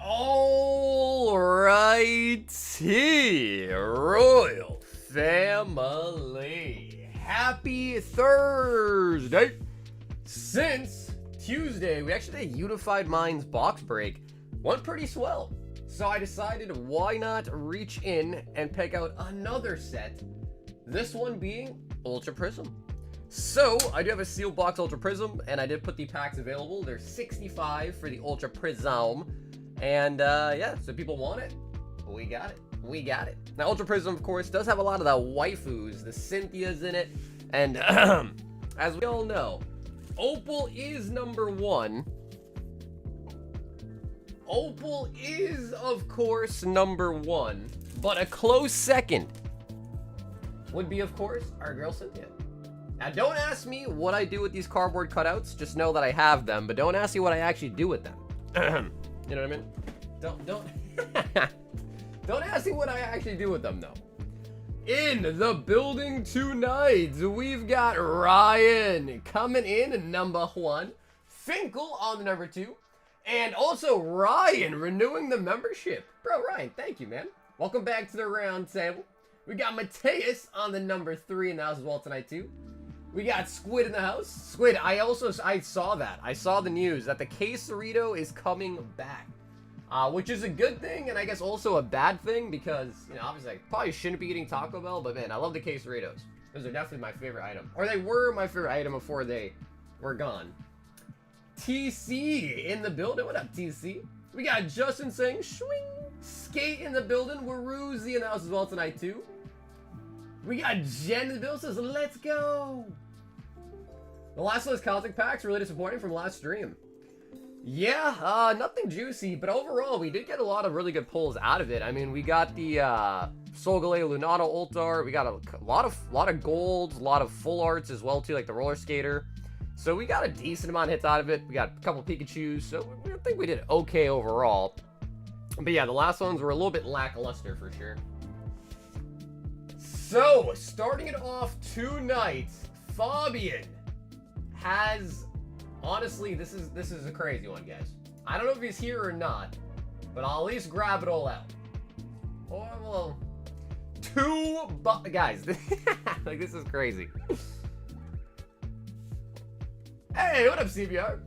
Alrighty, Royal Family. Happy Thursday. Since Tuesday, we actually did Unified Minds box break. Went pretty swell. So I decided why not reach in and pick out another set. This one being Ultra Prism. So I do have a sealed box Ultra Prism, and I did put the packs available. There's 65 for the Ultra Prism. And yeah, so people want it. We got it. We got it. Now, Ultra Prism, of course, does have a lot of the waifus, the Cynthias in it. And as we all know, Opal is number one. Opal is, of course, number one. But a close second would be, of course, our girl Cynthia. Now, don't ask me what I do with these cardboard cutouts. Just know that I have them. But don't ask me what I actually do with them. You know what I mean? Don't don't ask me what I actually do with them, though. In the building tonight, we've got Ryan coming in at number one, Finkel on the number two, and also Ryan renewing the membership. Bro, Ryan, thank you, man. Welcome back to the round table. We got Mateus on the number three in the house as well tonight, too. We got Squid in the house. Squid, I saw that. I saw the news that the Quesarito is coming back. Which is a good thing, and I guess also a bad thing, because, you know, obviously I probably shouldn't be eating Taco Bell, but man, I love the Quesaritos. Those are definitely my favorite item. Or they were my favorite item before they were gone. TC in the building. What up, TC? We got Justin saying, swing. Skate in the building. Waruzi in the house as well tonight, too. We got Jen in the building says, let's go. The last of those Celtic packs really disappointing from last stream. Yeah, nothing juicy, but overall, we did get a lot of really good pulls out of it. I mean, we got the Solgaleo Lunato Ult Art. We got a lot of golds, a lot of full arts as well, too, like the Roller Skater. So we got a decent amount of hits out of it. We got a couple Pikachus, so I think we did okay overall. But yeah, the last ones were a little bit lackluster for sure. So, starting it off tonight, Fabian has... Honestly, this is a crazy one, guys. I don't know if he's here or not, but I'll at least grab it all out. Or, well, guys, like, this is crazy. Hey, what up, CBR?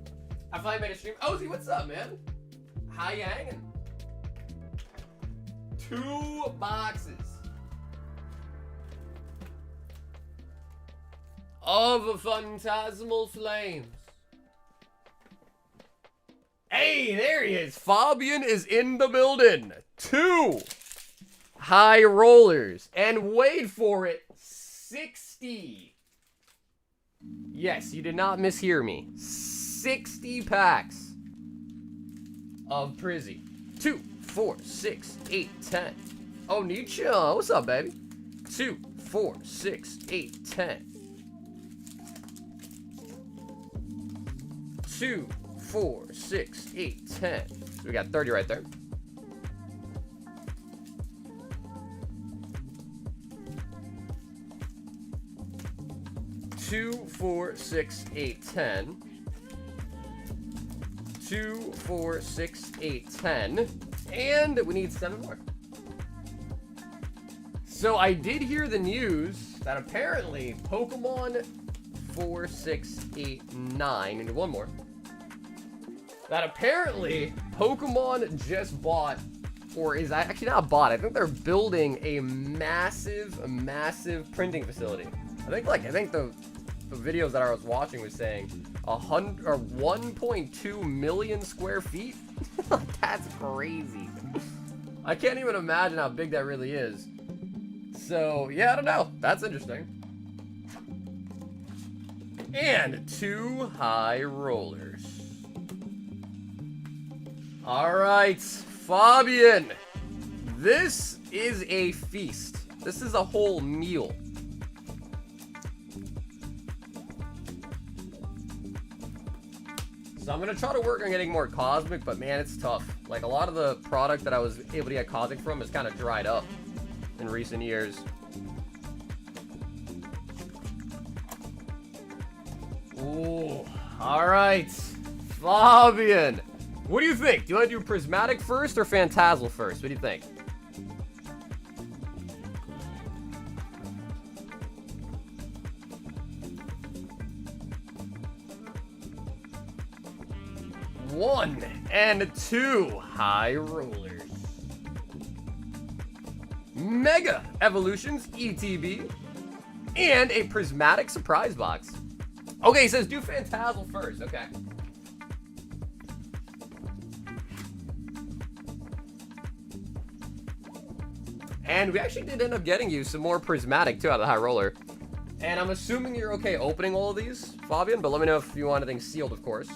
I finally made a stream. Ozzy, what's up, man? How you hanging? 2 boxes of Phantasmal Flames. Hey, there he is. Fabian is in the building. 2 high rollers. And wait for it, 60. Yes, you did not mishear me. 60 packs of Prizzy. 2, 4, 6, 8, 10. Oh, Nietzsche, what's up, baby? 2, 4, 6, 8, 10. 2, 4, 6, 8, 10. So we got 30 right there. Two, 4, 6, 8, 10. 2, 4, 6, 8, 10. And we need 7 more. So I did hear the news that apparently Pokemon 4, 6, 8, 9, and one more. That apparently Pokemon just bought, or is actually not bought, I think they're building a massive printing facility. I think the videos that I was watching was saying 1.2 million square feet. That's crazy. I can't even imagine how big that really is. So yeah, I don't know. That's interesting. And 2 high rollers. Alright, Fabian. This is a feast. This is a whole meal. So I'm going to try to work on getting more Cosmic, but man, it's tough. Like, a lot of the product that I was able to get Cosmic from is kind of dried up in recent years. Ooh, alright. Fabian. What do you think? Do you want to do Prismatic first or Phantasmal first? What do you think? One and two high rollers. Mega Evolutions ETB and a Prismatic surprise box. Okay, he says do Phantasmal first. Okay. And we actually did end up getting you some more Prismatic too out of the high roller. And I'm assuming you're okay opening all of these, Fabian, but let me know if you want anything sealed, of course.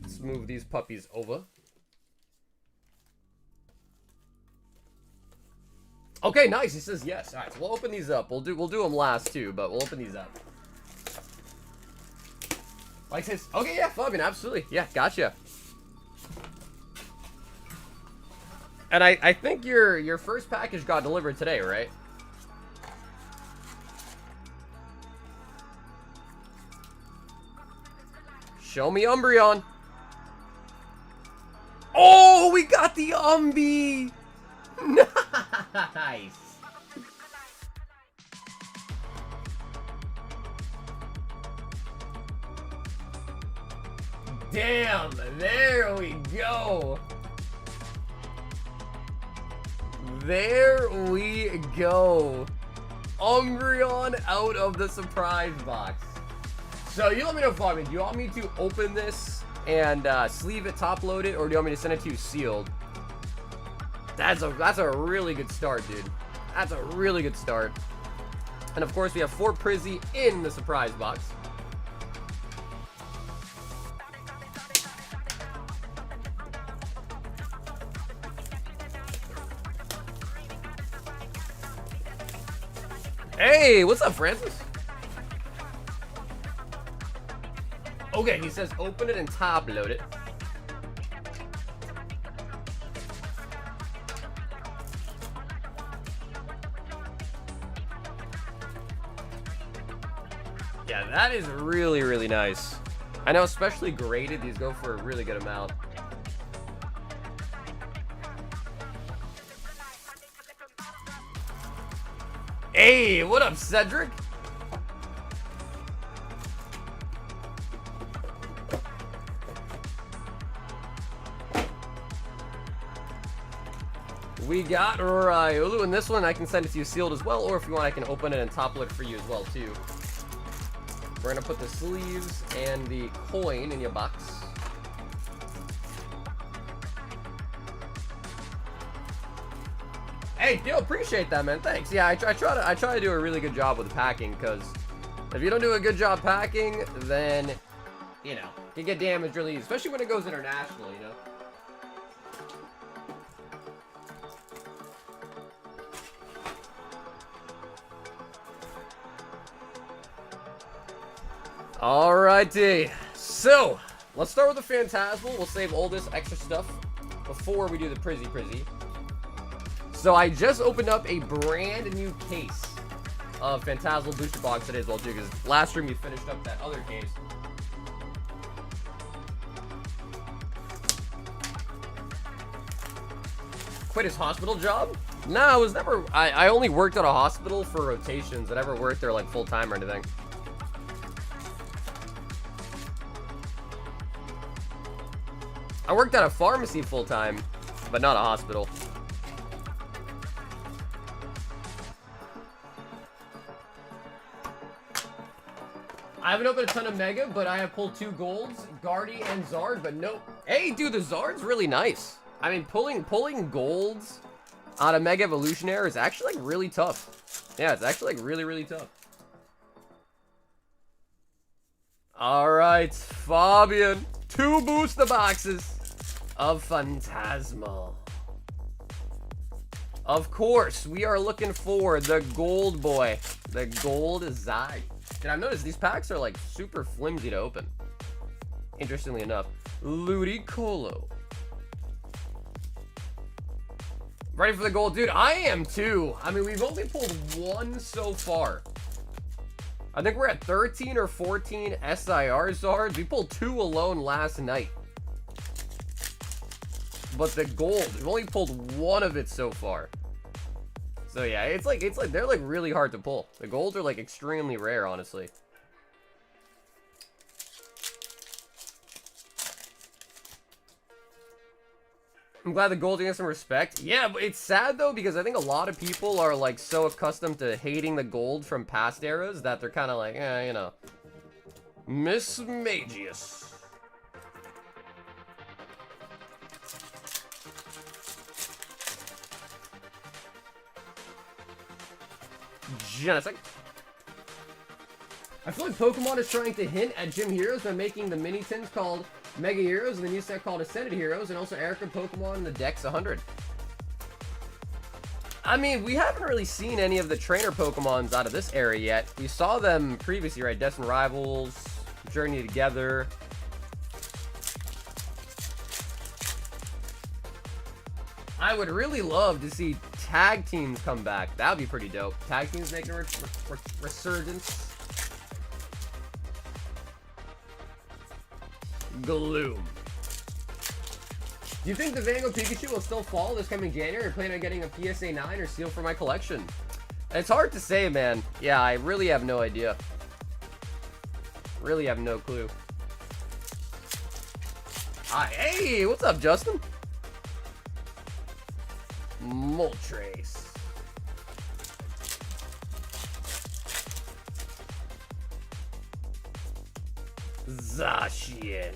Let's move these puppies over. Okay, nice. He says yes. All right, so we'll open these up. We'll do them last too, but we'll open these up. Like says, okay, yeah, Fabian, absolutely, yeah, gotcha. And I think your first package got delivered today, right? Show me Umbreon. Oh, we got the Umbi. Nice. Damn, there we go. There we go. Umbreon out of the surprise box. So you let me know, Fabian, do you want me to open this and sleeve it, top load it, or do you want me to send it to you sealed? That's a really good start, dude. That's a really good start. And of course, we have 4 Prizzy in the surprise box. Hey, what's up, Francis? Okay, he says open it and top load it. Yeah, that is really, really nice. I know, especially graded, these go for a really good amount. Hey, what up, Cedric? We got Ryolu, and this one I can send it to you sealed as well, or if you want I can open it and top load for you as well too. We're gonna put the sleeves and the coin in your box. Hey, yo, appreciate that, man. Thanks. Yeah, I try to do a really good job with the packing, because if you don't do a good job packing, then you know you get damaged really easy, especially when it goes international. You know. Alrighty, so let's start with the Phantasmal. We'll save all this extra stuff before we do the Prizzy. So I just opened up a brand new case of Phantasmal booster box today as well too, because last stream we finished up that other case. Quit his hospital job? No, I was never. I only worked at a hospital for rotations. I never worked there like full time or anything. I worked at a pharmacy full-time, but not a hospital. I haven't opened a ton of Mega, but I have pulled 2 golds, Guardy and Zard, but nope. Hey, dude, the Zard's really nice. I mean, pulling golds out of Mega Evolutionary is actually like really tough. Yeah, it's actually like really, really tough. All right, Fabian. 2 booster boxes of Phantasmal. Of course, we are looking for the gold boy, the gold Zai. And I've noticed these packs are like super flimsy to open. Interestingly enough, Ludicolo. Ready for the gold, dude? I am too. I mean, we've only pulled one so far. I think we're at 13 or 14 SIR Zards. We pulled 2 alone last night. But the gold, we've only pulled 1 of it so far. So yeah, it's like they're like really hard to pull. The golds are like extremely rare, honestly. I'm glad the gold gets some respect. Yeah, but it's sad though, because I think a lot of people are like so accustomed to hating the gold from past eras that they're kind of like, you know, Miss Magius. Genocide. I feel like Pokemon is trying to hint at Gym Heroes by making the mini tins called Mega Heroes and the new set called Ascended Heroes, and also Erica Pokemon in the Dex 100. I mean, we haven't really seen any of the trainer Pokemons out of this era yet. We saw them previously, right? Destined Rivals, Journey Together. I would really love to see tag teams come back. That would be pretty dope. Tag teams making a resurgence. Gloom. Do you think the Van Gogh Pikachu will still fall this coming January, or plan on getting a PSA 9 or seal for my collection? It's hard to say, man. Yeah, I really have no idea. Really have no clue. Hey, what's up, Justin? Moltres. Zacian.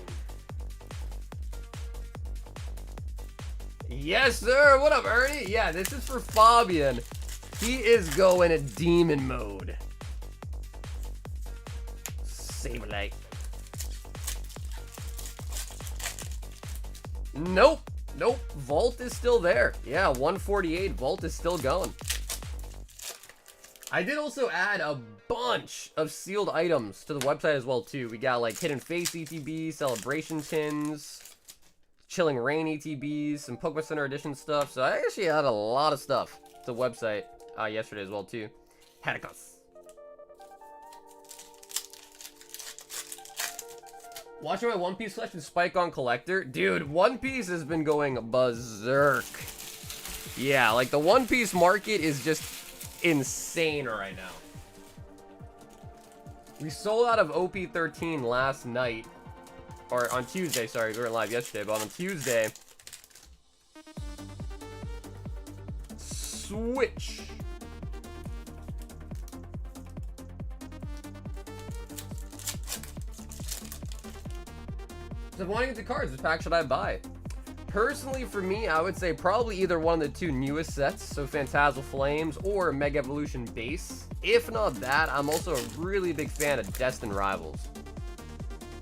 Yes, sir. What up, Ernie? Yeah, this is for Fabian. He is going at demon mode. Sableye. Nope. Nope. Vault is still there. Yeah, 148. Vault is still going. I did also add a bunch of sealed items to the website as well, too. We got, like, Hidden Face ETBs, Celebration Tins, Chilling Rain ETBs, some Pokemon Center Edition stuff. So I actually had a lot of stuff to the website yesterday as well, too. Hadicus. Watching my One Piece collection spike on collector. Dude, One Piece has been going berserk. Yeah, like, the One Piece market is just insane right now. We sold out of OP13 last night. Or on Tuesday, sorry, we weren't live yesterday, but on Tuesday. Switch. So if I want to get the cards, which pack should I buy? Personally, for me, I would say probably either one of the 2 newest sets, so Phantasmal Flames or Mega Evolution Base. If not that, I'm also a really big fan of Destined Rivals.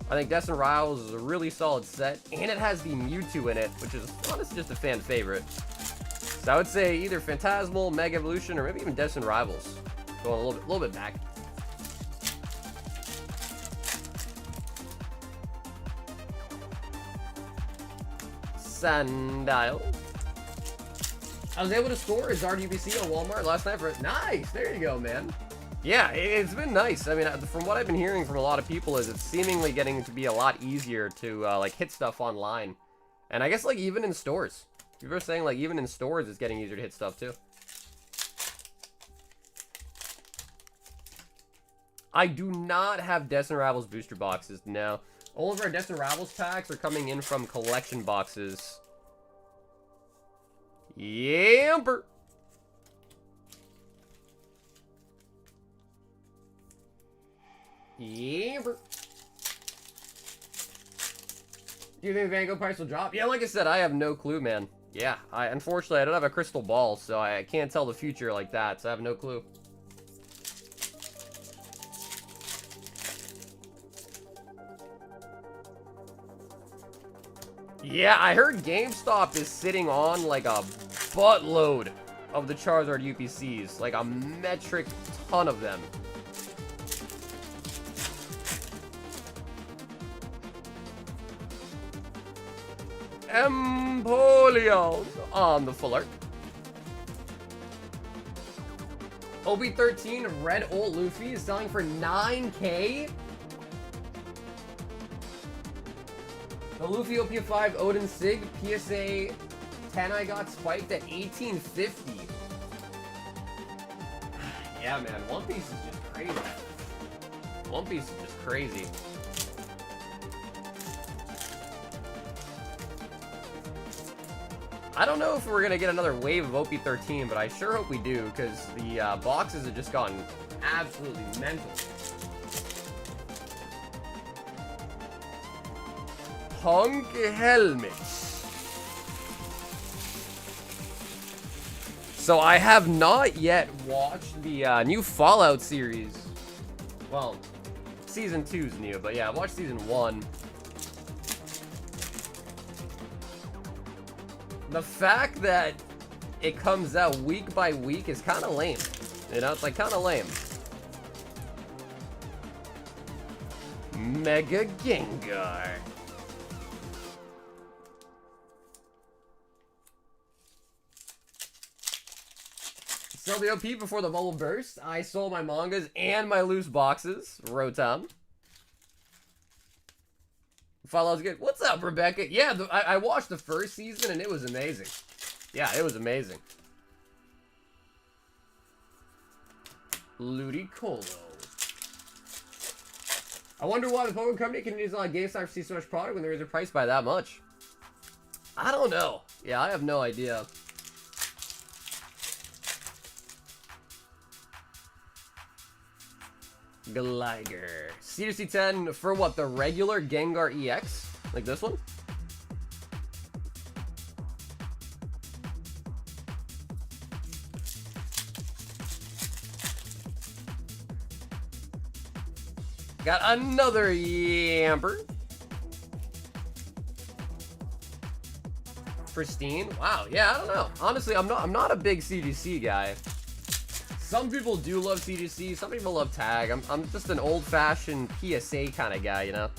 I think Destined Rivals is a really solid set, and it has the Mewtwo in it, which is honestly just a fan favorite. So I would say either Phantasmal, Mega Evolution, or maybe even Destined Rivals. Going a little bit back. Sandile. I was able to score a Zard UPC on Walmart last night for it. Nice! There you go, man. Yeah, it's been nice. I mean, from what I've been hearing from a lot of people is it's seemingly getting to be a lot easier to, like, hit stuff online. And I guess, like, even in stores. People are saying, like, even in stores it's getting easier to hit stuff, too. I do not have Destined Rivals booster boxes, no. All of our Destined Rivals packs are coming in from collection boxes. Yamper. Yamper. Do you think Van Gogh price will drop? Yeah, like I said, I have no clue, man. Yeah, unfortunately, I don't have a crystal ball, so I can't tell the future like that, so I have no clue. Yeah, I heard GameStop is sitting on like a buttload of the Charizard UPCs. Like a metric ton of them. Empoleon on the full art. OB13 Red Ult Luffy is selling for 9K. The Luffy OP5 Odin Sig PSA 10 I got spiked at 1850. Yeah, man, One Piece is just crazy. One Piece is just crazy. I don't know if we're gonna get another wave of OP13, but I sure hope we do, because the boxes have just gone absolutely mental. Punk Helmet. So I have not yet watched the new Fallout series. Well, Season 2's new, but yeah, I watched Season 1. The fact that it comes out week by week is kind of lame. You know, it's like kind of lame. Mega Gengar. Sell the OP before the bubble burst. I sold my mangas and my loose boxes. Rotom. Fallout's good. What's up, Rebecca? Yeah, I watched the first season and it was amazing. Yeah, it was amazing. Ludicolo. I wonder why the Pokemon Company continues on GameStop to see so much product when they raise their price by that much. I don't know. Yeah, I have no idea. Gligar. C2C 10 for what? The regular Gengar EX? Like this one? Got another Yamper. Pristine. Wow, yeah, I don't know. Honestly, I'm not a big CGC guy. Some people do love CGC, some people love tag. I'm just an old-fashioned PSA kind of guy, you know?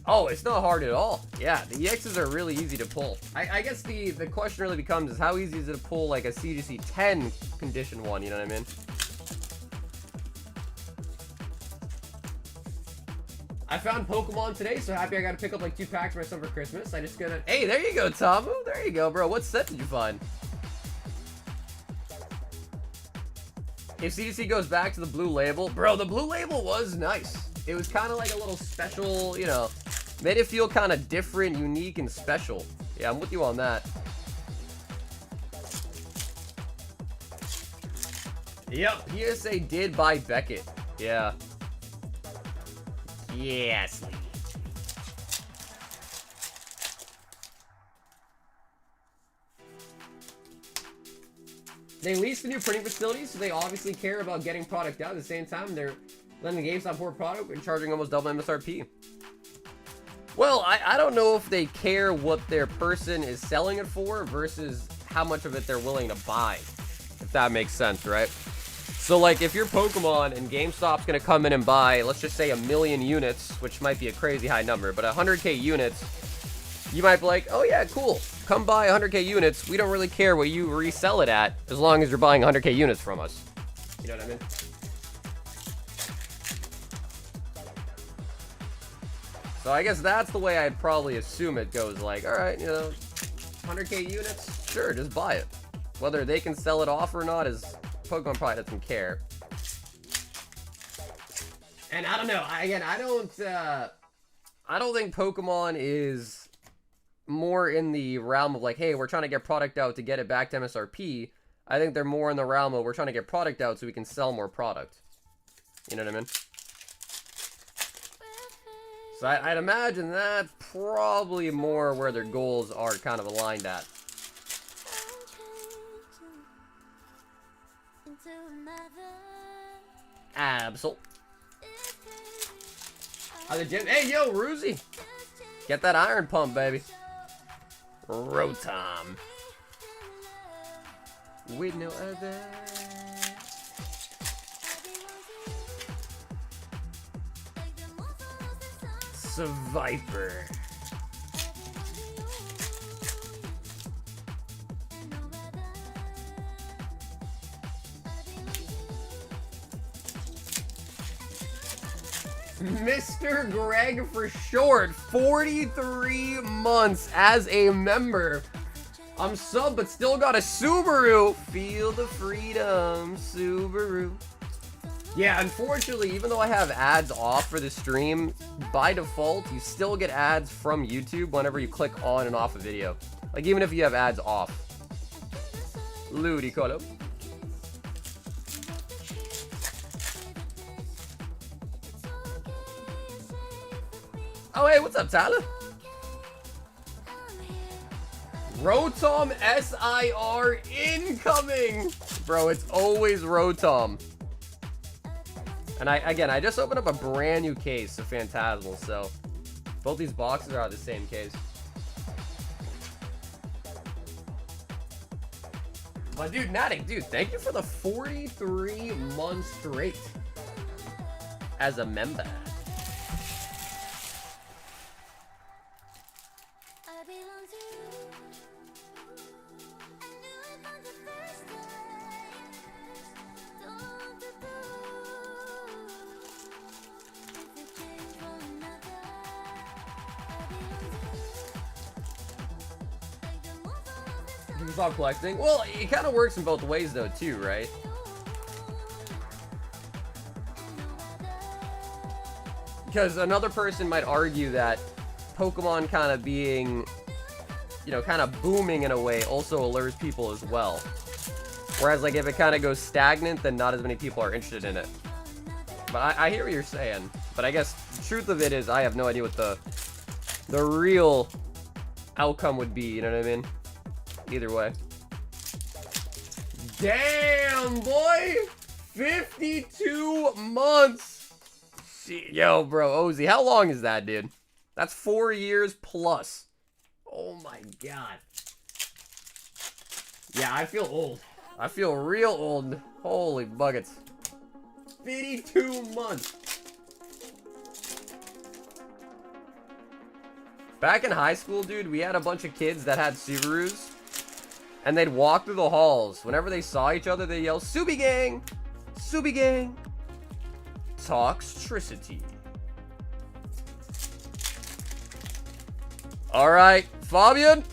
Oh, it's not hard at all. Yeah, the EXs are really easy to pull. I guess the question really becomes is how easy is it to pull like a CGC 10 condition one, you know what I mean? I found Pokemon today, so happy I got to pick up like 2 packs for myself for Christmas. I just gotta... Hey, there you go, Tamu. There you go, bro. What set did you find? If CDC goes back to the blue label, bro, the blue label was nice. It was kind of like a little special, you know, made it feel kind of different, unique, and special. Yeah, I'm with you on that. Yep, PSA did buy Beckett. Yeah. Yes. They leased the new printing facility, so they obviously care about getting product out. At the same time, they're letting the GameStop port product and charging almost double MSRP. Well, I don't know if they care what their person is selling it for versus how much of it they're willing to buy. If that makes sense, right? So, like, if you're Pokemon and GameStop's going to come in and buy, let's just say 1 million units, which might be a crazy high number, but 100K units, you might be like, oh yeah, cool. Come buy 100K units. We don't really care what you resell it at, as long as you're buying 100K units from us. You know what I mean? So I guess that's the way I'd probably assume it goes. Like, all right, you know, 100K units, sure, just buy it. Whether they can sell it off or not is Pokemon probably doesn't care. And I don't know. I don't think Pokemon is more in the realm of like, hey, we're trying to get product out to get it back to MSRP. I think they're more in the realm of we're trying to get product out so we can sell more product. You know what I mean? So I'd imagine that's probably more where their goals are kind of aligned at. Absol. The gym. Hey, yo, Ruzy. Get that iron pump, baby. Rotom. With no other. Viper. Mr. Greg for short. 43 months as a member. I'm sub, but still got a Subaru. Feel the freedom, Subaru. Yeah, unfortunately, even though I have ads off for the stream, by default, you still get ads from YouTube whenever you click on and off a video. Like, even if you have ads off. Ludicolo. Oh, hey, what's up, Tyler? Rotom SIR incoming! Bro, it's always Rotom. And I just opened up a brand new case of Phantasmal, so both these boxes are out of the same case. But dude, Natic, dude, thank you for the 43 months straight as a member. Stop collecting. Well, it kind of works in both ways though too, right? Because another person might argue that Pokemon kind of being, you know, kind of booming in a way also allures people as well. Whereas like if it kind of goes stagnant, then not as many people are interested in it. But I hear what you're saying. But I guess the truth of it is I have no idea what the real outcome would be, you know what I mean? Either way. Damn, boy! 52 months! Yo, bro, Ozzy, how long is that, dude? That's 4 years plus. Oh my god. Yeah, I feel old. I feel real old. Holy buckets. 52 months. Back in high school, dude, we had a bunch of kids that had Subarus. And they'd walk through the halls. Whenever they saw each other, they'd yell, Subi Gang! Subi Gang! Toxtricity. Alright, Fabian.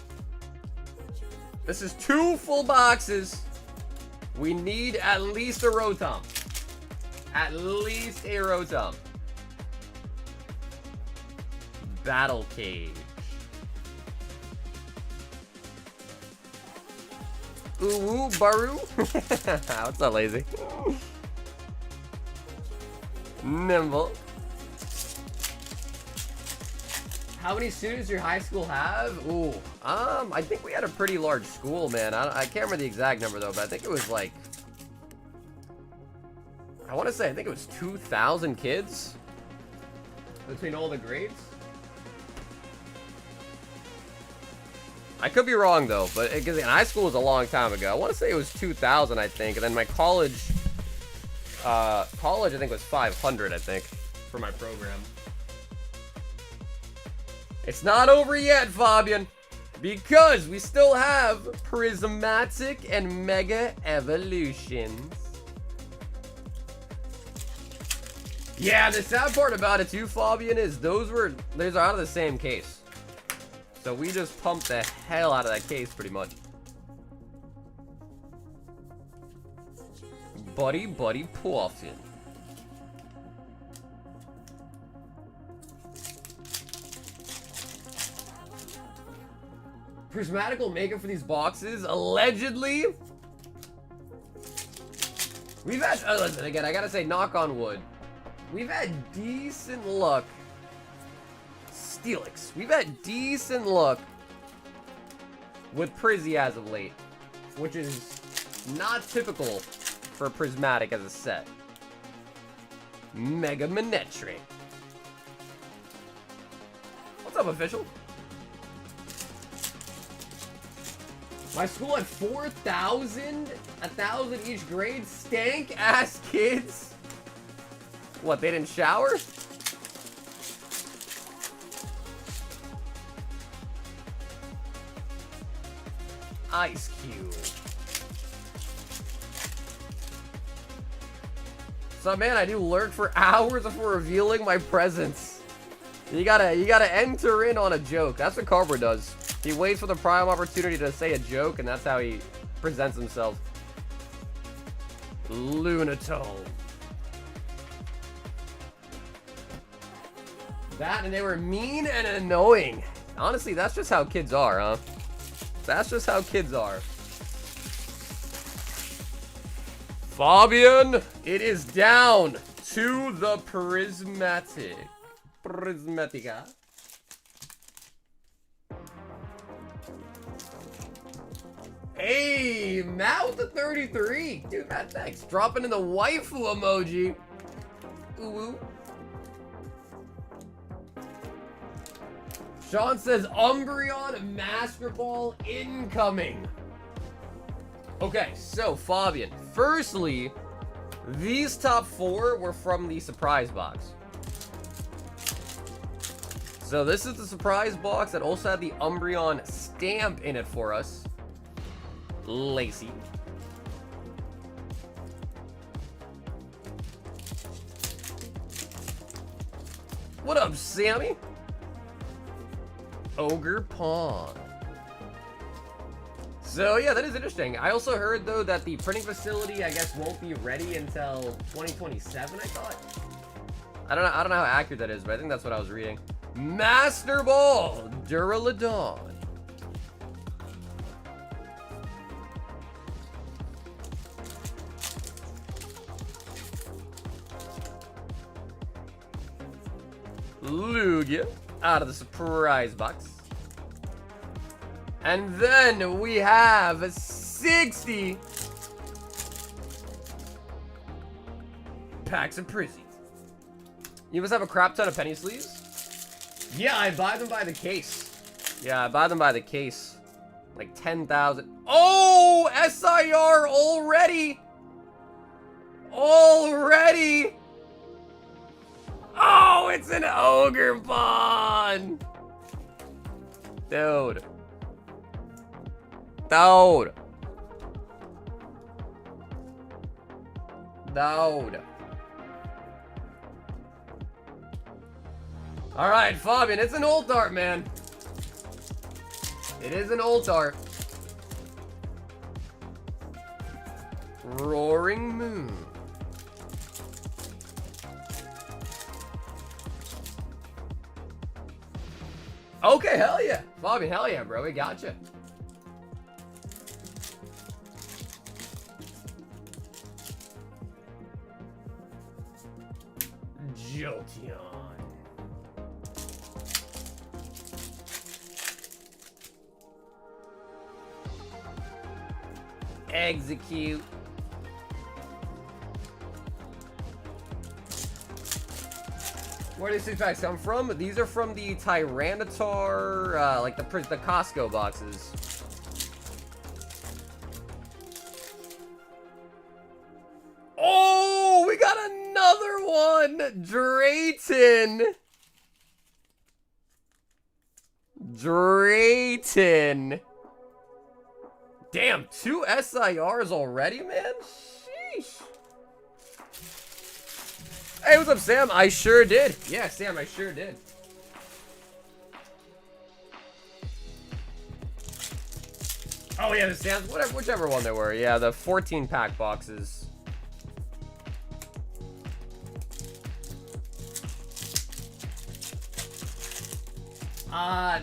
This is 2 full boxes. We need at least a Rotom. At least a Rotom. Battle Cage. Ooh, Baru. What's up, lazy? Nimble. How many students your high school have? Ooh, I think we had a pretty large school, man. I can't remember the exact number though, but I think it was like, I want to say, I think it was 2,000 kids between all the grades. I could be wrong though, but because high school was a long time ago. I want to say it was 2,000, I think, and then my college I think was 500, I think, for my program. It's not over yet, Fabian, because we still have Prismatic and Mega Evolutions. Yeah, the sad part about it too, Fabian, is those are out of the same case. So we just pumped the hell out of that case, pretty much. Buddy Puffin. Prismatic will make it for these boxes, allegedly. We've had, listen, again, I gotta say, knock on wood. We've had decent luck. Steelix. We've had decent luck with Prizzy as of late, which is not typical for Prismatic as a set. Mega Manetri. What's up, official? My school had 4,000, 1,000 each grade. Stank ass kids. What, they didn't shower? Ice Cube. So man, I do lurk for hours before revealing my presence. You gotta enter in on a joke. That's what cardboard does. He waits for the prime opportunity to say a joke, and that's how he presents himself. Lunatone. That, and they were mean and annoying. Honestly, that's just how kids are, huh? That's just how kids are. Fabian, it is down to the Prismatica. Hey, Matt with the 33. Dude, Matt, thanks. Dropping in the waifu emoji. Ooh. Sean says, Umbreon Master Ball incoming. Okay, so, Fabian. Firstly, these top 4 were from the surprise box. So, this is the surprise box that also had the Umbreon stamp in it for us. Lacey. What up, Sammy? Ogre Pond. So yeah, that is interesting. I also heard though that the printing facility, I guess, won't be ready until 2027. I thought. I don't know how accurate that is, but I think that's what I was reading. Master Ball, Duraludon. Lugia out of the surprise box. And then we have 60 packs of Prism. You must have a crap ton of penny sleeves? Yeah, I buy them by the case. Yeah, I buy them by the case. Like 10,000. Oh, SIR already! Already! Oh, it's an Ogre Bond! Dude. Dude. Dude. Alright, Fabian, it's an old art, man. It is an old art. Roaring Moon. Okay, hell yeah. Fabian, hell yeah, bro. We gotcha. Jolteon. Execute. Where do these 6 packs come from? These are from the Tyranitar, like the Costco boxes. Oh, we got another one! Drayton! Drayton! Damn, 2 SIRs already, man? Sheesh. Hey, what's up, Sam? I sure did. Yeah, Sam, I sure did. Oh, yeah, the Sam's, whichever one they were. Yeah, the 14-pack boxes.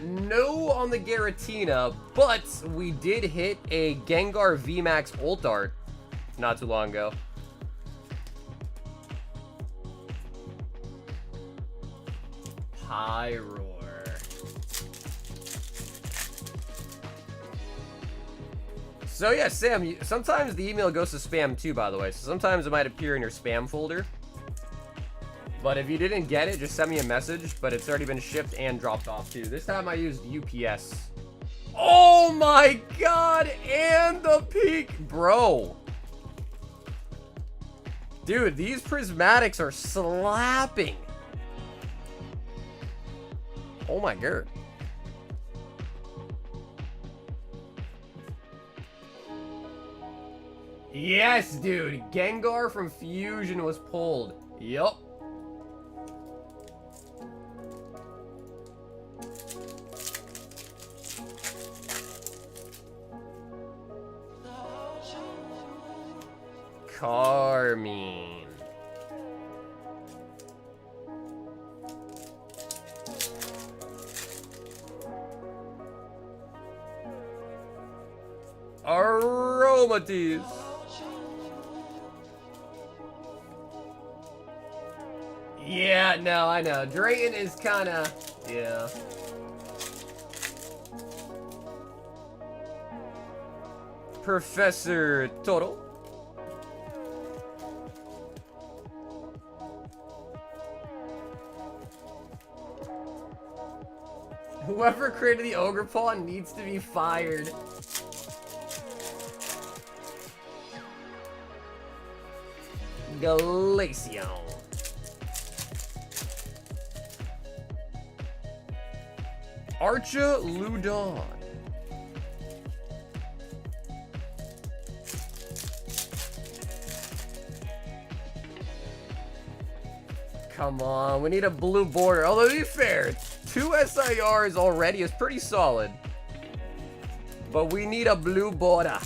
No on the Giratina, but we did hit a Gengar VMAX Ult Art not too long ago. Pyroar. So yeah, Sam, sometimes the email goes to spam too, by the way. So sometimes it might appear in your spam folder. But if you didn't get it, just send me a message. But it's already been shipped and dropped off too. This time I used UPS. Oh my god! And the peak! Bro. Dude, these prismatics are slapping. Oh my god. Yes, dude. Gengar from Fusion was pulled. Yup. Carmine. Aromatisse. Yeah, no, I know. Drayton is kind of, yeah. Professor Toro. Whoever created the Ogre Paw needs to be fired. Glaceon. Archa Ludon. Come on, we need a blue border. Although to be fair, 2 SIRs already is pretty solid. But we need a blue border.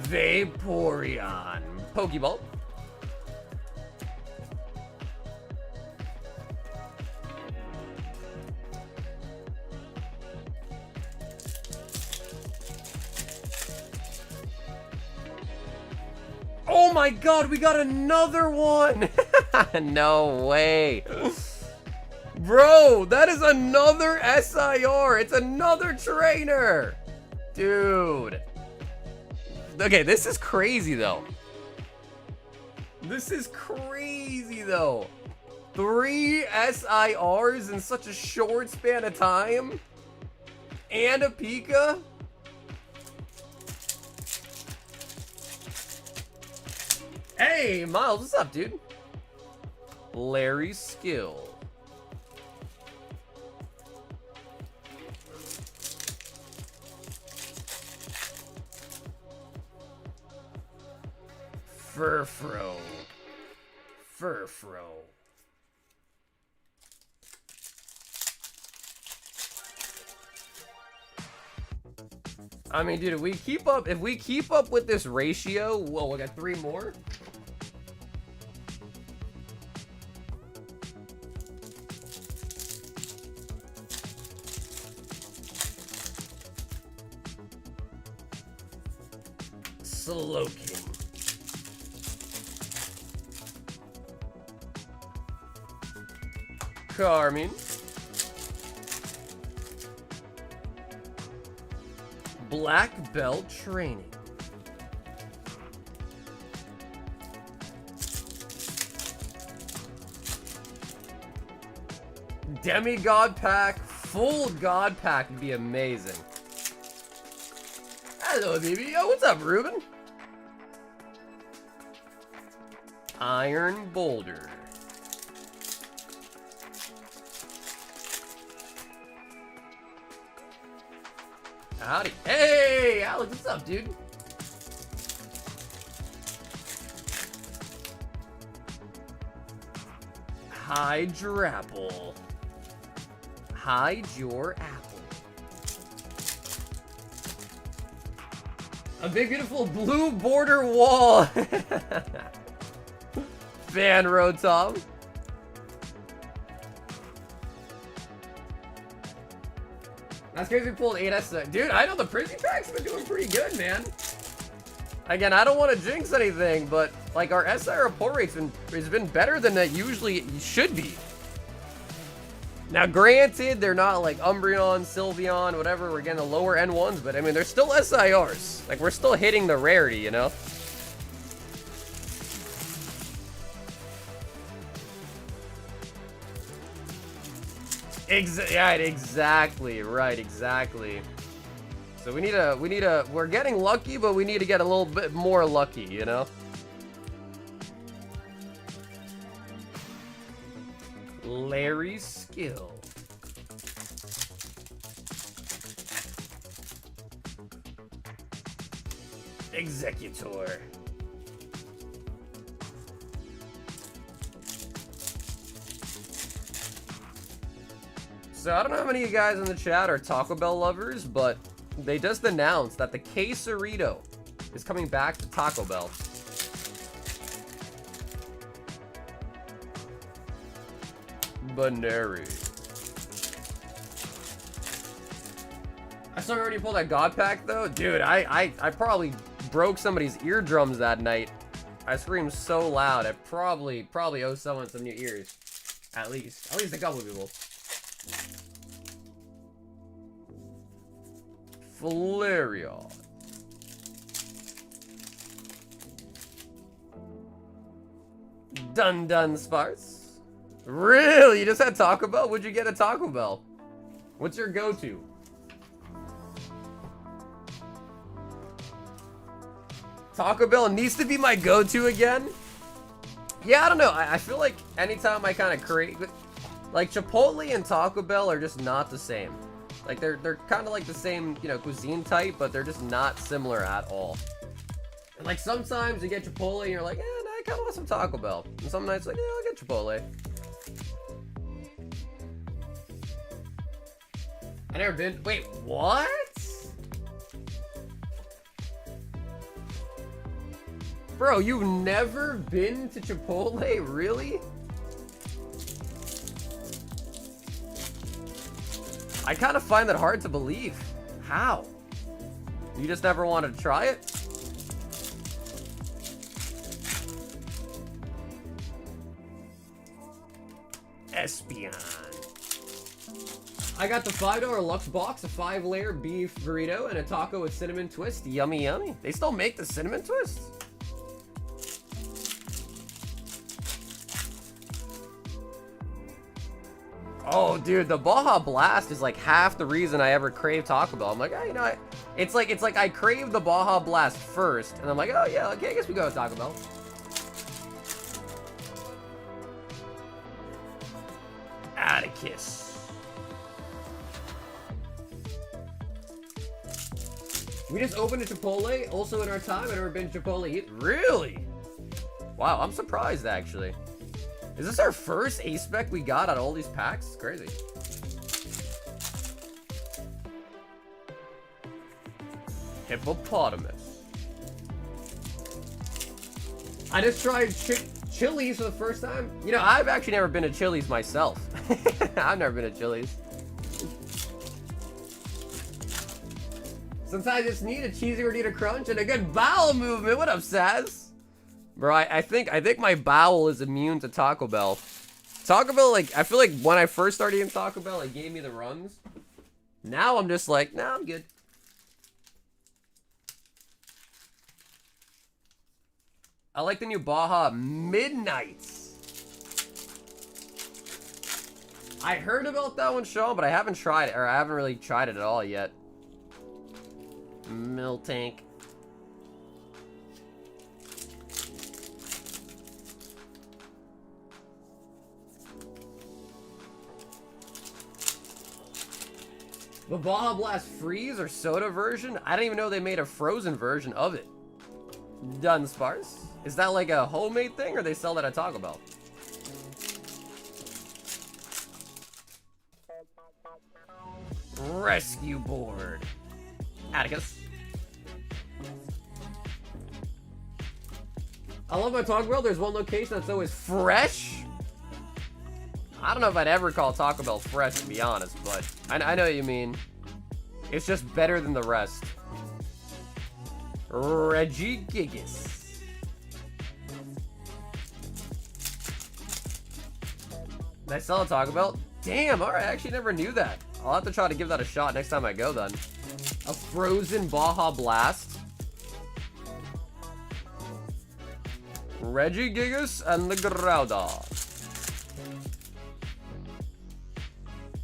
Vaporeon. Pokeball. Oh my god, we got another one! No way. Bro, that is another SIR. It's another trainer. Dude. Okay, this is crazy though. This is crazy though. 3 SIRs in such a short span of time? And a Pika? Hey, Miles, what's up, dude? Larry Skill. Furfro. Furfro. I mean, dude, if we keep up with this ratio, whoa, we got 3 more. Slowking. Carmine. Black belt training. Demigod pack, full god pack would be amazing. Hello, baby. Yo, what's up, Ruben? Iron Boulder. Howdy. Hey, Alex, what's up, dude? Hydrapple. Hide your apple. A big, beautiful blue border wall. Van Rotom. That's crazy we pulled 8S. Dude, I know the Prism pack's been doing pretty good, man. Again, I don't want to jinx anything, but like our SIR pull rate's been better than it usually should be. Now, granted, they're not like Umbreon, Sylveon, whatever. We're getting the lower end ones, but I mean, they're still SIRs. Like, we're still hitting the rarity, you know? Yeah, exactly, right, exactly. So we're getting lucky, but we need to get a little bit more lucky, you know? Larry Skill. Executor. So I don't know how many of you guys in the chat are Taco Bell lovers, but they just announced that the Quesarito is coming back to Taco Bell. Baneri. I saw you already pulled that God Pack though? Dude, I probably broke somebody's eardrums that night. I screamed so loud, I probably owe someone some new ears. At least a couple of people. Flareon. Dun Sparks. Really? You just had Taco Bell? Would you get a Taco Bell? What's your go-to? Taco Bell needs to be my go-to again? Yeah, I don't know. I feel like anytime I kind of create... Like, Chipotle and Taco Bell are just not the same. Like, they're kind of like the same, you know, cuisine type, but they're just not similar at all. And, like, sometimes you get Chipotle and you're like, no, I kind of want some Taco Bell. And some nights, like, yeah, I'll get Chipotle. I never been... Wait, what? Bro, you've never been to Chipotle? Really? I kind of find that hard to believe. How? You just never wanted to try it? Espion. I got the $5 Lux box, a 5-layer beef burrito, and a taco with cinnamon twist. Yummy, yummy. They still make the cinnamon twist? Oh, dude, the Baja Blast is like half the reason I ever crave Taco Bell. I'm like, oh, you know, it's like I crave the Baja Blast first, and I'm like, oh yeah, okay, I guess we go with Taco Bell. Atticus. We just opened a Chipotle. Also in our time, I've never been to Chipotle. Really? Wow, I'm surprised actually. Is this our first A-Spec we got out of all these packs? It's crazy. Hippopotamus. I just tried Chili's for the first time. You know, I've actually never been to Chili's myself. I've never been to Chili's. Sometimes I just need a cheesy gordita crunch and a good bowel movement. What up, Saz? Bro, I think my bowel is immune to Taco Bell. Taco Bell, like, I feel like when I first started eating Taco Bell, it gave me the runs. Now I'm just like, nah, I'm good. I like the new Baja Midnights. I heard about that one, Sean, but I haven't tried it, or I haven't really tried it at all yet. Miltank. The Baja Blast Freeze or soda version? I didn't even know they made a frozen version of it. Dun Sparse. Is that like a homemade thing or they sell that at Taco Bell? Rescue board. Atticus. I love my Taco Bell. There's one location that's always fresh. I don't know if I'd ever call Taco Bell fresh, to be honest, but I know what you mean. It's just better than the rest. Reggie Gigas. Did I sell a Taco Bell? Damn, alright, I actually never knew that. I'll have to try to give that a shot next time I go then. A frozen Baja Blast. Reggie Gigas and the Groudon.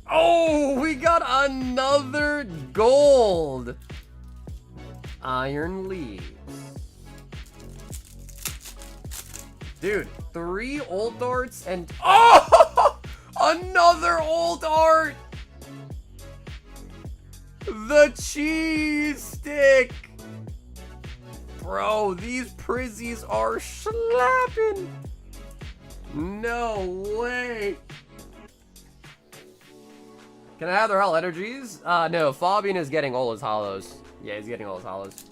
Oh, we got another gold. Iron Leaves. Dude, 3 old darts and... Oh! Another old art! The cheese stick! Bro, these Prizzies are slapping. No way. Can I have their Hell Energies? No, Fabian is getting all his holos. Yeah, he's getting all his holos.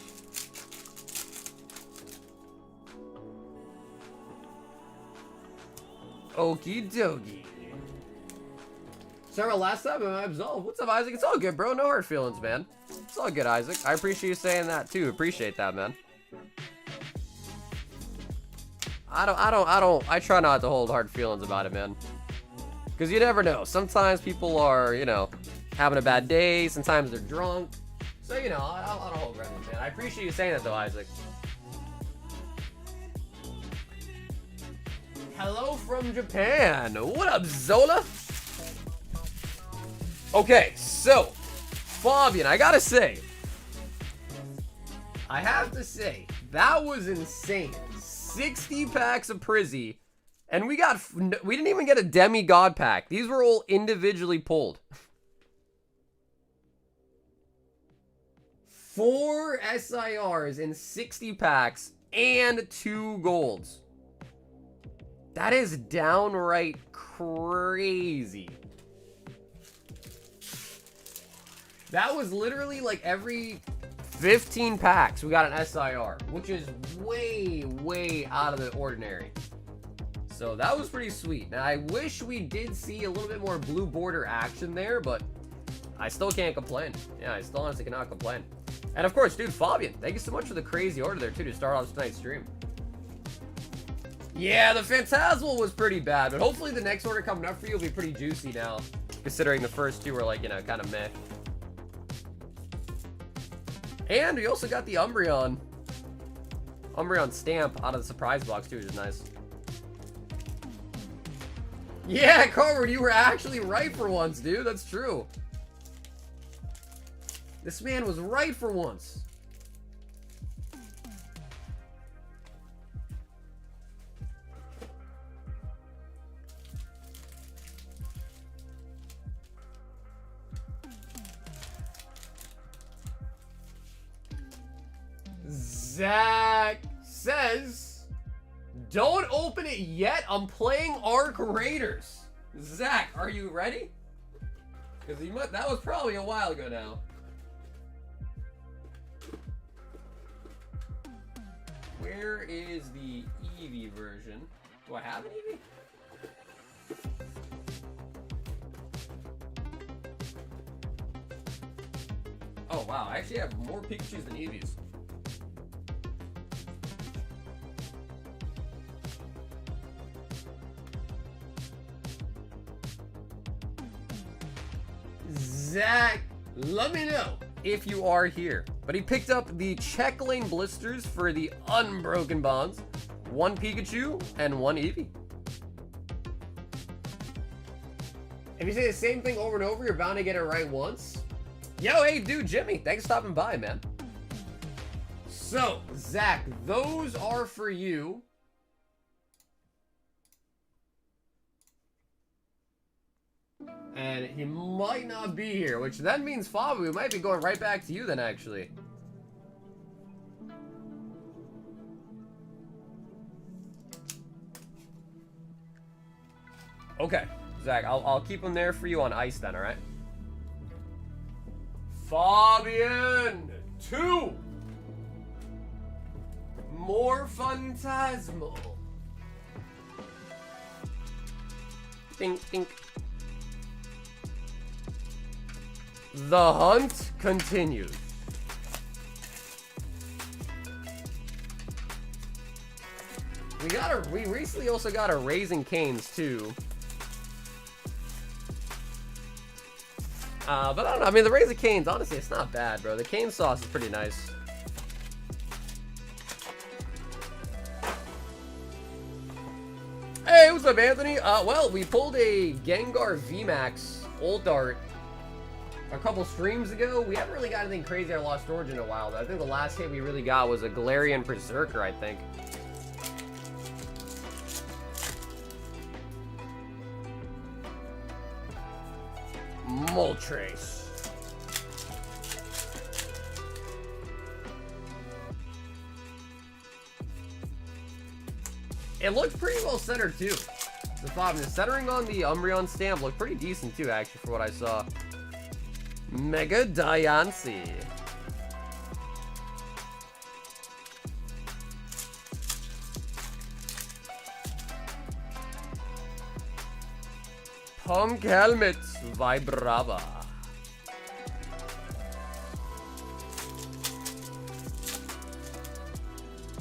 Okie dokie. Sorry, last time I'm absolved. What's up, Isaac? It's all good, bro. No hard feelings, man. It's all good, Isaac. I appreciate you saying that too. Appreciate that, man. I try not to hold hard feelings about it, man. Because you never know. Sometimes people are, you know, having a bad day. Sometimes they're drunk. So, you know, I don't hold grudges, man. I appreciate you saying that, though, Isaac. Hello from Japan. What up, Zola? Okay, so, Fabian, I gotta say, that was insane. 60 packs of Prizzy, and we didn't even get a demigod pack. These were all individually pulled. 4 SIRs in 60 packs and 2 golds. That is downright crazy. That was literally like every 15 packs we got an SIR, which is way out of the ordinary. So that was pretty sweet. Now I wish we did see a little bit more blue border action there, but I still can't complain. Yeah, I still honestly cannot complain. And of course, dude, Fabian, thank you so much for the crazy order there too to start off tonight's stream. Yeah, the Phantasmal was pretty bad, but hopefully the next order coming up for you will be pretty juicy now, considering the first 2 were like, you know, kind of meh. And we also got the Umbreon stamp out of the surprise box too, which is nice. Yeah, Carver, you were actually right for once, dude. That's true. This man was right for once. Zach says, don't open it yet. I'm playing Arc Raiders. Zach, are you ready? Because that was probably a while ago now. Where is the Eevee version? Do I have an Eevee? Oh wow, I actually have more Pikachus than Eevees. Zach, let me know if you are here. But he picked up the check lane blisters for the Unbroken Bonds. 1 Pikachu and 1 Eevee. If you say the same thing over and over, you're bound to get it right once. Yo, hey, dude, Jimmy, thanks for stopping by, man. So, Zach, those are for you. And he might not be here, which then means Fabi, we might be going right back to you then, actually. Okay, Zach, I'll keep him there for you on ice then, alright? Fabian! 2! More Phantasmal. Dink, dink. The hunt continues. We recently also got a Raising Canes too. But I don't know. I mean, the Raising Canes, honestly, it's not bad, bro. The cane sauce is pretty nice. Hey, what's up, Anthony? Well, we pulled a Gengar VMAX Ult Art a couple streams ago. We haven't really got anything crazy out of Lost Origin in a while, though. I think the last hit we really got was a Galarian Berserker, I think. Moltres. It looked pretty well centered too. The problem is centering on the Umbreon stamp looked pretty decent too, actually, for what I saw. Mega Diancie. Punk Helmets Vibrava.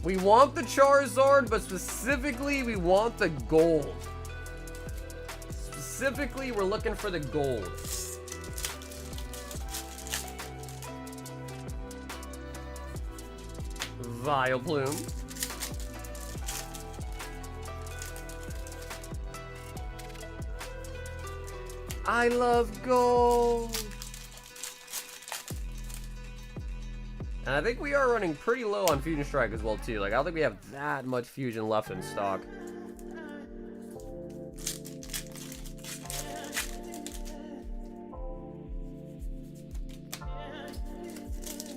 We want the Charizard, but specifically we want the gold. Specifically, we're looking for the gold. Vileplume. I love gold. And I think we are running pretty low on Fusion Strike as well too. Like, I don't think we have that much Fusion left in stock.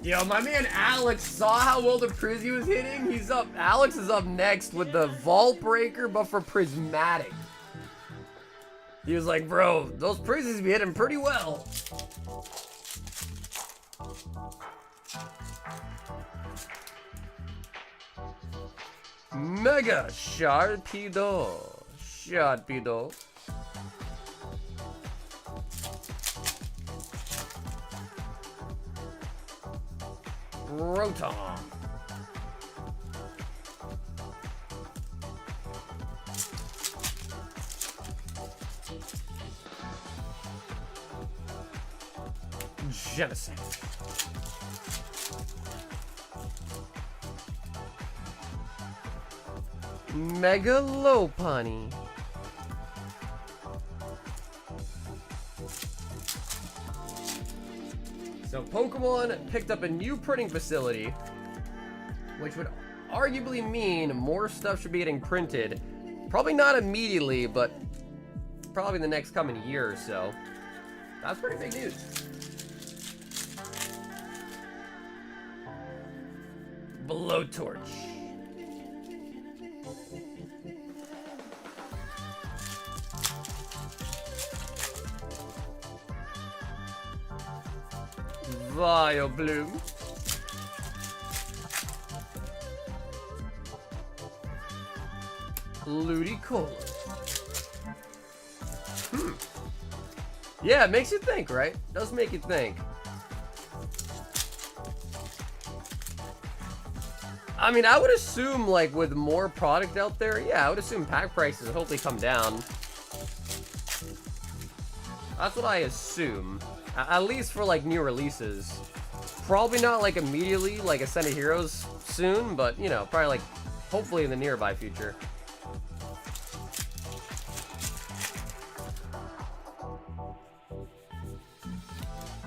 Yo, my man Alex saw how well the Prism was hitting. He's up. Alex is up next with the Vault Breaker, but for Prismatic. He was like, bro, those Prisms be hitting pretty well. Mega Sharpedo. Sharpedo. Rotom. Genesis. Mega Lopunny. So Pokemon picked up a new printing facility, which would arguably mean more stuff should be getting printed. Probably not immediately, but probably the next coming year or so. That's pretty big news. Blowtorch. Vileplume. Ludicolo. Yeah, it makes you think, right? It does make you think. I mean, I would assume, like, with more product out there, yeah, I would assume pack prices would hopefully come down. That's what I assume. At least for, like, new releases. Probably not, like, immediately, like, Ascended Heroes soon, but, you know, probably, like, hopefully in the nearby future.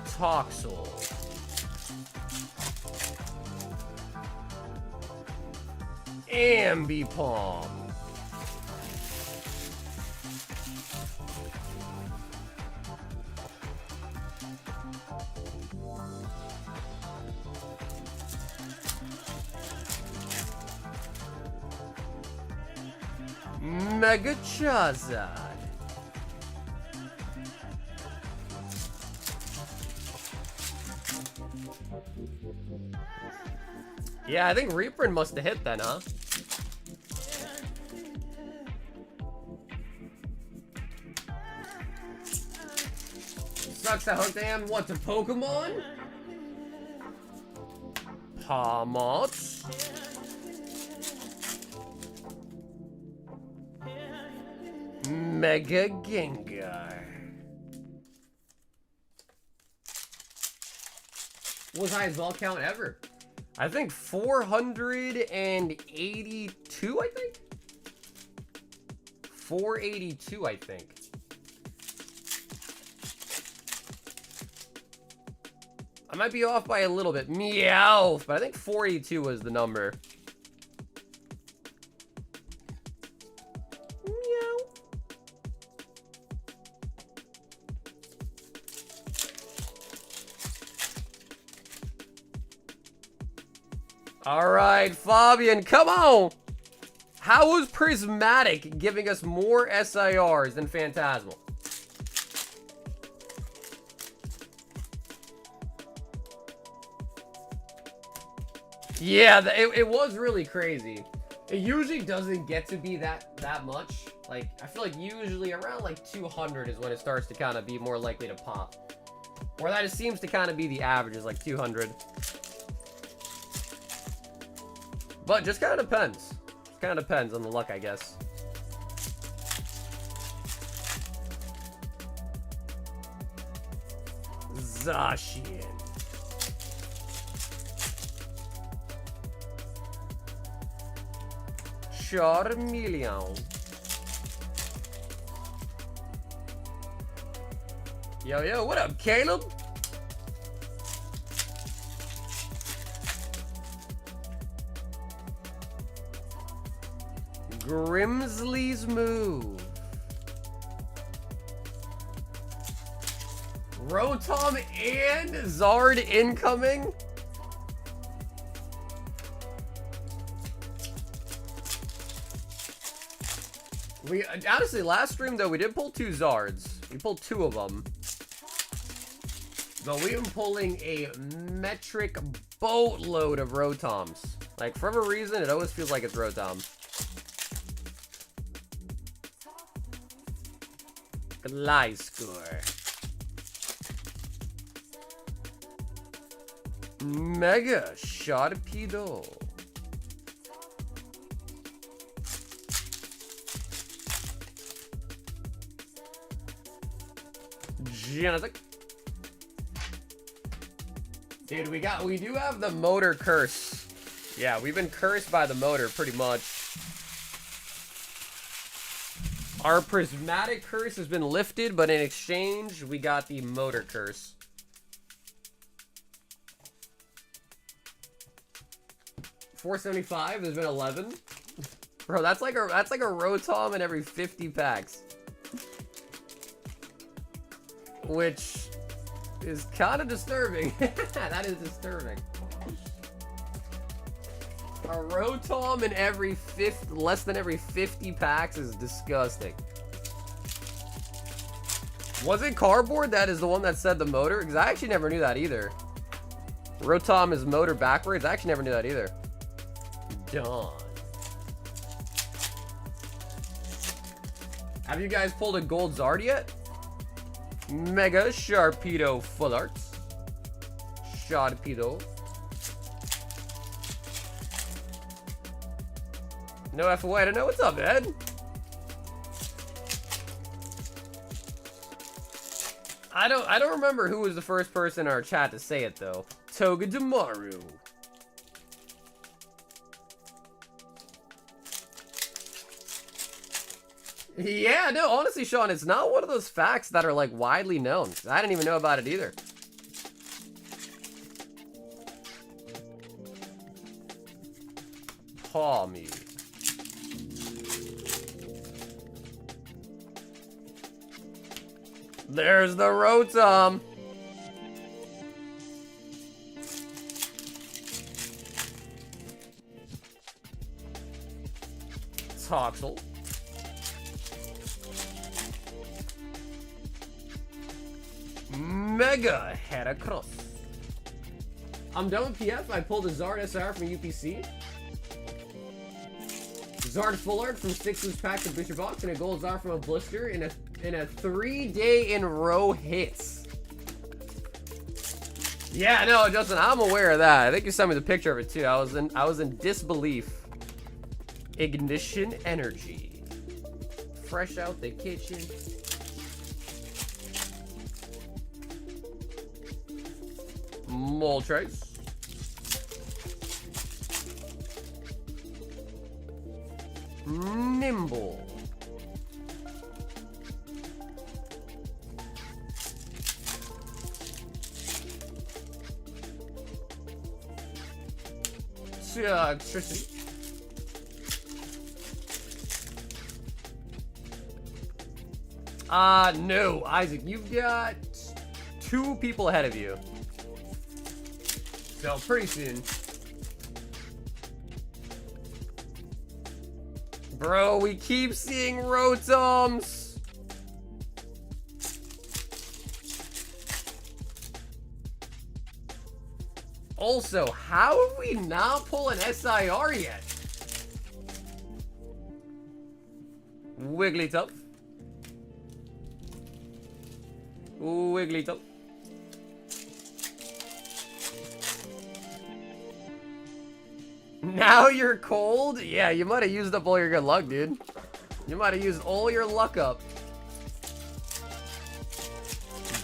Toxel. Ambipom. Mega Charizard. Yeah, I think reprint must have hit then, huh? Sucks I hooked and what's a Pokemon? Pawmot. Mega Gengar. Was highest ball count ever? I think 482, I think? 482, I think. I might be off by a little bit. Meow! But I think 482 was the number. Meow. All right, Fabian, come on. How is Prismatic giving us more SIRs than Phantasmal? Yeah, it was really crazy. It usually doesn't get to be that much. Like, I feel like usually around like 200 is when it starts to kind of be more likely to pop. Or that it seems to kind of be the average, is like 200. But just kind of depends. Kind of depends on the luck, I guess. Zacian. Charmeleon. Yo, what up, Caleb? Grimsley's move. Rotom and Zard incoming? We honestly, last stream though, we did pull 2 Zards. We pulled 2 of them. But we've been pulling a metric boatload of Rotoms. Like, for whatever reason, it always feels like it's Rotom. Gliscor. Mega Sharpedo. Genetic. Dude, we do have the motor curse. Yeah, we've been cursed by the motor pretty much. Our prismatic curse has been lifted, but in exchange, we got the motor curse. $475. There's been 11. Bro, that's like a Rotom in every 50 packs. Which is kind of disturbing. That is disturbing. A Rotom in every less than every 50 packs is disgusting. Was it cardboard that is the one that said the motor? Because I actually never knew that either. Rotom is motor backwards. I actually never knew that either. Dawn. Have you guys pulled a gold Zard yet? Mega Sharpedo Full Arts. Sharpedo. No FOA, I don't know. What's up, Ed? I don't remember who was the first person in our chat to say it though. Togedemaru. Yeah, no, honestly, Sean, it's not one of those facts that are like widely known. I didn't even know about it either. Paw me. There's the Rotom. Toxel. Mega Heracross. I'm done with PF. I pulled a Zard SR from UPC. Zard Full Art from 6 loose packs of booster box, and a gold Zard from a blister in a 3-day in row hits. Yeah, no, Justin, I'm aware of that. I think you sent me the picture of it too. I was in disbelief. Ignition Energy. Fresh out the kitchen. Moltres. Nimble. Electricity. No, Isaac, you've got 2 people ahead of you. So, pretty soon. Bro, we keep seeing Rotoms. Also, how have we not pulled an SIR yet? Wigglytuff. Wigglytuff. Now you're cold? Yeah, you might have used up all your good luck, dude. You might have used all your luck up.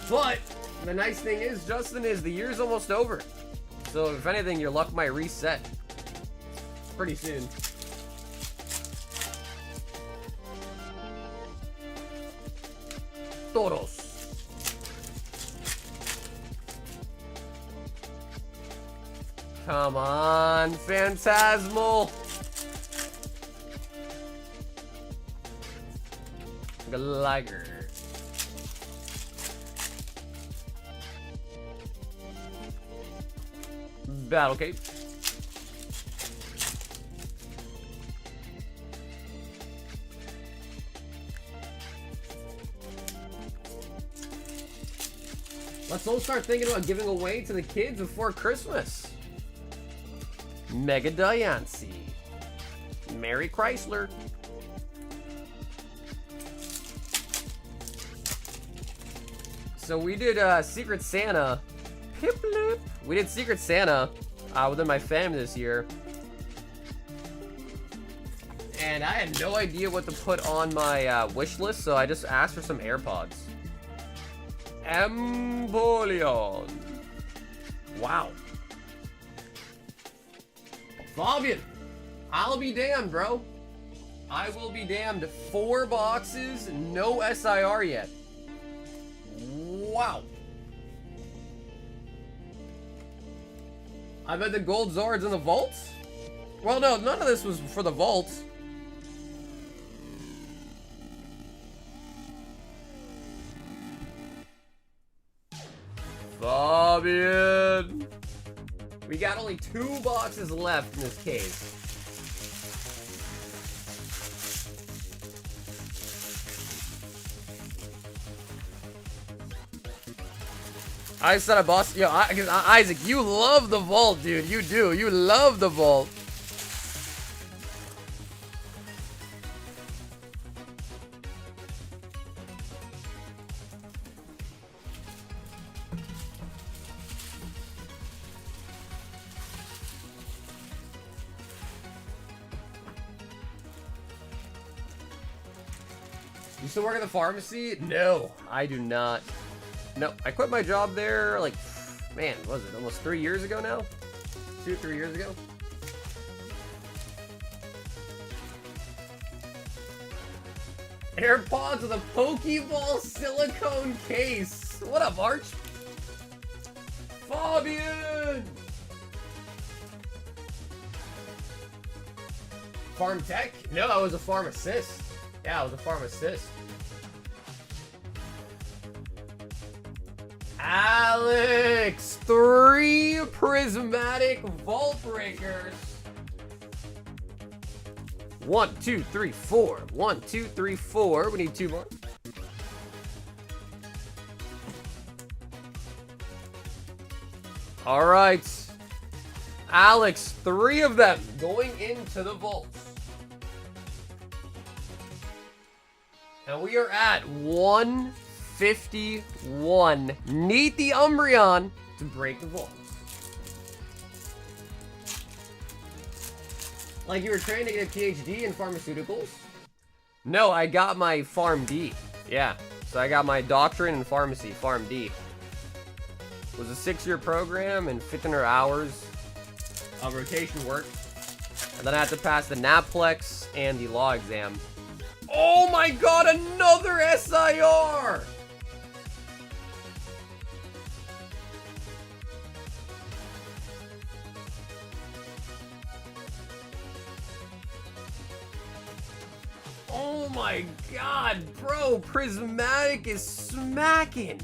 But the nice thing is, Justin, is the year's almost over. So if anything, your luck might reset pretty soon. Toros. Come on, Phantasmal. Gliger. Battle Cape. Let's all start thinking about giving away to the kids before Christmas. Mega Diancie. Mary Chrysler. So we did Secret Santa. Hip lip. We did Secret Santa within my family this year. And I had no idea what to put on my wish list, so I just asked for some AirPods. Empoleon. Wow. Fabian, I'll be damned, bro. I will be damned. 4 boxes, no SIR yet. Wow. I bet the gold Zords in the vaults? Well, no, none of this was for the vaults. Fabian. We got only 2 boxes left in this case. I said a boss. Yo, Isaac, you love the vault, dude. You do. You love the vault. You still work at the pharmacy? No, I do not. No, I quit my job there, like, man, what was it, almost 3 years ago now? 2 or 3 years ago? AirPods with a Pokeball silicone case. What up, Arch? Fabian! Farm tech? No, I was a pharmacist. Yeah, I was a pharmacist. Alex! 3 prismatic vault breakers. 1, 2, 3, 4. 1, 2, 3, 4. We need 2 more. All right. Alex, 3 of them going into the vaults. And we are at 151. Need the Umbreon to break the vaults. Like you were trying to get a PhD in pharmaceuticals? No, I got my Pharm D. Yeah, so I got my doctorate in pharmacy, Pharm D. It was a 6-year program and 1,500 hours of rotation work. And then I had to pass the NAPLEX and the law exam. Oh my god, another SIR! Oh my god, bro, Prismatic is smacking.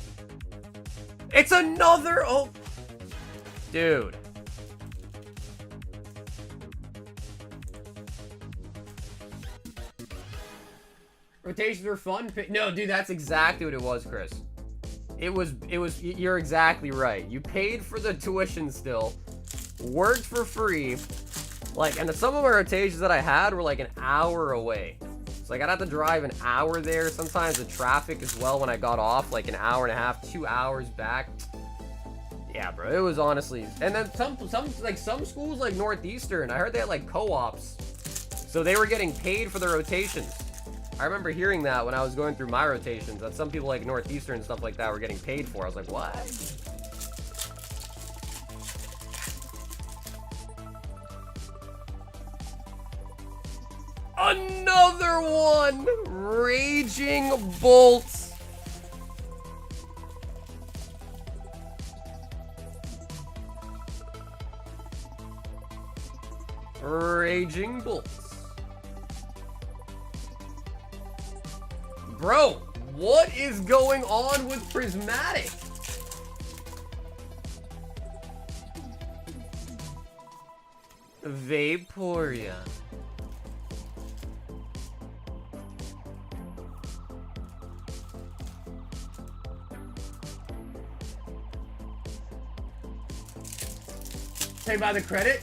It's another, oh, dude. Rotations are fun. No, dude, that's exactly what it was, Chris. It was, you're exactly right. You paid for the tuition still, worked for free, like, and some of my rotations that I had were like an hour away. So like I'd have to drive an hour there. Sometimes the traffic as well when I got off, like an hour and a half, 2 hours back. Yeah, bro, it was honestly. And then some schools like Northeastern, I heard they had like co-ops. So they were getting paid for their rotations. I remember hearing that when I was going through my rotations, that some people like Northeastern and stuff like that were getting paid for. I was like, what? Another one! Raging Bolts. Raging Bolts. Bro, what is going on with Prismatic? Vaporeon. Take by the credit.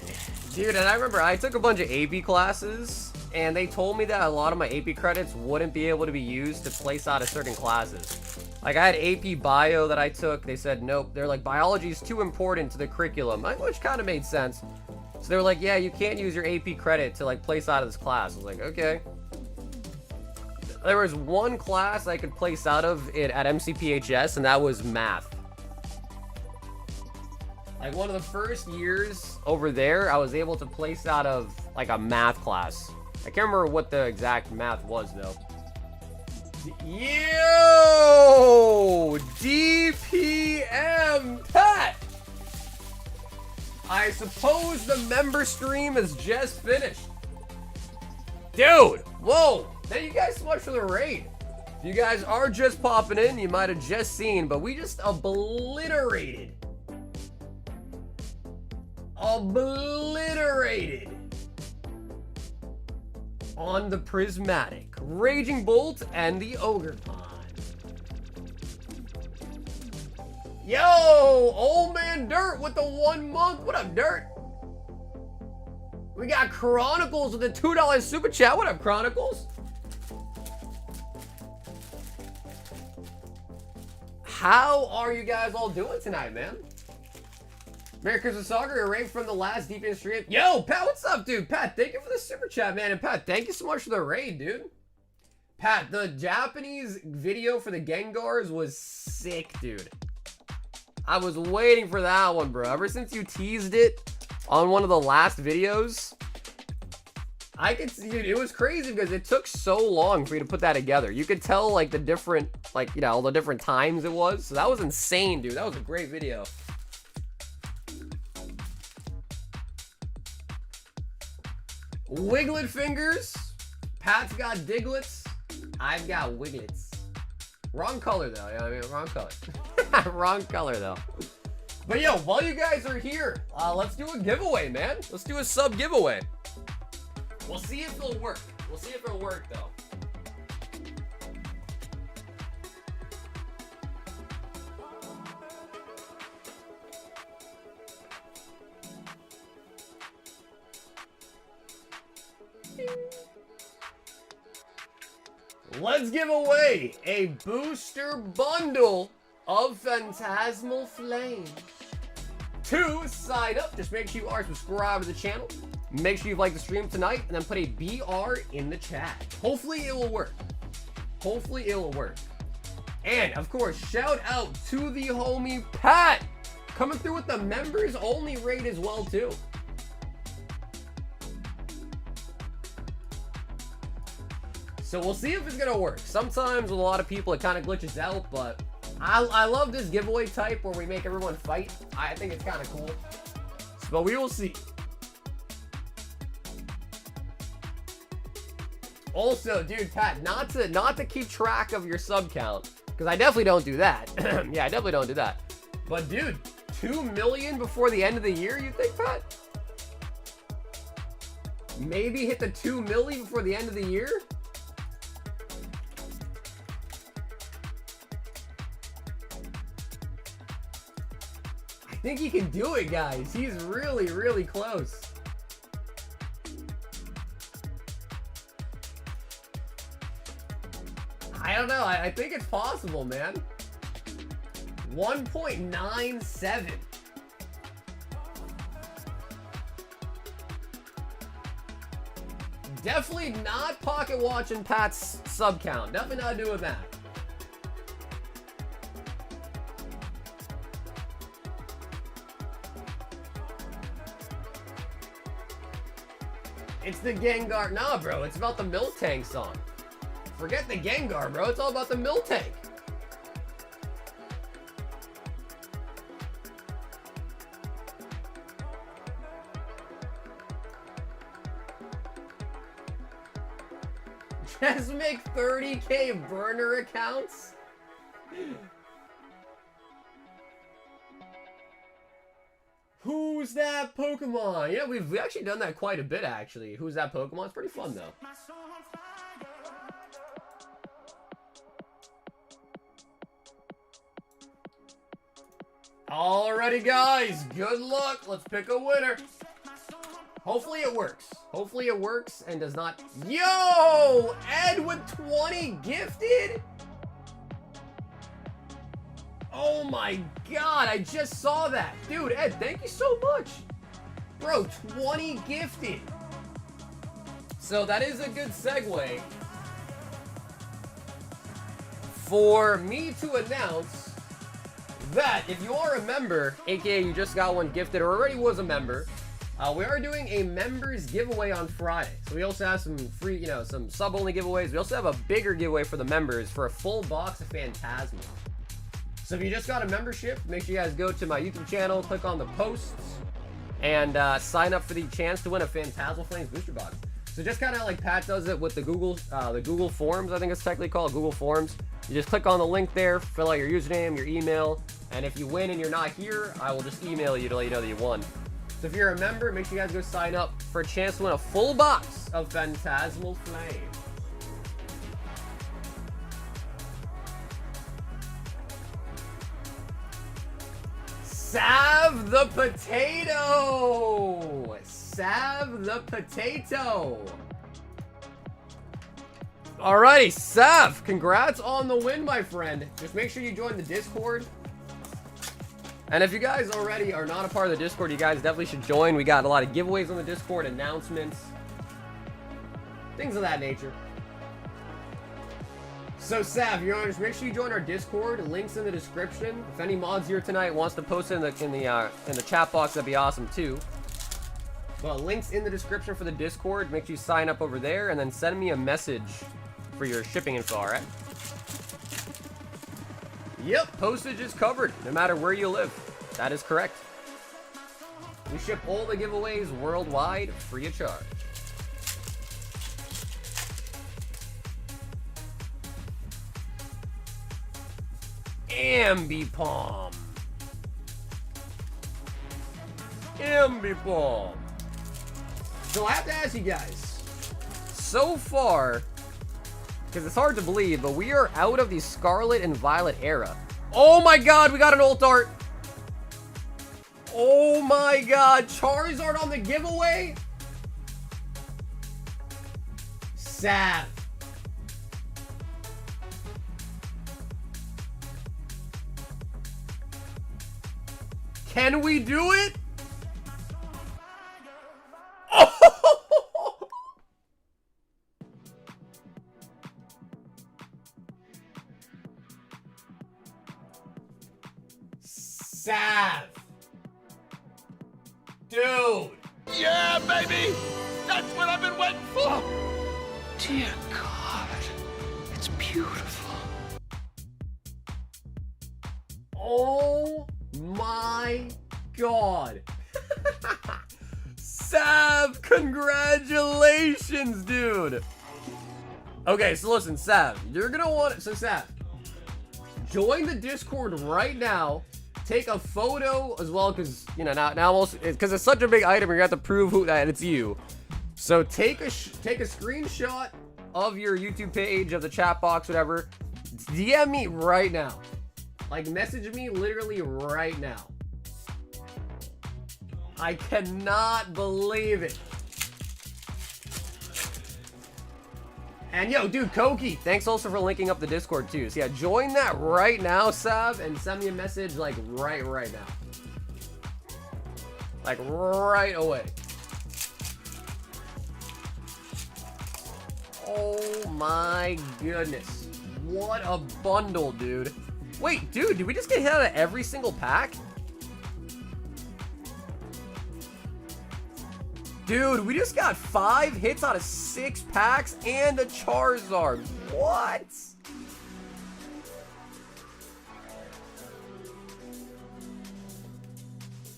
Dude, and I remember I took a bunch of AP classes, and they told me that a lot of my AP credits wouldn't be able to be used to place out of certain classes. Like, I had AP Bio that I took. They said, nope. They're like, biology is too important to the curriculum, which kind of made sense. So they were like, yeah, you can't use your AP credit to, like, place out of this class. I was like, okay. There was one class I could place out of it at MCPHS, and that was math. Like, one of the first years over there, I was able to place out of, like, a math class. I can't remember what the exact math was, though. Yo! DPM Pat! I suppose the member stream is just finished. Dude! Whoa! Thank you guys so much for the raid. If you guys are just popping in, you might have just seen, but we just obliterated on the Prismatic, Raging Bolt, and the Ogre Pond. Yo, old man Dirt with the 1 month. What up, Dirt? We got Chronicles with the $2 super chat. What up, Chronicles? How are you guys all doing tonight, man? Merry Christmas, Soccer. A raid from the last deep in stream. Yo, Pat, what's up, dude? Pat, thank you for the super chat, man. And Pat, thank you so much for the raid, dude. Pat, the Japanese video for the Gengars was sick, dude. I was waiting for that one, bro. Ever since you teased it on one of the last videos, I could see, dude, it was crazy because it took so long for you to put that together. You could tell, like, the different, like, you know, all the different times it was. So that was insane, dude. That was a great video. Wiglet fingers. Pat's got Diglets. I've got Wiglets. Wrong color, though. You know what I mean? Wrong color. Wrong color, though. But, yo, while you guys are here, let's do a giveaway, man. Let's do a sub giveaway. We'll see if it'll work. We'll see if it'll work, though. Let's give away a booster bundle of Phantasmal Flames. To sign up, just make sure you are subscribed to the channel. Make sure you like the stream tonight, and then put a BR in the chat. Hopefully it will work. Hopefully it will work. And, of course, shout out to the homie Pat, coming through with the members only raid as well, too. So we'll see if it's gonna work. Sometimes with a lot of people it kind of glitches out, but I love this giveaway type where we make everyone fight. I think it's kind of cool. But we will see. Also, dude, Pat, not to keep track of your sub count, because I definitely don't do that. Yeah, I definitely don't do that. But dude, 2 million before the end of the year, you think, Pat? Maybe hit the 2 million before the end of the year? think he can do it, guys. He's really, really close. I don't know. I think it's possible, man. 1.97. Definitely not pocket watching Pat's sub count. Definitely not doing that. It's the Gengar. Nah, bro. It's about the Milk Tank song. Forget the Gengar, bro. It's all about the Milk Tank. Just make 30K burner accounts? Who's that Pokemon? Yeah, we've actually done that quite a bit, actually. Who's that Pokemon? It's pretty fun, though. Alrighty, guys. Good luck. Let's pick a winner. Hopefully it works. Hopefully it works and does not... Yo! Ed with 20 gifted? Oh my god, I just saw that. Dude, Ed, thank you so much. Bro, 20 gifted. So that is a good segue for me to announce that if you are a member, aka you just got one gifted or already was a member, we are doing a members giveaway on Friday. So we also have some free, you know, some sub-only giveaways. We also have a bigger giveaway for the members for a full box of Phantasmal. So if you just got a membership, make sure you guys go to my YouTube channel, click on the posts, and sign up for the chance to win a Phantasmal Flames booster box. So just kind of like Pat does it with the Google Forms, I think it's technically called, Google Forms. You just click on the link there, fill out your username, your email, and if you win and you're not here, I will just email you to let you know that you won. So if you're a member, make sure you guys go sign up for a chance to win a full box of Phantasmal Flames. Sav the Potato! Sav the Potato! Alrighty, Sav, congrats on the win, my friend. Just make sure you join the Discord. And if you guys already are not a part of the Discord, you guys definitely should join. We got a lot of giveaways on the Discord, announcements, things of that nature. So Sav, you know, just make sure you join our Discord. Links in the description. If any mods here tonight wants to post it in the chat box, that'd be awesome too. But links in the description for the Discord. Make sure you sign up over there and then send me a message for your shipping info. All right. Yep, postage is covered, no matter where you live. That is correct. We ship all the giveaways worldwide, free of charge. Ambipom. Ambipom. So I have to ask you guys, so far, because it's hard to believe, but we are out of the Scarlet and Violet era. Oh my god, we got an ult art. Oh my god, Charizard on the giveaway? Sad. Can we do it? Sav. Dude. Yeah, baby. That's what I've been waiting for. Dear God, it's beautiful. Oh my god. Sav, congratulations, dude. Okay, so listen, Sav, you're gonna want it. So Sav, join the Discord right now. Take a photo as well, because you know now almost because it's such a big item, you're gonna have to prove that it's you. So take a screenshot of your YouTube page, of the chat box, whatever. DM me right now. Like, message me literally right now. I cannot believe it. And yo, dude, Koki, thanks also for linking up the Discord too. So yeah, join that right now, Sav, and send me a message like right now. Like right away. Oh my goodness. What a bundle, dude. Wait, dude, did we just get hit out of every single pack? Dude, we just got 5 hits out of 6 packs and a Charizard. What?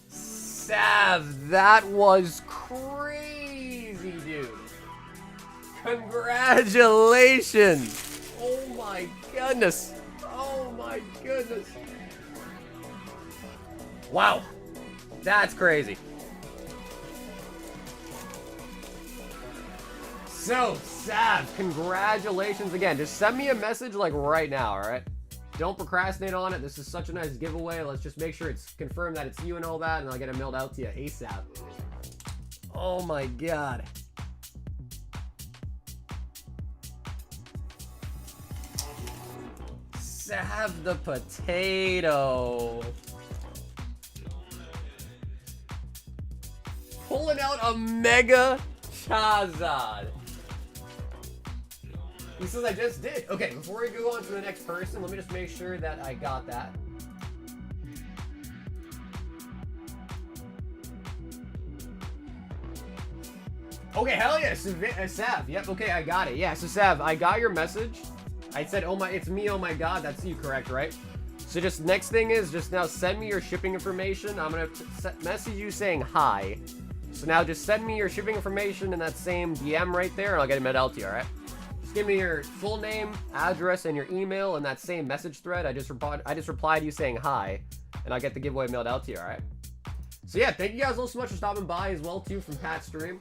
Sav, that was crazy, dude. Congratulations. Oh my goodness. Oh my goodness. Wow. That's crazy. So, Sav, congratulations again. Just send me a message like right now, alright? Don't procrastinate on it. This is such a nice giveaway. Let's just make sure it's confirmed that it's you and all that, and I'll get it mailed out to you ASAP. Oh my god. Sav the potato. Pulling out a Mega Charizard. He says I just did. Okay, before we go on to the next person, let me just make sure that I got that. Okay, hell yeah, Sav. Yep, okay, I got it. Yeah, so Sav, I got your message. I said, oh my, it's me, oh my god, that's you, correct, right? So just next thing is just now send me your shipping information. I'm gonna message you saying hi. So now just send me your shipping information in that same DM right there, and I'll get it mailed out to you, alright? Just give me your full name, address, and your email in that same message thread. I just replied to you saying hi, and I'll get the giveaway mailed out to you, alright? So yeah, thank you guys all so much for stopping by as well, too, from Pat's stream.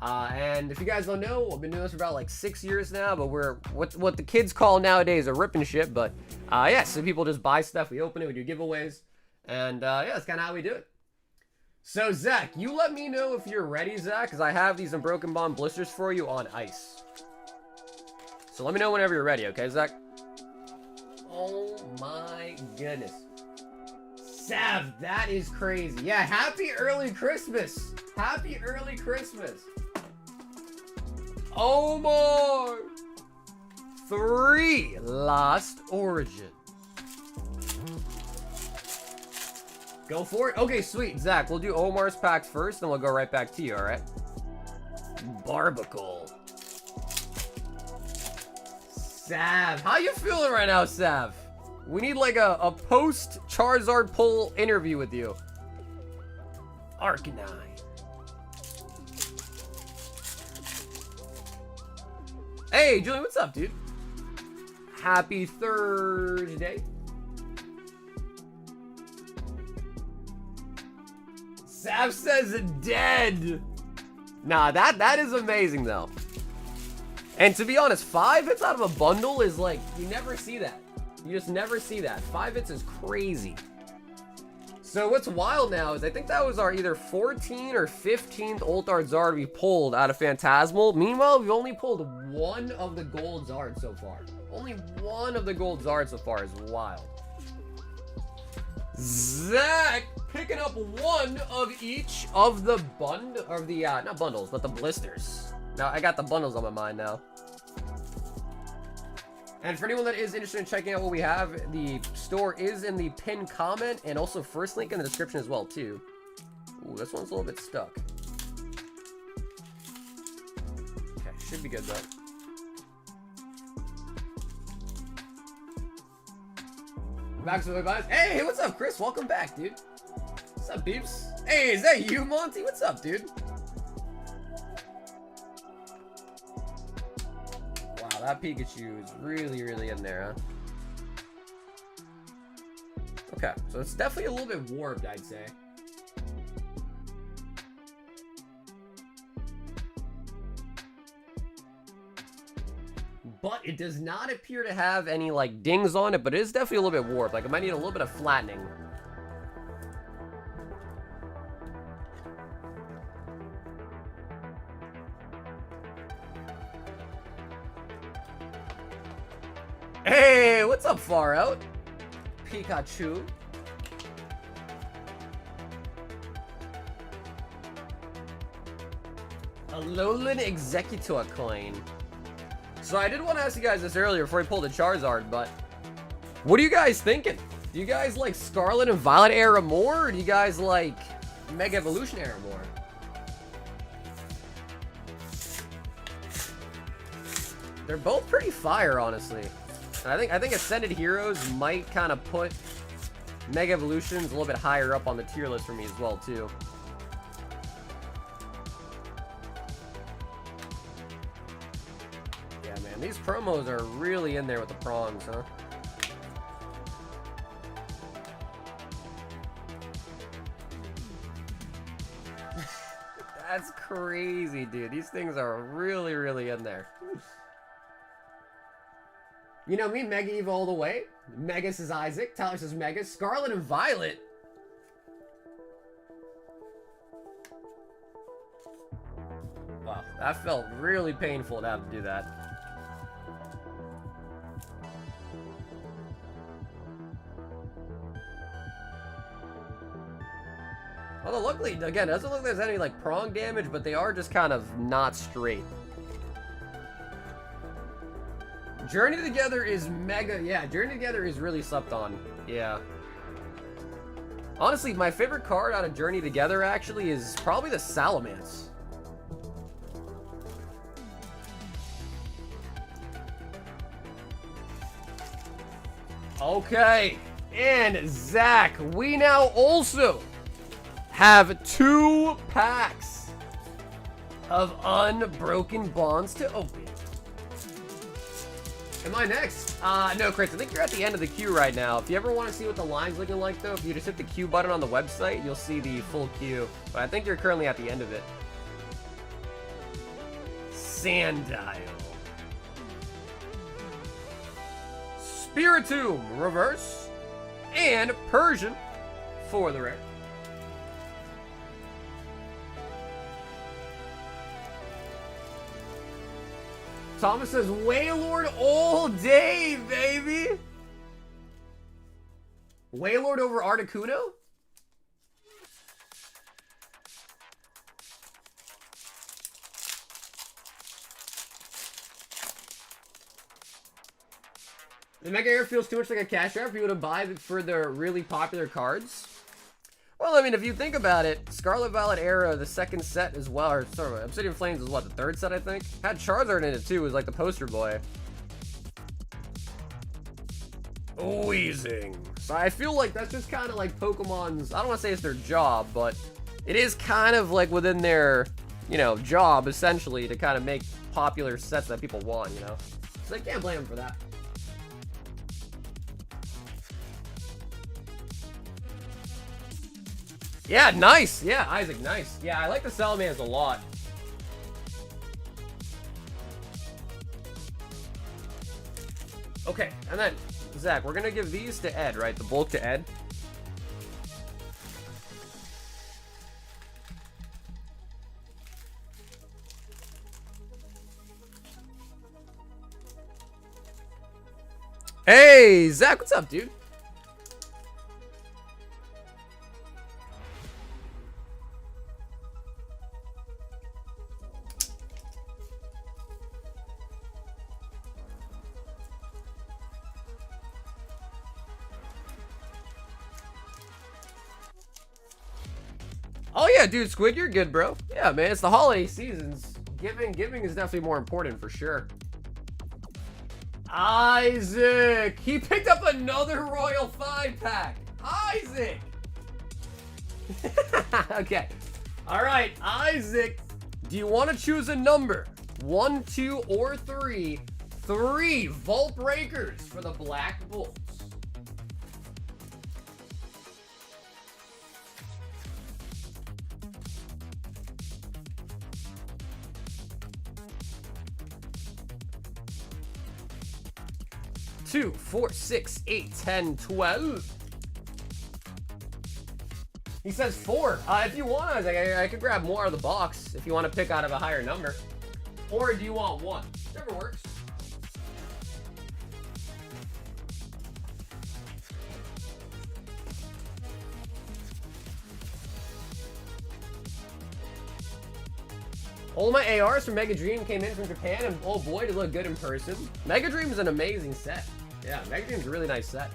And if you guys don't know, I've been doing this for about like 6 years now, but we're what the kids call nowadays a ripping shit. But yeah, so people just buy stuff, we open it, we do giveaways, and yeah, that's kind of how we do it. So Zach, you let me know if you're ready, Zach, because I have these Unbroken Bond blisters for you on ice. So let me know whenever you're ready, okay, Zach? Oh my goodness. Sav, that is crazy. Yeah, happy early Christmas. Happy early Christmas. Omar. 3 Lost Origins. Go for it. Okay, sweet. Zach, we'll do Omar's packs first, then we'll go right back to you, alright? Barbacle. Sav. How you feeling right now, Sav? We need like a post-Charizard pull interview with you. Arcanine. Hey, Julian, what's up, dude? Happy Thursday. Sav says dead. Nah, that is amazing, though. And to be honest, 5 hits out of a bundle is like, you never see that. You just never see that. 5 hits is crazy. So what's wild now is I think that was our either 14th or 15th Ultard Zard we pulled out of Phantasmal. Meanwhile, we've only pulled 1 of the gold Zards so far. Only 1 of the gold Zards so far is wild. Zach picking up 1 of each of the not bundles, but the blisters. Now I got the bundles on my mind now. And for anyone that is interested in checking out what we have, the store is in the pinned comment and also first link in the description as well, too. Ooh, this one's a little bit stuck. Okay, should be good, though. Back to the guys. Hey, what's up, Chris? Welcome back, dude. What's up, beeps? Hey, is that you, Monty? What's up, dude? That Pikachu is really, really in there, huh? Okay, so it's definitely a little bit warped, I'd say. But it does not appear to have any, like, dings on it, but it is definitely a little bit warped. Like, it might need a little bit of flattening. Hey, what's up, Far Out? Pikachu. Alolan Executor coin. So I did want to ask you guys this earlier before we pulled the Charizard, but what are you guys thinking? Do you guys like Scarlet and Violet era more, or do you guys like Mega Evolution era more? They're both pretty fire, honestly. And I think Ascended Heroes might kind of put Mega Evolutions a little bit higher up on the tier list for me as well, too. Yeah, man, these promos are really in there with the prongs, huh? That's crazy, dude. These things are really, really in there. You know me, Mega Eve all the way. Mega says Isaac. Tyler says Mega. Scarlet and Violet. Wow, that felt really painful to have to do that. Although luckily, again, it doesn't look like there's any like prong damage, but they are just kind of not straight. Journey Together is mega. Yeah, Journey Together is really slept on. Yeah. Honestly, my favorite card out of Journey Together actually is probably the Salamence. Okay. And Zach, we now also have 2 packs of Unbroken Bonds to open. Am I next? No, Chris, I think you're at the end of the queue right now. If you ever want to see what the line's looking like, though, if you just hit the queue button on the website, you'll see the full queue. But I think you're currently at the end of it. Sandile. Spiritomb, reverse. And Persian for the rare. Thomas says, Wailord all day, baby! Wailord over Articuno? The Mega Air feels too much like a cash grab for you to buy for the really popular cards. Well, I mean, if you think about it, Scarlet Violet Era, the second set as well, or sorry, Obsidian Flames was what, the third set, I think? Had Charizard in it too, was like the poster boy. Wheezing. So I feel like that's just kind of like Pokemon's, I don't want to say it's their job, but it is kind of like within their, you know, job, essentially, to kind of make popular sets that people want, you know? So I can't blame them for that. Yeah, nice. Yeah, Isaac, nice. Yeah, I like the Salamence a lot. Okay, and then, Zach, we're going to give these to Ed, right? The bulk to Ed. Hey, Zach, what's up, dude? Oh yeah, dude, Squid, you're good, bro. Yeah, man, it's the holiday seasons. Giving is definitely more important for sure. Isaac, he picked up another Royal 5-pack. Isaac. Okay. All right, Isaac, do you want to choose a number? 1, 2, or 3? 3 Vault Breakers for the Black Bolts. Two, 4, 6, 8, 10, 12. He says 4. If you want, I could grab more out of the box if you want to pick out of a higher number. Or do you want 1? Whichever works. All my ARs from Mega Dream came in from Japan, and oh boy, did look good in person. Mega Dream is an amazing set. Yeah, Mega Dream's a really nice set.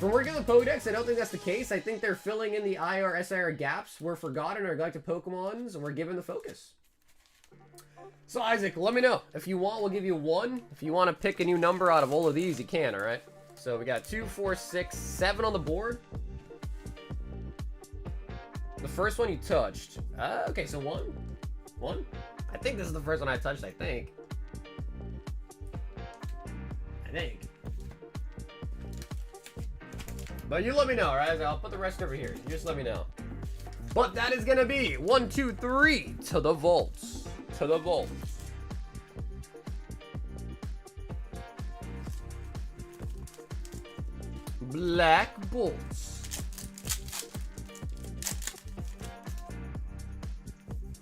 From working with Pokédex, I don't think that's the case. I think they're filling in the IR, SIR gaps. We're forgotten or neglected Pokemons, and we're given the focus. So Isaac, let me know. If you want, we'll give you 1. If you want to pick a new number out of all of these, you can, alright? So we got 2, 4, 6, 7 on the board. The first one you touched. Okay, so 1. 1? I think this is the first one I touched, I think. But you let me know, alright? I'll put the rest over here. You just let me know. But that is gonna be 1, 2, 3 to the vaults. To the vault. Black bolts.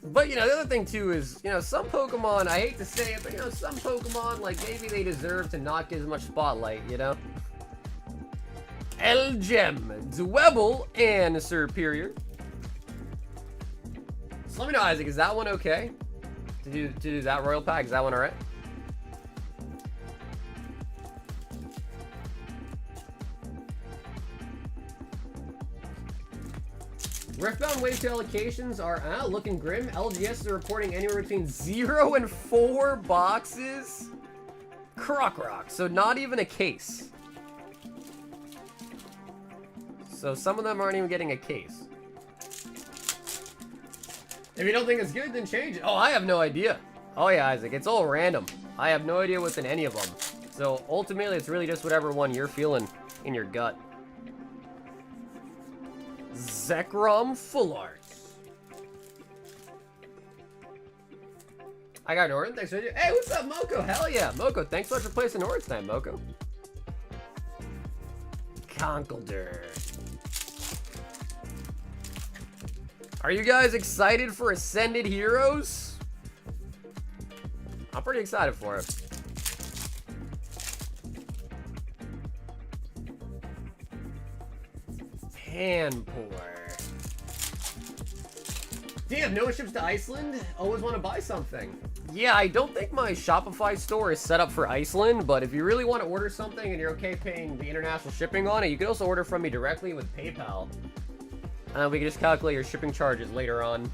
But, you know, the other thing, too, is, you know, some Pokemon, I hate to say it, but, you know, some Pokemon, like, maybe they deserve to not get as much spotlight, you know? Elgem, Dwebble, and Superior. So let me know, Isaac, is that one okay? To do that Royal Pack, is that one alright? Riftbound Wavetail allocations are looking grim. LGS are reporting anywhere between 0 and 4 boxes. Rock. So not even a case. So some of them aren't even getting a case. If you don't think it's good, then change it. Oh, I have no idea. Oh yeah, Isaac, it's all random. I have no idea what's in any of them. So ultimately, it's really just whatever one you're feeling in your gut. Zekrom Full Art. I got an order. Thanks for it. Hey, what's up, Moko? Hell yeah, Moko. Thanks so much for placing an order tonight, Moko. Conkeldurr. Are you guys excited for Ascended Heroes? I'm pretty excited for it. Panpour. Damn, no one ships to Iceland? Always want to buy something. Yeah, I don't think my Shopify store is set up for Iceland, but if you really want to order something and you're okay paying the international shipping on it, you can also order from me directly with PayPal. We can just calculate your shipping charges later on.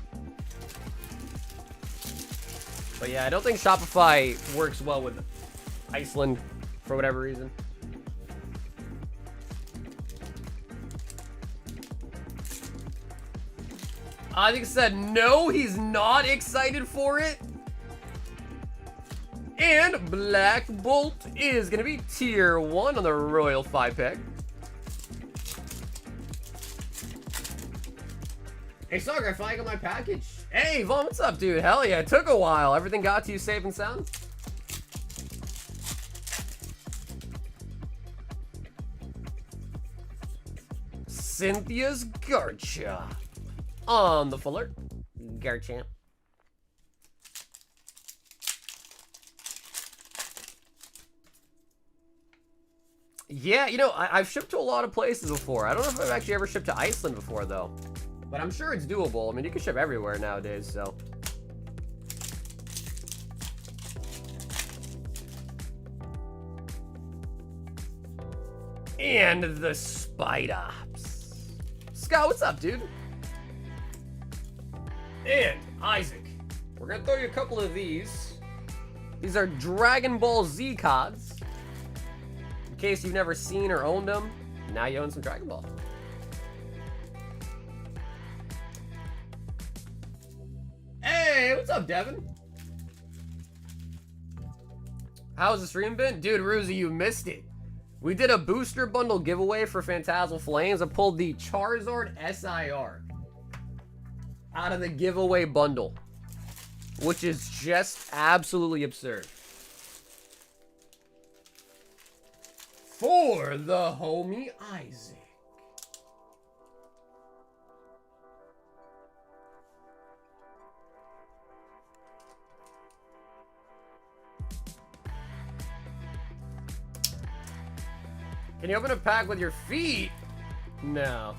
But yeah, I don't think Shopify works well with Iceland for whatever reason. I think it said no, he's not excited for it. And Black Bolt is going to be tier 1 on the Royal 5-pack. Hey, Stalker, I finally got my package. Hey, Vaughn, what's up, dude? Hell yeah, it took a while. Everything got to you safe and sound? Cynthia's Garchomp on the full art. Garchomp. Yeah, you know, I've shipped to a lot of places before. I don't know if I've actually ever shipped to Iceland before, though. But I'm sure it's doable. I mean, you can ship everywhere nowadays, so. And the Spidops. Scott, what's up, dude? And Isaac. We're gonna throw you a couple of these. These are Dragon Ball Z cards. In case you've never seen or owned them, now you own some Dragon Ball. Hey, what's up, Devin? How's the stream been? Dude, Ruzy, you missed it. We did a booster bundle giveaway for Phantasmal Flames. I pulled the Charizard SIR out of the giveaway bundle, which is just absolutely absurd. For the homie Isaac. Can you open a pack with your feet? No.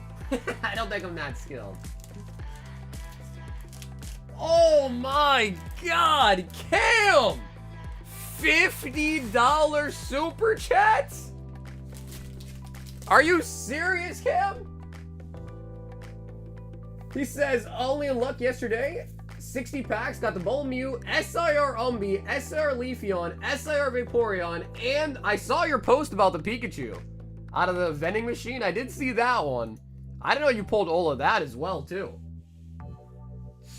I don't think I'm that skilled. Oh my God, Cam! $50 super chats? Are you serious, Cam? He says, only in luck yesterday. 60 packs, got the Bulmew, SIR Umbi, SIR Leafeon, SIR Vaporeon, and I saw your post about the Pikachu. Out of the vending machine, I did see that one. I didn't know you pulled all of that as well, too.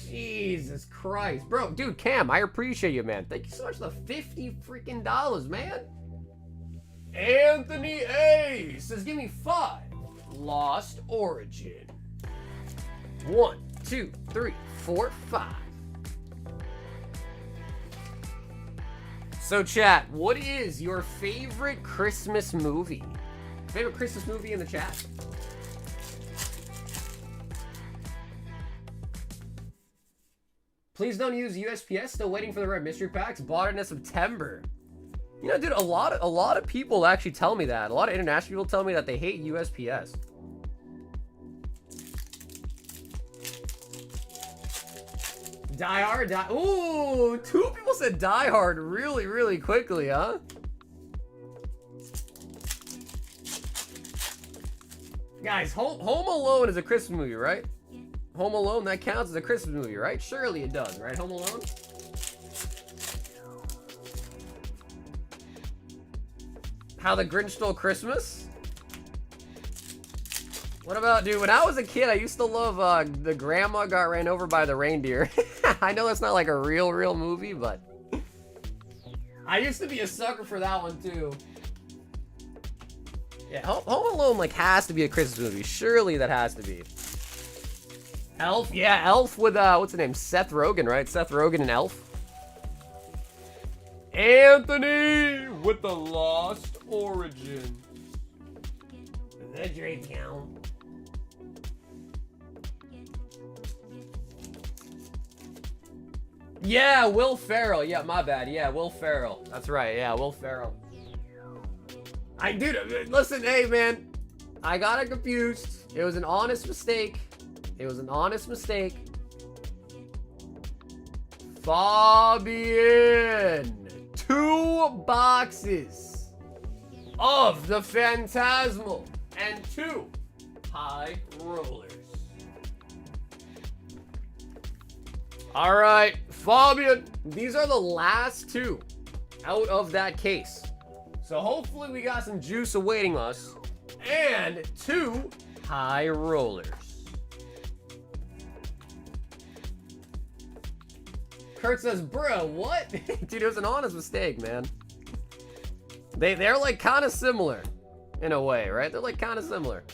Jesus Christ. Bro, dude, Cam, I appreciate you, man. Thank you so much for the $50 freaking dollars, man. Anthony A says, give me 5. Lost Origin. 1, 2, 3, 4, 5. So, chat, what is your favorite Christmas movie? Favorite Christmas movie in the chat? Please don't use USPS. Still waiting for the red mystery packs. Bought it in September. You know, dude, a lot of people actually tell me that. A lot of international people tell me that they hate USPS. Die Hard. Ooh, 2 people said Die Hard really, really quickly, huh? Guys, Home Alone is a Christmas movie, right? Home Alone, that counts as a Christmas movie, right? Surely it does, right? Home Alone? How the Grinch Stole Christmas? What about, dude, when I was a kid, I used to love the grandma got ran over by the reindeer. I know that's not like a real movie, but I used to be a sucker for that one too. Yeah, Home Alone like has to be a Christmas movie. Surely that has to be. Elf, yeah, Elf with what's the name? Seth Rogen, right? Seth Rogen and Elf. Anthony with the Lost Origin. The Drake count. Yeah, Will Ferrell. Yeah, my bad. Yeah, Will Ferrell. That's right. Yeah, Will Ferrell. I did. Listen, hey, man. I got it confused. It was an honest mistake. It was an honest mistake. Fabian. 2 boxes of the Phantasmal and 2 high rollers. All right, Fabian, these are the last 2 out of that case. So hopefully we got some juice awaiting us and 2 high rollers. Kurt says, bro, what? Dude, it was an honest mistake, man. They're like kind of similar in a way, right? They're like kind of similar.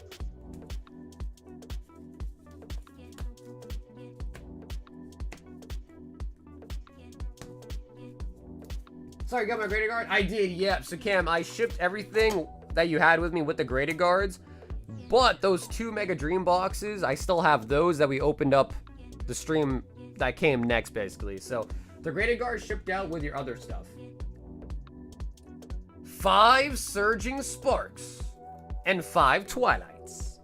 Sorry, you got my graded guard? I did, yep. So Cam, I shipped everything that you had with me with the graded guards, but those 2 Mega Dream boxes, I still have those that we opened up the stream that came next, basically. So the graded guards shipped out with your other stuff. 5 Surging Sparks and 5 Twilights.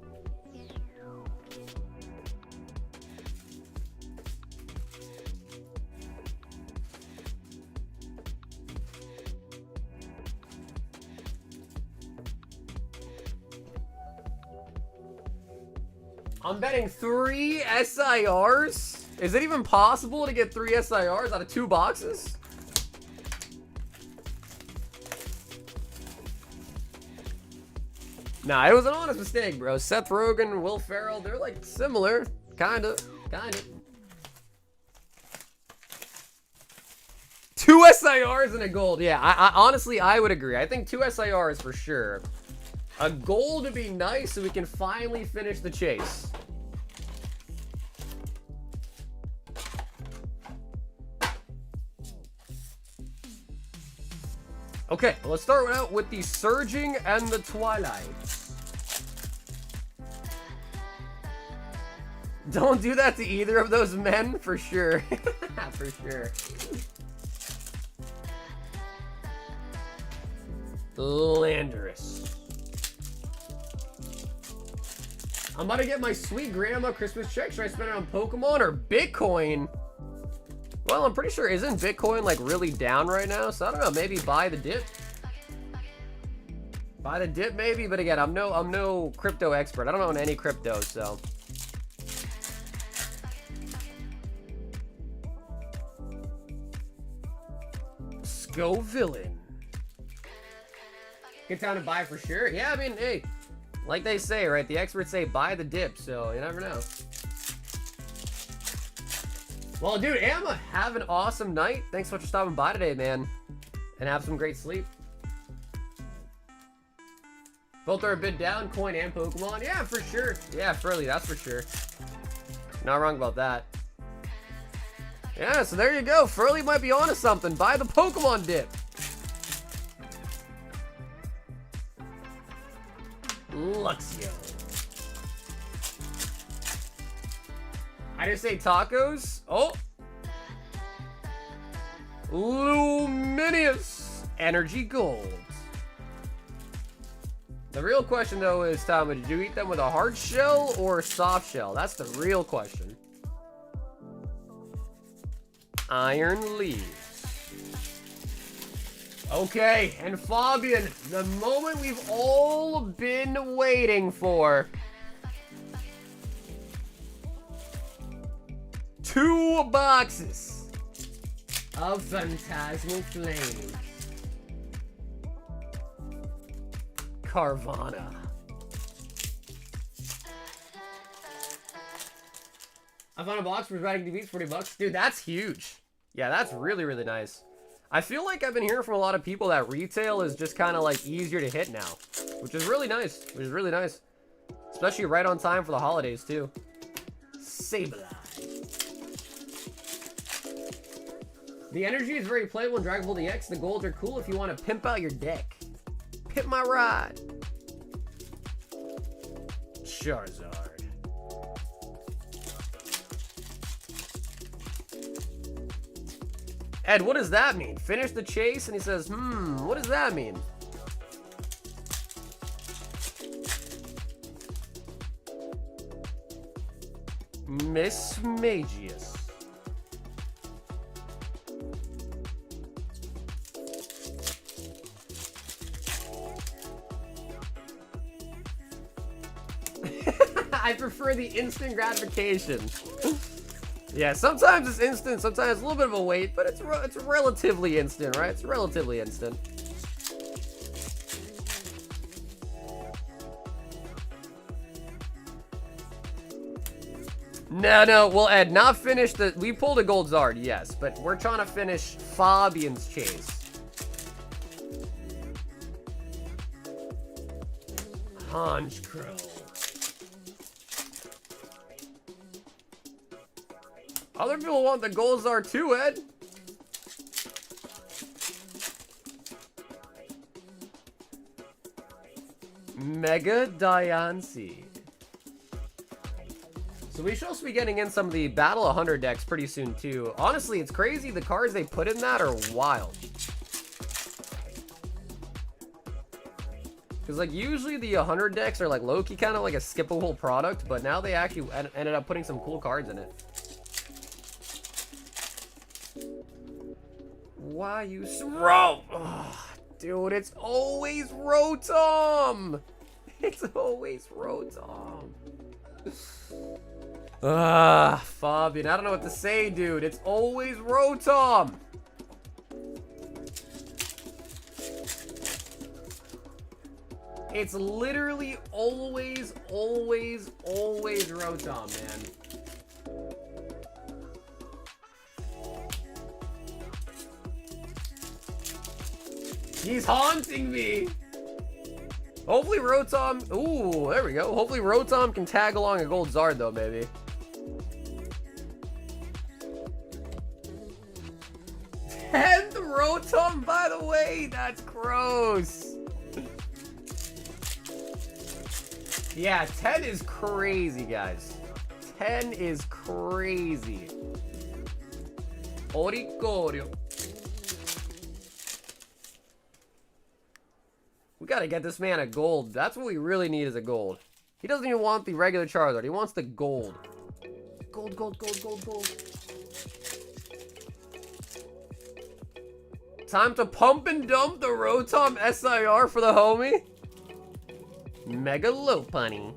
I'm betting 3 SIRs. Is it even possible to get 3 SIRs out of 2 boxes? Nah, it was an honest mistake, bro. Seth Rogen, Will Ferrell, they're like similar. Kinda. 2 SIRs and a gold. Yeah, I honestly, I would agree. I think 2 SIRs for sure. A gold would be nice so we can finally finish the chase. Okay, well, let's start out with the Surging and the Twilights. Don't do that to either of those men, for sure. For sure. Landorus. I'm about to get my sweet grandma Christmas check. Should I spend it on Pokemon or Bitcoin? Well, I'm pretty sure, isn't Bitcoin like really down right now? So I don't know, maybe buy the dip. Buy the dip maybe, but again, I'm no crypto expert. I don't own any crypto, so. Go villain. Good time to buy for sure. Yeah, I mean, hey, like they say, right? The experts say buy the dip, so you never know. Well, dude, Emma, have an awesome night. Thanks so much for stopping by today, man. And have some great sleep. Both are a bit down, coin and Pokemon. Yeah, for sure. Yeah, Furley, that's for sure. Not wrong about that. Yeah, so there you go. Furley might be onto something. Buy the Pokemon dip. Luxio. I just say tacos. Oh. Luminous Energy Gold. The real question, though, is, Tommy, did you eat them with a hard shell or a soft shell? That's the real question. Iron Leaves. Okay, and Fabian, the moment we've all been waiting for. 2 boxes of Phantasmal Flames. Carvana. I found a box for Prismatic Evolutions, 40 bucks. Dude, that's huge. Yeah, that's really, really nice. I feel like I've been hearing from a lot of people that retail is just kind of like easier to hit now, which is really nice. Which is really nice. Especially right on time for the holidays, too. Sableye. The energy is very playable in Dragon Ball DX. The golds are cool if you want to pimp out your deck. Pimp my ride. Charizard. Ed, what does that mean? Finish the chase, and he says, what does that mean? Miss Magius. I prefer the instant gratification. Yeah, sometimes it's instant, sometimes it's a little bit of a wait, but it's relatively instant, right? It's relatively instant. No, well, Ed, not finish the... We pulled a gold Zard, yes, but we're trying to finish Fabian's chase. Honchkrow. Other people want the gold Zard too, Ed. Mega Diancie. So we should also be getting in some of the Battle 100 decks pretty soon too. Honestly, it's crazy. The cards they put in that are wild. Because like usually the 100 decks are like low-key kind of like a skippable product, but now they actually ended up putting some cool cards in it. Why you oh, dude, it's always Rotom. It's always Rotom. Fabian, I don't know what to say, dude. It's always Rotom. It's literally always Rotom, man. He's haunting me. Hopefully Rotom... Ooh, there we go. Hopefully Rotom can tag along a gold Zard, though, maybe. And the Rotom, by the way. That's gross. Yeah, 10 is crazy, guys. 10 is crazy. Oricorio. We gotta get this man a gold. That's what we really need is a gold. He doesn't even want the regular Charizard. He wants the gold. Gold. Time to pump and dump the Rotom SIR for the homie. Mega Lopunny.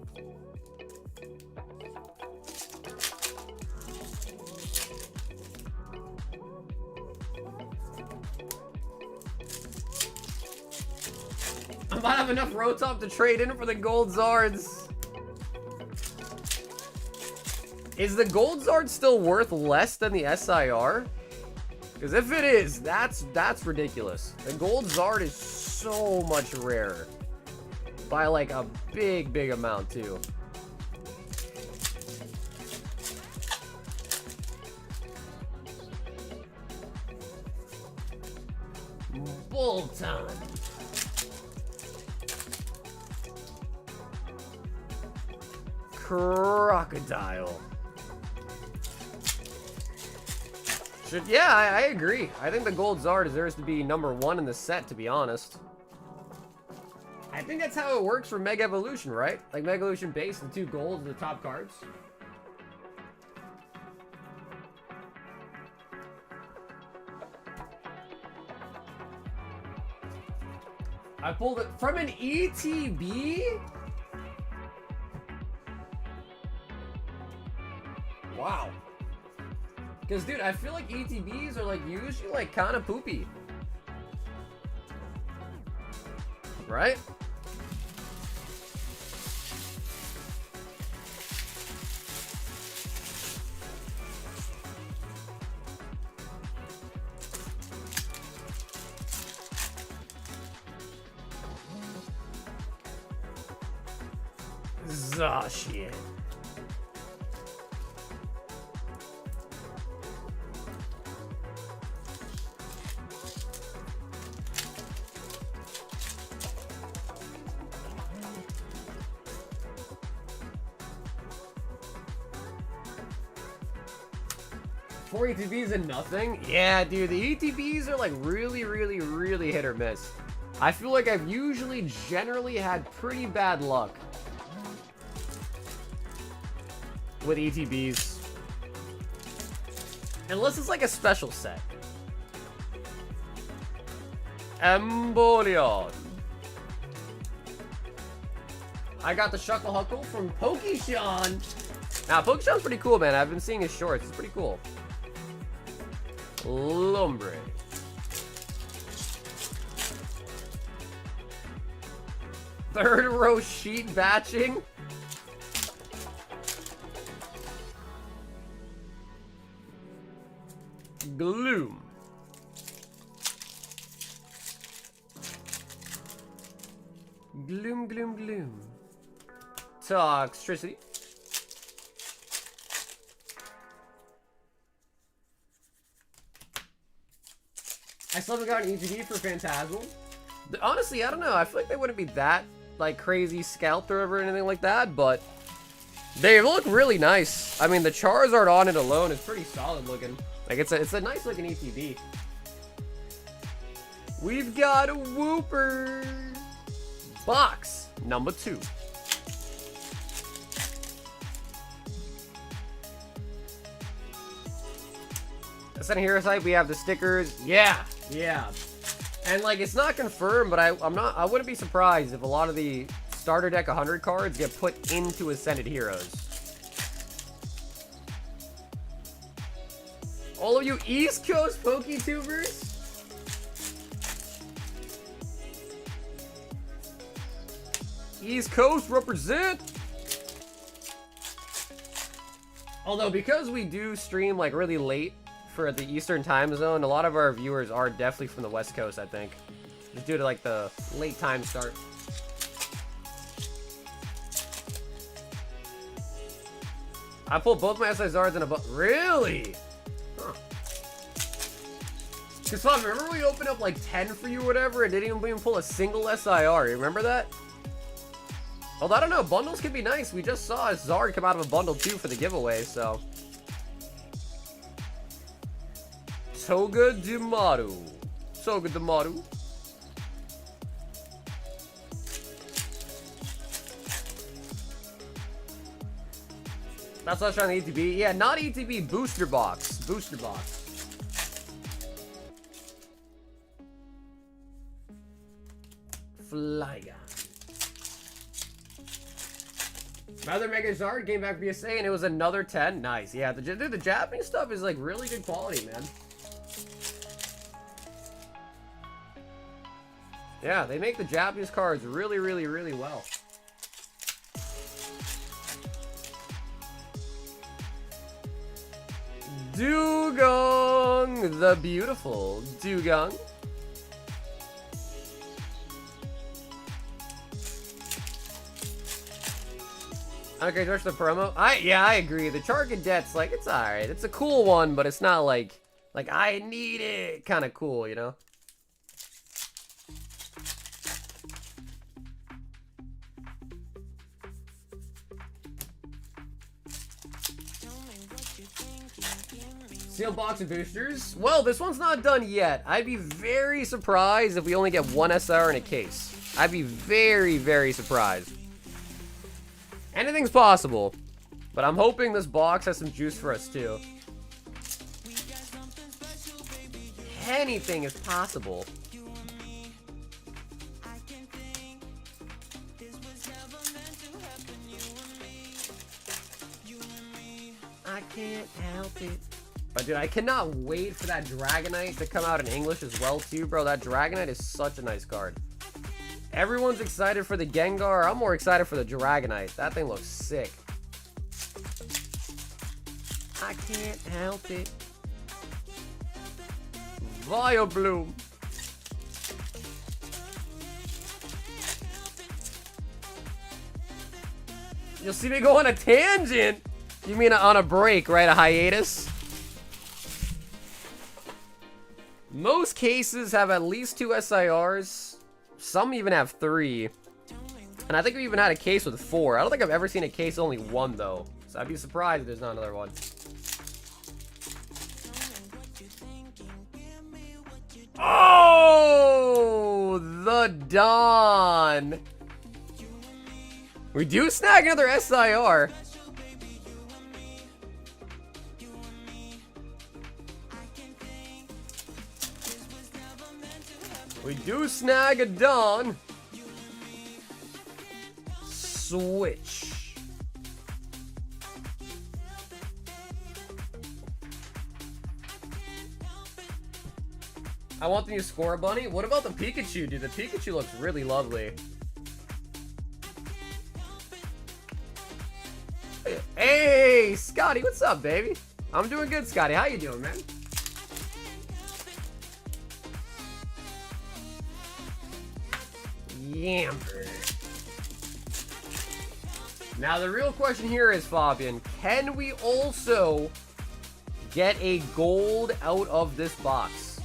I might have enough Rotom to trade in for the Gold Zards. Is the Gold Zard still worth less than the SIR? Because if it is, that's ridiculous. The Gold Zard is so much rarer. By like a big amount too. Bolton. Crocodile. Yeah, I agree. I think the Gold Zard deserves to be #1 in the set, to be honest. I think that's how it works for Mega Evolution, right? Like Mega Evolution Base, the 2 golds are the top cards. I pulled it from an ETB? Wow. Because, dude, I feel like ETBs are, like, usually, like, kind of poopy. Right? Shit. Four ETBs and nothing? Yeah, dude, the ETBs are like really hit or miss. I feel like I've usually generally had pretty bad luck with ETBs. Unless it's like a special set. Empoleon. I got the Shuckle Huckle from Pokeshawn. Now, Pokeshawn's pretty cool, man. I've been seeing his shorts. It's pretty cool. Lombre. Third row sheet batching. Gloom. Gloom. Toxtricity. I still haven't got an ETB for Phantasmal. Honestly, I don't know. I feel like they wouldn't be that, like, crazy scalped or anything like that, but they look really nice. I mean, the Charizard on it alone is pretty solid looking. Like, it's a nice looking ETB. We've got a Wooper. Box number 2. Ascending Hero type, we have the stickers. Yeah. And like, it's not confirmed, but I wouldn't be surprised if a lot of the starter deck 100 cards get put into Ascended Heroes. All of you East Coast PokeTubers. East Coast represent. Although, because we do stream like really late for the Eastern time zone, a lot of our viewers are definitely from the West Coast, I think. Just due to like the late time start. I pulled both my SIZards in a Really? Huh. Cause Fab, remember we opened up like 10 for you or whatever and didn't even pull a single SIR? You remember that? Although I don't know, bundles can be nice. We just saw a Zard come out of a bundle too for the giveaway, so. Togedemaru. That's what I was trying to ETB. Yeah, not ETB, booster box. Booster box. Flygon. Another Mega Zard came back BSA and it was another 10. Nice. Yeah, the Japanese stuff is like really good quality, man. Yeah, they make the Japanese cards really, really, really well. Dugong, the beautiful Dugong. Okay, rush the promo. I agree. The Charcadet's like, it's alright. It's a cool one, but it's not like I need it kind of cool, you know? Sealed box of boosters. Well, this one's not done yet. I'd be very surprised if we only get one SR in a case. I'd be very, very surprised. Anything's possible, but I'm hoping this box has some juice for us too. Anything is possible. I can't help it. But dude, I cannot wait for that Dragonite to come out in English as well too, bro. That Dragonite is such a nice card. Everyone's excited for the Gengar. I'm more excited for the Dragonite. That thing looks sick. I can't help it. Vileplume. You'll see me go on a tangent. You mean on a break, right? A hiatus? Most cases have at least 2 SIRs. Some even have 3. And I think we even had a case with 4. I don't think I've ever seen a case only 1 though. So I'd be surprised if there's not another one. Oh, the Dawn. We do snag another SIR. We do snag a Dawn. Switch. I want the new Score Bunny. What about the Pikachu, dude? The Pikachu looks really lovely. Hey, Scotty, what's up, baby? I'm doing good, Scotty. How you doing, man? Yamper. Now the real question here is, Fabian, can we also get a gold out of this box?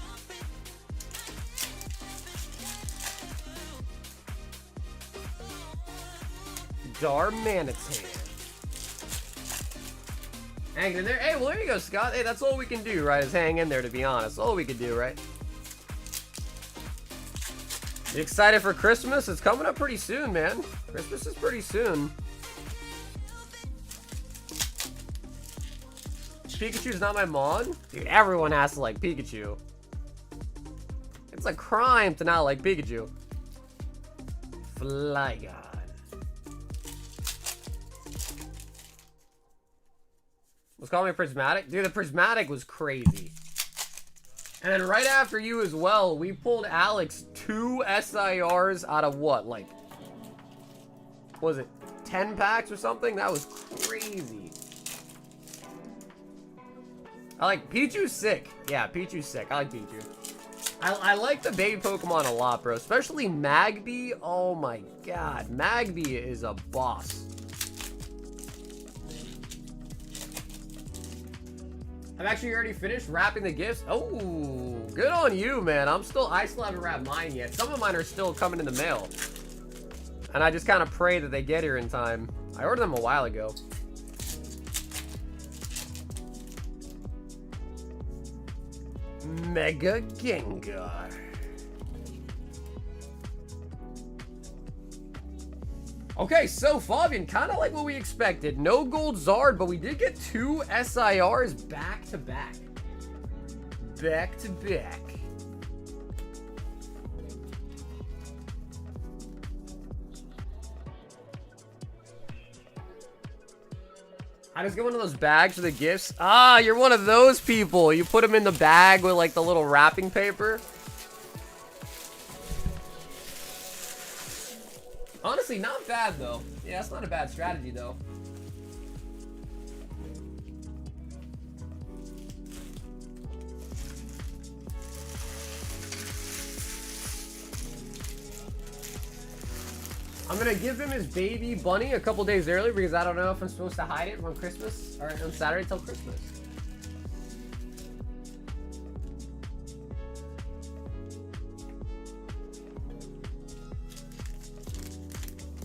Darmanitan. Hang in there. Hey, well, there you go, Scott. Hey, that's all we can do, right? Is hang in there, to be honest. All we can do, right? You excited for Christmas? It's coming up pretty soon, man. Christmas is pretty soon. Pikachu's not my mon? Dude, everyone has to like Pikachu. It's a crime to not like Pikachu. Flygon. Was calling me Prismatic? Dude, the Prismatic was crazy. And then right after you as well, we pulled Alex 2 SIRs out of what? Like, what was it 10 packs or something? That was crazy. I like Pichu's sick. Yeah, Pichu's sick. I like Pichu. I like the baby Pokemon a lot, bro. Especially Magby. Oh my god. Magby is a boss. I've actually already finished wrapping the gifts. Oh, good on you, man. I still haven't wrapped mine yet. Some of mine are still coming in the mail. And I just kind of pray that they get here in time. I ordered them a while ago. Mega Gengar. Okay, so Fabian, kind of like what we expected. No gold Zard, but we did get 2 SIRs back to back. Back to back. I just get one of those bags for the gifts. Ah, you're one of those people. You put them in the bag with like the little wrapping paper. Honestly, not bad though. Yeah, that's not a bad strategy though. I'm gonna give him his baby bunny a couple days early because I don't know if I'm supposed to hide it from Christmas or on Saturday till Christmas.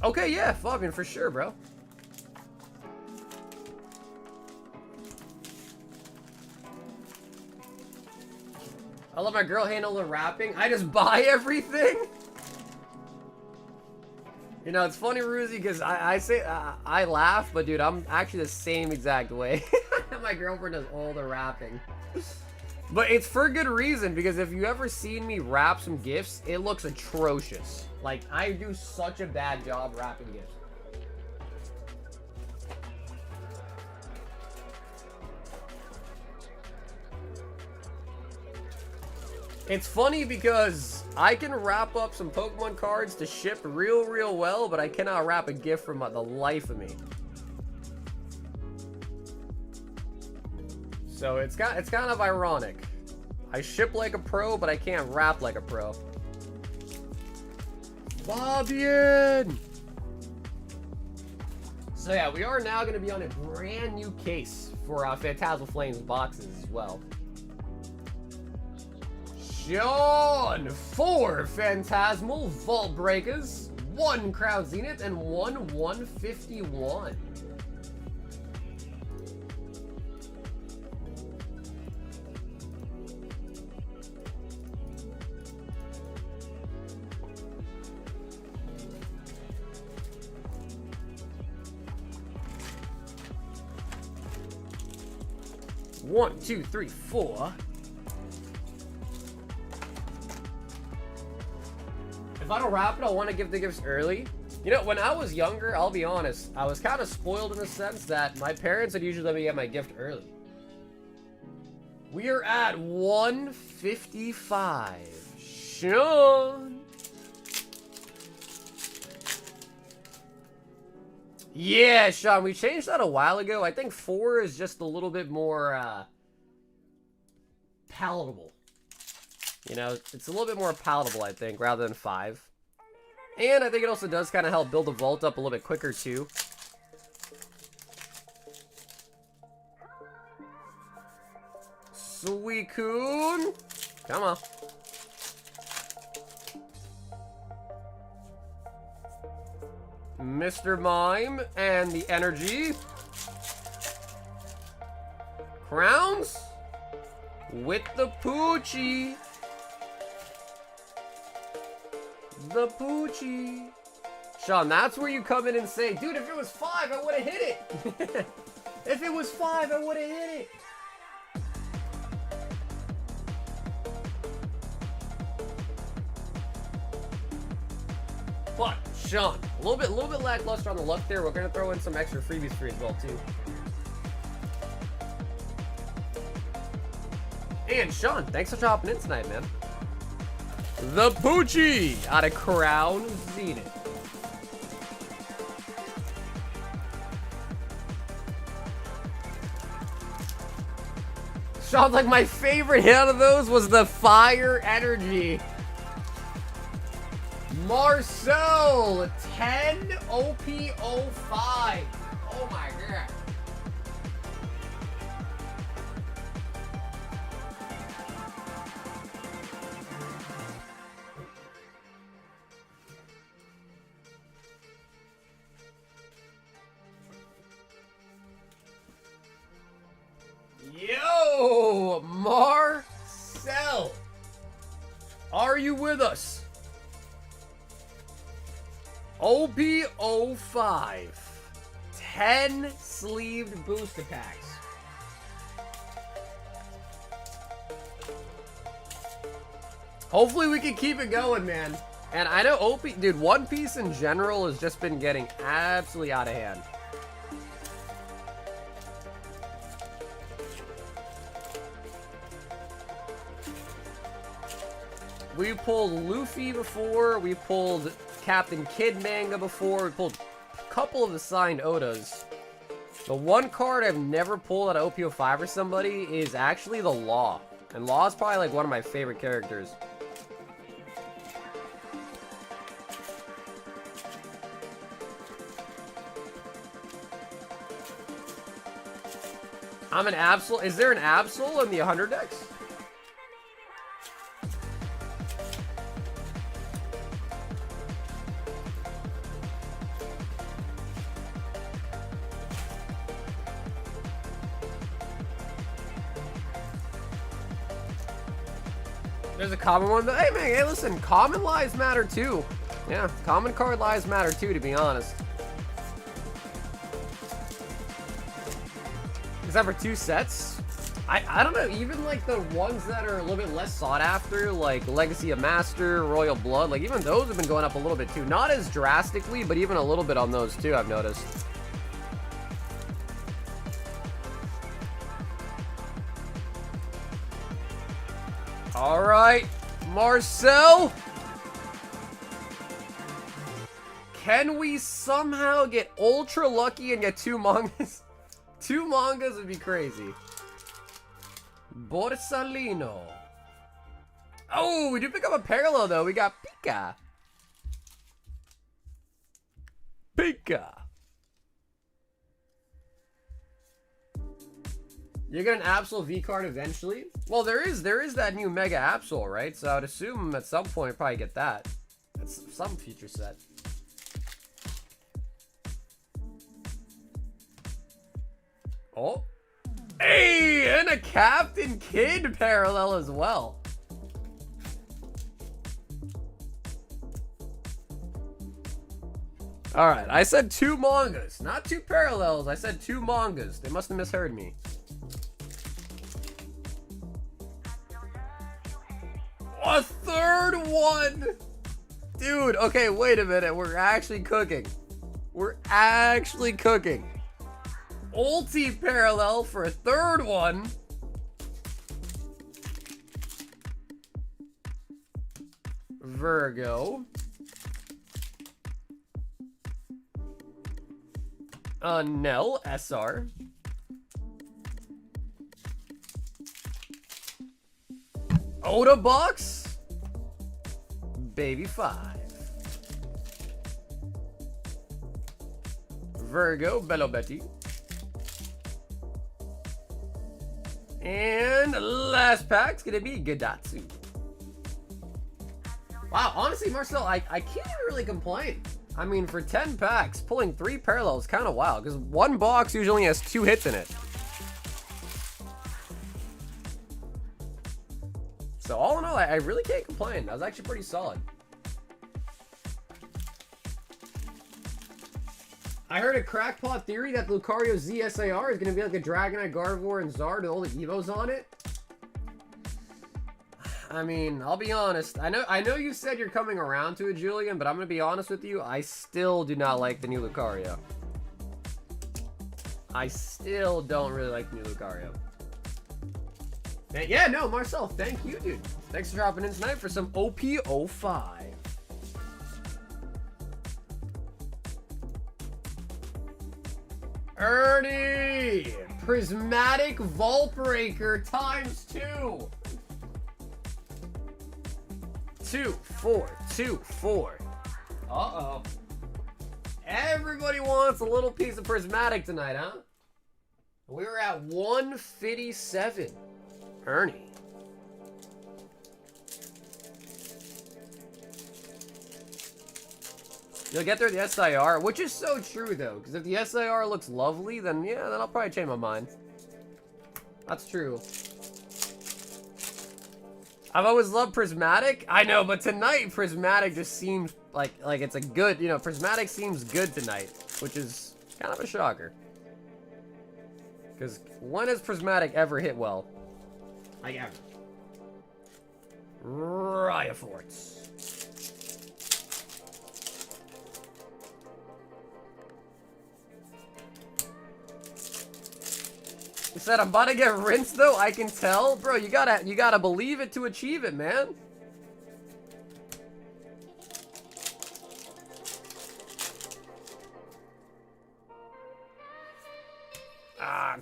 Okay, yeah, Fabian, for sure, bro. I let my girl handle the wrapping. I just buy everything. You know, it's funny, Ruzy, because I say, I laugh, but dude, I'm actually the same exact way. My girlfriend does all the wrapping. But it's for good reason, because if you ever seen me wrap some gifts, it looks atrocious. Like, I do such a bad job wrapping gifts. It's funny because I can wrap up some Pokemon cards to ship real well, but I cannot wrap a gift for the life of me. So it's kind of ironic. I ship like a pro, but I can't wrap like a pro. Fabian! So yeah, we are now going to be on a brand new case for Phantasmal Flames boxes as well. Sean, 4 Phantasmal Vault Breakers, 1 Crown Zenith, and 1 151. One, two, three, 4. If I don't wrap it, I'll want to give the gifts early. You know, when I was younger, I'll be honest, I was kind of spoiled in the sense that my parents would usually let me get my gift early. We are at 155. Sean. Yeah, Sean, we changed that a while ago. I think 4 is just a little bit more palatable. You know, it's a little bit more palatable, I think, rather than 5. And I think it also does kind of help build the vault up a little bit quicker, too. Suicune. Come on. Mr. Mime and the energy. Crowns. With the Poochie. The Poochie. Sean, that's where you come in and say, dude, if it was 5, I would have hit it. If it was 5, I would have hit it. But, Sean, a little bit lackluster on the luck there. We're going to throw in some extra freebies for you as well, too. And, Sean, thanks for hopping in tonight, man. The Poochie out of Crown Zenith. Sean's like, my favorite hit out of those was the Fire Energy. Marcel, 10 OP05. Oh my god. Yo, Marcel, are you with us? OP05, 10 sleeved booster packs. Hopefully we can keep it going, man. And I know OP, dude, One Piece in general has just been getting absolutely out of hand. We pulled Luffy before. We pulled Captain Kid manga before. We pulled a couple of the signed Odas. The one card I've never pulled out of OPO5 or somebody is actually the Law. And Law is probably like one of my favorite characters. I'm an Absol. Is there an Absol in the 100 decks? There's a common one. Hey, man, hey, listen, common lives matter too. Yeah, common card lives matter too, to be honest. Except for 2 sets. I don't know, even like the ones that are a little bit less sought after, like Legacy of Master, Royal Blood, like even those have been going up a little bit too. Not as drastically, but even a little bit on those too, I've noticed. All right, Marcel. Can we somehow get ultra lucky and get 2 mangas? 2 mangas would be crazy. Borsalino. Oh, we did pick up a parallel though. We got Pika. Pika. You're getting an Absol V card eventually? Well, there is that new Mega Absol, right? So I would assume at some point you'll probably get that. That's some future set. Oh. Hey, and a Captain Kid parallel as well. Alright, I said 2 mangas, not 2 parallels. I said 2 mangas. They must have misheard me. A 3rd one! Dude, okay, wait a minute. We're actually cooking. We're actually cooking. Ulti parallel for a 3rd one. Virgo. Nell SR. Oda box. Baby 5. Virgo Bello Betty. And last pack's gonna be Gadatsu. Wow, honestly, Marcel, I can't even really complain. I mean, for 10 packs, pulling 3 parallels is kind of wild, because 1 box usually only has 2 hits in it. So all in all, I really can't complain. That was actually pretty solid. I heard a crackpot theory that Lucario ZSAR is going to be like a Dragonite, Gardevoir, and Zard with all the Evos on it. I mean, I'll be honest. I know you said you're coming around to it, Julian, but I'm going to be honest with you. I still do not like the new Lucario. I still don't really like the new Lucario. And yeah, no, Marcel, thank you, dude. Thanks for dropping in tonight for some OP05. Ernie! Prismatic Vault Breaker ×2. 2, 4, 2, 4. Uh-oh. Everybody wants a little piece of Prismatic tonight, huh? We were at 157. Ernie. You'll get there the SIR, which is so true though, because if the SIR looks lovely, then yeah, then I'll probably change my mind. That's true. I've always loved Prismatic. I know, but tonight Prismatic just seems like it's a good, you know, Prismatic seems good tonight, which is kind of a shocker. Because when has Prismatic ever hit well? Like ever. Rioforts. You said I'm about to get rinsed though, I can tell. Bro, you gotta believe it to achieve it, man.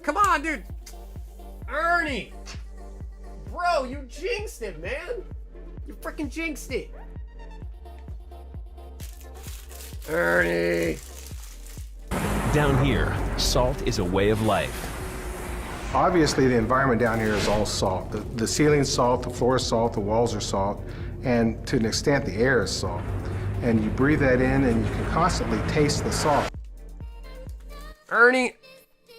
Come on, dude. Ernie. Bro, you jinxed it, man. You freaking jinxed it. Ernie. Down here, salt is a way of life. Obviously, the environment down here is all salt. The ceiling's salt, the floor is salt, the walls are salt, and to an extent, the air is salt. And you breathe that in, and you can constantly taste the salt. Ernie,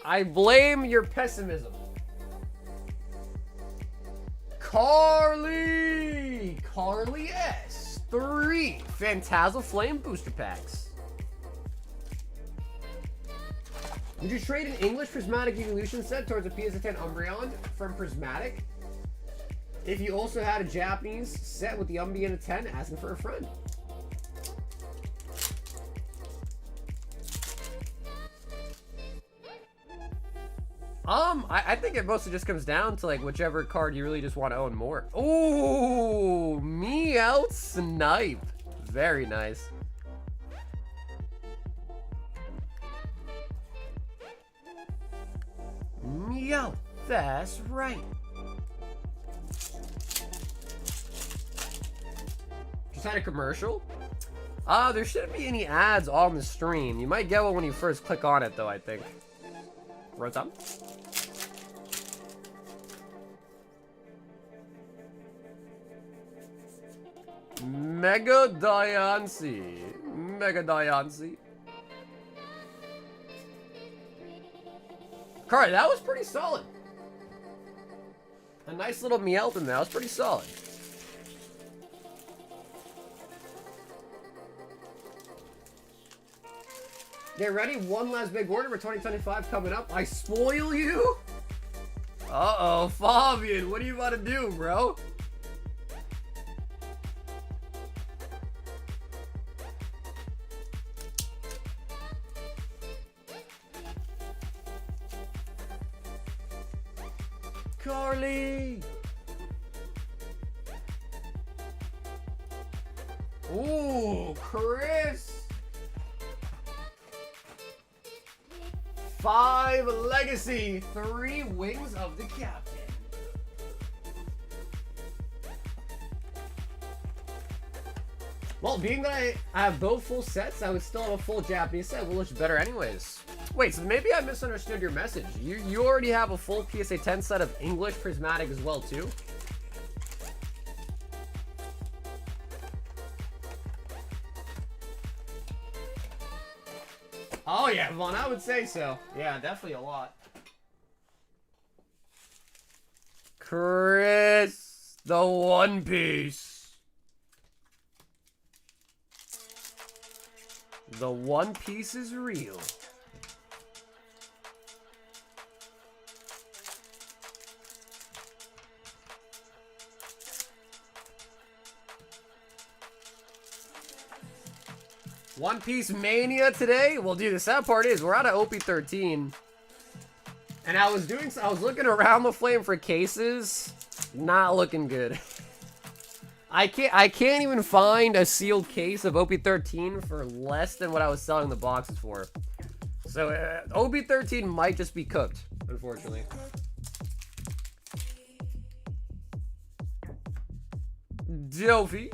I blame your pessimism. Carly S. 3 Phantasmal Flame booster packs. Would you trade an English Prismatic Evolution set towards a PSA 10 Umbreon from Prismatic? If you also had a Japanese set with the Umbreon 10, asking for a friend. I think it mostly just comes down to like whichever card you really just want to own more. Ooh, me out snipe. Very nice. Meow, that's right. Just had a commercial. There shouldn't be any ads on the stream. You might get one when you first click on it though, I think. Rotom. Mega Diancie. Carl, that was pretty solid. A nice little Meowth in there. That was pretty solid. Get ready. One last big order for 2025 coming up. I spoil you? Uh-oh, Fabian. What are you about to do, bro? Carly! Ooh, Chris! 5 Legacy, 3 Wings of the Captain. Well, being that I have both full sets, I would still have a full Japanese set, which is better anyways. Wait, so maybe I misunderstood your message. You already have a full PSA 10 set of English Prismatic as well, too? Oh yeah, Vaughn, I would say so. Yeah, definitely a lot. Chris, the One Piece. The One Piece is real. One Piece Mania today? Well, dude, the sad part is we're out of OP13. And I was looking around the flame for cases. Not looking good. I can't even find a sealed case of OP13 for less than what I was selling the boxes for. So OP13 might just be cooked, unfortunately. Jofi.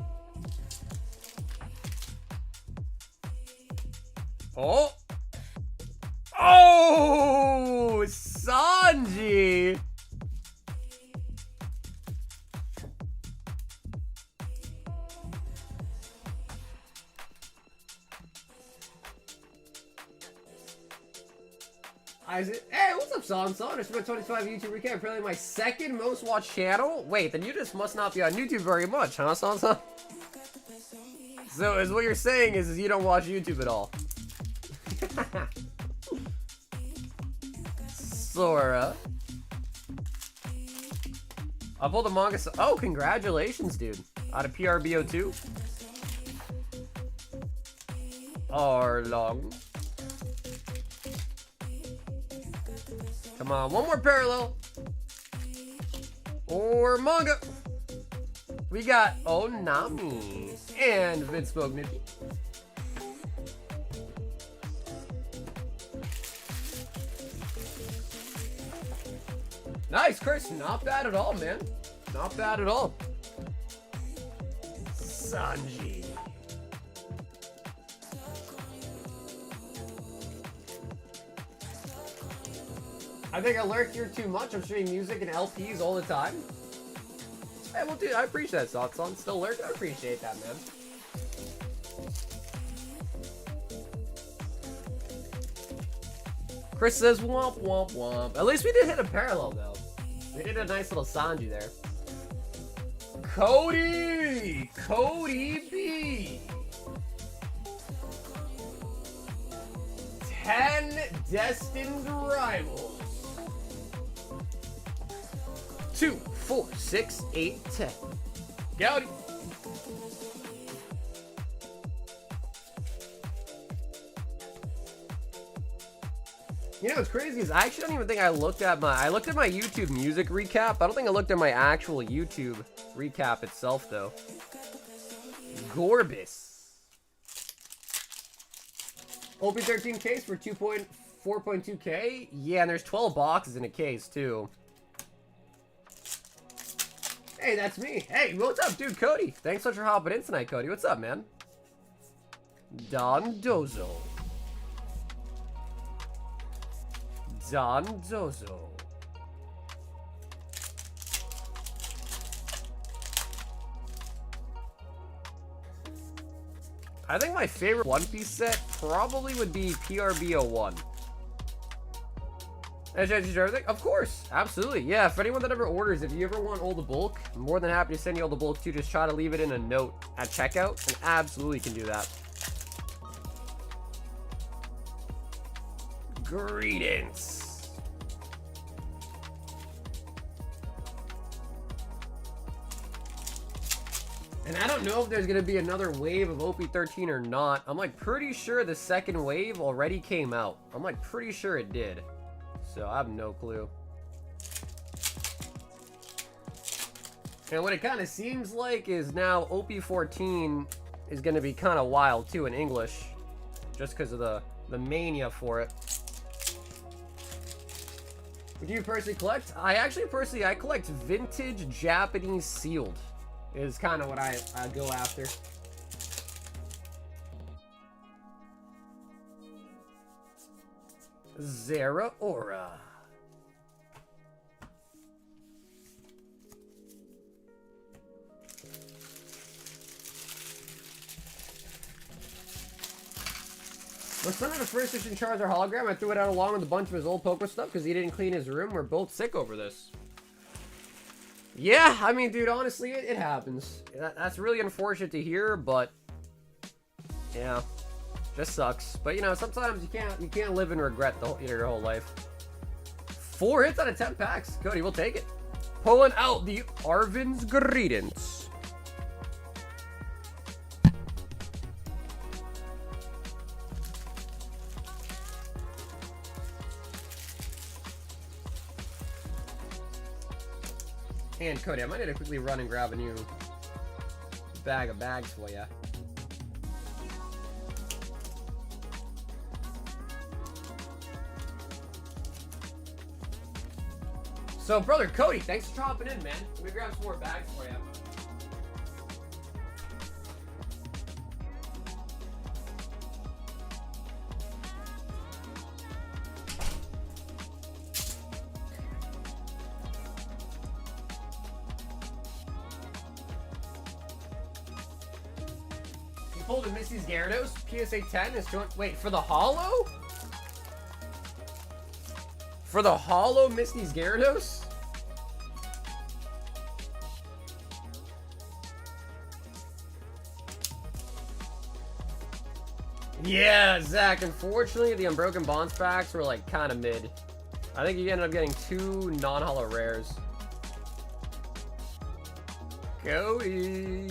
Oh! Oh! Sanji! Isaac, hey, what's up, Son? It's my 25 YouTube recap. Apparently my second most watched channel. Wait, then you just must not be on YouTube very much, huh, Son? So, is what you're saying is you don't watch YouTube at all. Sora. I pulled a manga. Oh, congratulations, dude. Out of PRBO2. Arlong. Come on, one more parallel. Or manga. We got Onami and Vince Nippy. Nice, Chris. Not bad at all, man. Not bad at all. Sanji. I think I lurk here too much. I'm streaming music and LPs all the time. Hey, well, dude, I appreciate that, Sotson. Still lurk. I appreciate that, man. Chris says, womp, womp, womp. At least we did hit a parallel, though. We did a nice little Sanji there. Cody! Cody B! 10 Destined Rivals. 2, 4, 6, 8, 10. Gowdy. You know what's crazy is I actually don't even think I looked at my YouTube music recap. I don't think I looked at my actual YouTube recap itself though. Gorbis. OP13 case for 4.2k. Yeah, and there's 12 boxes in a case too. Hey, that's me. Hey, what's up, dude? Cody. Thanks so much for hopping in tonight, Cody. What's up, man? Don Dozo. Don Dozo. I think my favorite One Piece set probably would be PRB01. Of course, absolutely. Yeah, for anyone that ever orders, if you ever want all the bulk, I'm more than happy to send you all the bulk too. Just try to leave it in a note at checkout, and absolutely can do that. Greetings. And I don't know if there's gonna be another wave of OP13 or not. I'm like pretty sure the second wave already came out. I'm like pretty sure it did. So I have no clue. And what it kind of seems like is now OP14 is going to be kind of wild too in English. Just because of the mania for it. What do you personally collect? I collect vintage Japanese sealed. Is kind of what I go after. Zera Aura. My son had a first edition Charizard hologram. I threw it out along with a bunch of his old Pokemon stuff because he didn't clean his room. We're both sick over this. Yeah, I mean, dude, honestly, it happens. That's really unfortunate to hear, but yeah. Just sucks. But you know, sometimes you can't live in regret your whole life. 4 hits out of 10 packs. Cody, we'll take it. Pulling out the Arvin's Greetings. And Cody, I might need to quickly run and grab a new bag of bags for you. So, brother Cody, thanks for dropping in, man. Let me grab some more bags for you. You pulled a Misty's Gyarados. PSA 10 is joint. Wait, for the holo? For the holo Misty's Gyarados? Yeah, Zach, unfortunately the Unbroken Bonds packs were like kind of mid. I think you ended up getting 2 non-holo rares. Cody.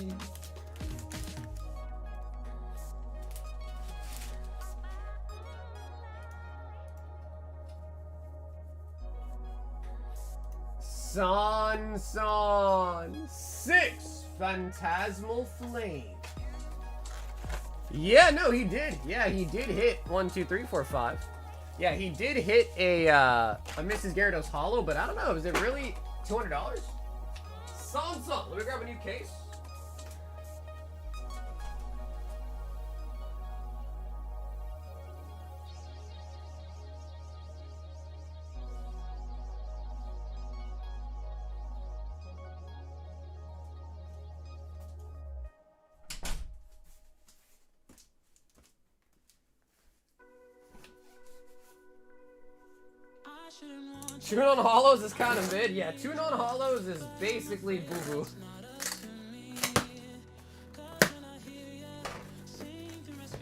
Son 6 Phantasmal Flames. Yeah, no, he did. Yeah, he did hit 1, 2, 3, 4, 5. Yeah, he did hit a Mrs. Gyarados holo, but I don't know. Is it really $200? Let me grab a new case. Tune on holos is kind of mid. Yeah, tune on holos is basically boo-boo.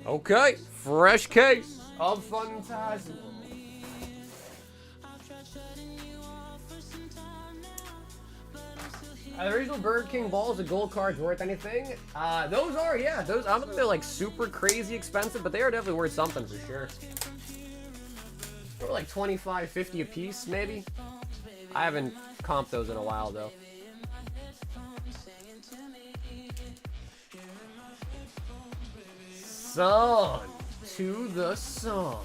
Okay, fresh case of Phantasmal. Are the original Burger King balls of gold cards worth anything? Those are, yeah. Those, I don't think they're like super crazy expensive, but they are definitely worth something for sure. They're like 25, 50 a piece, maybe. I haven't comped those in a while, though. Sun to the sun.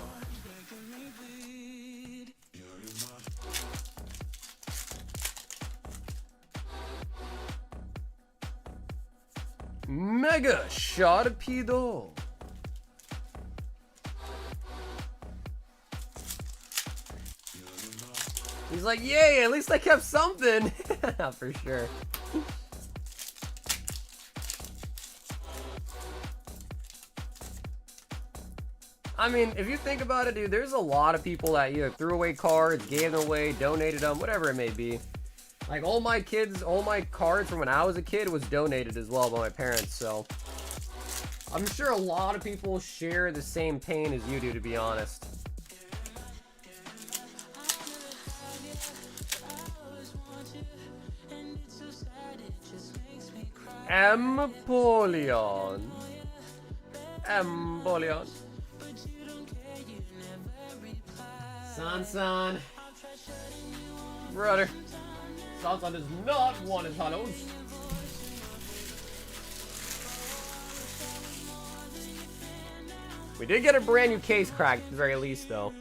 Mega Sharpedo. He's like, yay, at least I kept something. For sure. I mean, if you think about it, dude, there's a lot of people that either threw away cards, gave them away, donated them, whatever it may be. Like, all my cards from when I was a kid was donated as well by my parents, so. I'm sure a lot of people share the same pain as you do, to be honest. Empoleon. San. Brother. San does not want his holos. We did get a brand new case crack at the very least, though.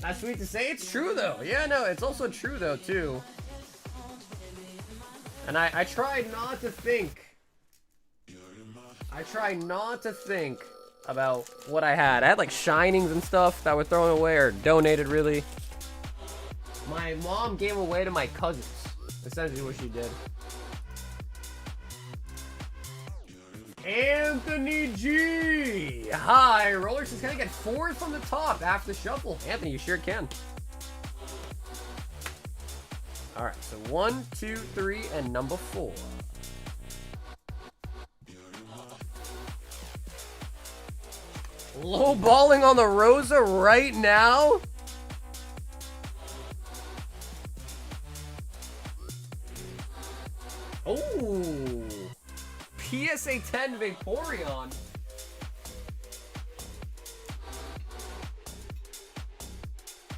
That's sweet to say. It's true, though. Yeah, no, it's also true, though, too. And I tried not to think. I tried not to think about what I had. I had, like, shinings and stuff that were thrown away or donated, really. My mom gave them away to my cousins. Essentially what she did. Anthony G. Hi, Rollers is gonna get 4 from the top after the shuffle. Anthony, you sure can. Alright, so 1, 2, 3, and number 4. Low balling on the Rosa right now? Oh, PSA 10 Vaporeon.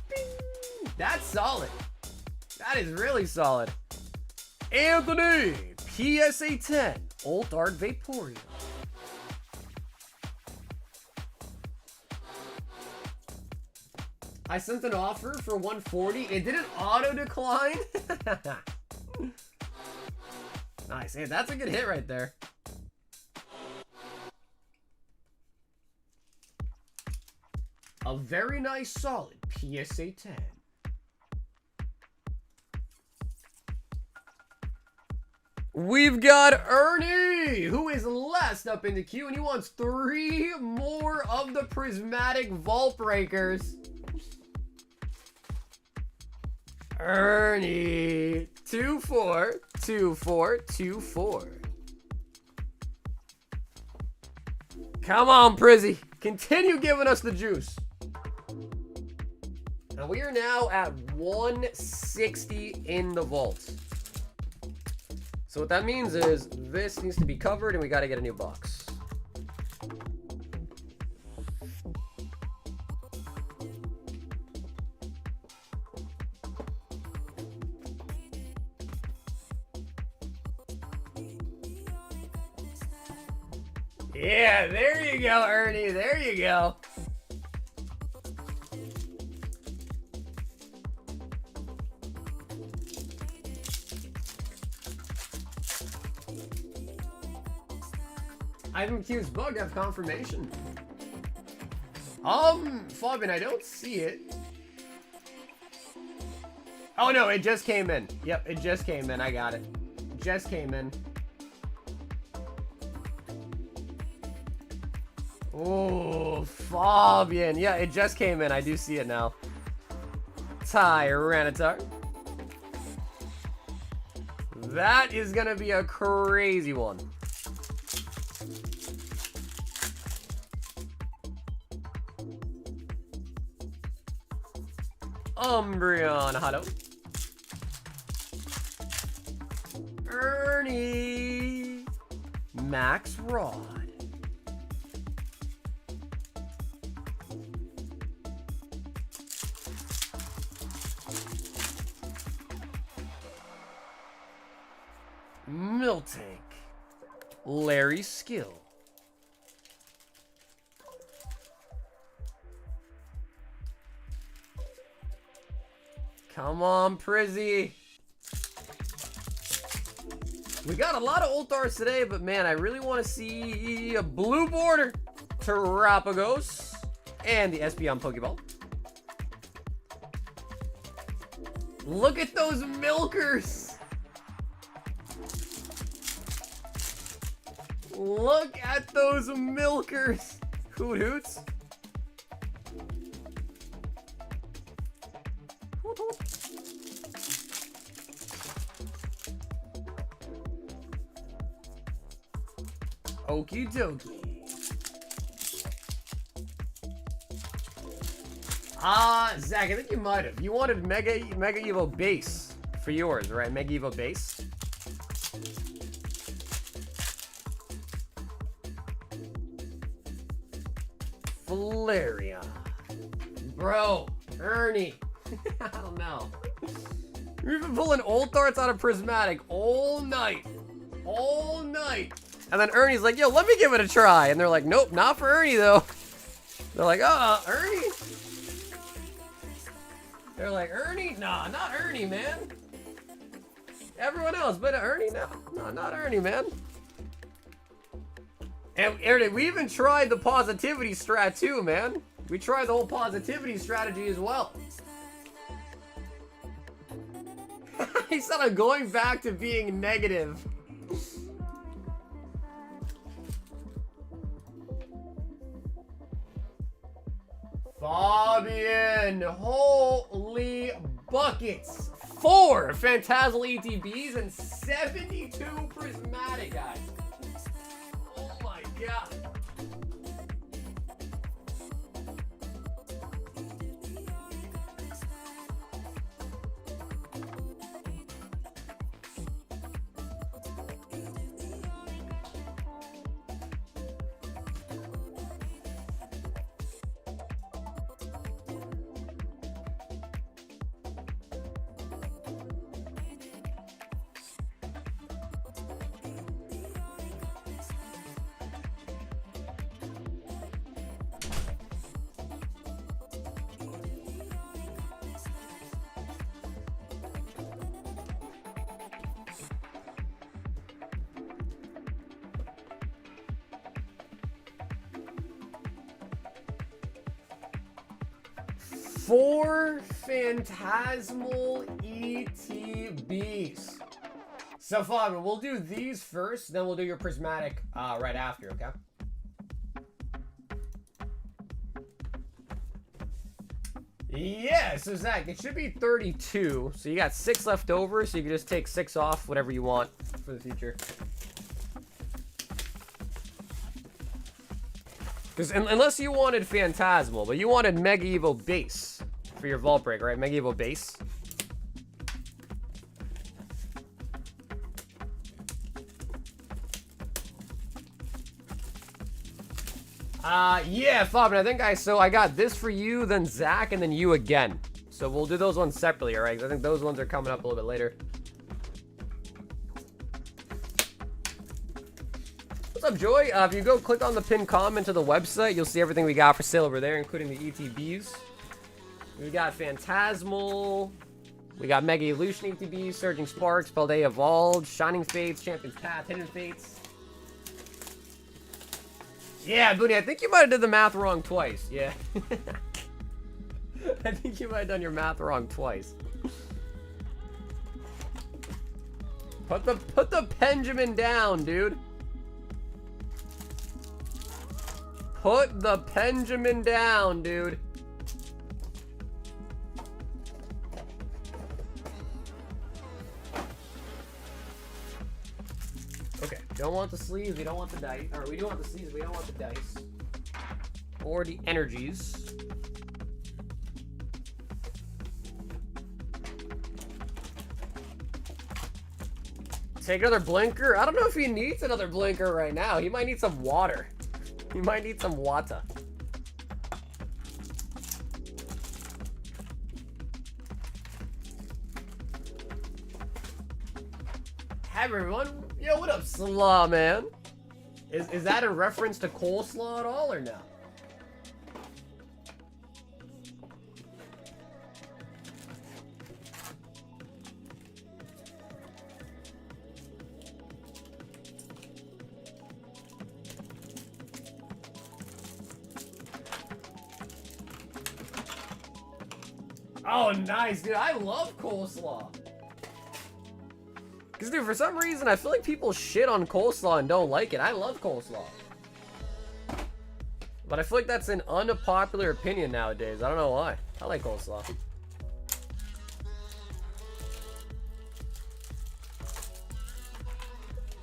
Bing. That's solid. That is really solid. Anthony, PSA 10 Alt Art Vaporeon. I sent an offer for 140. It didn't auto decline. Nice. Hey, that's a good hit right there. A very nice, solid PSA 10. We've got Ernie, who is last up in the queue, and he wants 3 more of the Prismatic Vault Breakers. Ernie, 2-4, 2-4, 2-4. Come on, Prizzy. Continue giving us the juice. And we are now at 160 in the vault. So what that means is this needs to be covered and we got to get a new box. Yeah, there you go, Ernie. There you go. Item Q's bug, I have confirmation. Fabian, I don't see it. Oh no, it just came in. Yep, it just came in. I got it. Just came in. Oh, Fabian. Yeah, it just came in. I do see it now. Tyranitar. That is gonna be a crazy one. Umbreon, hello. Ernie. Max Rod. Miltank. Larry Skill. Come on, Prizzy. We got a lot of Ultars today, but man, I really want to see a blue border. Terrapagos and the Espeon Pokeball. Look at those milkers. Look at those milkers. Hoot hoots. Okie dokie. Zach, I think you might have. You wanted Mega Evo Base for yours, right? Mega Evo Base. Valeria. Bro, Ernie. I don't know. We've been pulling old darts out of Prismatic all night. All night. And then Ernie's like, yo, let me give it a try. And they're like, nope, not for Ernie, though. They're like, Ernie? They're like, Ernie? Nah, not Ernie, man. Everyone else, but Ernie? No, not Ernie, man. And Ernie, we even tried the positivity strat, too, man. We tried the whole positivity strategy as well. He said, I'm going back to being negative. Fabian, holy buckets. 4 Phantasmal ETBs and 72 Prismatic, guys. Oh my god. Four Phantasmal ETBs. So Fabian, we'll do these first, then we'll do your Prismatic right after, okay? Yeah, so Zach, it should be 32. So you got 6 left over, so you can just take 6 off, whatever you want for the future. Because unless you wanted Phantasmal, but you wanted Mega Evo Base for your Vault Break, right? Mega Evo Base. Yeah, Fabian, I think I got this for you, then Zach, and then you again. So we'll do those ones separately, all right? I think those ones are coming up a little bit later. What's up, Joy? If you go click on the pinned comment to the website, you'll see everything we got for sale over there, including the ETBs. We got Phantasmal. We got Mega Evolution ETBs, Surging Sparks, Paldea Evolved, Shining Fates, Champion's Path, Hidden Fates. Yeah, Booney, I think you might have did the math wrong twice. Yeah. I think you might have done your math wrong twice. Put the Benjamin down, dude. Put the Benjamin down, dude. Okay, don't want the sleeves, we don't want the dice. Or we do want the sleeves, we don't want the dice. Or the energies. Take another blinker? I don't know if he needs another blinker right now. He might need some water. He might need some water. Hi everyone. Yo, what up, Slaw, man? Is that a reference to coleslaw at all or no? Oh, nice, dude. I love coleslaw. Because, dude, for some reason, I feel like people shit on coleslaw and don't like it. I love coleslaw. But I feel like that's an unpopular opinion nowadays. I don't know why. I like coleslaw.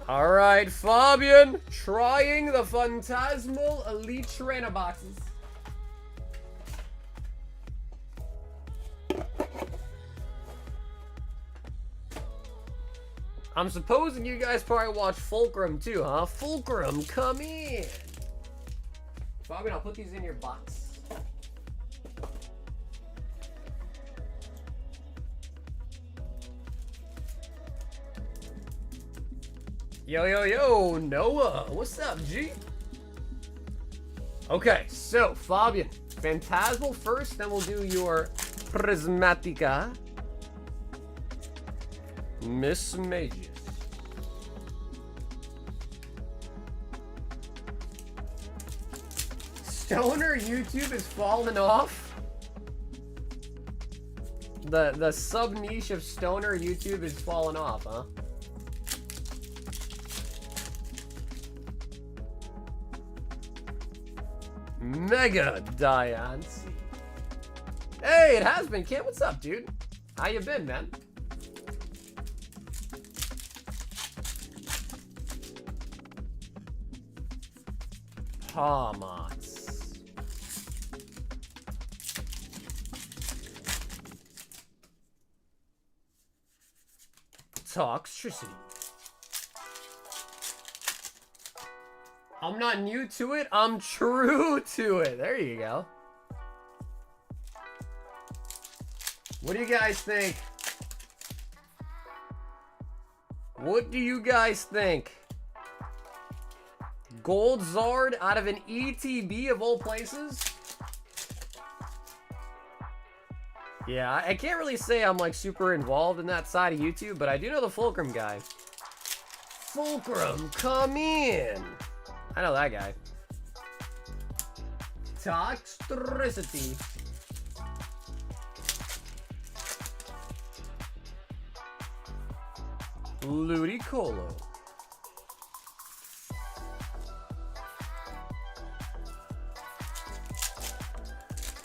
Alright, Fabian. Trying the Phantasmal Elite Trainer boxes. I'm supposing you guys probably watch Fulcrum too, huh? Fulcrum, come in! Fabian, I'll put these in your box. Yo, yo, yo, Noah, what's up, G? Okay, so, Fabian, Phantasmal first, then we'll do your Prismatica. Miss Magus. Stoner YouTube is falling off. The sub niche of stoner YouTube is falling off, huh? Mega Diancie. Hey, it has been. Kid, what's up, dude? How you been, man? Hamas. Toxicity. I'm not new to it, I'm true to it. There you go. What do you guys think? What do you guys think? Gold Zard out of an ETB of all places? Yeah, I can't really say I'm like super involved in that side of YouTube, but I do know the Fulcrum guy. Fulcrum, come in! I know that guy. Toxicity. Ludicolo.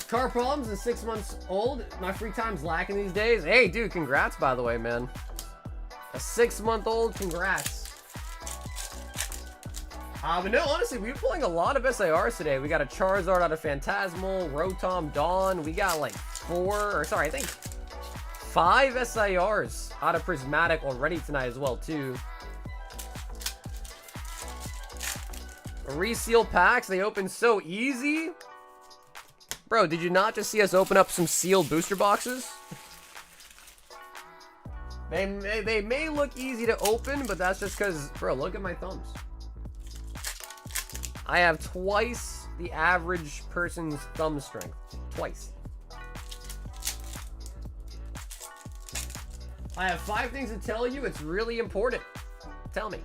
Car problems is 6 months old. My free time's lacking these days. Hey, dude, congrats, by the way, man. A 6-month-old, congrats. But no, honestly, we've been pulling a lot of SIRs today. We got a Charizard out of Phantasmal, Rotom, Dawn. We got like 5 SIRs out of Prismatic already tonight as well, too. Reseal packs, they open so easy. Bro, did you not just see us open up some sealed booster boxes? They may look easy to open, but that's just because, bro, look at my thumbs. I have twice the average person's thumb strength. Twice. I have 5 things to tell you. It's really important. Tell me.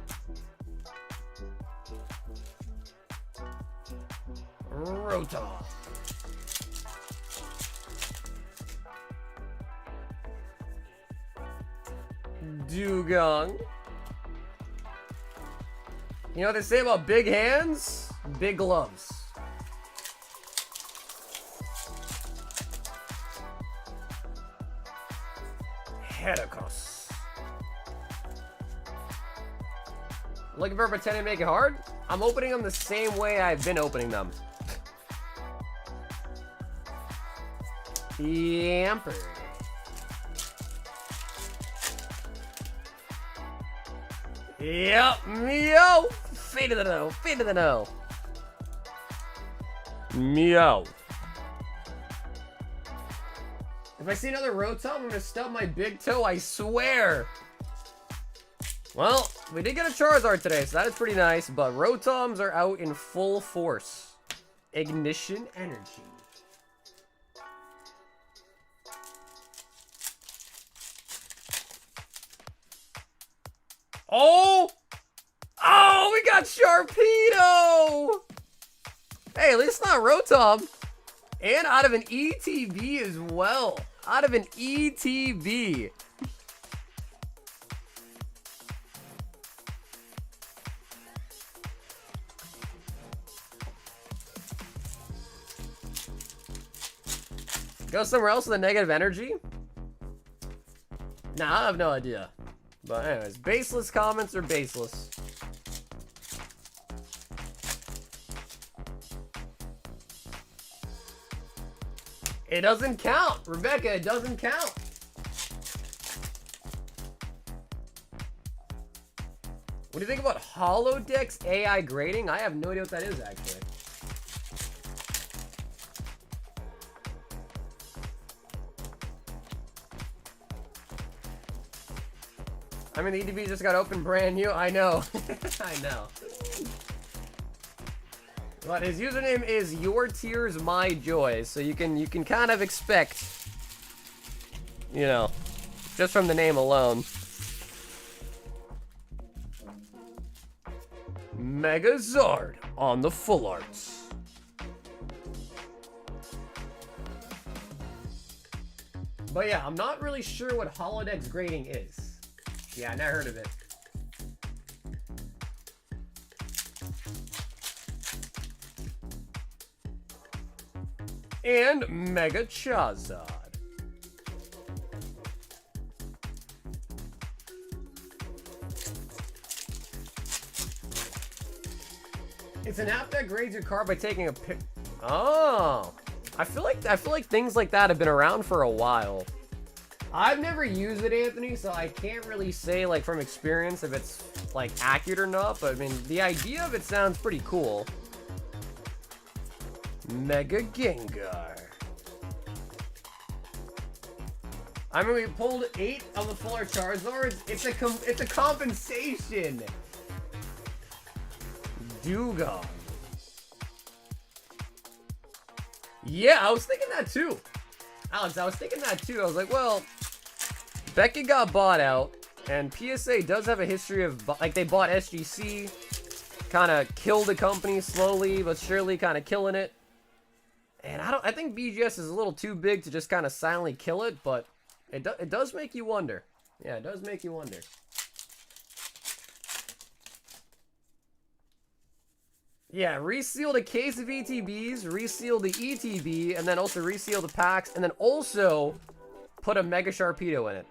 Rotom. Dugong. You know what they say about big hands? Big gloves. Heracross. Looking for pretending to make it hard? I'm opening them the same way I've been opening them. Yamper. Yep, meow. Fade to the no, fade to the no. Meow. If I see another Rotom, I'm gonna stub my big toe, I swear. Well, we did get a Charizard today, so that is pretty nice, but Rotoms are out in full force. Ignition energy. Oh! Oh, we got Sharpedo! Hey, at least not Rotom. And out of an ETB as well. Out of an ETB. Go somewhere else with a negative energy? Nah, I have no idea. But anyways, baseless comments are baseless. It doesn't count, Rebecca, it doesn't count. What do you think about Holodex's AI grading? I have no idea what that is, actually. I mean, the EDB just got open brand new. I know. I know. But his username is Your Tears My Joy, so you can kind of expect, you know, just from the name alone. Megazord on the full arts. But yeah, I'm not really sure what Holodex grading is. Yeah, I never heard of it. And Mega Charizard. It's an app that grades your card by taking a pic. Oh, I feel like things like that have been around for a while. I've never used it, Anthony, so I can't really say, like, from experience if it's, like, accurate or not, but, I mean, the idea of it sounds pretty cool. Mega Gengar. I mean, we pulled 8 of the full art Charizards. It's a compensation. Dugong. Yeah, I was thinking that, too. Alex, I was thinking that, too. I was like, well, Beckett got bought out, and PSA does have a history of, like, they bought SGC, kind of killed the company slowly but surely, kind of killing it. And I think BGS is a little too big to just kind of silently kill it, but it does make you wonder. Yeah, it does make you wonder. Yeah, reseal the case of ETBs, reseal the ETB, and then also reseal the packs, and then also put a Mega Sharpedo in it.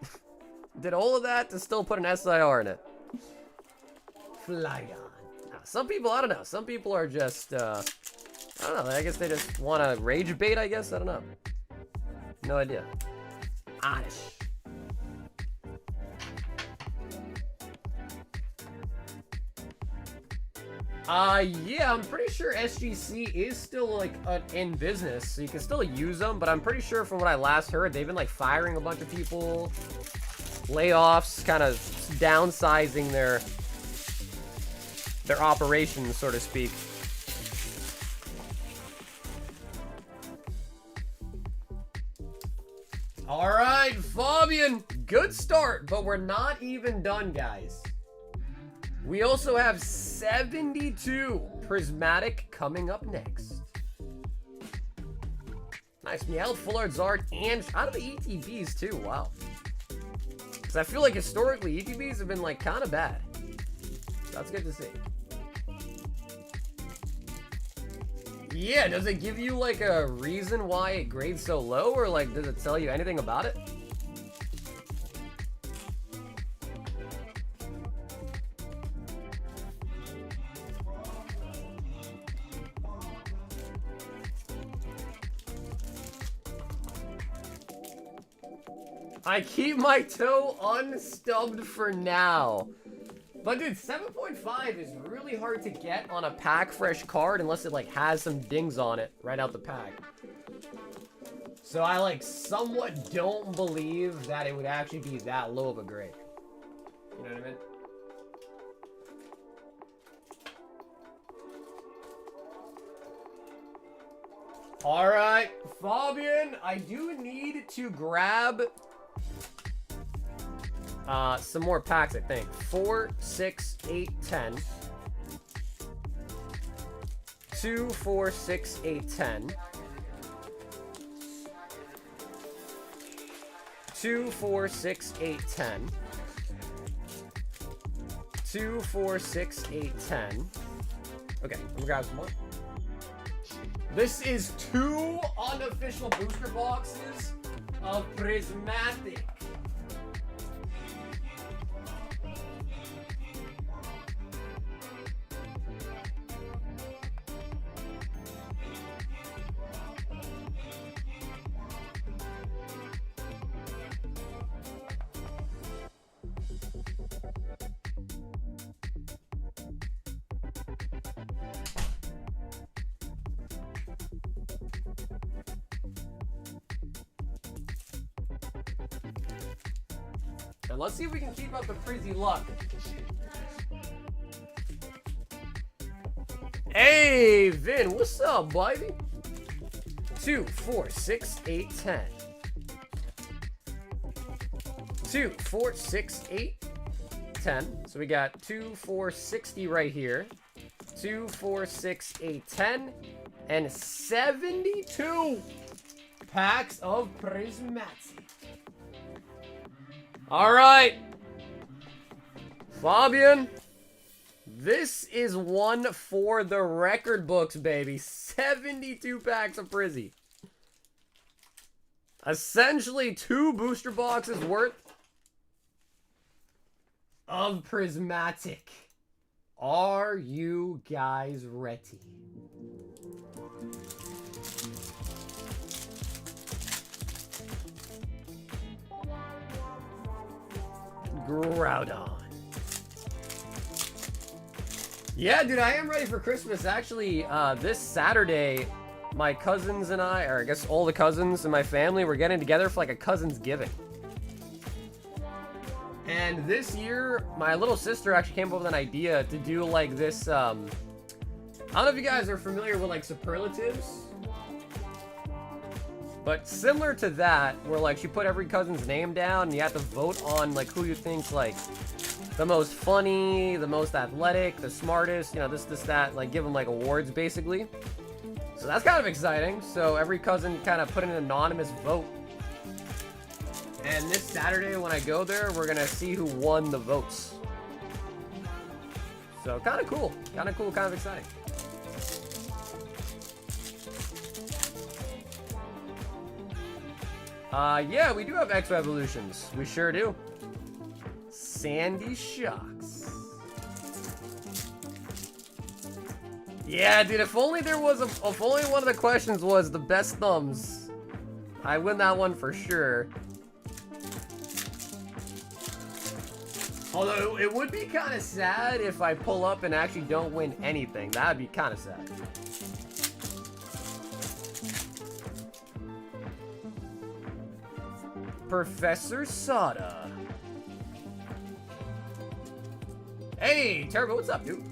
Did all of that to still put an SIR in it. Fly on. Now, some people, I don't know. Some people are just, I don't know. I guess they just want to rage bait, I guess. I don't know. No idea. Oddish. Yeah, I'm pretty sure SGC is still, like, in business, so you can still use them, but I'm pretty sure from what I last heard, they've been, like, firing a bunch of people, layoffs, kind of downsizing their operations, so to speak. All right, Fabian, good start, but we're not even done, guys. We also have 72 Prismatic coming up next. Nice, Meowth, Full Art Zard, and out of the ETBs too, wow. Because I feel like historically, ETBs have been like kind of bad. That's good to see. Yeah, does it give you like a reason why it grades so low, or like does it tell you anything about it? I keep my toe unstubbed for now. But dude, 7.5 is really hard to get on a pack fresh card unless it like has some dings on it right out the pack. So I like somewhat don't believe that it would actually be that low of a grade. You know what I mean? All right, Fabian, I do need to grab some more packs, I think. 4, 6, 8, 10. 2, 4, 6, 8, 10. 2, 4, 6, 8, 10. 2, 4, 6, 8, 10. Okay, I'm gonna grab some more. This is 2 unofficial booster boxes of Prismatic. And let's see if we can keep up the Prizzy luck. Hey, Vin, what's up, baby? 2, 4, 6, 8, 10. 2, 4, 6, 8, 10. So we got 2, 4, 60 right here. 2, 4, 6, 8, 10. And 72 packs of Prismatic. All right, Fabian, this is one for the record books, baby. 72 packs of Prizzy. Essentially 2 booster boxes worth of Prismatic. Are you guys ready? Groudon. Yeah, dude, I am ready for Christmas. Actually, this Saturday, my cousins and I, or I guess all the cousins in my family, we're getting together for like a cousin's giving. And this year, my little sister actually came up with an idea to do like this, I don't know if you guys are familiar with like superlatives. But similar to that, where like she put every cousin's name down and you have to vote on like who you think's like the most funny, the most athletic, the smartest, you know, this, that, like give them like awards basically. So that's kind of exciting. So every cousin kind of put in an anonymous vote. And this Saturday when I go there, we're gonna see who won the votes. So kind of cool, kind of exciting. Yeah, we do have Exo Evolutions. We sure do. Sandy Shocks. Yeah, dude, if only there was if only one of the questions was the best thumbs, I win that one for sure. Although, it would be kind of sad if I pull up and actually don't win anything. That would be kind of sad. Professor Sada. Hey, Turbo, what's up, dude?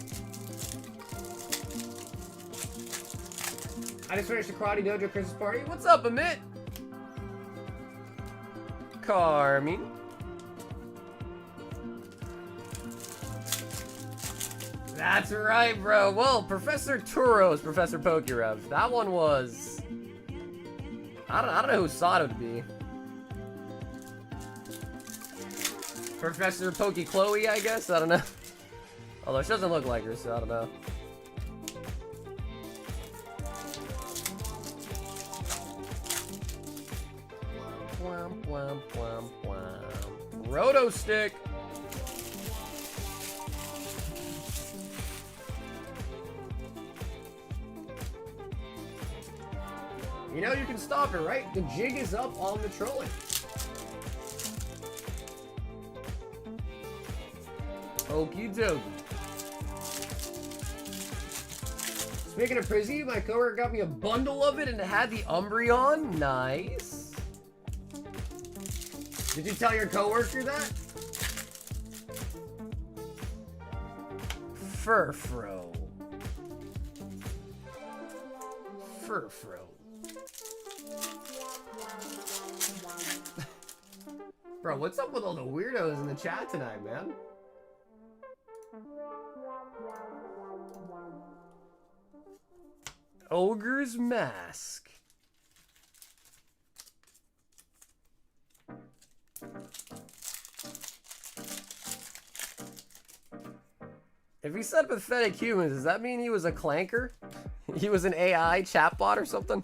I just finished the Karate Dojo Christmas party. What's up, Amit? Carmine. That's right, bro. Well, Professor Turo's Professor Pokerev. That one was... I don't know who Sato to be. Professor Poke Chloe, I guess? I don't know. Although she doesn't look like her, so I don't know. Roto Stick. You know you can stop it, right? The jig is up on the trolling. Okie dokie. Speaking of Prism, my coworker got me a bundle of it and it had the Umbreon. Nice. Did you tell your coworker that? Furfro. Furfro. Bro, what's up with all the weirdos in the chat tonight, man? Ogre's Mask. If he said pathetic humans, does that mean he was a clanker? He was an AI chatbot or something?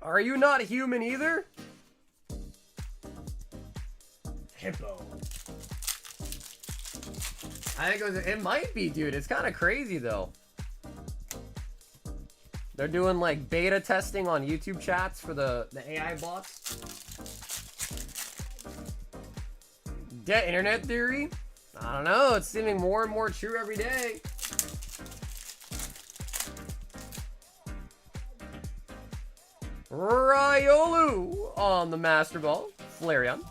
Are you not human either? Hippo. I think it might be, dude. It's kind of crazy, though. They're doing, like, beta testing on YouTube chats for the AI bots. Dead internet theory? I don't know. It's seeming more and more true every day. Riolu on the Master Ball. Flareon.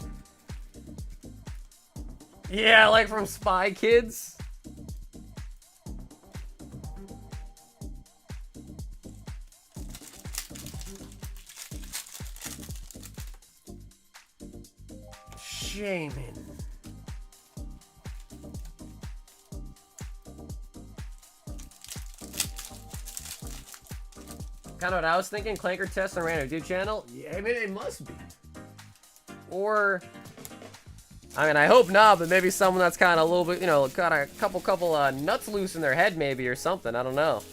Yeah, like from Spy Kids. Shaman. Kind of what I was thinking. Clanker test on random dude channel. Yeah, I mean it must be. Or, I mean I hope not, but maybe someone that's kind of a little bit, you know, got a couple nuts loose in their head maybe or something. I don't know.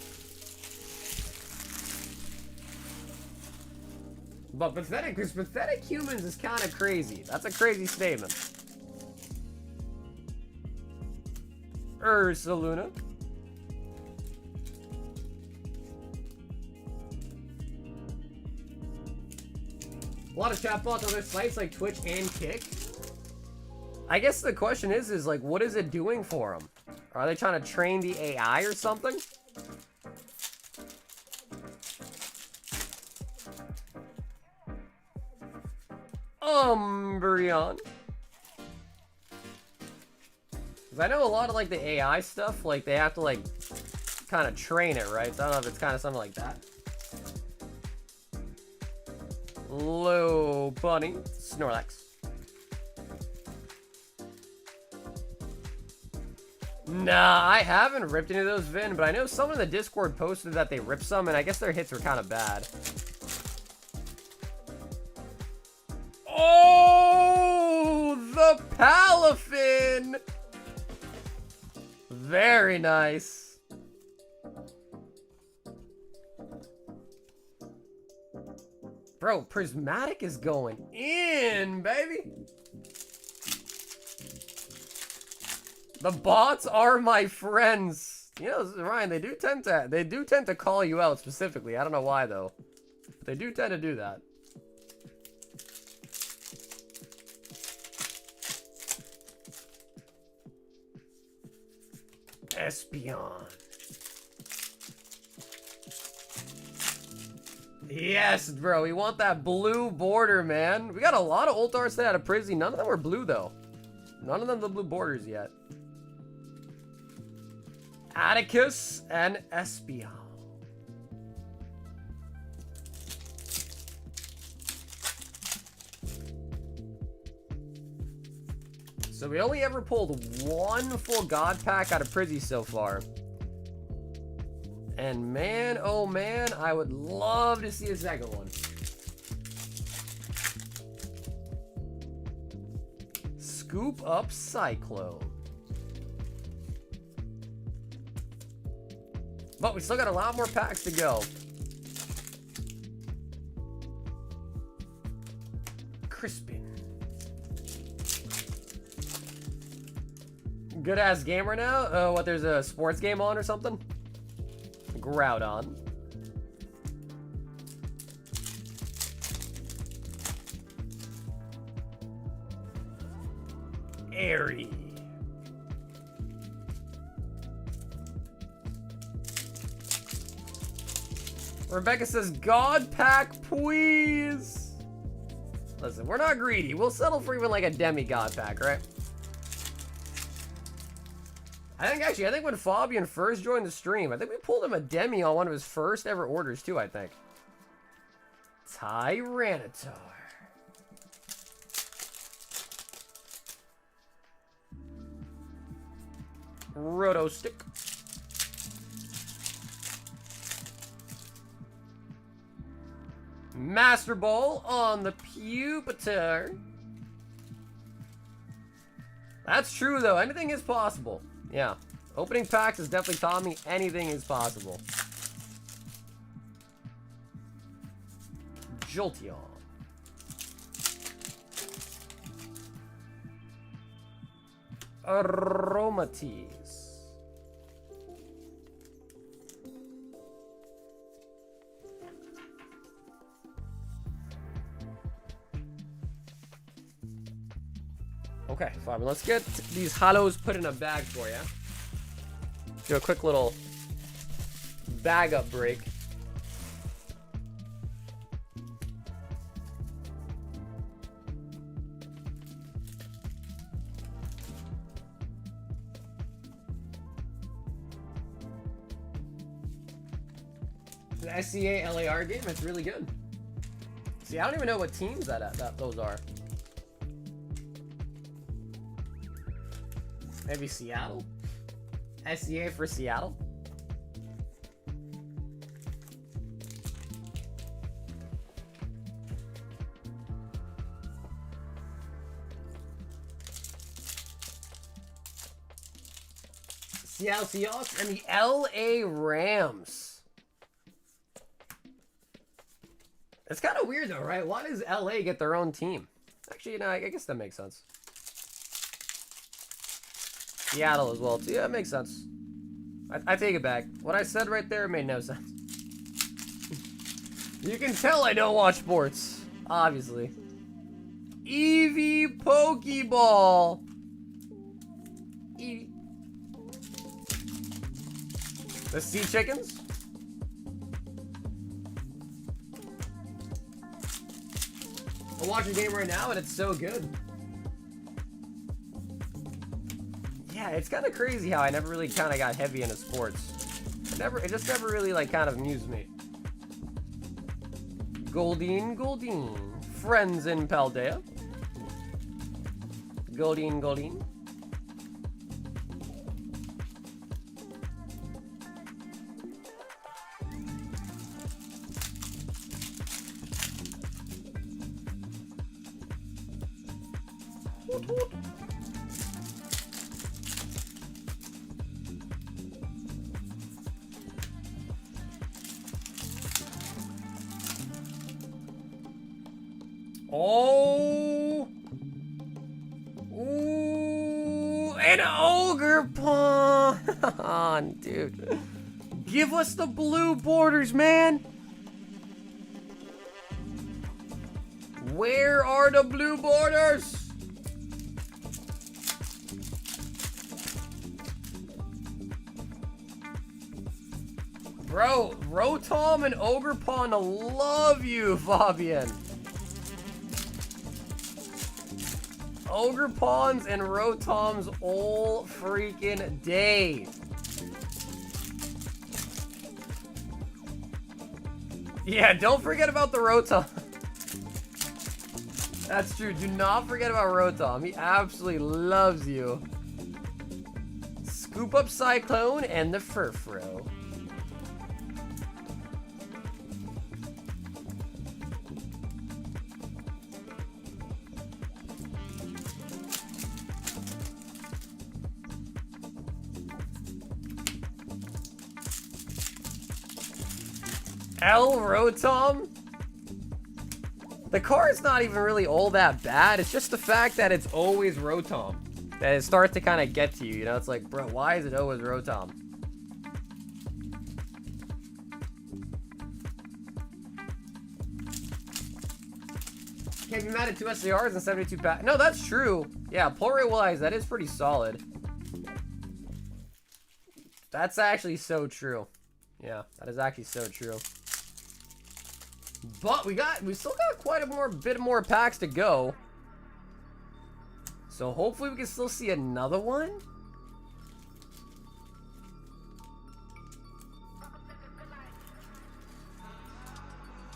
But pathetic, because pathetic humans is kind of crazy. That's a crazy statement. Ursaluna. A lot of chatbots on other sites like Twitch and Kick. I guess the question is like, what is it doing for them? Are they trying to train the AI or something? Umbreon. Because I know a lot of like the AI stuff, like they have to like kind of train it, right? So I don't know if it's kind of something like that. Low Bunny, Snorlax. Nah, I haven't ripped any of those, Vin, but I know someone in the Discord posted that they ripped some, and I guess their hits were kind of bad. Oh, the Palafin! Very nice. Bro, Prismatic is going in, baby. The bots are my friends. You know, Ryan, they do tend to call you out specifically. I don't know why though. But they do tend to do that. Espeon. Yes, bro. We want that blue border, man. We got a lot of ult arts that had a Prizzy. None of them were blue, though. None of them the blue borders yet. Atticus and Espeon. So we only ever pulled one full God pack out of Prizzy so far. And man, oh man, I would love to see a second one. Scoop up Cyclone. But we still got a lot more packs to go. Crispin. Good ass gamer now? Oh, what, there's a sports game on or something? Groudon. Airy. Rebecca says, God pack, please. Listen, we're not greedy. We'll settle for even like a demigod pack, right? I think when Fabian first joined the stream, I think we pulled him a demi on one of his first ever orders too, I think. Tyranitar. Roto Stick. Master Ball on the Pupitar. That's true though, anything is possible. Yeah, opening packs has definitely taught me anything is possible. Jolteon. Aromatisse. Okay, Fabian, let's get these holos put in a bag for you. Do a quick little bag up break. The SCA LAR game, it's really good. See, I don't even know what teams those are. Maybe Seattle? SCA for Seattle? Seattle Seahawks and the LA Rams. It's kind of weird though, right? Why does LA get their own team? Actually, you know, I guess that makes sense. Seattle as well, too. Yeah, it makes sense. I take it back. What I said right there made no sense. You can tell I don't watch sports, obviously. Eevee Pokeball. Eevee. The Sea Chickens. I'm watching a game right now and it's so good. Yeah, it's kind of crazy how I never really kind of got heavy into sports. It just never really like kind of amused me. Goldeen. Friends in Paldea. Goldeen. Oh! Ooh! An ogre pawn! Dude. Give us the blue borders, man! Where are the blue borders? Bro, Rotom and Ogre Pawn love you, Fabian. Ogre Pawns and Rotoms all freaking day. Yeah, don't forget about the Rotom. That's true. Do not forget about Rotom. He absolutely loves you. Scoop up Cyclone and the Furfro. L Rotom? The card's not even really all that bad. It's just the fact that it's always Rotom that it starts to kind of get to you. You know, it's like, bro, why is it always Rotom? Can't be mad at 2 SARs and 72 back. No, that's true. Yeah, pull rate wise, that is pretty solid. That's actually so true. Yeah, that is actually so true. But we still got quite a bit more packs to go. So hopefully we can still see another one.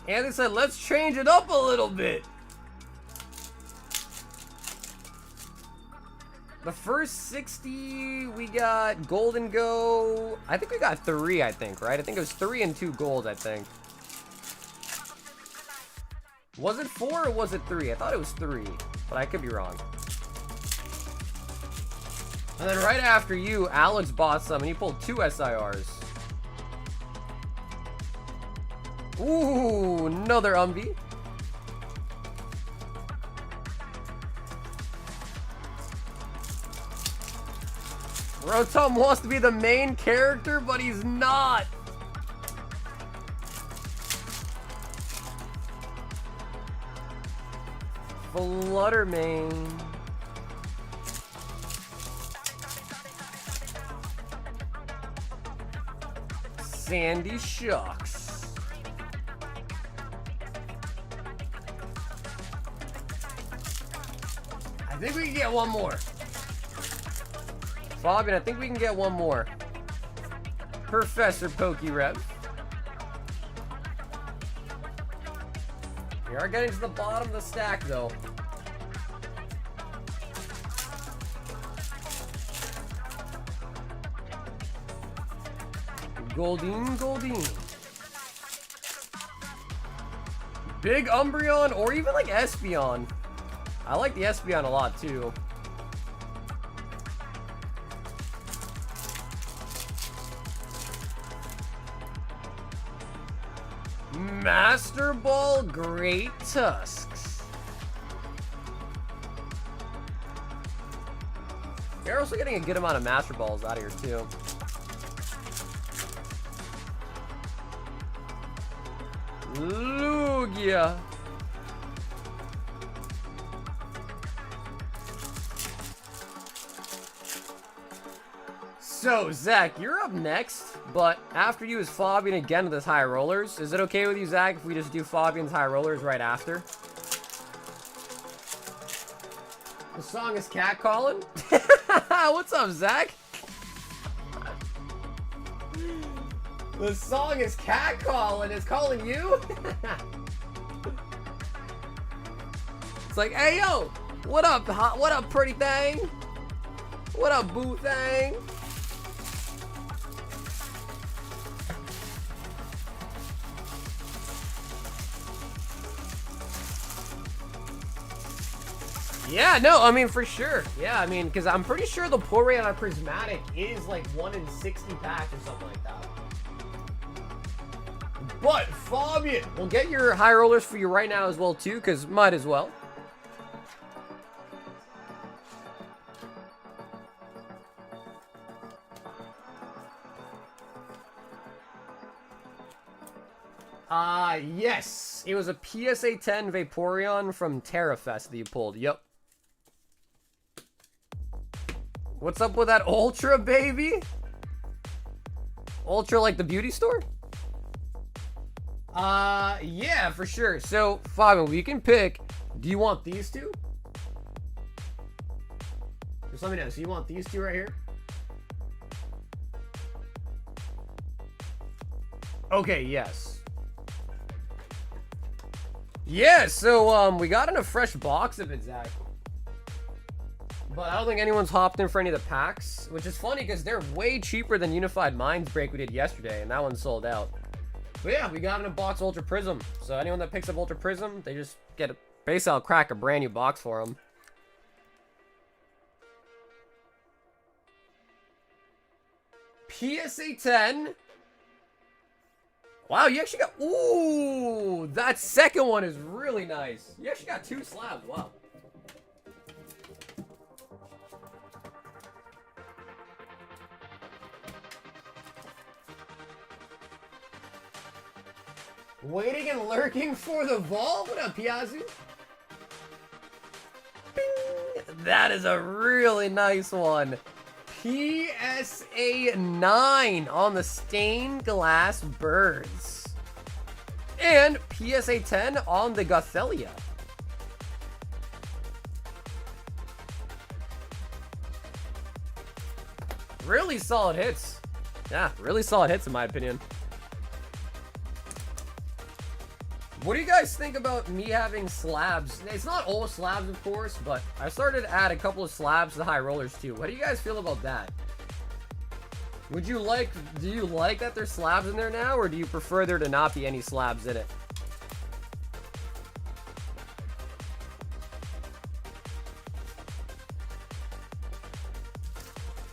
And they said, let's change it up a little bit. The first 60, we got gold and go. I think we got 3, right? I think it was 3 and 2 gold, I think. Was it 4 or was it 3? I thought it was 3, but I could be wrong. And then right after you, Alex bought some and he pulled 2 SIRs. Ooh, another Umbi. Rotom wants to be the main character, but he's not. Fluttermane. Sandy Shucks. I think we can get one more. Fabian, I think we can get one more. Professor Pokerev. We are getting to the bottom of the stack, though. Goldeen. Big Umbreon, or even like Espeon. I like the Espeon a lot, too. Master Ball Great Tusks. You're also getting a good amount of Master Balls out of here, too. Lugia. So, Zach, you're up next, but after you is Fabian again with his high rollers. Is it okay with you, Zach, if we just do Fabian's high rollers right after? The song is catcalling? What's up, Zach? The song is catcalling. It's calling you? It's like, hey, yo, what up, pretty thing? What up, boo thing? Yeah, no, I mean, for sure. Yeah, I mean, because I'm pretty sure the pull rate on a Prismatic is like 1 in 60 packs or something like that. But, Fabian, we'll get your high rollers for you right now as well, too, because might as well. Yes. It was a PSA 10 Vaporeon from TerraFest that you pulled. Yep. What's up with that Ultra, baby? Ultra like the beauty store? Yeah, for sure. So, Fabian, we can pick. Do you want these two? Just let me know. So you want these two right here? Okay, yes. Yeah, so we got in a fresh box of it, Zach. But I don't think anyone's hopped in for any of the packs, which is funny because they're way cheaper than Unified Minds break we did yesterday, and that one sold out. But yeah, we got in a box Ultra Prism. So anyone that picks up Ultra Prism, they just get a base. I'll crack a brand new box for them. PSA 10. Wow, you actually got... Ooh, that second one is really nice. You actually got 2 slabs. Wow. Waiting and lurking for the vault? What up, Piazzu? Bing! That is a really nice one. PSA 9 on the stained glass birds. And PSA 10 on the Gothella. Really solid hits. Yeah, really solid hits in my opinion. What do you guys think about me having slabs? It's not all slabs, of course, but I started to add a couple of slabs to the high rollers too. What do you guys feel about that? Do you like that there's slabs in there now, or do you prefer there to not be any slabs in it?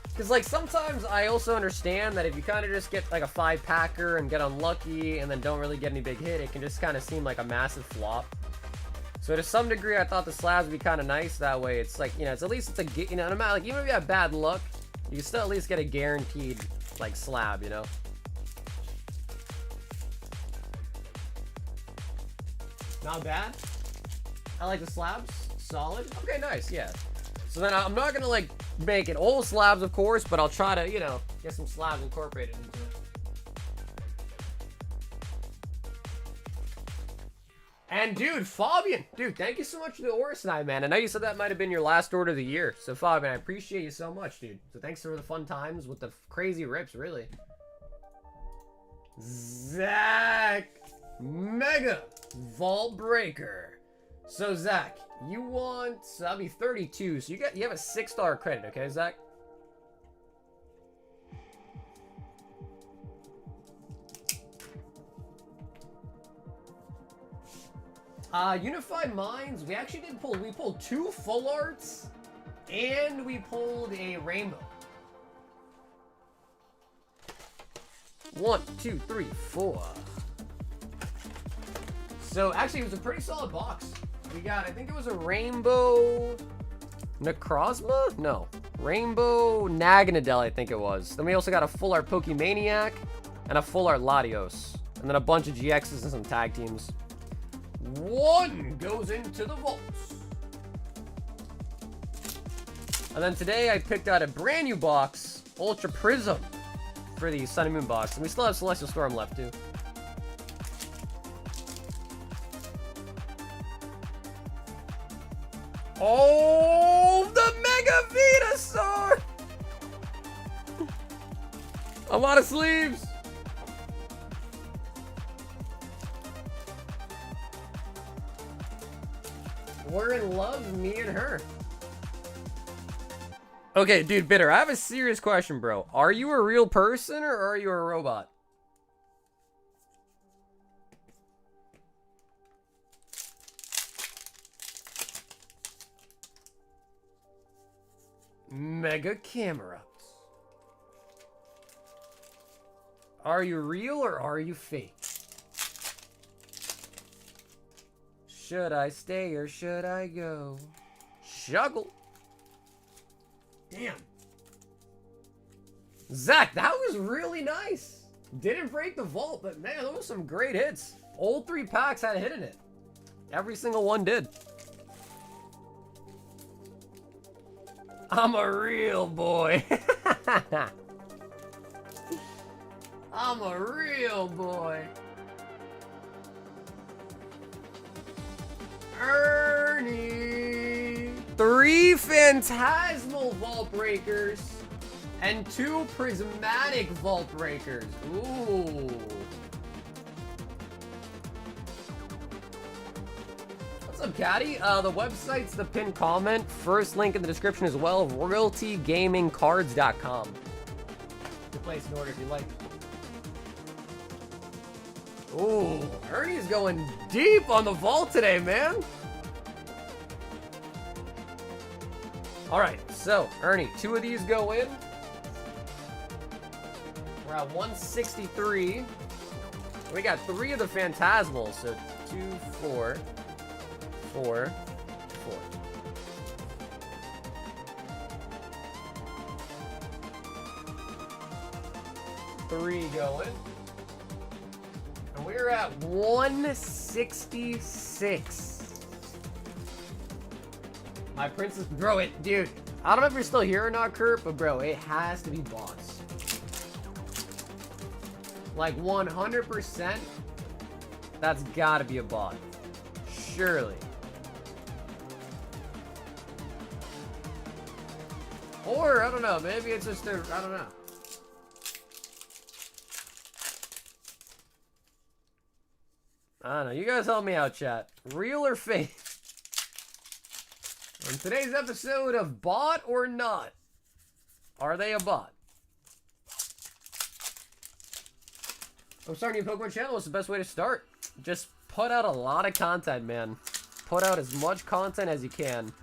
Because, like, sometimes I also understand that if you kind of just get, like, a 5-packer and get unlucky and then don't really get any big hit, it can just kind of seem like a massive flop. So, to some degree, I thought the slabs would be kind of nice that way. It's like, you know, it's at least, it's a, you know, no matter, like, even if you have bad luck, you can still at least get a guaranteed, like, slab, you know? Not bad. I like the slabs. Solid. Okay, nice, yeah. So then I'm not gonna, like, make it all slabs, of course, but I'll try to, you know, get some slabs incorporated into it. And dude, Fabian, dude, thank you so much for the Oris tonight, man. I know you said that might have been your last order of the year. So Fabian, I appreciate you so much, dude. So thanks for the fun times with the crazy rips, really. Zach, Mega Vault Breaker. So Zach, you want, so that'll be 32. So you have a $6 credit, okay, Zach? Unified Minds, we actually did pull, we pulled 2 full arts and we pulled a rainbow. 1, 2, 3, 4. So actually it was a pretty solid box. We got, I think it was a rainbow Necrozma? No. Rainbow Naganadel, I think it was. Then we also got a full art Pokemaniac and a full art Latios. And then a bunch of GXs and some tag teams. 1 goes into the vaults. And then today I picked out a brand new box, Ultra Prism, for the Sun and Moon box. And we still have Celestial Storm left too. Oh, the Mega Venusaur! A lot of sleeves. We're in love, me and her. Okay, dude, Bitter, I have a serious question, bro. Are you a real person or are you a robot? Mega Camerupt. Are you real or are you fake? Should I stay or should I go? Shuggle. Damn. Zach, that was really nice. Didn't break the vault, but man, those were some great hits. All 3 packs had a hit in it. Every single one did. I'm a real boy. I'm a real boy. Ernie. 3 Phantasmal Vault Breakers and 2 Prismatic Vault Breakers. Ooh. up, Caddy? The website's the pinned comment. First link in the description as well. RoyaltyGamingCards.com. You place an order if you like. Ooh, Ernie's going deep on the vault today, man. All right, so Ernie, 2 of these go in. We're at 163. We got 3 of the Phantasmals, so 2, 4, 4, 4. 3 going. And we're at 166. My princess, bro, dude, I don't know if you're still here or not, Kurt, but bro, it has to be bots. Like 100%, that's gotta be a bot. Surely. Or, I don't know, maybe it's just a, I don't know. I don't know, you guys help me out, chat. Real or fake? On today's episode of Bot or Not, are they a bot? I'm starting a new Pokemon channel. What's the best way to start? Just put out a lot of content, man. Put out as much content as you can.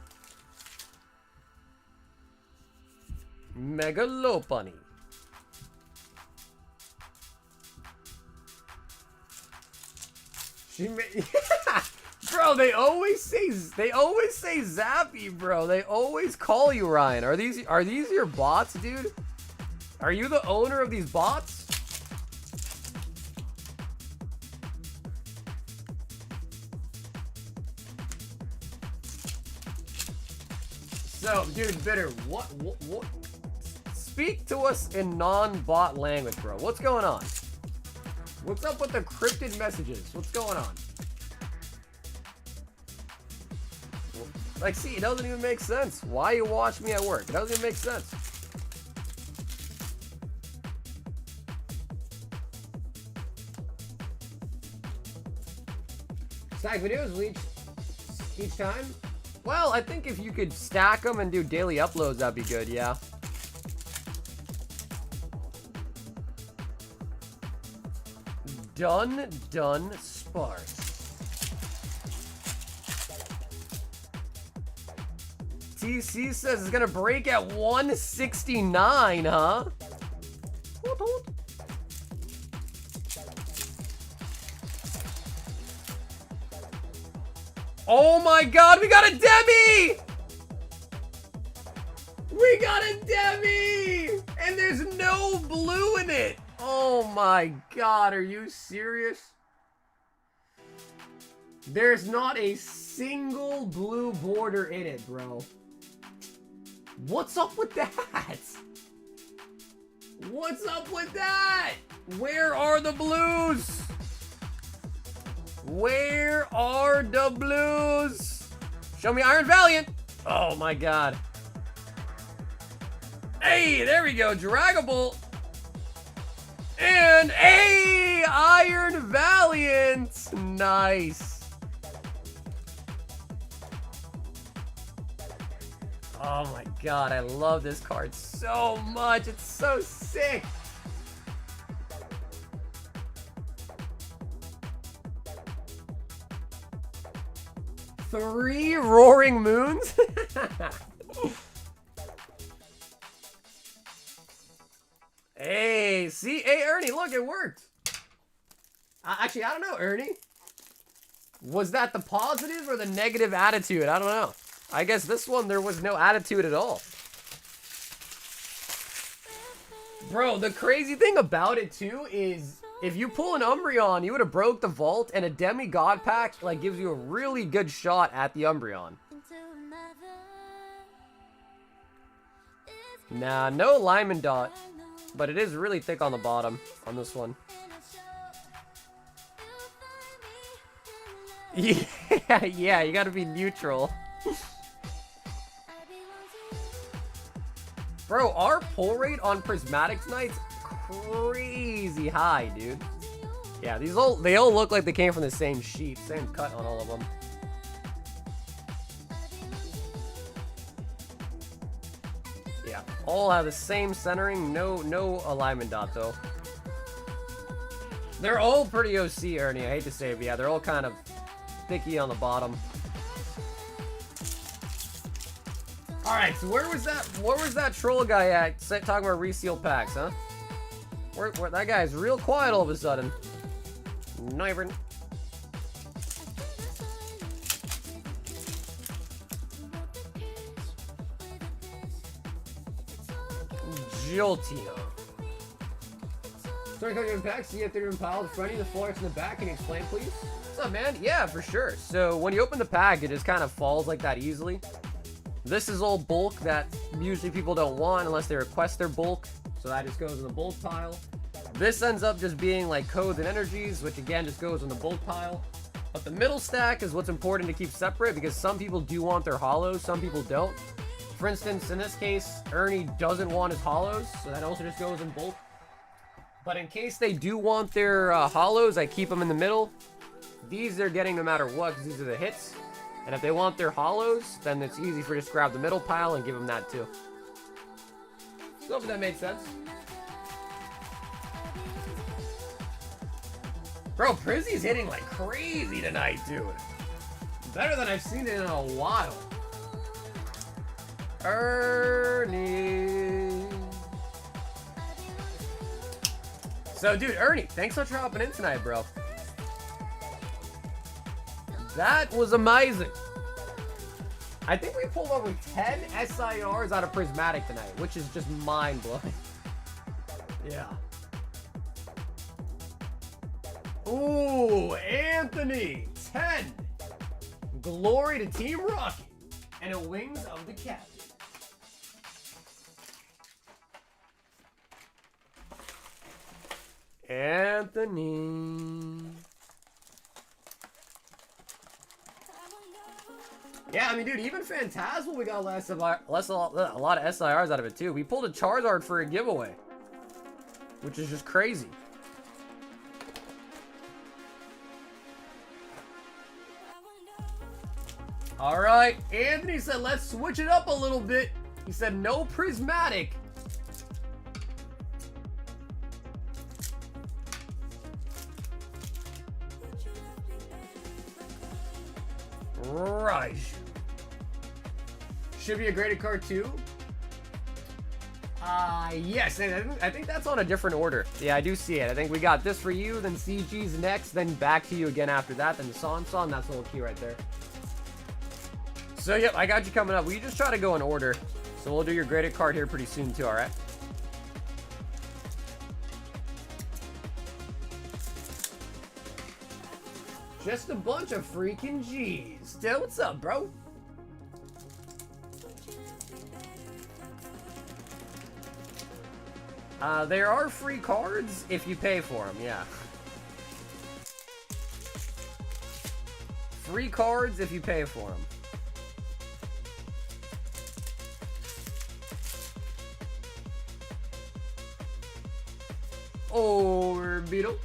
Megalopony. She made... Bro, they always say Zappy, bro. They always call you Ryan. Are these your bots, dude? Are you the owner of these bots? So, dude, Bitter, what? Speak to us in non-bot language, bro. What's going on? What's up with the cryptid messages? What's going on? Like, see, it doesn't even make sense. Why you watch me at work? It doesn't even make sense. Stack videos each time? Well, I think if you could stack them and do daily uploads, that'd be good, yeah. Done, sparse. TC says it's gonna break at 169, huh? Oh my god, we got a Demi! We got a Demi! And there's no blue in it! Oh my god, are you serious? There's not a single blue border in it, bro. What's up with that? What's up with that? Where are the blues? Where are the blues? Show me Iron Valiant. Oh my god. Hey, there we go. Dragable. And a Iron Valiant. Nice. Oh my god, I love this card so much. It's so sick. Three Roaring Moons? Hey, see? Hey, Ernie, look, it worked. Actually, I don't know, Ernie. Was that the positive or the negative attitude? I don't know. I guess this one, there was no attitude at all. Bro, the crazy thing about it, too, is if you pull an Umbreon, you would have broke the vault, and a Demigod pack, like, gives you a really good shot at the Umbreon. Nah, no Lyman Dot, but it is really thick on the bottom on this one. Yeah, you gotta be neutral. Bro, our pull rate on Prismatic Knight's crazy high, dude. Yeah, they all look like they came from the same sheet, same cut on all of them. All have the same centering, no alignment dot though. They're all pretty OC, Ernie. I hate to say it, but yeah, they're all kind of thicky on the bottom. All right, so where was that troll guy at? Talking about reseal packs, huh? Where that guy's real quiet all of a sudden. Nivern. Joltino. Sorry, coming packs. See if they're in piles in front of you, the floor in the back. Can you explain, please? What's up, man? Yeah, for sure. So when you open the pack, it just kind of falls like that easily. This is all bulk that usually people don't want unless they request their bulk. So that just goes in the bulk pile. This ends up just being like codes and energies, which again just goes in the bulk pile. But the middle stack is what's important to keep separate because some people do want their holos, some people don't. For instance, in this case, Ernie doesn't want his holos, so that also just goes in bulk. But in case they do want their holos, I keep them in the middle. These they're getting no matter what because these are the hits. And if they want their holos, then it's easy for just grab the middle pile and give them that too. So hopefully that made sense. Bro, Prizzy's hitting like crazy tonight, dude. Better than I've seen it in a while. Ernie. So, dude, Ernie, thanks so much for hopping in tonight, bro. That was amazing. I think we pulled over 10 SIRs out of Prismatic tonight, which is just mind-blowing. Yeah. Ooh, Anthony, 10. Glory to Team Rocket and a Wings of the Captain. Anthony. Yeah, I mean, dude, even Phantasmal, we got a lot of SIRs out of it, too. We pulled a Charizard for a giveaway, which is just crazy. All right, Anthony said, let's switch it up a little bit. He said, no Prismatic. Right. Should be a graded card too. Yes, and I think that's on a different order. Yeah, I do see it. I think we got this for you, then CG's next, then back to you again after that, then Son, that's a little key right there. So, yep, I got you coming up. We just try to go in order. So we'll do your graded card here pretty soon too, alright? Just a bunch of freaking G's. Still, what's up, bro? There are free cards if you pay for them, yeah. Free cards if you pay for them. Orbital.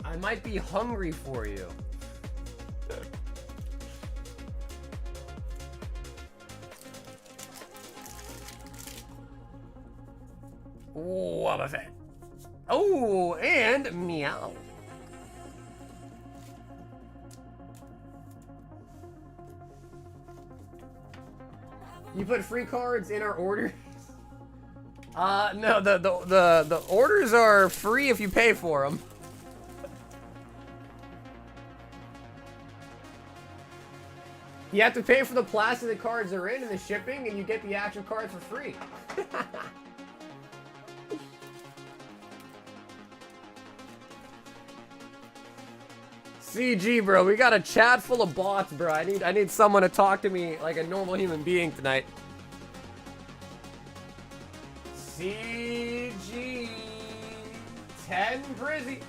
I might be hungry for you. Wobbuffet. Oh, and meow. You put free cards in our orders? No, the orders are free if you pay for them. You have to pay for the plastic the cards are in and the shipping, and you get the actual cards for free. CG, bro, we got a chat full of bots, bro. I need someone to talk to me like a normal human being tonight. CG 10 Prizzy.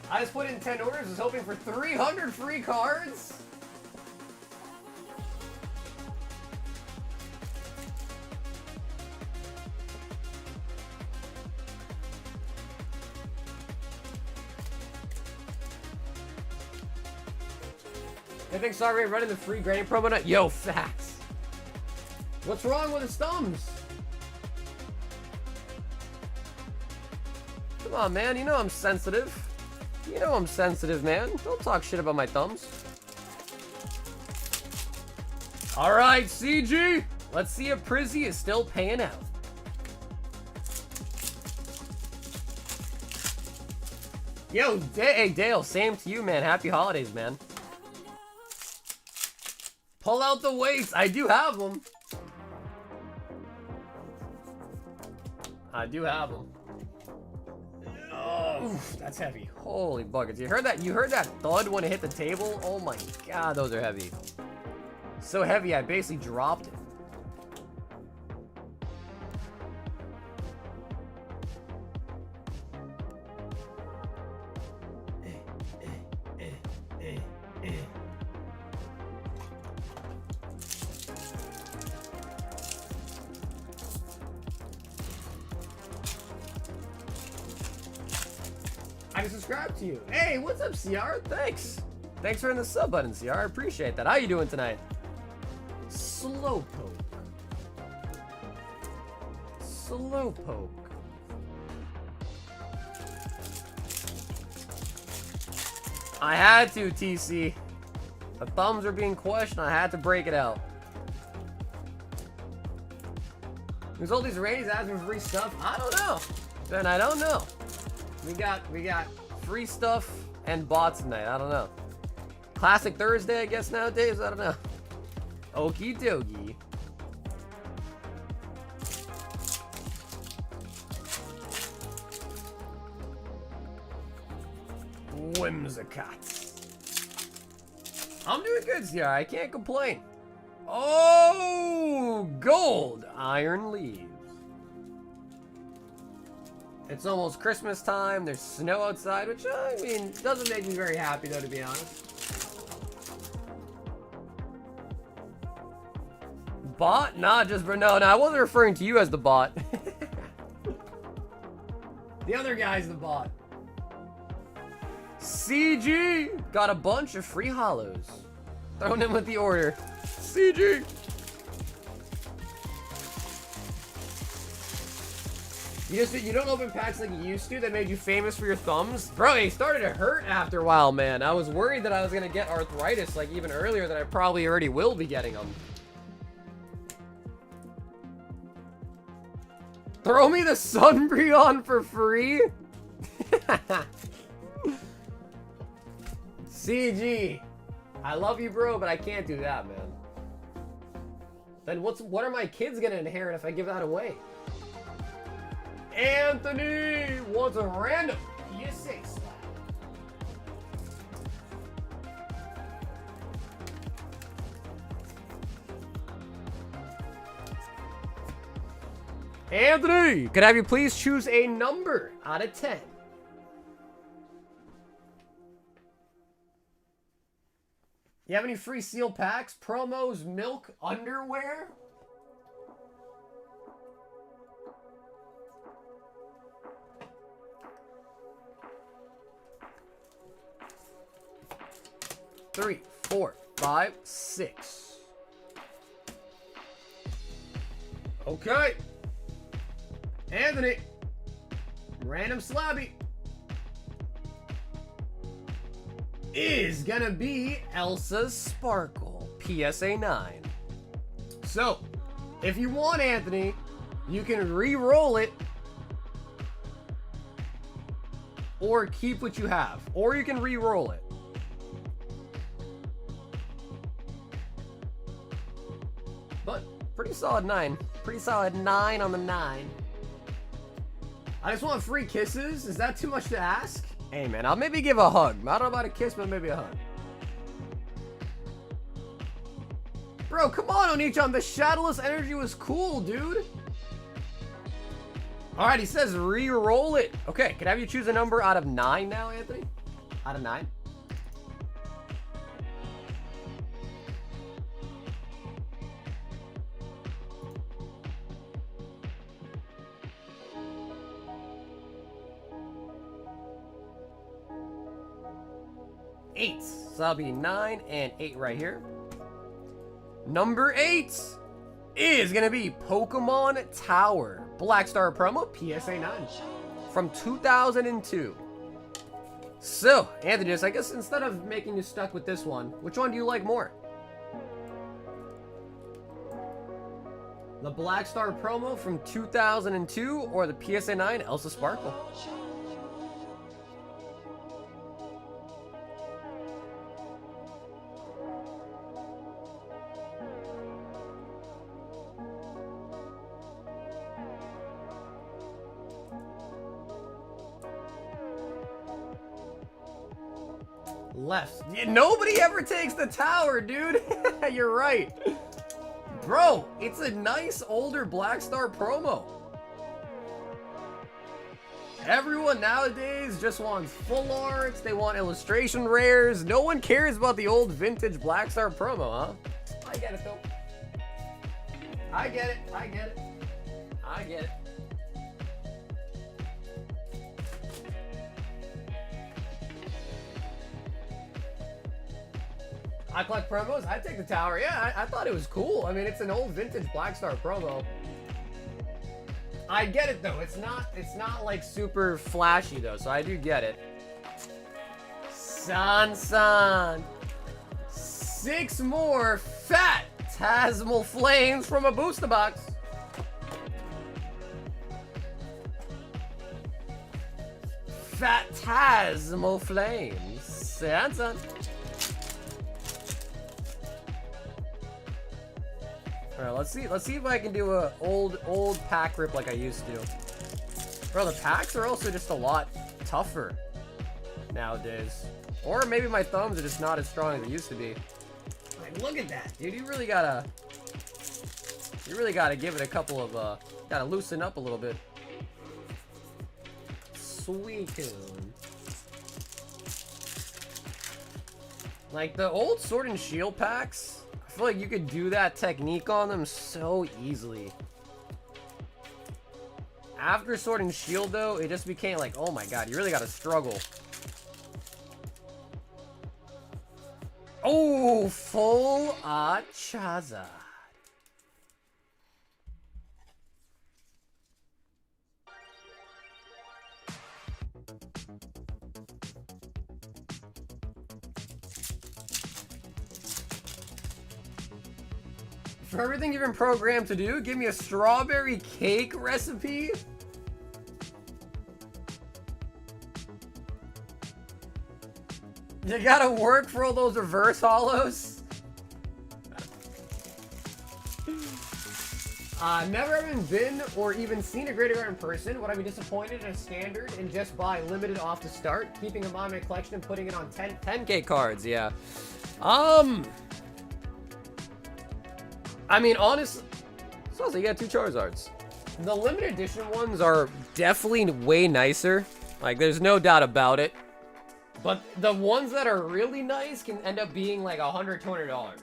I just put in 10 orders, was hoping for 300 free cards. I think sorry running the free grading promo now. Yo, facts. What's wrong with his thumbs? Come on, man. You know I'm sensitive. You know I'm sensitive, man. Don't talk shit about my thumbs. All right, CG. Let's see if Prizzy is still paying out. Yo, hey, Dale. Same to you, man. Happy holidays, man. Pull out the weights. I do have them. I do have them. Oh, oof, that's heavy. Holy buckets. You heard that? You heard that thud when it hit the table? Oh my god, those are heavy. So heavy, I basically dropped it. I just subscribed to you. Hey, what's up, CR? Thanks. Thanks for hitting the sub button, CR. I appreciate that. How you doing tonight? Slowpoke. Slowpoke. I had to, TC. The thumbs are being questioned. I had to break it out. There's all these ratings asking for free stuff. I don't know. Then I don't know. We got free stuff and bots tonight. I don't know. Classic Thursday, I guess, nowadays. I don't know. Okie dokie. Whimsicott. I'm doing good, Sierra. I can't complain. Oh, gold iron leaves. It's almost Christmas time. There's snow outside, which, I mean, doesn't make me very happy, though, to be honest. Bot? Nah, just for no, I wasn't referring to you as the bot. The other guy's the bot. CG got a bunch of free holos. Thrown in with the order. CG. You don't open packs like you used to that made you famous for your thumbs? Bro, it started to hurt after a while, man. I was worried that I was gonna get arthritis like even earlier than I probably already will be getting them. Throw me the Sunbreon for free? CG. I love you, bro, but I can't do that, man. Then what are my kids gonna inherit if I give that away? Anthony wants a random PS6 slap. Anthony, could I have you please choose a number out of 10? You have any free seal packs, promos, milk, underwear? Three, 4, 5, 6. Okay. Anthony. Random slabby. Is gonna be Elsa's Sparkle. PSA 9. So, if you want, Anthony, you can re-roll it. Or keep what you have. Or you can re-roll it. But pretty solid 9. Pretty solid 9 on the 9. I just want free kisses. Is that too much to ask? Hey man, I'll maybe give a hug. I don't know about a kiss, but maybe a hug. Bro, come on, Onichan. The Shadowless energy was cool, dude. Alright, he says re-roll it. Okay, can I have you choose a number out of 9 now, Anthony? Out of 9? 8. So that'll be 9 and 8 right here. Number 8 is gonna be Pokemon Tower. Black Star promo, PSA 9. From 2002. So, Anthony, I guess instead of making you stuck with this one, which one do you like more? The Black Star promo from 2002 or the PSA 9 Elsa Sparkle? Left. Yeah, nobody ever takes the tower, dude. You're right. Bro, it's a nice older Black Star promo. Everyone nowadays just wants full arts. They want illustration rares. No one cares about the old vintage Black Star promo, huh? I get it, though. I get it. I get it. I get it. I collect promos. I take the tower. Yeah, I thought it was cool. I mean, it's an old vintage Black Star promo. I get it though. It's not like super flashy though, so I do get it. San. 6 more Phantasmal Flames from a booster box. Phantasmal Flames. San. Alright, let's see if I can do a old pack rip like I used to. Bro, the packs are also just a lot tougher nowadays. Or maybe my thumbs are just not as strong as they used to be. Like, look at that, dude. You really gotta give it a couple of gotta loosen up a little bit. Suicune. Like the old Sword and Shield packs, I feel like you could do that technique on them so easily. After Sword and Shield, though, it just became like, oh my god, you really gotta struggle. Oh, full Charizard. For everything you've been programmed to do, give me a strawberry cake recipe? You gotta work for all those reverse holos? Never even been or even seen a Greater Guard in person. Would I be disappointed in a standard and just buy limited off the start? Keeping them on my collection and putting it on 10K cards, yeah. I mean, honestly, so you got 2 Charizards. The limited edition ones are definitely way nicer. Like, there's no doubt about it. But the ones that are really nice can end up being like $100, $200.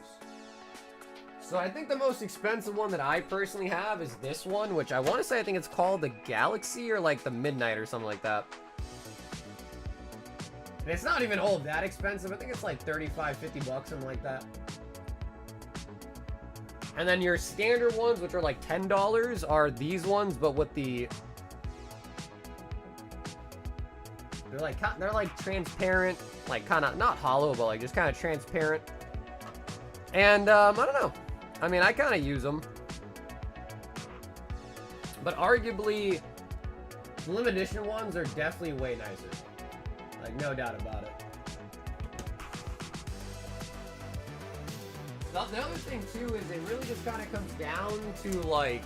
So I think the most expensive one that I personally have is this one, which I want to say I think it's called the Galaxy or like the Midnight or something like that. And it's not even all that expensive. I think it's like 35, 50 bucks, something like that. And then your standard ones, which are like $10, are these ones, but with the... They're like transparent, like kind of, not hollow, but like just kind of transparent. And, I don't know. I mean, I kind of use them. But arguably, the limited edition ones are definitely way nicer. Like, no doubt about it. The other thing, too, is it really just kind of comes down to, like,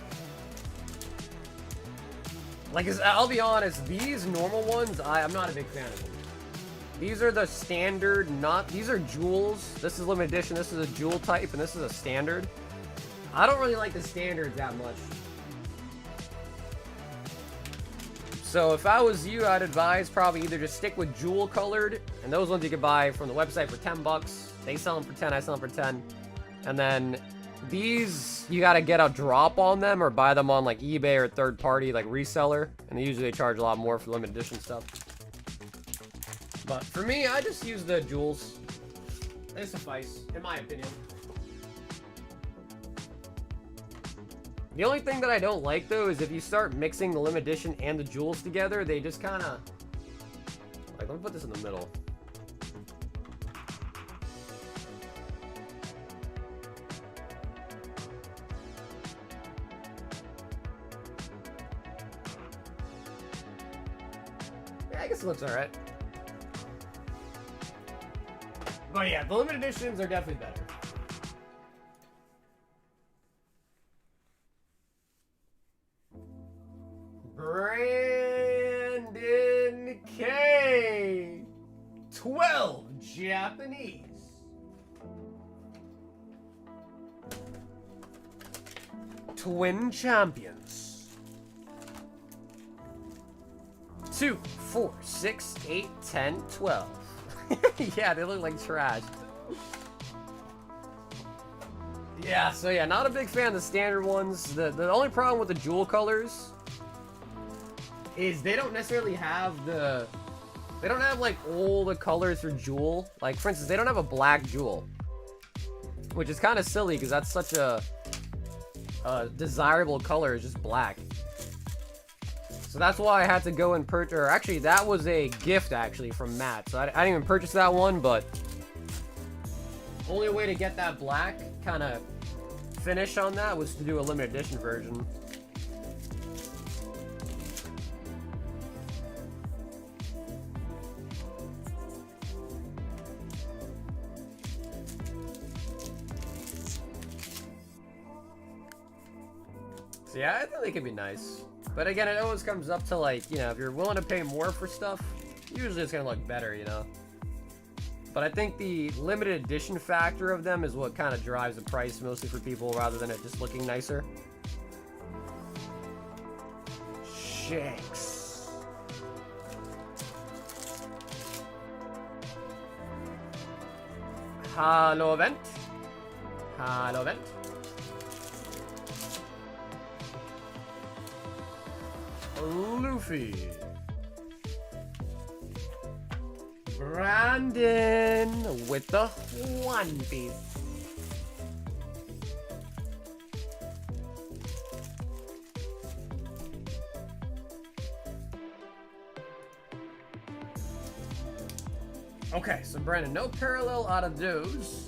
I'll be honest, these normal ones, I'm not a big fan of them. These are the standard, these are jewels. This is limited edition, this is a jewel type, and this is a standard. I don't really like the standards that much. So if I was you, I'd advise probably either just stick with jewel colored, and those ones you could buy from the website for 10 bucks. They sell them for 10, I sell them for 10. And then these, you gotta get a drop on them or buy them on like eBay or third party like reseller, and they charge a lot more for limited edition stuff. But for me, I just use the jewels. They suffice, in my opinion. The only thing that I don't like, though, is if you start mixing the limited edition and the jewels together, they just kind of... Like, let me put this in the middle. Yeah, I guess it looks alright. But yeah, the limited editions are definitely better. Brandon K. 12 Japanese. Twin champions. 2, 4, 6, 8, 10, 12. Yeah, they look like trash. Yeah, so yeah, not a big fan of the standard ones. The only problem with the jewel colors is they don't necessarily have the... They don't have, like, all the colors for jewel. Like, for instance, they don't have a black jewel. Which is kind of silly, because that's such a desirable color, is just black. So that's why I had to go and purchase... Or actually, that was a gift, actually, from Matt. So I didn't even purchase that one, but... Only way to get that black kind of finish on that was to do a limited edition version. So yeah, I think they could be nice. But again, it always comes up to, like, you know, if you're willing to pay more for stuff, usually it's gonna look better, you know? But I think the limited edition factor of them is what kind of drives the price mostly for people rather than it just looking nicer. Shanks. Hello, event. Hello, event. Luffy. Brandon with the One Piece. Okay, so Brandon, no parallel out of those.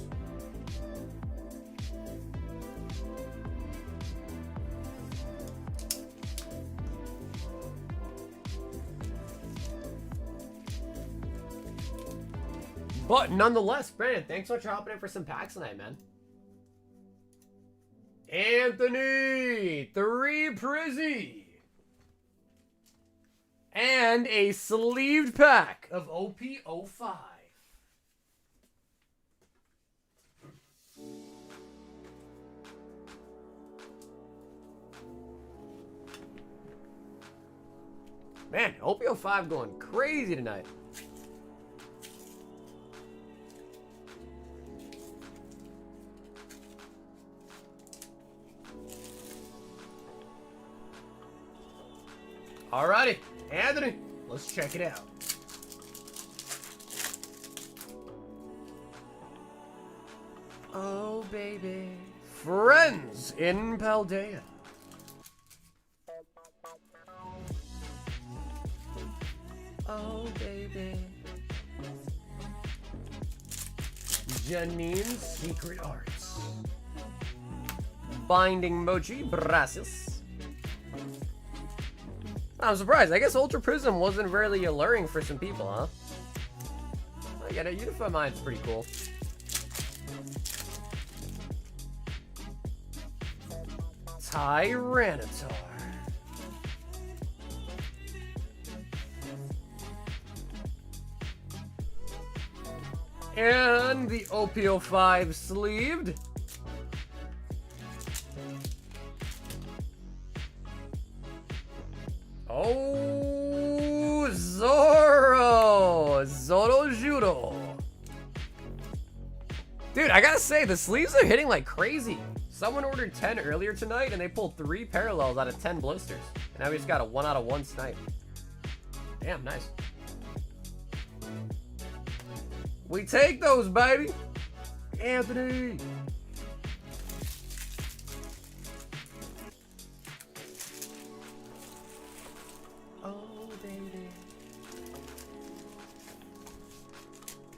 But nonetheless, Brandon, thanks so much for hopping in for some packs tonight, man. Anthony, 3 Prizzy. And a sleeved pack of OP05. Man, OP05 going crazy tonight. Alrighty, Anthony, let's check it out. Oh, baby. Friends in Paldea. Oh, baby. Janine's Secret Arts. Binding Mochi, Brasis. I'm surprised. I guess Ultra Prism wasn't really alluring for some people, huh? I get it. Unify Mind's pretty cool. Tyranitar. And the OP05 sleeved. Oh, Zoro! Zoro Juro. Dude, I gotta say, the sleeves are hitting like crazy. Someone ordered 10 earlier tonight, and they pulled 3 parallels out of 10 blisters. And now we just got a 1 out of 1 snipe. Damn, nice. We take those, baby. Anthony! Oh, baby.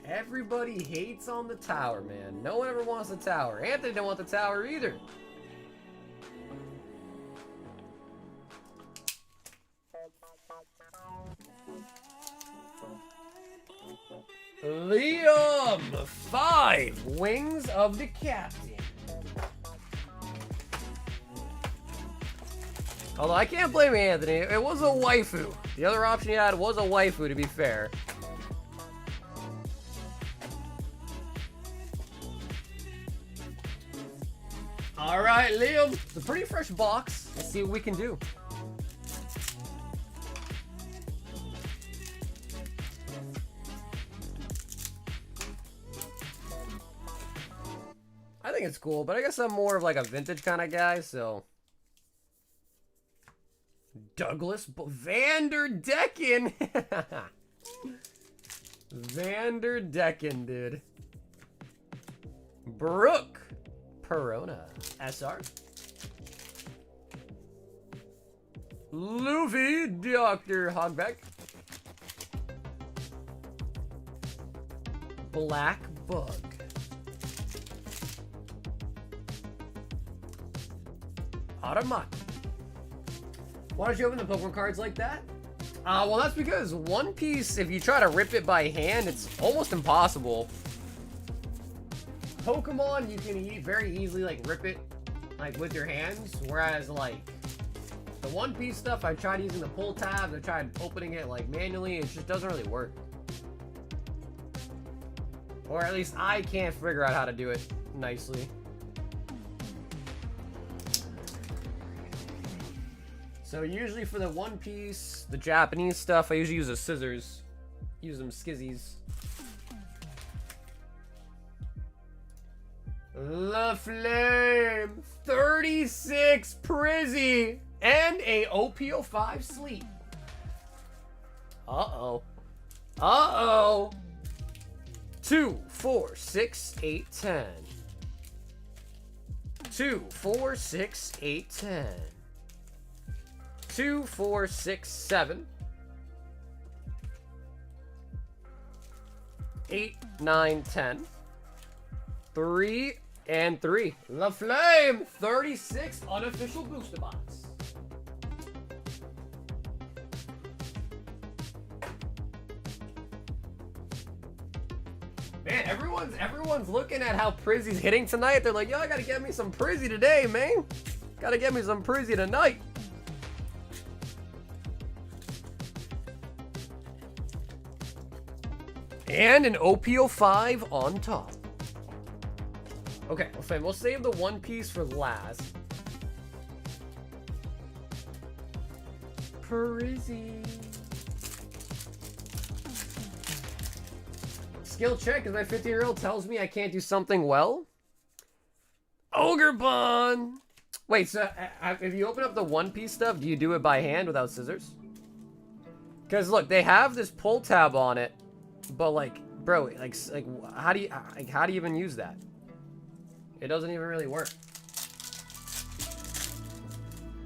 Everybody hates on the tower, man. No one ever wants the tower. Anthony don't want the tower either. Liam! 5 Wings of the Captain. Although I can't blame Anthony, it was a waifu. The other option he had was a waifu, to be fair. Alright, Liam. It's a pretty fresh box. Let's see what we can do. I think it's cool, but I guess I'm more of like a vintage kind of guy, so... Douglas Vanderdecken! Vanderdecken, dude. Brooke Perona SR. Luffy Dr. Hogbeck. Black Bug. Automat. Why don't you open the Pokemon cards like that? Well, that's because One Piece, if you try to rip it by hand, it's almost impossible. Pokemon, you can very easily, like, rip it, like, with your hands. Whereas, like, the One Piece stuff, I tried using the pull tab. I tried opening it, like, manually. It just doesn't really work. Or at least I can't figure out how to do it nicely. So usually for the One Piece, the Japanese stuff, I usually use the scissors. Use them skizzies. La Flame, 36 Prizzy, and a OPO5 Sleep. Uh-oh. Uh-oh. 2, 4, 6, 8, 10. 2, 4, 6, 8, 10. 2, 4, 6, 7. 8, 9, 10. 3 and 3. La Flame, 36 unofficial booster box. Man, everyone's looking at how Prizzy's hitting tonight. They're like, yo, I gotta get me some Prizzy today, man. Gotta get me some Prizzy tonight. And an OPO5 on top. Okay, well, fam, we'll save the One Piece for last. Prizzy. Skill check, because my 15-year-old tells me I can't do something well. Ogre Bond. Wait, so if you open up the One Piece stuff, do you do it by hand without scissors? Because look, they have this pull tab on it, but like, bro, like how do you even use that? It doesn't even really work.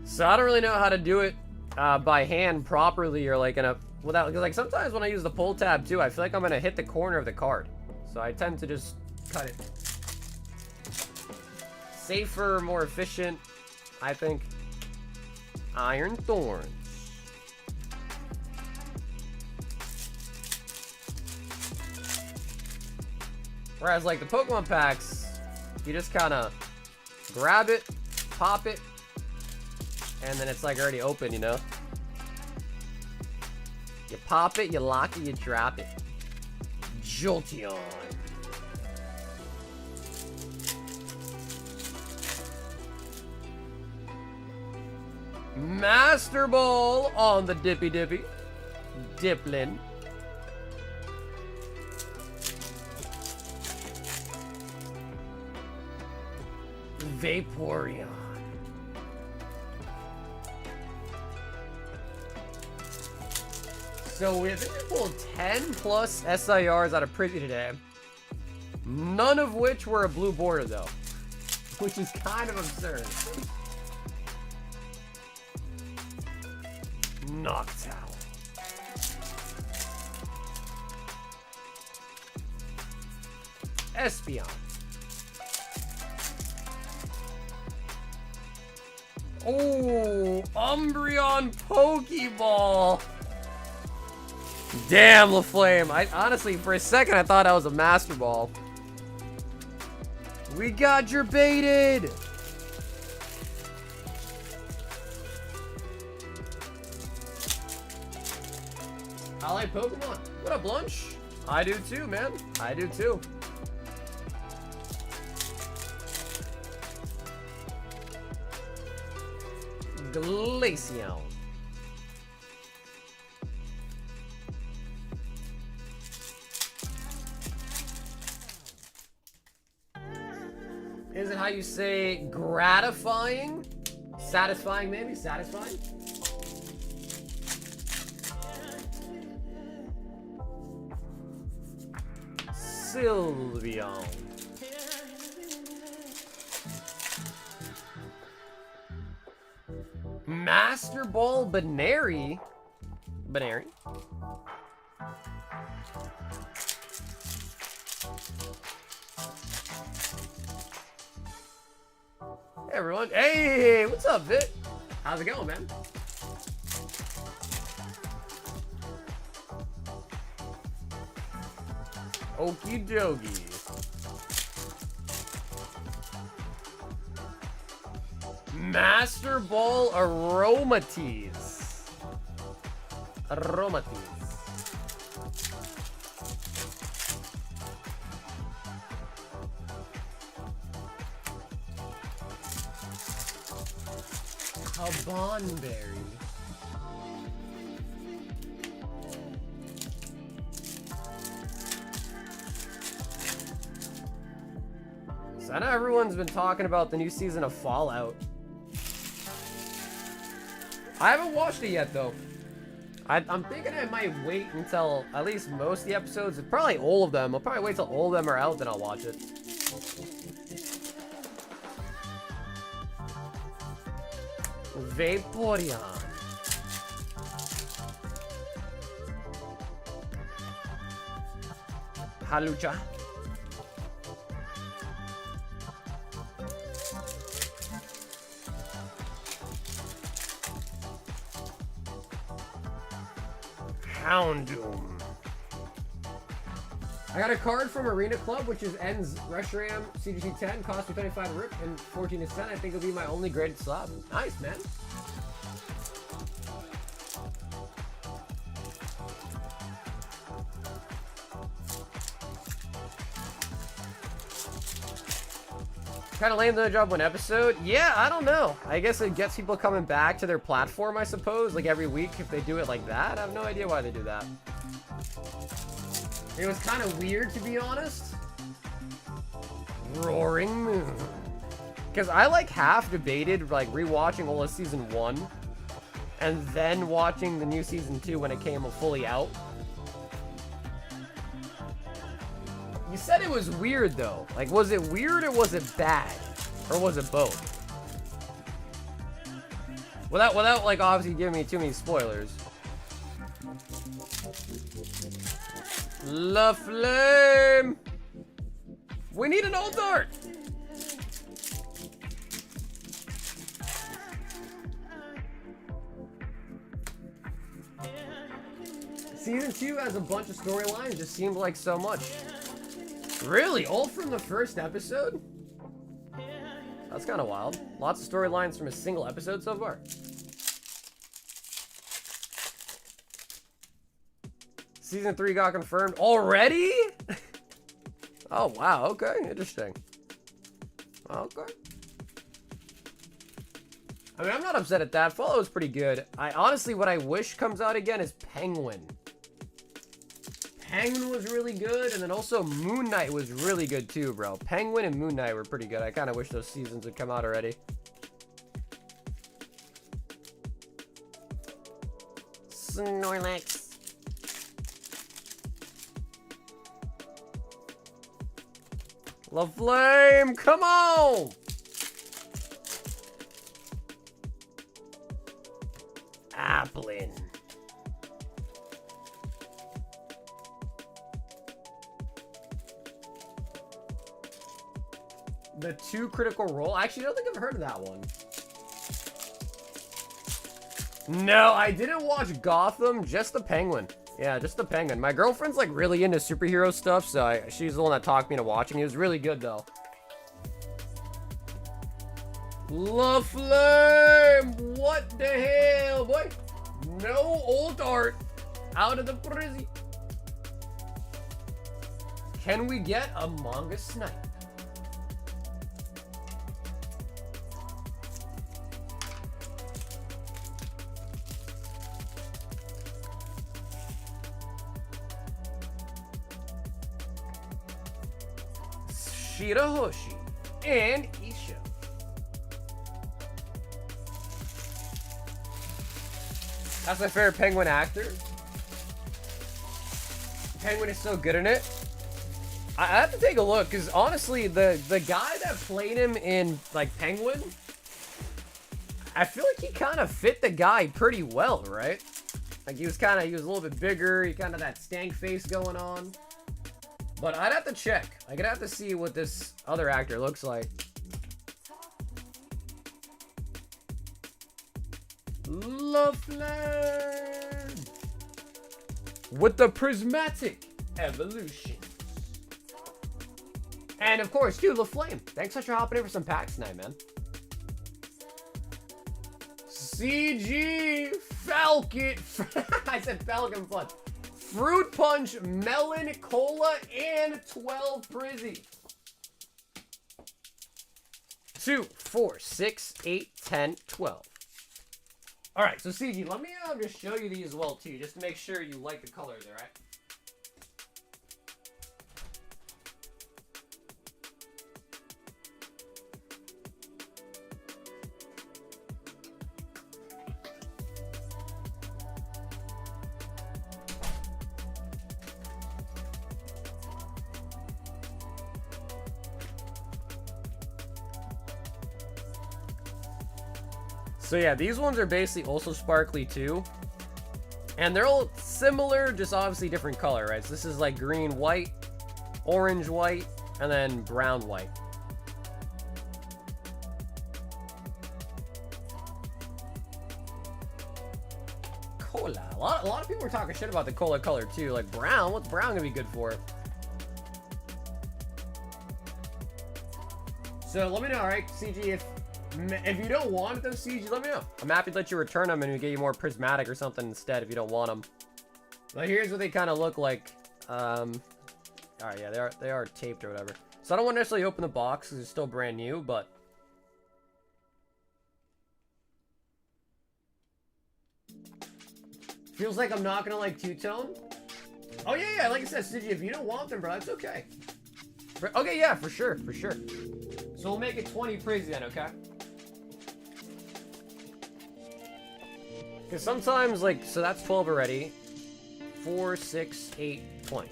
So I don't really know how to do it by hand properly, or like in a without, because like sometimes when I use the pull tab too, I feel like I'm gonna hit the corner of the card, so I tend to just cut it. Safer, more efficient, I think. Iron Thorns. Whereas like the Pokemon packs, you just kind of grab it, pop it, and then it's like already open, you know? You pop it, you lock it, you drop it. Jolteon. Master Ball on the Dippy Dippy. Diplin. Vaporeon. So we pulled 10 plus SIRs out of Prizzy today. None of which were a blue border, though. Which is kind of absurd. Noctowl. Espeon. Oh, Umbreon Pokeball. Damn, LaFlame. I honestly, for a second, I thought I was a Master Ball. We got your baited. I like Pokemon. What up, Lunch? I do too, man. I do too. Glaceon. Is it how you say gratifying? Satisfying, maybe? Satisfying? Sylveon. Master Ball Banary. Banary. Hey everyone. Hey, what's up, Vit? How's it going, man? Okie dokie. Master Ball Aromatisse. Aromatisse. Bonberry. So I know everyone's been talking about the new season of Fallout. I haven't watched it yet, though. I'm thinking I might wait until at least most of the episodes, probably all of them. I'll probably wait till all of them are out, then I'll watch it. Vaporeon. Halucha. Houndoom. I got a card from Arena Club, which is N's Reshiram CGC 10, cost me 25 Rip and 14 to 10. I think it'll be my only graded slab. Nice, man. Kind of lame that they drop one episode. Yeah, I don't know. I guess it gets people coming back to their platform, I suppose, like every week if they do it like that. I have no idea why they do that. It was kind of weird, to be honest. Roaring Moon. Because I like half debated like rewatching all of season 1 and then watching the new season 2 when it came fully out. You said it was weird though. Like, was it weird or was it bad? Or was it both? Without like obviously giving me too many spoilers. La Flame! We need an old dart! Season 2 has a bunch of storylines, just seemed like so much. Really? All from the first episode? That's kind of wild. Lots of storylines from a single episode so far. Season 3 got confirmed already? Oh, wow. Okay. Interesting. Okay. I mean, I'm not upset at that. Follow is pretty good. Honestly, what I wish comes out again is Penguin. Penguin was really good, and then also Moon Knight was really good too, bro. Penguin and Moon Knight were pretty good. I kind of wish those seasons would come out already. Snorlax. La Flame, come on! Applin. The 2 critical roll. Actually, I don't think I've heard of that one. No, I didn't watch Gotham, just the Penguin. Yeah, just the Penguin. My girlfriend's like really into superhero stuff, so she's the one that talked me into watching. It was really good though. La Flame! What the hell, boy? No old art out of the prison. Can we get a manga snipe? Shirahoshi and Isha. That's my favorite Penguin actor. Penguin is so good in it. I have to take a look because honestly, the guy that played him in like Penguin, I feel like he kind of fit the guy pretty well, right? Like he was a little bit bigger. He kind of that stank face going on. But I'd have to check. I'm gonna have to see what this other actor looks like. La Flame! With the Prismatic Evolutions. And of course, dude, La Flame. Thanks so much for hopping in for some packs tonight, man. CG Falcon. I said Falcon Flood. Fruit Punch, Melon, Cola, and 12 Prizzy. 2, 4, 6, 8, 10, 12. Alright, so CG, let me just show you these as well, too, just to make sure you like the colors, alright? So yeah, these ones are basically also sparkly too. And they're all similar, just obviously different color, right? So this is like green, white, orange, white, and then brown, white. Cola. A lot of people are talking shit about the cola color too. Like brown, what's brown gonna be good for? So let me know, alright, CG, if you don't want them, CG, let me know. I'm happy to let you return them and we get you more prismatic or something instead if you don't want them. But here's what they kind of look like. Alright, yeah, they are taped or whatever. So I don't want to necessarily open the box because it's still brand new, but... Feels like I'm not going to like two-tone. Oh, yeah, like I said, CG, if you don't want them, bro, that's okay. Okay, yeah, for sure, for sure. So we'll make it 20 Prizzy then, okay? Because sometimes, like, so that's 12 already. 4, 6, 8, 20.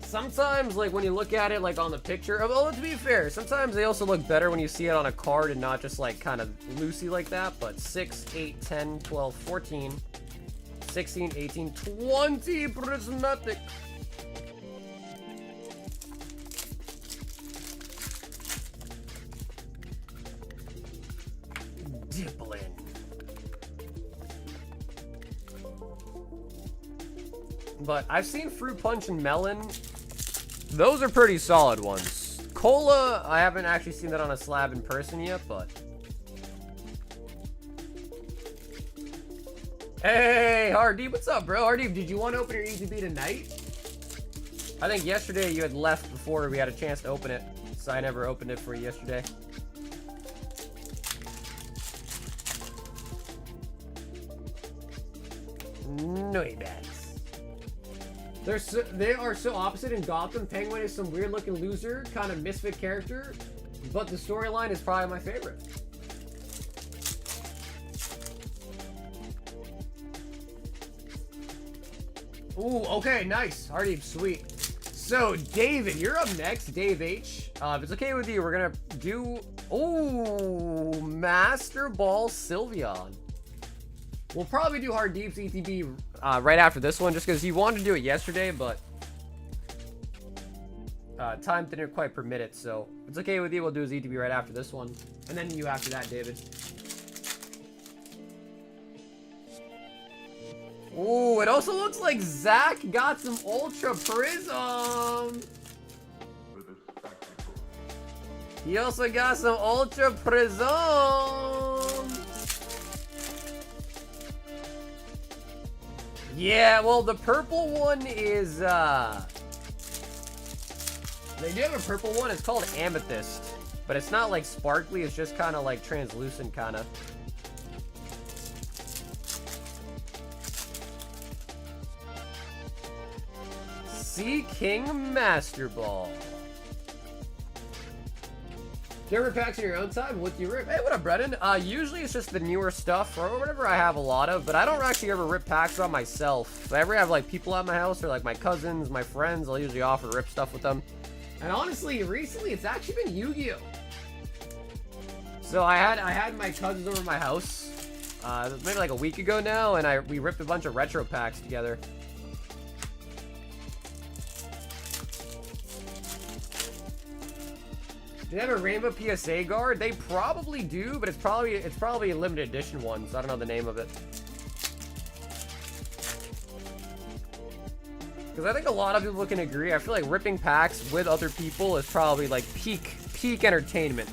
Sometimes, like, when you look at it, like, on the picture, oh, to be fair, sometimes they also look better when you see it on a card and not just, like, kind of loosey like that. But 6, 8, 10, 12, 14, 16, 18, 20 prismatic. Dippling. But I've seen Fruit Punch and Melon. Those are pretty solid ones. Cola, I haven't actually seen that on a slab in person yet, but... Hey, Hardeep, what's up, bro? Hardeep, did you want to open your ETB tonight? I think yesterday you had left before we had a chance to open it, so I never opened it for you yesterday. No, bad. They are so opposite in Gotham. Penguin is some weird looking loser, kind of misfit character, but the storyline is probably my favorite. Ooh, okay, nice. Hardeep, sweet. So, David, you're up next. Dave H. If it's okay with you, we're gonna do... Oh, Master Ball Sylveon. We'll probably do Hard Deeps ETB right after this one, just because he wanted to do it yesterday, but time didn't quite permit it. So, if it's okay with you, we'll do his ETB right after this one. And then you after that, David. Ooh, it also looks like Zach got some Ultra Prism. He also got some Ultra Prism. Yeah, well, the purple one is, they do have a purple one. It's called Amethyst. But it's not, like, sparkly. It's just kind of, like, translucent, kind of. Sea King Master Ball. Do you ever packs in your own time? What do you rip? Hey, what up, Brennan? Usually it's just the newer stuff or whatever I have a lot of, but I don't actually ever rip packs by myself. If I ever have like people at my house or like my cousins, my friends, I'll usually offer to rip stuff with them. And honestly, recently it's actually been Yu-Gi-Oh! So I had my cousins over at my house, maybe like a week ago now, and we ripped a bunch of retro packs together. Do they have a Rainbow PSA guard? They probably do, but it's probably a limited edition one, so I don't know the name of it. Because I think a lot of people can agree. I feel like ripping packs with other people is probably like peak entertainment,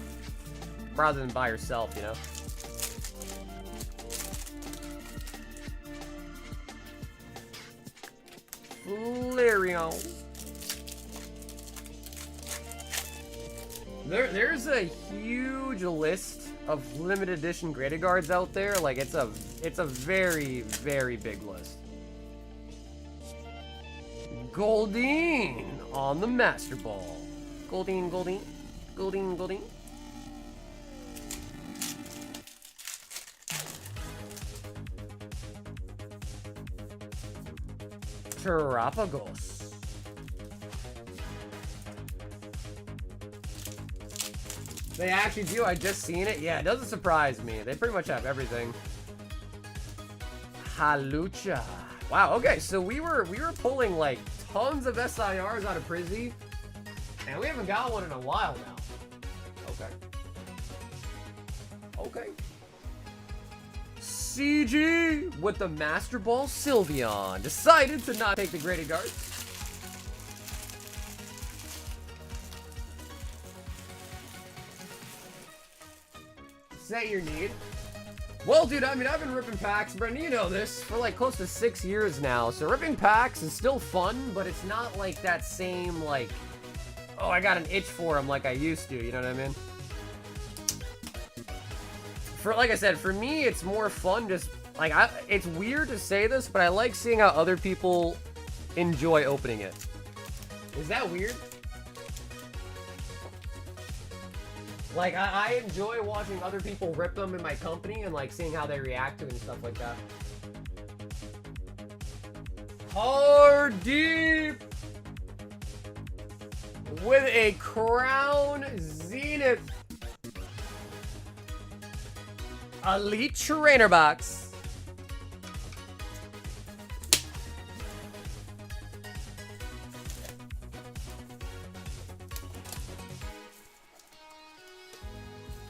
rather than by yourself, you know. Flareon. There's a huge list of limited edition graded guards out there. Like it's a very, very big list. Goldeen on the Master Ball. Goldeen. Terapagos. They actually do. I just seen it. Yeah, it doesn't surprise me. They pretty much have everything. Halucha. Wow. Okay, so we were pulling like tons of SIRs out of Prism, and we haven't got one in a while now. Okay. CG with the Master Ball Sylveon decided to not take the graded guards. Is that your need? Well, dude, I mean, I've been ripping packs, Brendan, you know this, for like close to 6 years now. So ripping packs is still fun, but it's not like that same, like, oh, I got an itch for them like I used to, you know what I mean? Like I said, for me, it's more fun just, like, it's weird to say this, but I like seeing how other people enjoy opening it. Is that weird? Like, I enjoy watching other people rip them in my company and, like, seeing how they react to it and stuff like that. Hard Deep with a Crown Zenith Elite Trainer Box.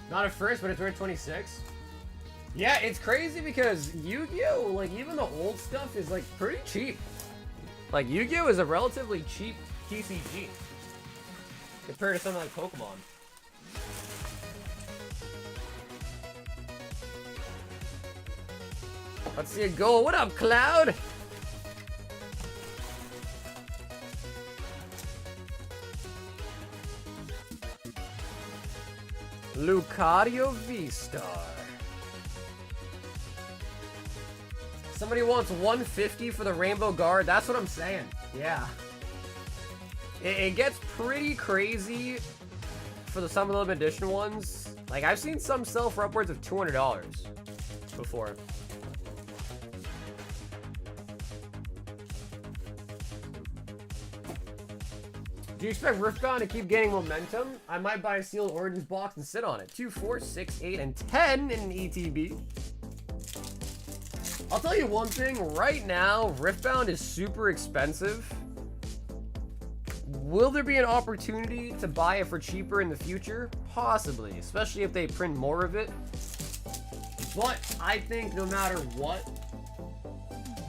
Not at first, but it's worth 26. Yeah, it's crazy because Yu-Gi-Oh! Like, even the old stuff is, like, pretty cheap. Like, Yu-Gi-Oh! Is a relatively cheap TCG compared to something like Pokémon. Let's see it go. What up, Cloud? Lucario V-Star. Somebody wants 150 for the Rainbow Guard. That's what I'm saying. Yeah. It gets pretty crazy for some of the limited edition ones. Like, I've seen some sell for upwards of $200 before. Do you expect Riftbound to keep gaining momentum? I might buy a Sealed Origins box and sit on it. 2, 4, 6, 8, and 10 in an ETB. I'll tell you one thing. Right now, Riftbound is super expensive. Will there be an opportunity to buy it for cheaper in the future? Possibly, especially if they print more of it. But I think no matter what,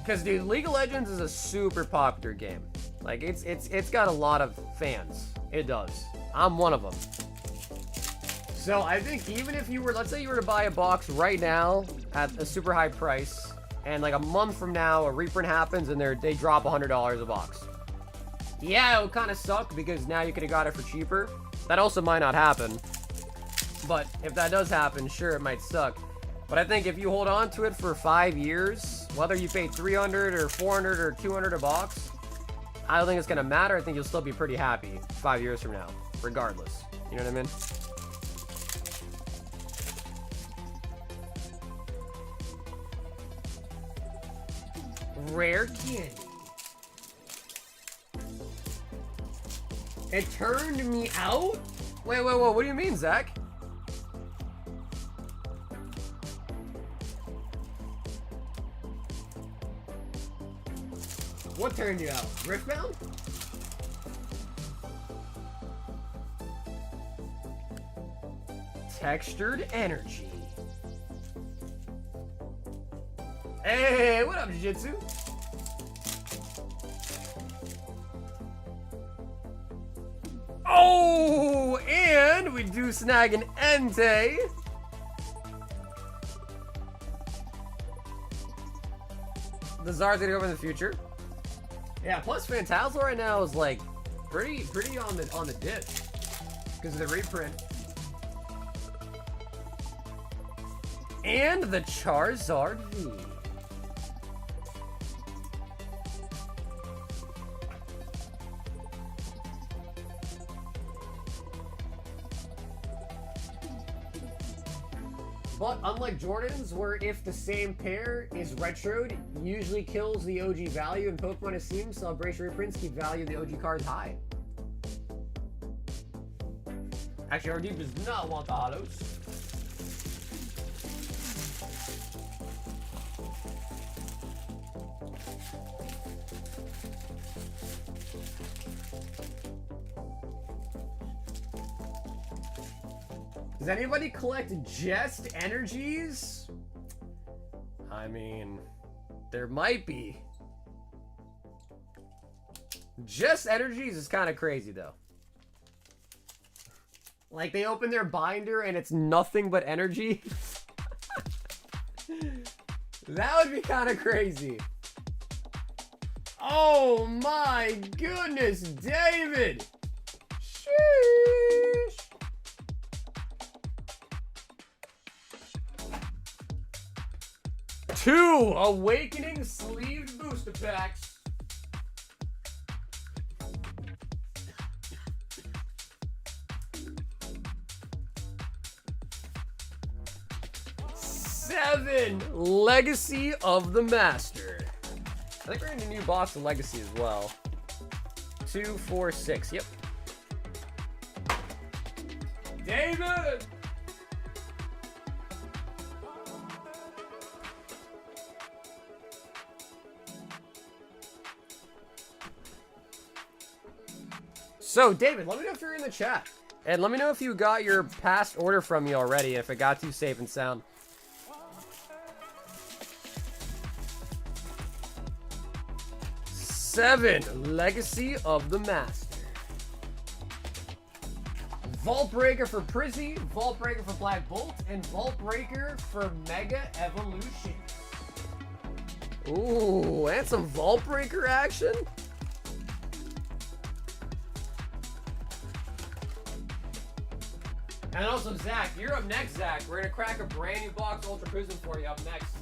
because dude, League of Legends is a super popular game. Like it's got a lot of fans. It does. I'm one of them. So I think even if you were, let's say you were to buy a box right now at a super high price, and like a month from now a reprint happens and they drop $100 a box. Yeah, it would kind of suck because now you could have got it for cheaper. That also might not happen. But if that does happen, sure, it might suck. But I think if you hold on to it for 5 years, whether you pay $300 or $400 or $200 a box, I don't think it's going to matter. I think you'll still be pretty happy 5 years from now, regardless. You know what I mean? Rare candy. It turned me out? Wait, what do you mean, Zach? What turned you out? Riftbound? Textured energy. Hey, what up, Jiu-Jitsu? Oh, and we do snag an Entei. The Zard's gonna go over in the future. Yeah, plus Phantasmal right now is like pretty on the dip because of the reprint. And the Charizard V. But unlike Jordan's, where if the same pair is retroed, usually kills the OG value, and Pokemon, it seems, Celebration reprints keep value of the OG cards high. Actually, our deep does not want the holos. Does anybody collect just energies? I mean, there might be. Just energies is kind of crazy though. Like they open their binder and it's nothing but energy. That would be kind of crazy. Oh my goodness, David! Sheesh. Two Awakening sleeved booster packs. Seven Legacy of the Master. I think we're in a new box of Legacy as well. 2, 4, 6. Yep. David! So, David, let me know if you're in the chat. And let me know if you got your past order from me already, if it got to you safe and sound. Seven Legacy of the Master. Vault Breaker for Prizzy, Vault Breaker for Black Bolt, and Vault Breaker for Mega Evolution. Ooh, and some Vault Breaker action? And also, Zach, you're up next, Zach. We're going to crack a brand new box Ultra Prism for you up next.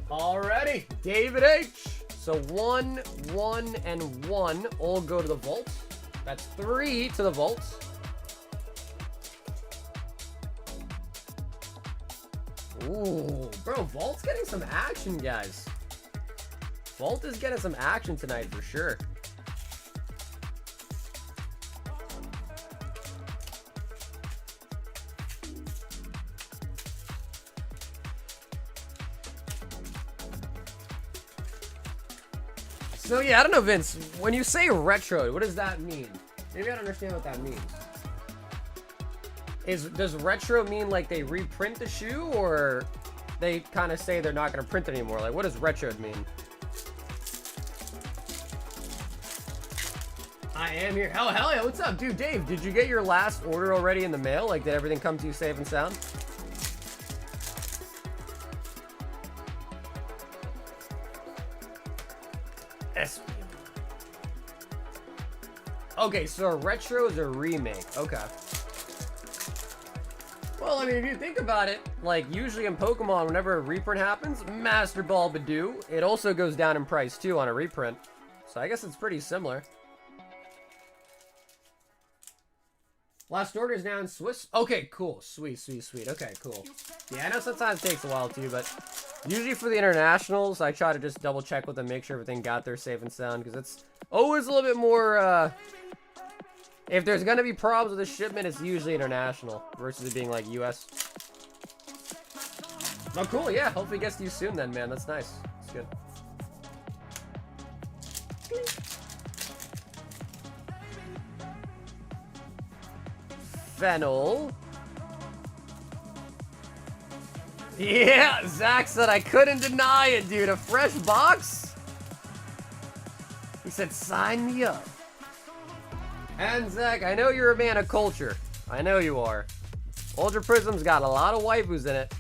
Alrighty, David H. So 1, 1, and 1 all go to the vault. That's 3 to the vault. Ooh, bro, Vault's getting some action, guys. Vault is getting some action tonight for sure. So yeah, I don't know, Vince, when you say retro, what does that mean? Maybe I don't understand what that means. Does retro mean like they reprint the shoe, or they kind of say they're not going to print it anymore? Like, what does retro mean? I am here. Hell yeah, what's up, dude? Dave, did you get your last order already in the mail? Like, did everything come to you safe and sound? Okay, so a retro is a remake. Okay. Well, I mean, if you think about it, like, usually in Pokemon, whenever a reprint happens, Master Ball Badoo, it also goes down in price, too, on a reprint. So I guess it's pretty similar. Last order is now in Swiss. Okay, cool. Sweet. Okay, cool. Yeah, I know sometimes it takes a while, too, but usually for the internationals, I try to just double check with them, make sure everything got there safe and sound, because it's always a little bit more, if there's gonna be problems with the shipment, it's usually international versus it being like US. Oh, cool, yeah. Hopefully it gets to you soon then, man. That's nice. That's good. Fennel. Yeah, Zach said I couldn't deny it, dude. A fresh box? He said, sign me up. And Zach, I know you're a man of culture. I know you are. Ultra Prism's got a lot of waifus in it.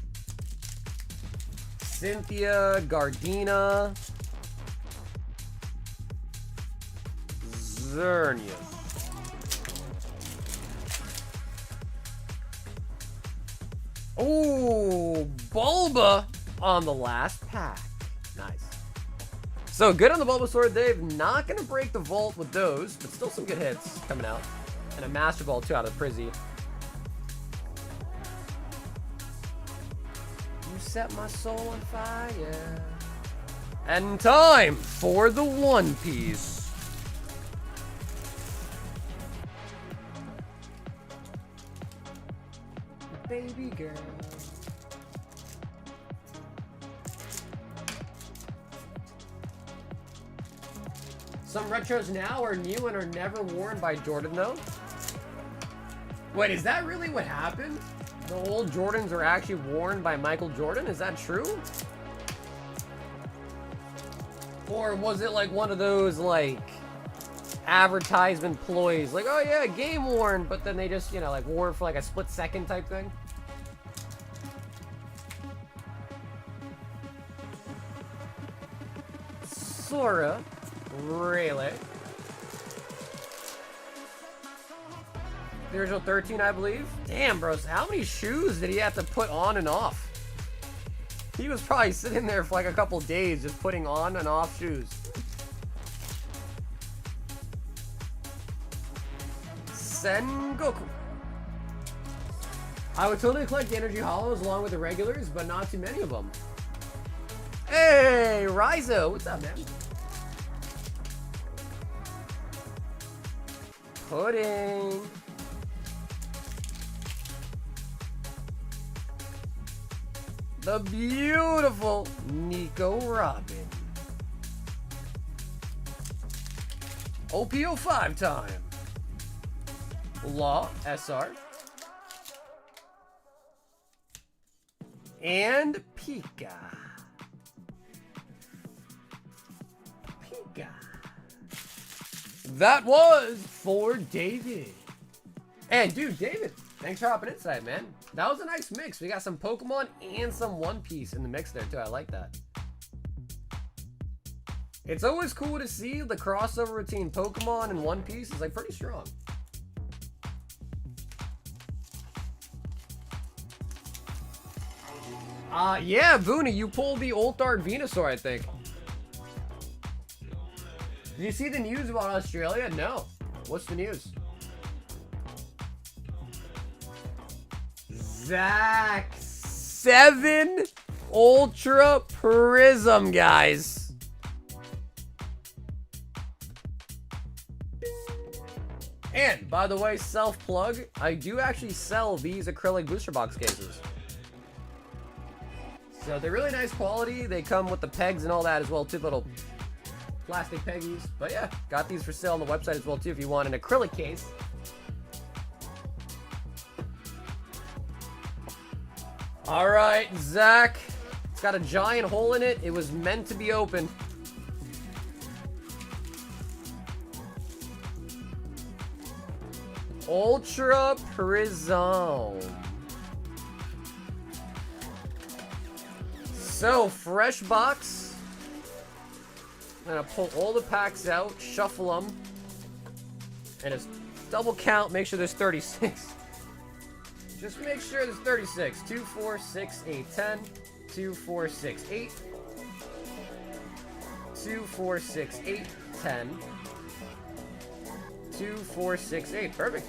Cynthia, Gardena, Zernia. Oh, Bulba on the last pack. Nice. So good on the Bulbasaur, Dave. Not going to break the vault with those, but still some good hits coming out. And a Master Ball, too, out of Prizzy. You set my soul on fire. And time for the One Piece. Baby girl. Some retros now are new and are never worn by Jordan, though. Wait, is that really what happened? The old Jordans are actually worn by Michael Jordan? Is that true? Or was it like one of those, like, advertisement ploys? Like, oh yeah, game worn, but then they just, you know, like, wore it for like a split second type thing? Sora. Really? The original 13, I believe. Damn, bro. So how many shoes did he have to put on and off? He was probably sitting there for like a couple days just putting on and off shoes. Sengoku. I would totally collect the energy hollows along with the regulars, but not too many of them. Hey, Rizo. What's up, man? Pudding. The beautiful Nico Robin. OPO5 time. Law, SR. And Pika. Pika. That was for David. And dude, David, thanks for hopping inside, man. That was a nice mix. We got some Pokemon and some One Piece in the mix there too. I like that. It's always cool to see the crossover between Pokemon and One Piece is like pretty strong. Yeah, Booney, you pulled the Ulthart Venusaur, I think. Did you see the news about Australia? No. What's the news? Zach 7 Ultra Prism, guys. And, by the way, self-plug, I do actually sell these acrylic booster box cases. So they're really nice quality. They come with the pegs and all that as well, too, little plastic peggies. But yeah, got these for sale on the website as well, too, if you want an acrylic case. All right, Zach. It's got a giant hole in it. It was meant to be open. Ultra Prism. So, fresh box. I'm gonna pull all the packs out, shuffle them, and just double count, make sure there's 36. Just make sure there's 36. 2, 4, 6, 8, 10. 2, 4, 6, 8. 2, 4, 6, 8, 10. 2, 4, 6, 8. Perfect.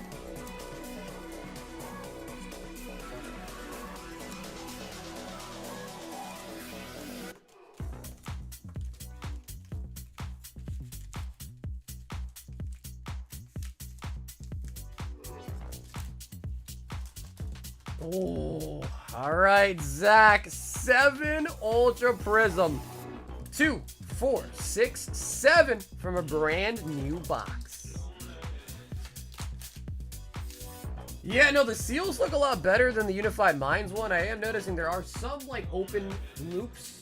Oh, all right, Zach. 7 Ultra Prism. 2, 4, 6, 7 from a brand new box. Yeah, no, the seals look a lot better than the Unified Minds one. I am noticing there are some, like, open loops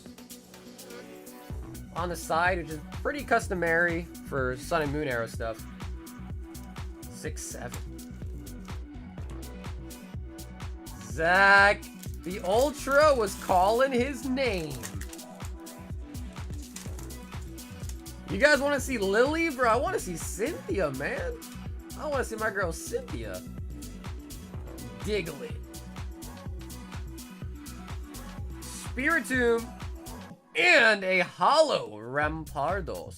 on the side, which is pretty customary for Sun and Moon Arrow stuff. 6, 7. Zach, the Ultra was calling his name. You guys want to see Lily, bro? I want to see Cynthia, man. I want to see my girl Cynthia. Diglett. Spiritomb. And a holo Rampardos.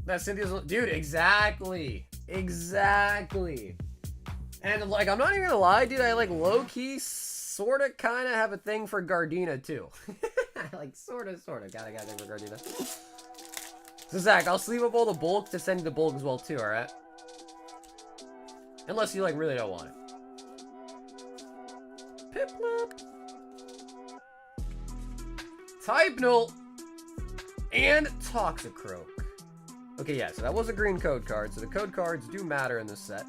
That's Cynthia's, dude, exactly. And like, I'm not even gonna lie, dude, I like low-key sorta kinda have a thing for Gardena too. Like sorta gotta a thing for Gardena. So Zach, I'll sleeve up all the bulk to send you the bulk as well too, alright? Unless you like really don't want it. Piplup. Typenol. And Toxicroak. Okay, yeah, so that was a green code card, so the code cards do matter in this set.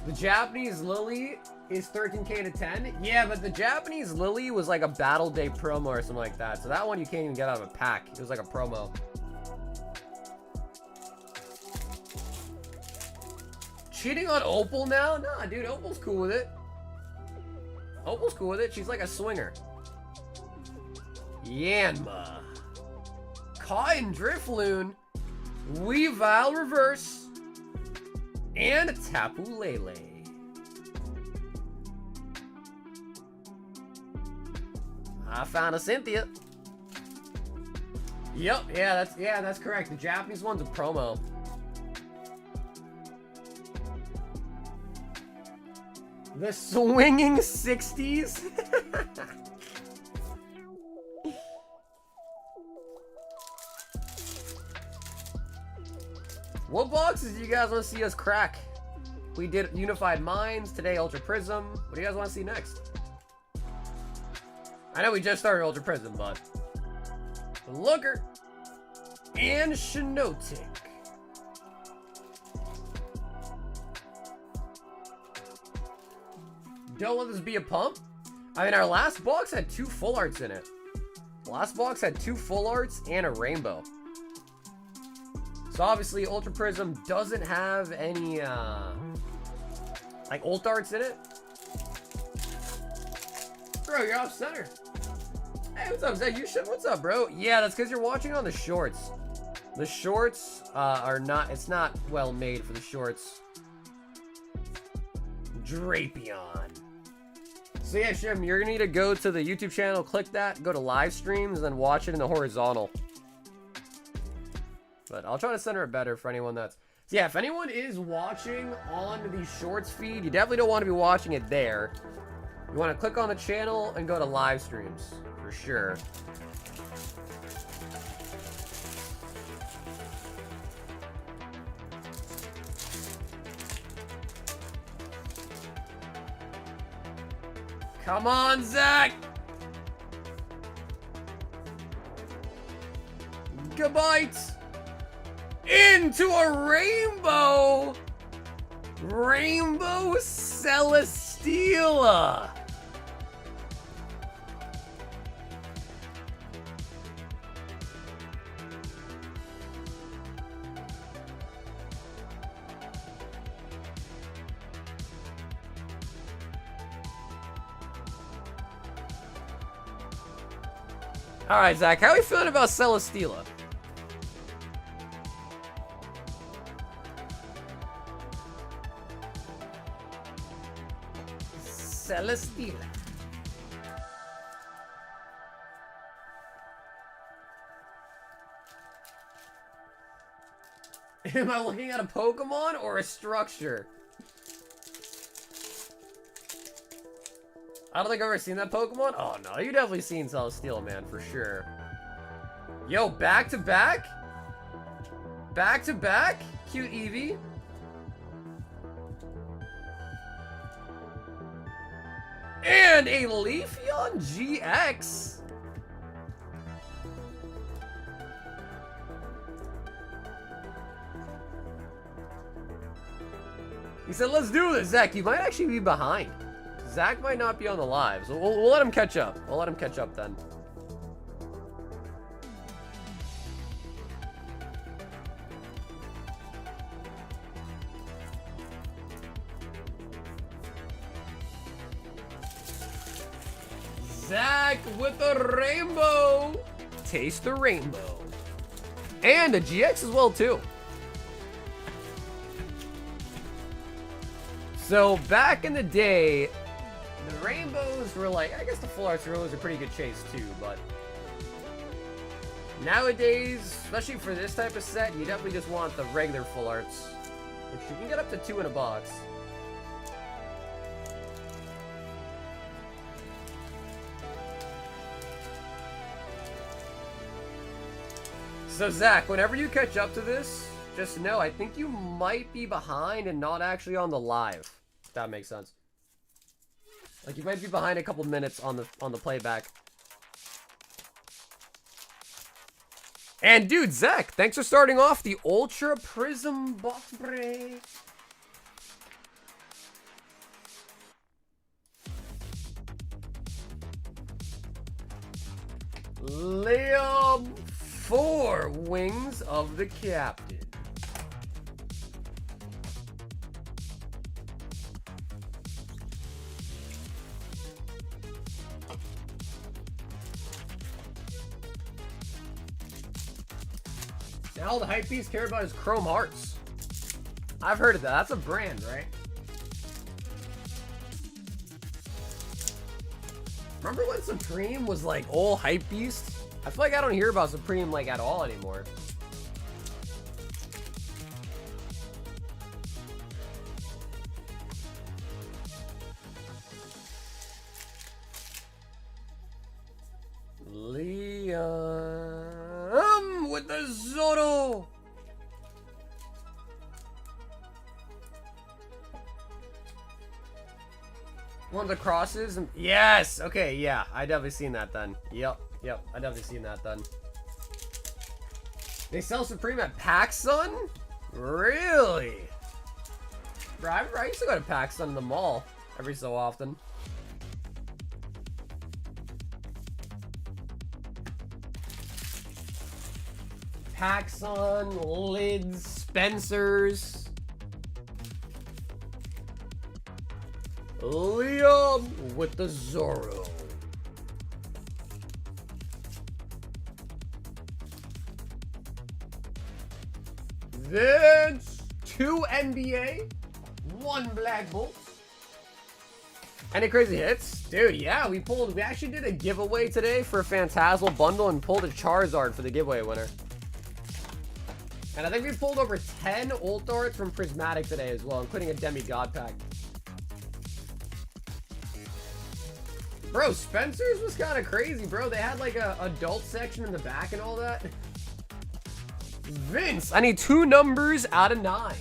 The Japanese Lily is 13k to 10. Yeah, but the Japanese Lily was like a Battle Day promo or something like that, so that one you can't even get out of a pack. It was like a promo. Cheating on Opal now? Nah, dude, Opal's cool with it. Opal's cool with it. She's like a swinger. Yanma, Kai and Drifloon, Weavile Reverse, and Tapu Lele. I found a Cynthia. Yep, yeah, that's correct. The Japanese one's a promo. The swinging 60s. What boxes do you guys want to see us crack? We did Unified Minds, today Ultra Prism. What do you guys want to see next? I know we just started Ultra Prism, but... Looker. And Shinotic. Don't let this be a pump. I mean, our last box had 2 full arts in it. Last box had 2 full arts and a rainbow. So obviously, Ultra Prism doesn't have any, like, ult arts in it. Bro, you're off center. Hey, what's up, Zach? What's up, bro? Yeah, that's because you're watching on the shorts. The shorts are not, it's not well made for the shorts. Drapion. So yeah, Shim, you're gonna need to go to the YouTube channel, click that, go to live streams, and then watch it in the horizontal. But I'll try to center it better for anyone that's... So yeah, if anyone is watching on the Shorts feed, you definitely don't want to be watching it there. You want to click on the channel and go to live streams, for sure. Come on, Zach! Gigabytes! Into a rainbow! Rainbow Celesteela! Alright, Zach, how are you feeling about Celesteela? Celesteela. Am I looking at a Pokemon or a structure? I don't think I've ever seen that Pokemon. Oh no, you definitely seen Celesteela, man, for sure. Yo, back to back? Back to back? Cute Eevee. And a Leafeon GX. He said, let's do this. Zach, you might actually be behind. Zach might not be on the live, so we'll let him catch up. We'll let him catch up then. Zach with the rainbow. Taste the rainbow. And a GX as well, too. So, back in the day, the rainbows were like, I guess the full arts rainbows are pretty good chase, too, but nowadays, especially for this type of set, you definitely just want the regular full arts, which you can get up to 2 in a box. So Zach, whenever you catch up to this, just know I think you might be behind and not actually on the live. If that makes sense. Like you might be behind a couple minutes on the playback. And dude, Zach, thanks for starting off the Ultra Prism box break. Liam 4 Wings of the Captain. Now all the hypebeasts care about is Chrome Hearts. I've heard of that. That's a brand, right? Remember when Supreme was like all hypebeast? I feel like I don't hear about Supreme like at all anymore. Liam with the Zoro. One of the crosses? Yes! Okay, yeah. I definitely seen that then. Yep, I definitely seen that then. They sell Supreme at PacSun? Really? Bro, I used to go to PacSun in the mall every so often. PacSun, Lids, Spencer's. Liam with the Zoro. Then 2 NBA, 1 Black Bolt. Any crazy hits? Dude, yeah, we actually did a giveaway today for a Phantasmal bundle and pulled a Charizard for the giveaway winner. And I think we pulled over 10 ult arts from Prismatic today as well, including a demigod pack. Bro, Spencer's was kind of crazy, bro. They had like a adult section in the back and all that. Vince, I need 2 numbers out of 9.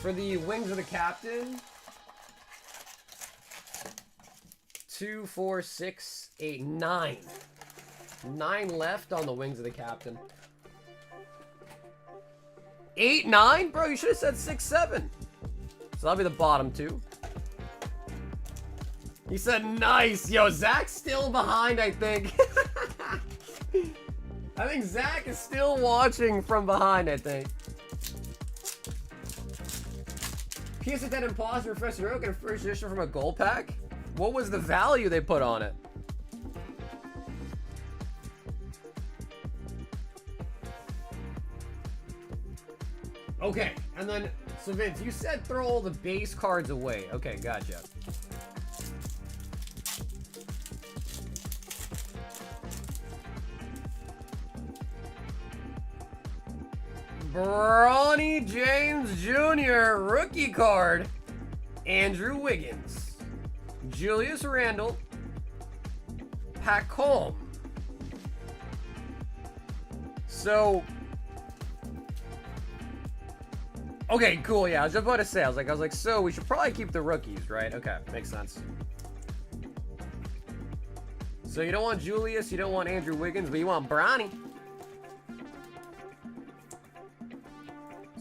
For the Wings of the Captain, 2, 4, 6, 8, 9. 9 left on the Wings of the Captain. 8, 9? Bro, you should have said 6, 7. So that'll be the bottom 2. He said nice. Yo, Zach's still behind, I think. I think Zach is still watching from behind, I think. PSA 10 Imposter Professor Oak and a first edition from a gold pack? What was the value they put on it? Okay, and then, so Vince, you said throw all the base cards away. Okay, gotcha. Bronny James Jr. rookie card. Andrew Wiggins. Julius Randle. Pat Colm. So, okay, cool. Yeah, I was just about to say. I was like, so we should probably keep the rookies, right? Okay, makes sense. So you don't want Julius, you don't want Andrew Wiggins, but you want Bronny.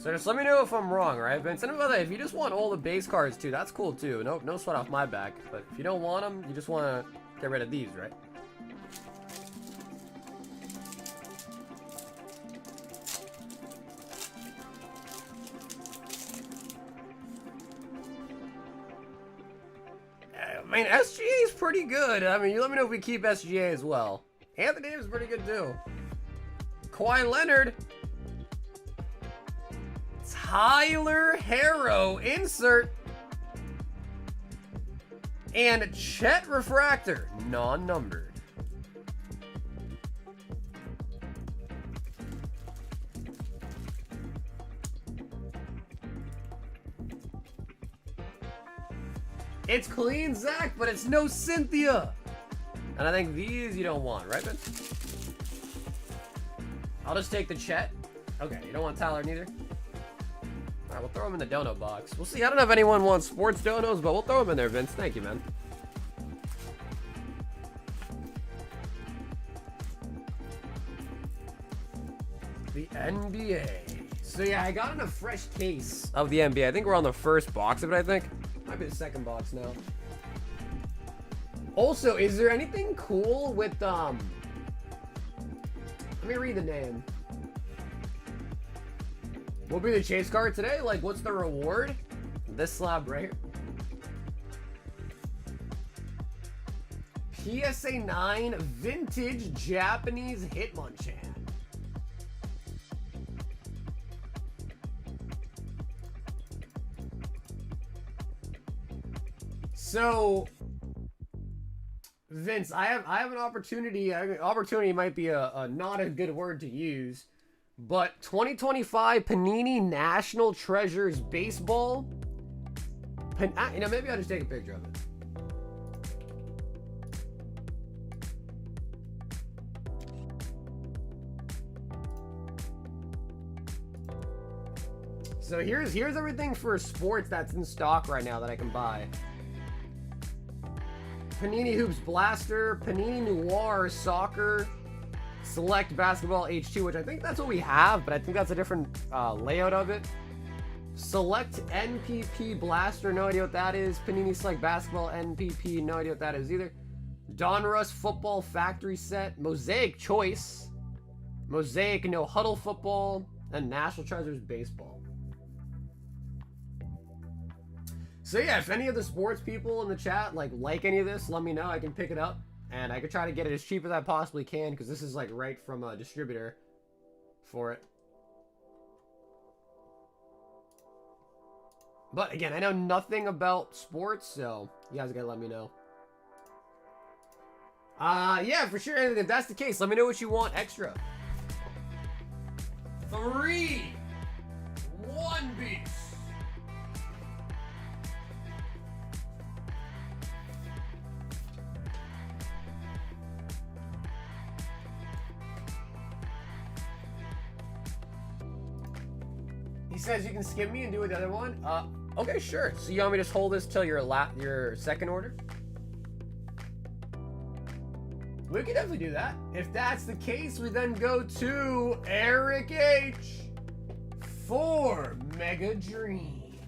So just let me know if I'm wrong, right, Vince? And by the way, if you just want all the base cards too, that's cool too. No sweat off my back. But if you don't want them, you just want to get rid of these, right? I mean, SGA is pretty good. I mean, you let me know if we keep SGA as well. Anthony Davis is pretty good too. Kawhi Leonard. Tyler Harrow insert. And Chet Refractor, non-numbered. It's clean, Zach, but it's no Cynthia. And I think these you don't want, right, Ben? I'll just take the Chet. Okay, you don't want Tyler neither? Alright, we'll throw him in the dono box. We'll see. I don't know if anyone wants sports donos, but we'll throw him in there, Vince. Thank you, man. The NBA. So yeah, I got in a fresh case of the NBA. I think we're on the first box of it, I think. Might be the second box now. Also, is there anything cool with, let me read the name. What will be the chase card today? Like, what's the reward? This slab right here. PSA 9 Vintage Japanese Hitmonchan. So, Vince, I have an opportunity. Opportunity might be a not a good word to use, but 2025 Panini National Treasures Baseball. You know, maybe I'll just take a picture of it. So here's everything for sports that's in stock right now that I can buy. Panini Hoops Blaster, Panini Noir Soccer, Select Basketball H2, which I think that's what we have, but I think that's a different layout of it. Select NPP Blaster, no idea what that is. Panini Select Basketball NPP, no idea what that is either. Donruss Football Factory Set, Mosaic Choice, Mosaic No Huddle Football, and National Treasures Baseball. So yeah, if any of the sports people in the chat like any of this, let me know. I can pick it up. And I could try to get it as cheap as I possibly can, because this is like right from a distributor for it. But again, I know nothing about sports, so you guys gotta let me know. Yeah, for sure. And if that's the case, let me know what you want extra. 3, 1 beats. He says you can skip me and do another one. Okay, sure. So you want me to just hold this till your second order? We could definitely do that. If that's the case, we then go to Eric H. for Mega Dream.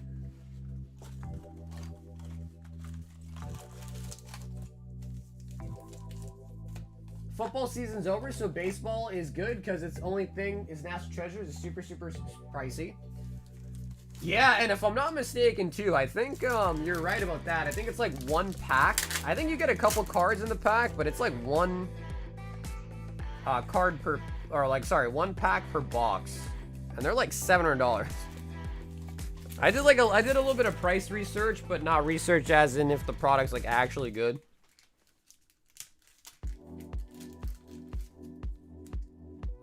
Football season's over, so baseball is good because its only thing is National Treasures is super pricey. Yeah, and if I'm not mistaken too, I think you're right about that. I think it's like 1 pack. I think you get a couple cards in the pack, but it's like 1 card per, or like, sorry, 1 pack per box. And they're like $700. I did a little bit of price research, but not research as in if the product's like actually good.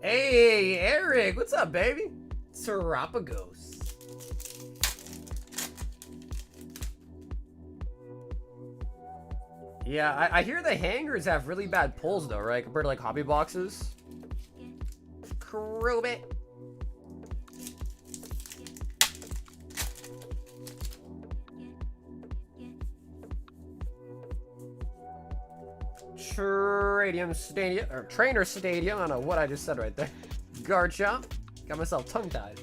Hey, Eric, what's up, baby? Terapagos. Yeah, I hear the hangers have really bad pulls though, right? Compared to like hobby boxes. Screw it. Tradium Stadium, or Trainer Stadium. I don't know what I just said right there. Guard shop. Got myself tongue-tied.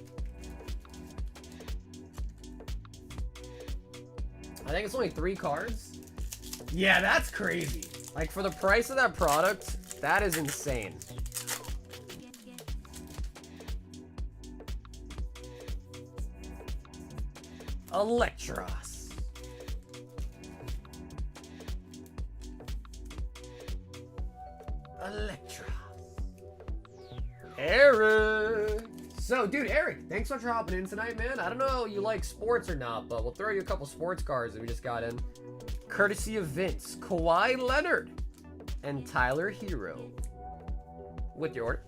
I think it's only 3 cards. Yeah, that's crazy. Like, for the price of that product, that is insane. Electros. Electros. Eric. So, dude, Eric, thanks so much for hopping in tonight, man. I don't know if you like sports or not, but we'll throw you a couple sports cards that we just got in. Courtesy of Vince, Kawhi Leonard, and Tyler Hero. With your order.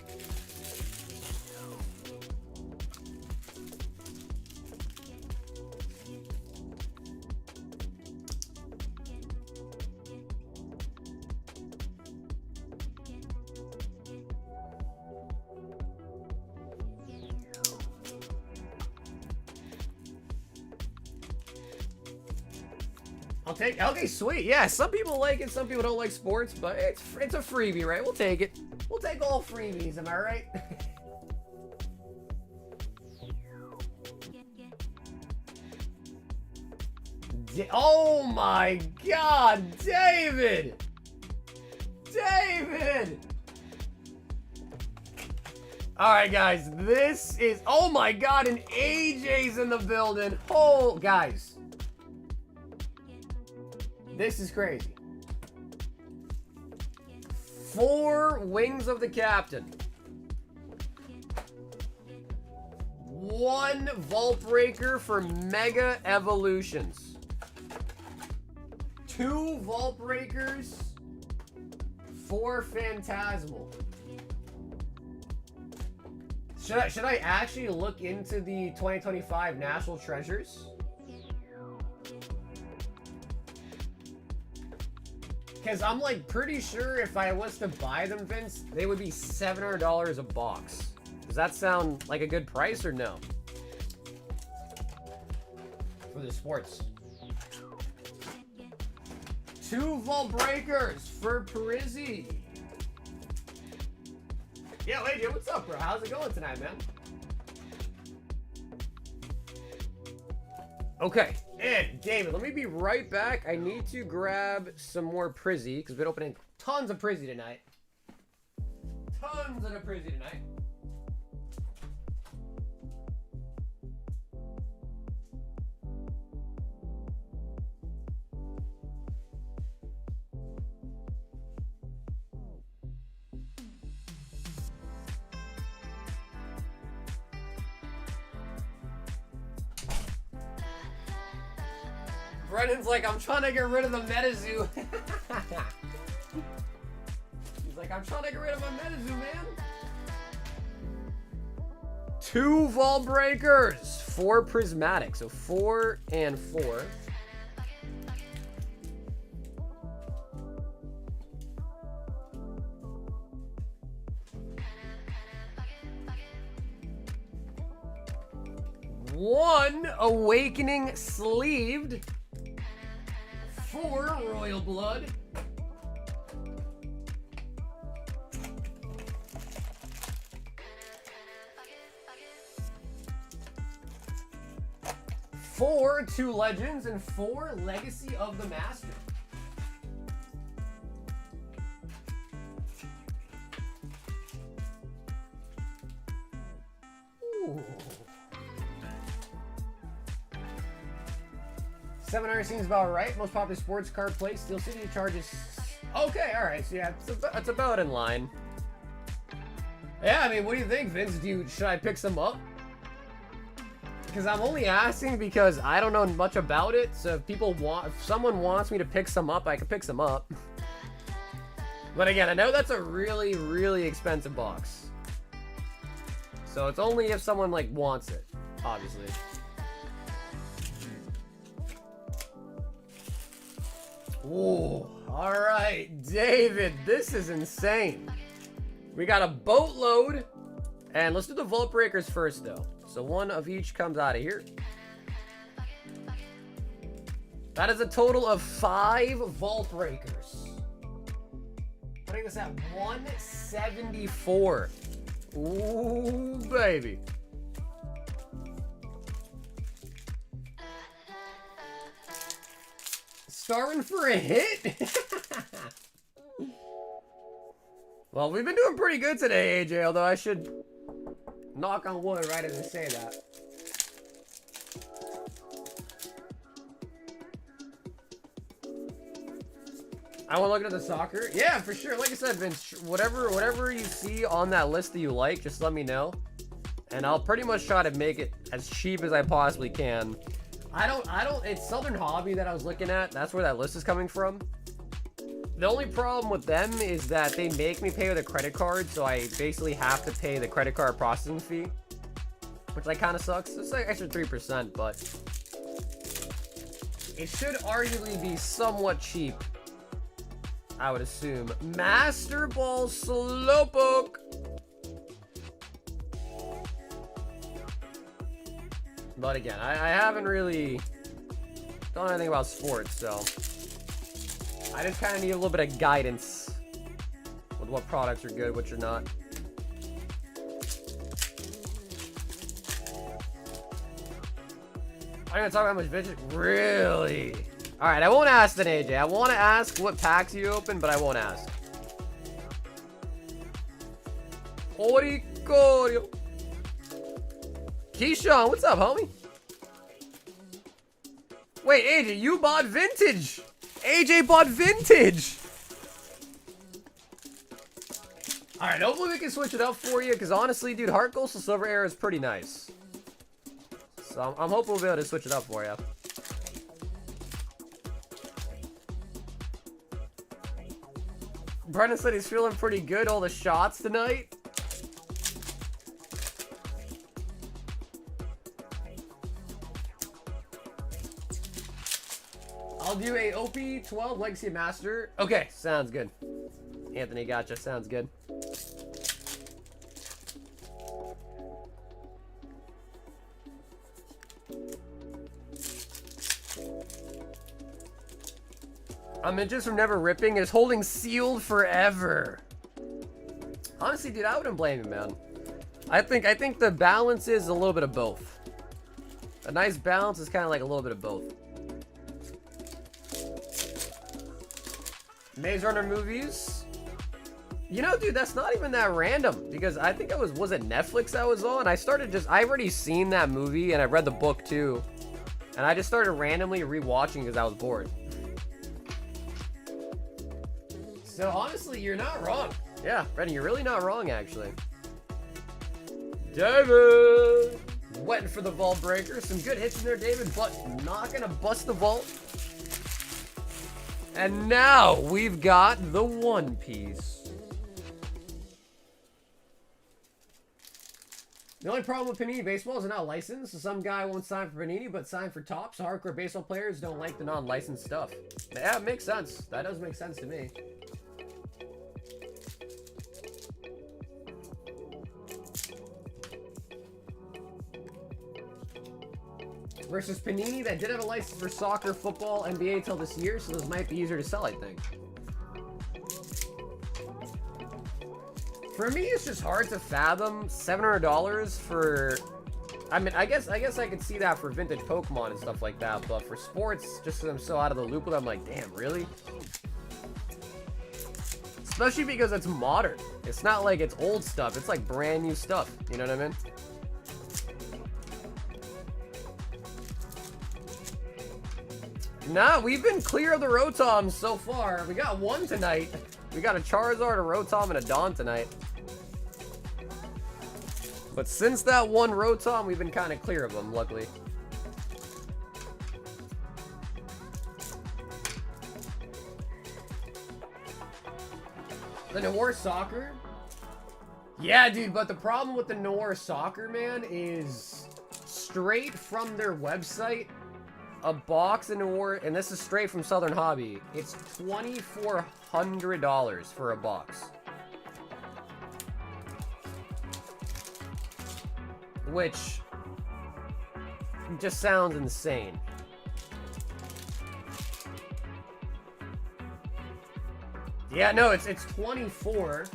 Okay, sweet. Yeah, some people like it, some people don't like sports, but it's a freebie, right? We'll take it. We'll take all freebies, am I right? Oh my God, David! David! Alright, guys, this is, oh my God, an AJ's in the building. Oh, guys. This is crazy. 4 Wings of the Captain. 1 Vault Breaker for Mega Evolutions. 2 Vault Breakers for Phantasmal. Should I actually look into the 2025 National Treasures? Because I'm like pretty sure if I was to buy them, Vince, they would be $700 a box. Does that sound like a good price or no? For the sports. 2 Vault Breakers for Prizzy. Yo, AJ, what's up, bro? How's it going tonight, man? Okay, and David, let me be right back. I need to grab some more Prizzy, because we've been opening tons of Prizzy tonight. Tons of Prizzy tonight. Brendan's like, I'm trying to get rid of the MetaZoo. He's like, I'm trying to get rid of my MetaZoo, man. 2 Vault Breakers, 4 Prismatic, so 4 and 4. One Awakening Sleeved, 4 Royal Blood, 4 2 Legends, and 4 Legacy of the Master. Ooh. 700 seems about right. Most popular sports card play. Steel City charges. Okay, all right. So yeah, it's about in line. Yeah, I mean, what do you think, Vince? Should I pick some up? Because I'm only asking because I don't know much about it. So if someone wants me to pick some up, I can pick some up. But again, I know that's a really, really expensive box. So it's only if someone like wants it, obviously. Ooh, all right, David, this is insane. We got a boatload, and let's do the Vault Breakers first, though. So 1 of each comes out of here. That is a total of 5 Vault Breakers. Putting this at 174. Ooh, baby. Starting for a hit? Well, we've been doing pretty good today, AJ, although I should knock on wood right as I say that. I want to look at the soccer. Yeah, for sure. Like I said, Vince, whatever you see on that list that you like, just let me know. And I'll pretty much try to make it as cheap as I possibly can. It's Southern Hobby that I was looking at. That's where that list is coming from. The only problem with them is that they make me pay with a credit card, so I basically have to pay the credit card processing fee, which like kind of sucks. It's like extra 3%, but it should arguably be somewhat cheap, I would assume. Master Ball Slowpoke. But again, I haven't really done anything about sports, so I just kind of need a little bit of guidance with what products are good, which are not. I'm gonna talk about how much vision. Really? All right, I won't ask then, AJ. I want to ask what packs you open, but I won't ask. Oricorio. Keyshawn, what's up, homie? Wait, AJ, you bought vintage. AJ bought vintage. All right, hopefully we can switch it up for you, because honestly, dude, Heart Gold to Silver Era is pretty nice. So I'm hoping we'll be able to switch it up for you. Brendan said he's feeling pretty good, all the shots tonight. I'll do a OP12 Legacy Master. Okay, sounds good. Anthony, gotcha. Sounds good. Images from Never Ripping is holding sealed forever. Honestly, dude, I wouldn't blame you, man. I think the balance is a little bit of both. A nice balance is kind of like a little bit of both. Maze Runner movies. You know, dude, that's not even that random, because I think was it Netflix I was on? I already seen that movie and I read the book too. And I just started randomly rewatching because I was bored. So honestly, you're not wrong. Yeah, Brendan, you're really not wrong, actually. David! Waiting for the Vault Breaker. Some good hits in there, David, but not gonna bust the vault. And now we've got the One Piece. The only problem with Panini Baseball is they're not licensed, so some guy won't sign for Panini, but sign for Topps. So hardcore baseball players don't like the non-licensed stuff. Yeah, it makes sense. That does make sense to me. Versus Panini, that did have a license for soccer, football, NBA till this year, so those might be easier to sell, I think. For me, it's just hard to fathom $700 for... I mean, I guess I could see that for vintage Pokemon and stuff like that, but for sports, just because I'm so out of the loop with it, I'm like, damn, really? Especially because it's modern. It's not like it's old stuff. It's like brand new stuff. You know what I mean? Nah, we've been clear of the Rotoms so far. We got one tonight. We got a Charizard, a Rotom, and a Dawn tonight. But since that one Rotom, we've been kind of clear of them, luckily. The Noir Soccer? Yeah, dude, but the problem with the Noir Soccer, man, is straight from their website, a box in Noir, and this is straight from Southern Hobby, it's $2,400 for a box. Which just sounds insane. Yeah, no, it's 24,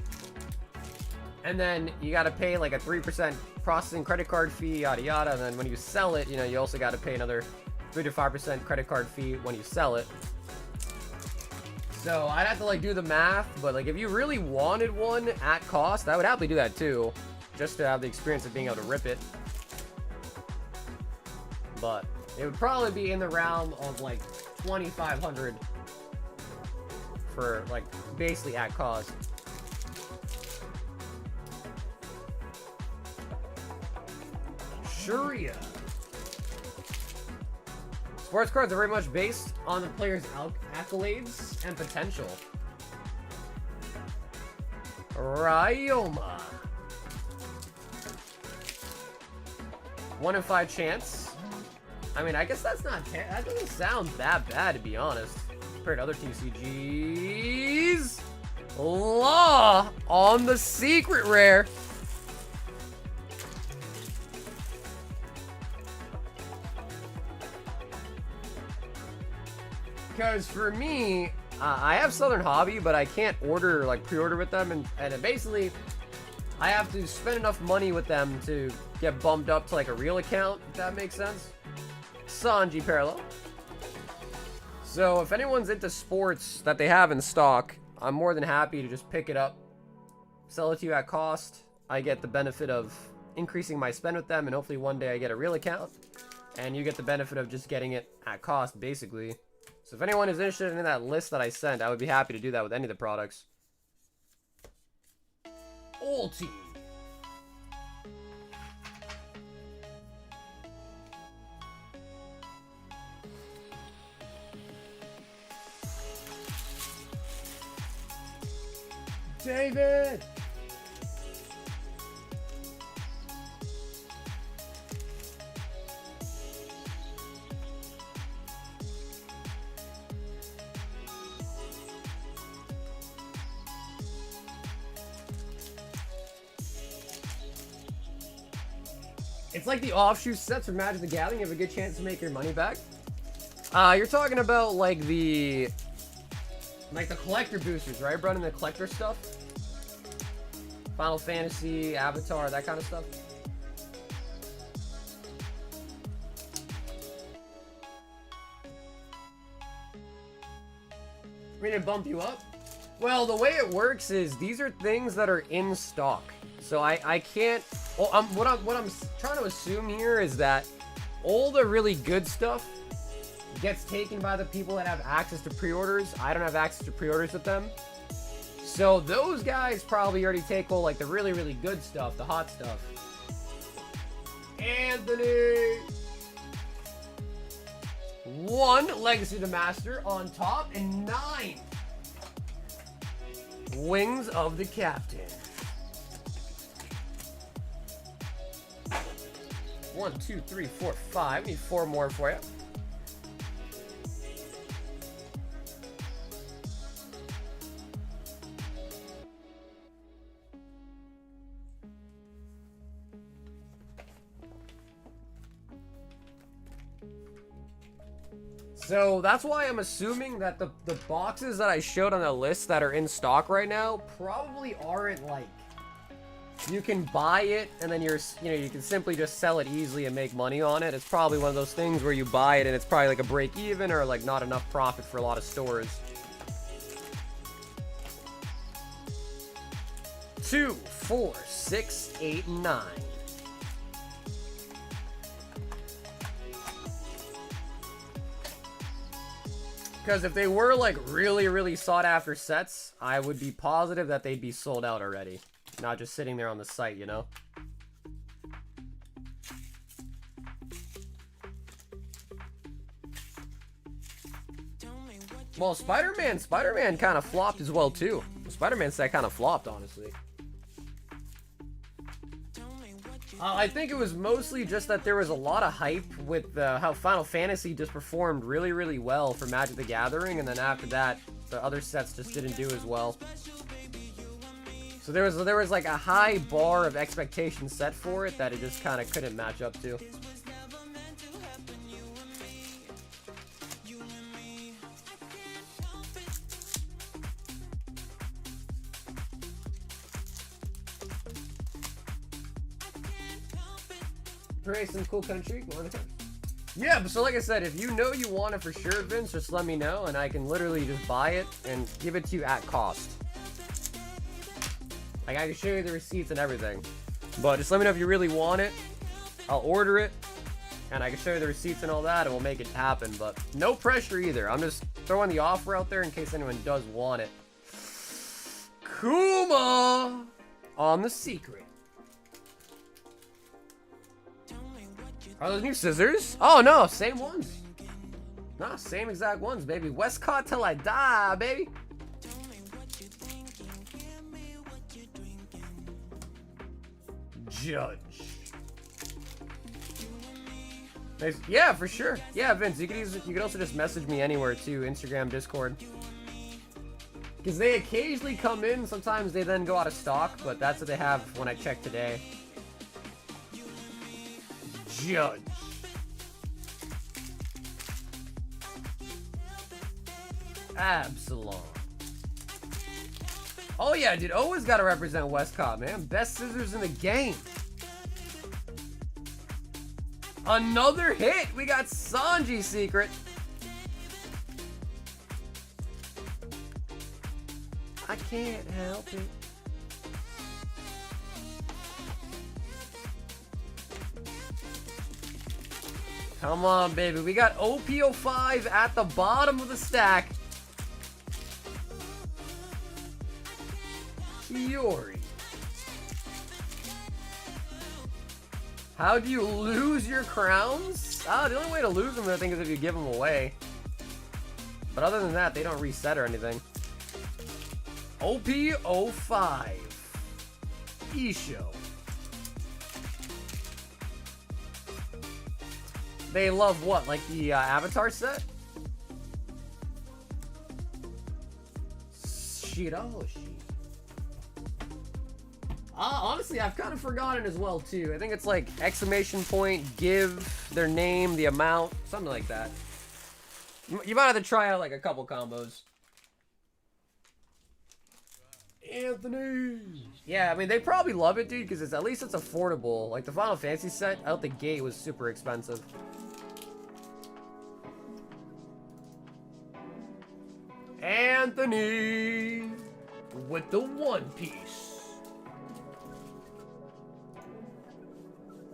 and then you got to pay like a 3% processing credit card fee, yada yada, and then when you sell it, you know, you also got to pay another 3 to 5% credit card fee when you sell it. So I'd have to like do the math, but like if you really wanted one at cost, I would happily do that too, just to have the experience of being able to rip it. But it would probably be in the realm of like $2,500 for like basically at cost. Shuria. Sports cards are very much based on the player's accolades and potential. Ryoma. 1 in 5 chance. I mean, I guess that's not... That doesn't sound that bad, to be honest. Compared to other TCGs. Law on the secret rare. Because for me, I have Southern Hobby, but I can't order, like, pre-order with them, and it basically, I have to spend enough money with them to get bumped up to, like, a real account, if that makes sense. Sanji Parallel. So, if anyone's into sports that they have in stock, I'm more than happy to just pick it up, sell it to you at cost. I get the benefit of increasing my spend with them, and hopefully one day I get a real account, and you get the benefit of just getting it at cost, basically. So if anyone is interested in that list that I sent, I would be happy to do that with any of the products. Ulti. David! It's like the offshoot sets for Magic the Gathering. You have a good chance to make your money back. You're talking about like the collector boosters, right? Running the collector stuff. Final Fantasy, Avatar, that kind of stuff. We're gonna bump you up? Well, the way it works is these are things that are in stock. So I can't... Well, what I'm trying to assume here is that all the really good stuff gets taken by the people that have access to pre-orders. I don't have access to pre-orders with them. So those guys probably already take all like the really, really good stuff, the hot stuff. Anthony! 1 Legacy of the Master on top, and 9 Wings of the Captain. 1, 2, 3, 4, 5. Need 4 more for you. So that's why I'm assuming that the boxes that I showed on the list that are in stock right now probably aren't like, you can buy it and then you can simply just sell it easily and make money on it. It's probably one of those things where you buy it and it's probably like a break even or like not enough profit for a lot of stores. 2, 4, 6, 8, 9. Because if they were like really sought after sets, I would be positive that they'd be sold out already. Not just sitting there on the site, you know? Well, Spider-Man kind of flopped as well too. The Spider-Man set kind of flopped, honestly. I think it was mostly just that there was a lot of hype with how Final Fantasy just performed really well for Magic the Gathering, and then after that, the other sets just didn't do as well. So there was like a high bar of expectation set for it that it just kind of couldn't match up to. Some cool country. Yeah, but so like I said, if you know you want it for sure, Vince, just let me know and I can literally just buy it and give it to you at cost. Like I can show you the receipts and everything. But just let me know if you really want it. I'll order it and I can show you the receipts and all that and we'll make it happen. But no pressure either. I'm just throwing the offer out there in case anyone does want it. Kuma on the secret. Are those new scissors? Oh no, same ones. Nah, same exact ones, baby. Westcott till I die, baby. Judge. Nice. Yeah, for sure. Yeah, Vince, you could also just message me anywhere too, Instagram, Discord. Because they occasionally come in, sometimes they then go out of stock, but that's what they have when I check today. Judge. Absalom. Oh yeah, dude, always gotta represent Westcott, man. Best scissors in the game. Another hit. We got Sanji's secret. I can't help it. Come on, baby. We got OP05 at the bottom of the stack. Yori. How do you lose your crowns? The only way to lose them, I think, is if you give them away. But other than that, they don't reset or anything. OP05. Isho. They love what? Like the Avatar set? Shirahoshi. Honestly, I've kind of forgotten as well, too. I think it's like exclamation point, give, their name, the amount, something like that. You might have to try out like a couple combos. Anthony! Yeah, I mean, they probably love it, dude, because at least it's affordable. Like, the Final Fantasy set out the gate was super expensive. Anthony! With the One Piece.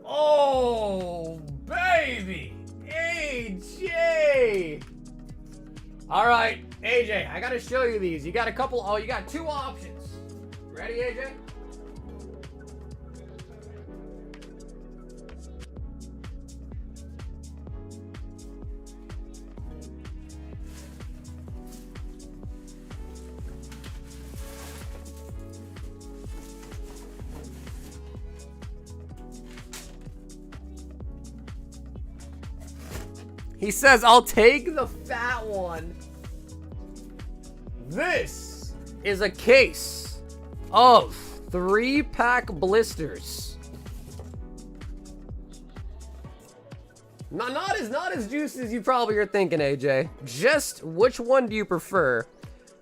Oh, baby! AJ! Alright, AJ, I gotta show you these. You got a couple, you got 2 options. Ready, AJ? He says, I'll take the fat one. This is a case of 3-pack blisters. Not as juicy as you probably are thinking, AJ. Just which one do you prefer?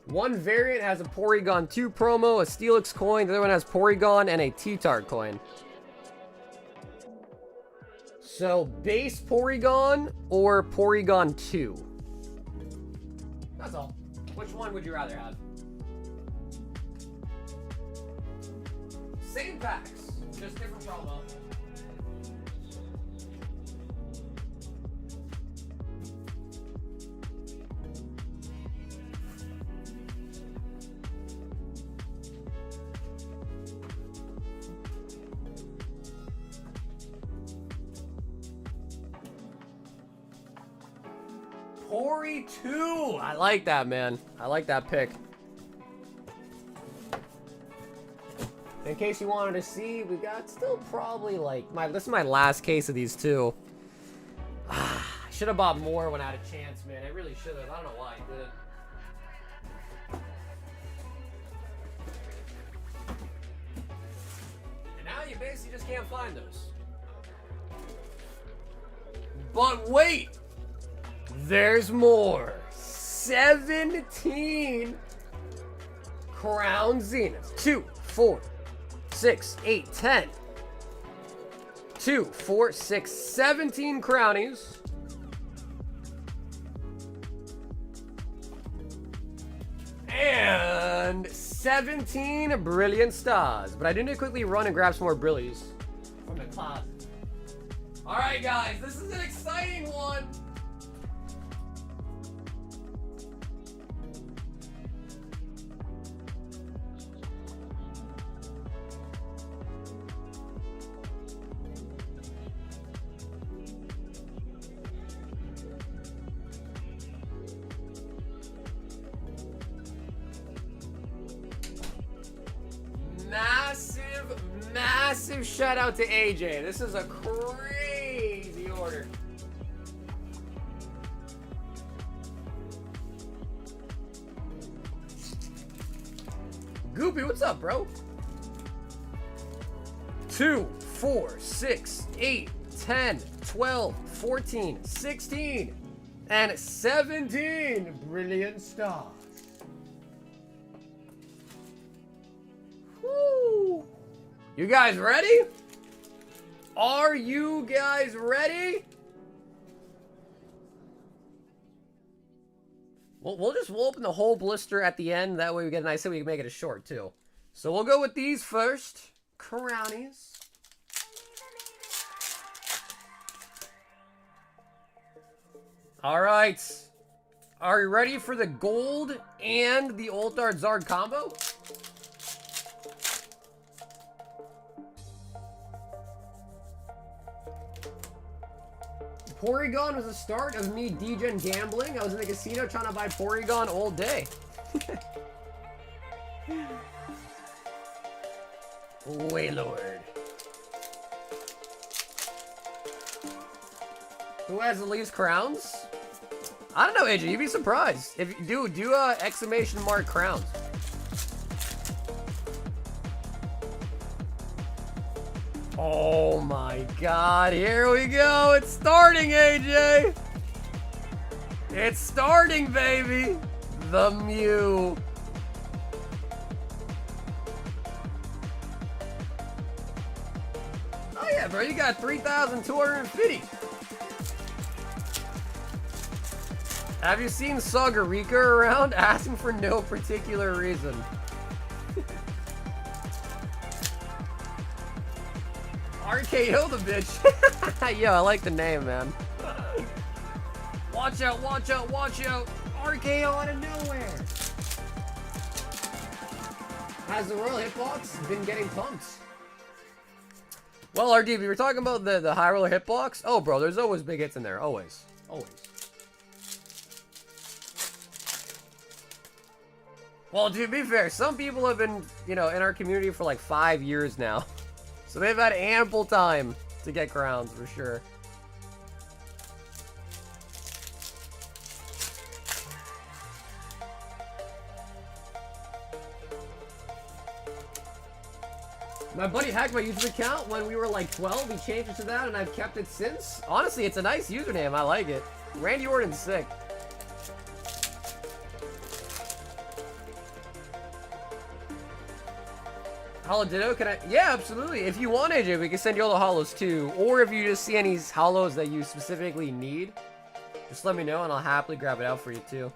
One variant has a Porygon 2 promo, a Steelix coin. The other one has Porygon and a T-Tart coin. So, base Porygon or Porygon 2? That's all. Which one would you rather have? Same packs, just different promo. Pori 2! I like that, man. I like that pick. In case you wanted to see, we got still probably like this is my last case of these two. I should have bought more when I had a chance, man. I really should have. I don't know why I did. And now you basically just can't find those. But wait! There's more. 17 Crown Zeniths. 2, 4, 6, 8, 10. 2, 4, 6, 17 Crownies. And 17 Brilliant Stars. But I do need to quickly run and grab some more Brillies from the closet. Alright guys, this is an exciting one. Massive shout out to AJ. This is a crazy order. Goopy, what's up, bro? 2, 4, 6, 8, 10, 12, 14, 16, and 17 Brilliant Stars. Woo! You guys ready? Are you guys ready? We'll open the whole blister at the end. That way we get a nice, we can make it a short too. So we'll go with these first. Crownies. All right. Are you ready for the gold and the Ulthar Zard combo? Porygon was the start of me degen gambling. I was in the casino trying to buy Porygon all day. Wailord. Who has the least crowns? I don't know, AJ. You'd be surprised. If you do exclamation mark crowns. Oh my god, here we go. It's starting, AJ. It's starting, baby. The Mew. Oh yeah, bro, you got 3,250. Have you seen Sagarika around? Asking for no particular reason. RKO the bitch. Yo, I like the name, man. Watch out, watch out, watch out. RKO out of nowhere. Has the Royal Hitbox been getting pumped? Well, RDB, we were talking about the high roller hitbox. Oh, bro, there's always big hits in there. Always. Always. Well, to be fair, some people have been, in our community for like 5 years now. So they've had ample time to get crowns, for sure. My buddy hacked my YouTube account when we were like 12. He changed it to that, and I've kept it since. Honestly, it's a nice username. I like it. Randy Orton's sick. Holo Ditto, can I? Yeah, absolutely. If you want, AJ, we can send you all the holos too. Or if you just see any holos that you specifically need, just let me know and I'll happily grab it out for you too.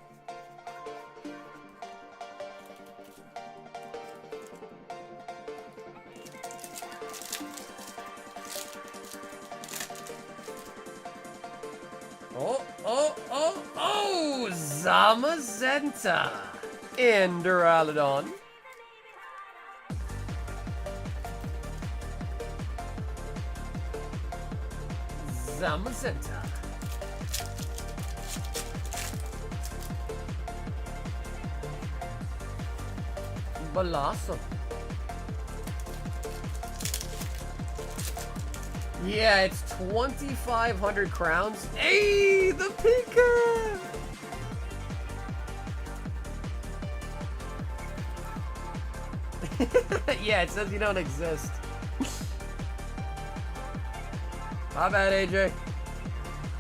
Oh, Zamazenta in Duraludon. Zamazenta. Blossom. Yeah, it's 2,500 crowns. Hey, the Pika! Yeah, it says you don't exist. My bad, AJ.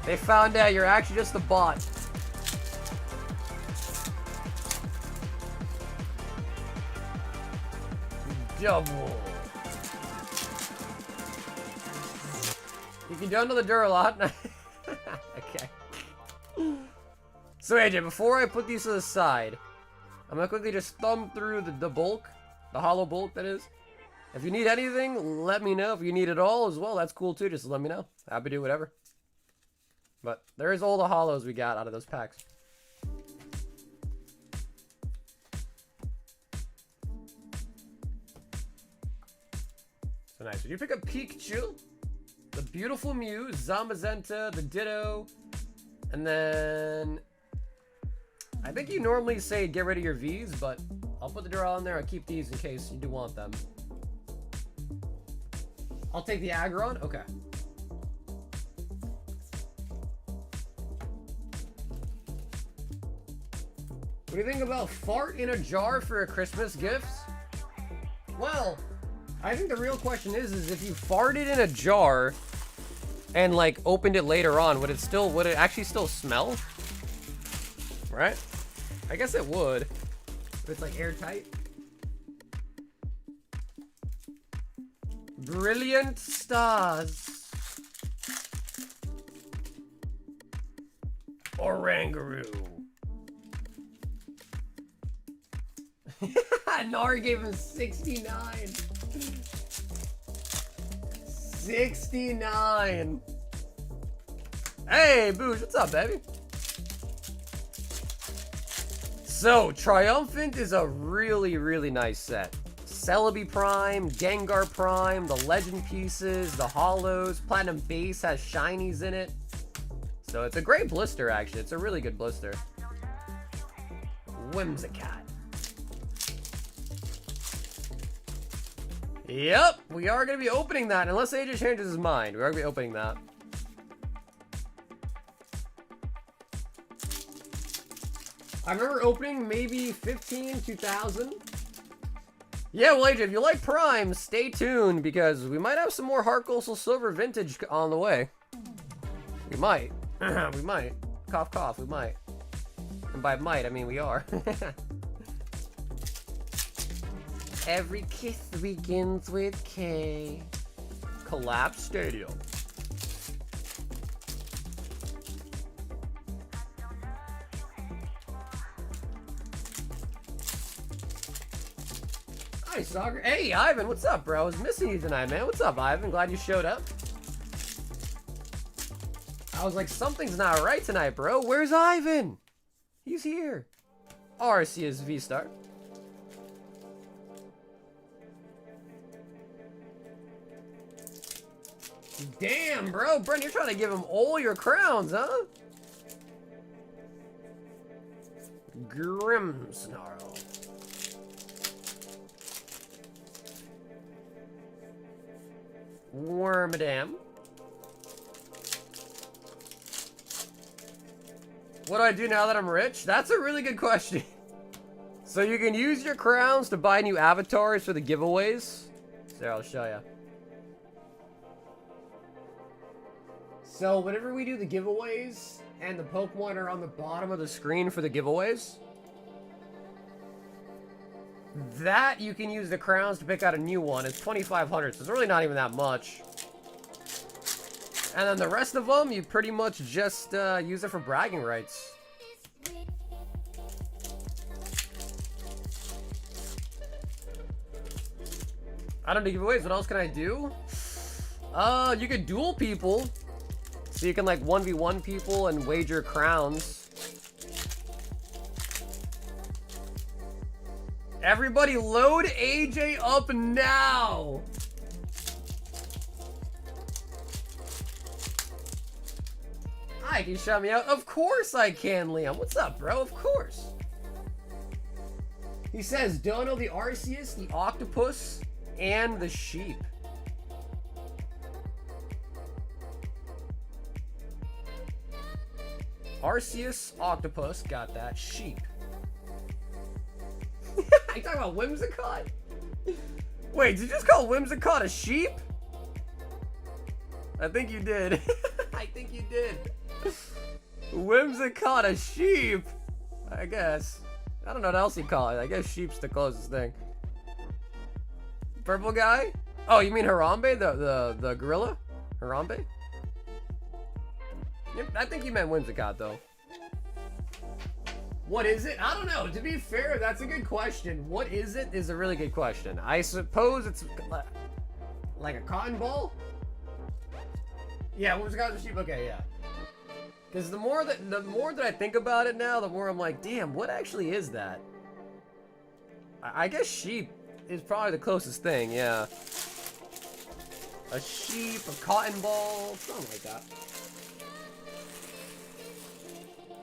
They found out you're actually just a bot. Double. You can do another Duralot. Okay. So AJ, before I put these to the side, I'm gonna quickly just thumb through the bulk, the hollow bulk that is. If you need anything, let me know. If you need it all as well, that's cool too. Just let me know. Happy to do whatever. But there's all the hollows we got out of those packs. So nice. Did you pick up Pikachu? The beautiful Mew, Zamazenta, the Ditto, and then I think you normally say get rid of your V's, but I'll put the Dural in there. I'll keep these in case you do want them. I'll take the Aggron. Okay. What do you think about fart in a jar for a Christmas gift? Well, I think the real question is if you farted in a jar and like opened it later on, would it actually still smell? Right? I guess it would. If it's like airtight. Brilliant stars. Orangaroo. Nari gave him 69. 69. Hey, Boosh, what's up, baby? So, Triumphant is a really, really nice set. Celebi Prime, Gengar Prime, the Legend pieces, the Holos, Platinum Base has shinies in it. So it's a great blister, actually. It's a really good blister. Whimsicott. Yep, we are going to be opening that. Unless AJ changes his mind, we are going to be opening that. I remember opening maybe 15, 2000. Yeah, well, AJ, if you like Prime, stay tuned because we might have some more Heart Gold Soul Silver Vintage on the way. We might. We might. Cough, cough, we might. And by might, I mean we are. Every kiss begins with K. Collapse Stadium. Hi, Soccer. Hey, Ivan, what's up, bro? I was missing you tonight, man. What's up, Ivan? Glad you showed up. I was like, something's not right tonight, bro. Where's Ivan? He's here. Arceus V-Star. Damn, bro. Brent, you're trying to give him all your crowns, huh? Grimmsnarl. Wormadam. What do I do now that I'm rich? That's a really good question. So you can use your crowns to buy new avatars for the giveaways. There, I'll show you. So whenever we do the giveaways and the Pokemon are on the bottom of the screen for the giveaways, that you can use the crowns to pick out a new one. It's 2,500, so it's really not even that much. And then the rest of them, you pretty much just use it for bragging rights. I don't do giveaways. What else can I do? You could duel people. So you can like 1v1 people and wager crowns. Everybody load AJ up now. Hi, can you shout me out? Of course I can, Liam. What's up, bro? Of course. He says, Dono, the Arceus, the Octopus, and the Sheep. Arceus, Octopus, got that. Sheep. Are you talking about Whimsicott? Wait, did you just call Whimsicott a sheep? I think you did. I think you did. Whimsicott a sheep? I guess. I don't know what else you call it. I guess sheep's the closest thing. Purple guy? Oh, you mean Harambe? The gorilla? Harambe? I think you meant Whimsicott, though. What is it? I don't know. To be fair, that's a good question. What is it is a really good question. I suppose it's like a cotton ball? Yeah, Whimsicott's a sheep. Okay, yeah. Because the more that I think about it now, the more I'm like, damn, what actually is that? I guess sheep is probably the closest thing, yeah. A sheep, a cotton ball, something like that.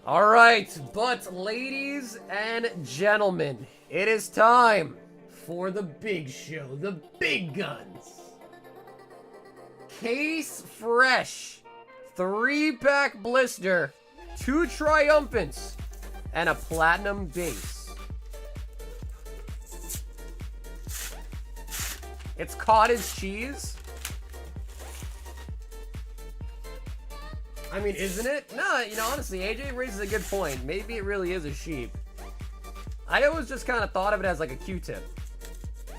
Alright, but ladies and gentlemen, it is time for the big show, the big guns. Case fresh, 3-pack blister, 2 triumphants, and a platinum base. It's cottage cheese. I mean, isn't it? No, you know, honestly, AJ raises a good point. Maybe it really is a sheep. I always just kind of thought of it as like a Q-tip.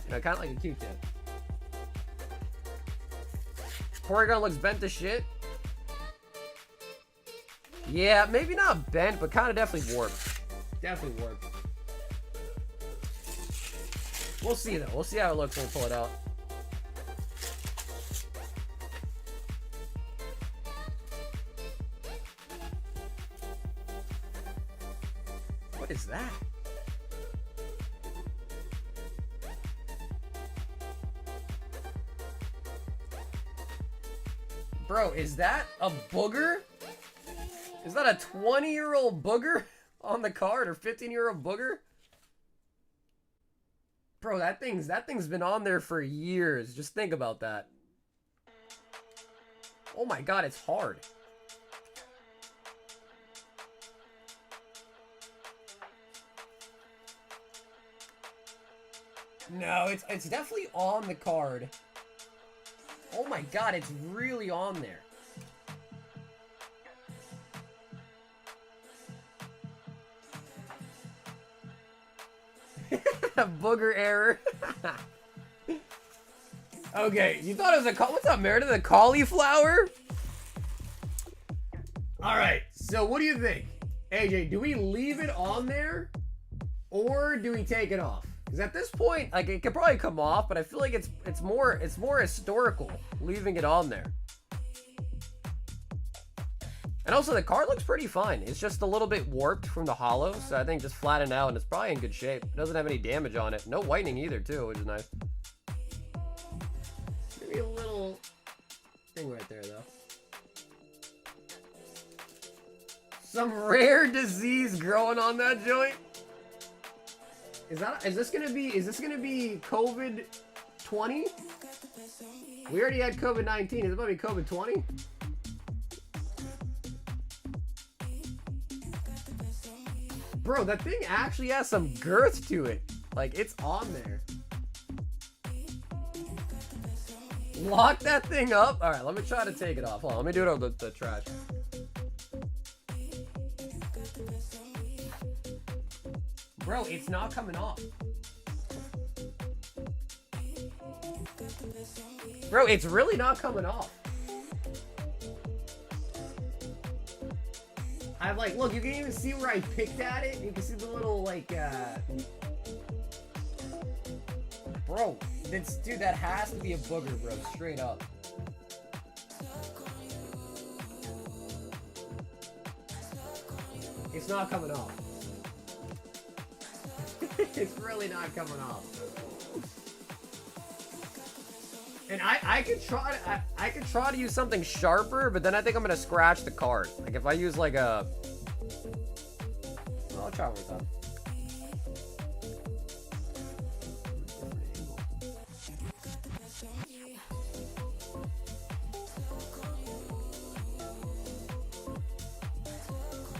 You know, kind of like a Q-tip. Porygon looks bent to shit. Yeah, maybe not bent, but kind of definitely warped. Definitely warped. We'll see, though. We'll see how it looks when we pull it out. What is that? Bro, is that a booger? Is that a 20-year-old booger on the card or 15-year-old booger? Bro, that thing's been on there for years. Just think about that. Oh my god, it's hard. No, it's definitely on the card. Oh my god, it's really on there. Booger error. Okay, you thought it was a what's up, Meredith? A cauliflower? Alright, so what do you think? AJ, do we leave it on there? Or do we take it off? Because at this point, like, it could probably come off, but I feel like it's more historical leaving it on there. And also, the card looks pretty fine. It's just a little bit warped from the holo, so I think just flatten out, and it's probably in good shape. It doesn't have any damage on it. No whitening either, too, which is nice. Maybe a little thing right there, though. Some rare disease growing on that joint. Is this gonna be COVID-20? We already had COVID-19. Is it about to be COVID-20? Bro, that thing actually has some girth to it. Like, it's on there. Lock that thing up. All right, let me try to take it off. Hold on, let me do it over the trash. Bro, it's not coming off. Bro, it's really not coming off. I'm like, look, you can even see where I picked at it. You can see the little, like, Bro, dude, that has to be a booger, bro. Straight up. It's not coming off. It's really not coming off. And I could try to use something sharper, but then I think I'm gonna scratch the card. Like if I use like a, well, I'll try one more time.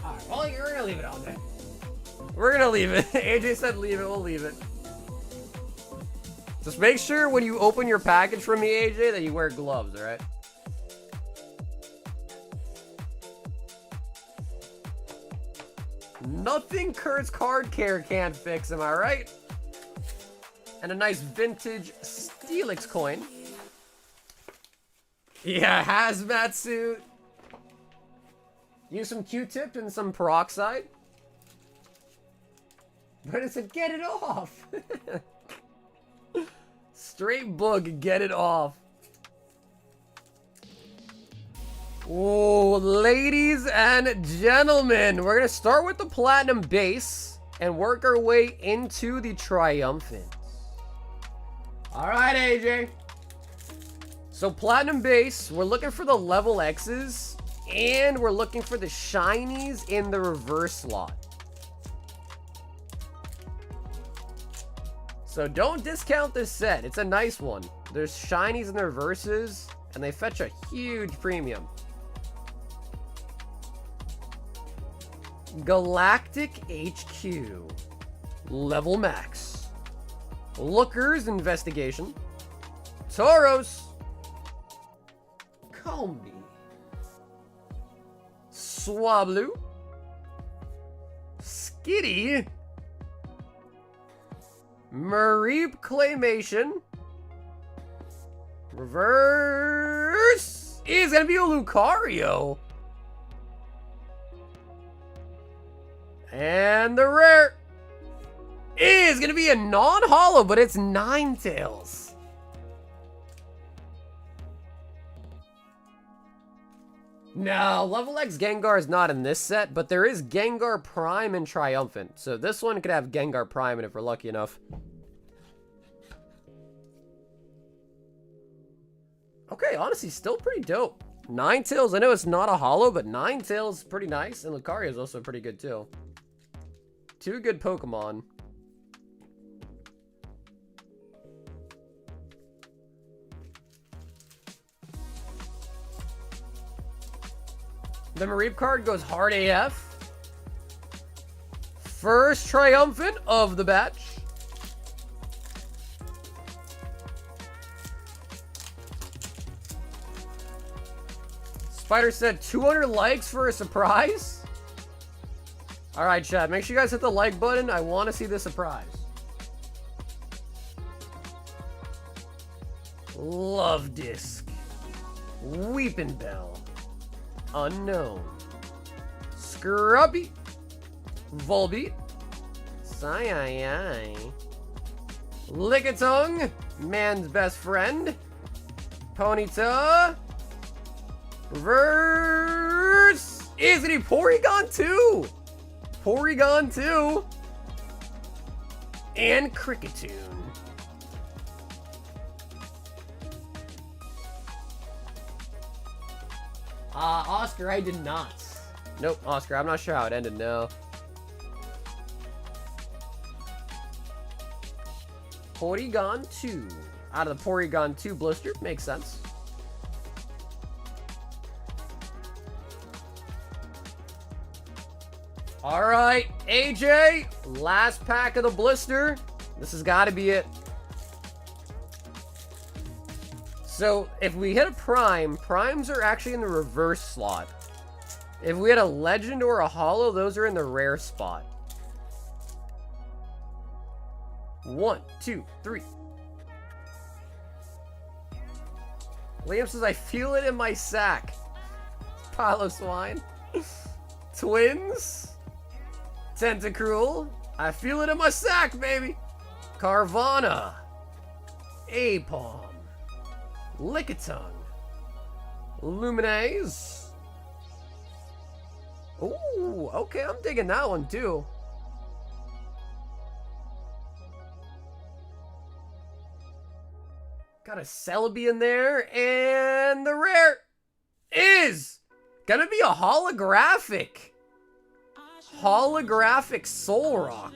Alright, well, we're gonna leave it on there. We're gonna leave it. AJ said leave it, we'll leave it. Just make sure when you open your package from me, AJ, that you wear gloves, alright? Nothing Kurt's card care can't fix, am I right? And a nice vintage Steelix coin. Yeah, hazmat suit. Use some Q-tip and some peroxide. But it said, get it off. Straight book, get it off. Oh, ladies and gentlemen, we're gonna start with the platinum base and work our way into the triumphant. All right, AJ. So platinum base, we're looking for the level X's and we're looking for the shinies in the reverse slot. So don't discount this set. It's a nice one. There's shinies and the reverses, and they fetch a huge premium. Galactic HQ. Level max. Lookers Investigation. Tauros. Combi. Swablu. Skitty. Mareep Claymation. Reverse is gonna be a Lucario. And the rare is gonna be a non-holo, but it's Ninetales. No, Level X Gengar is not in this set, but there is Gengar Prime and Triumphant. So this one could have Gengar Prime in it if we're lucky enough. Okay, honestly, still pretty dope. Ninetales, I know it's not a holo, but Ninetales is pretty nice. And Lucario is also pretty good too. Two good Pokemon. The Mareep card goes hard AF. First triumphant of the batch. Spider said 200 likes for a surprise. Alright, chat. Make sure you guys hit the like button. I want to see the surprise. Love Disc. Weeping Bell. Unknown. Scrubby. Volbeat. Sai-ai-ai. Lickitung. Man's best friend. Ponyta. Reverse. Is it a Porygon 2? Porygon 2. And Cricketune. Oscar, I did not. Nope, Oscar, I'm not sure how it ended, no. Porygon 2. Out of the Porygon 2 blister, makes sense. Alright, AJ, last pack of the blister. This has got to be it. So if we hit a prime, primes are actually in the reverse slot. If we had a legend or a holo, those are in the rare spot. 1, 2, 3. Liam says, I feel it in my sack. Pile of swine. Twins. Tentacruel. I feel it in my sack, baby. Carvana. Apom. Lickitung. Luminaise. Ooh, okay, I'm digging that one too. Got a Celebi in there, and the rare is gonna be a holographic. Holographic Solrock.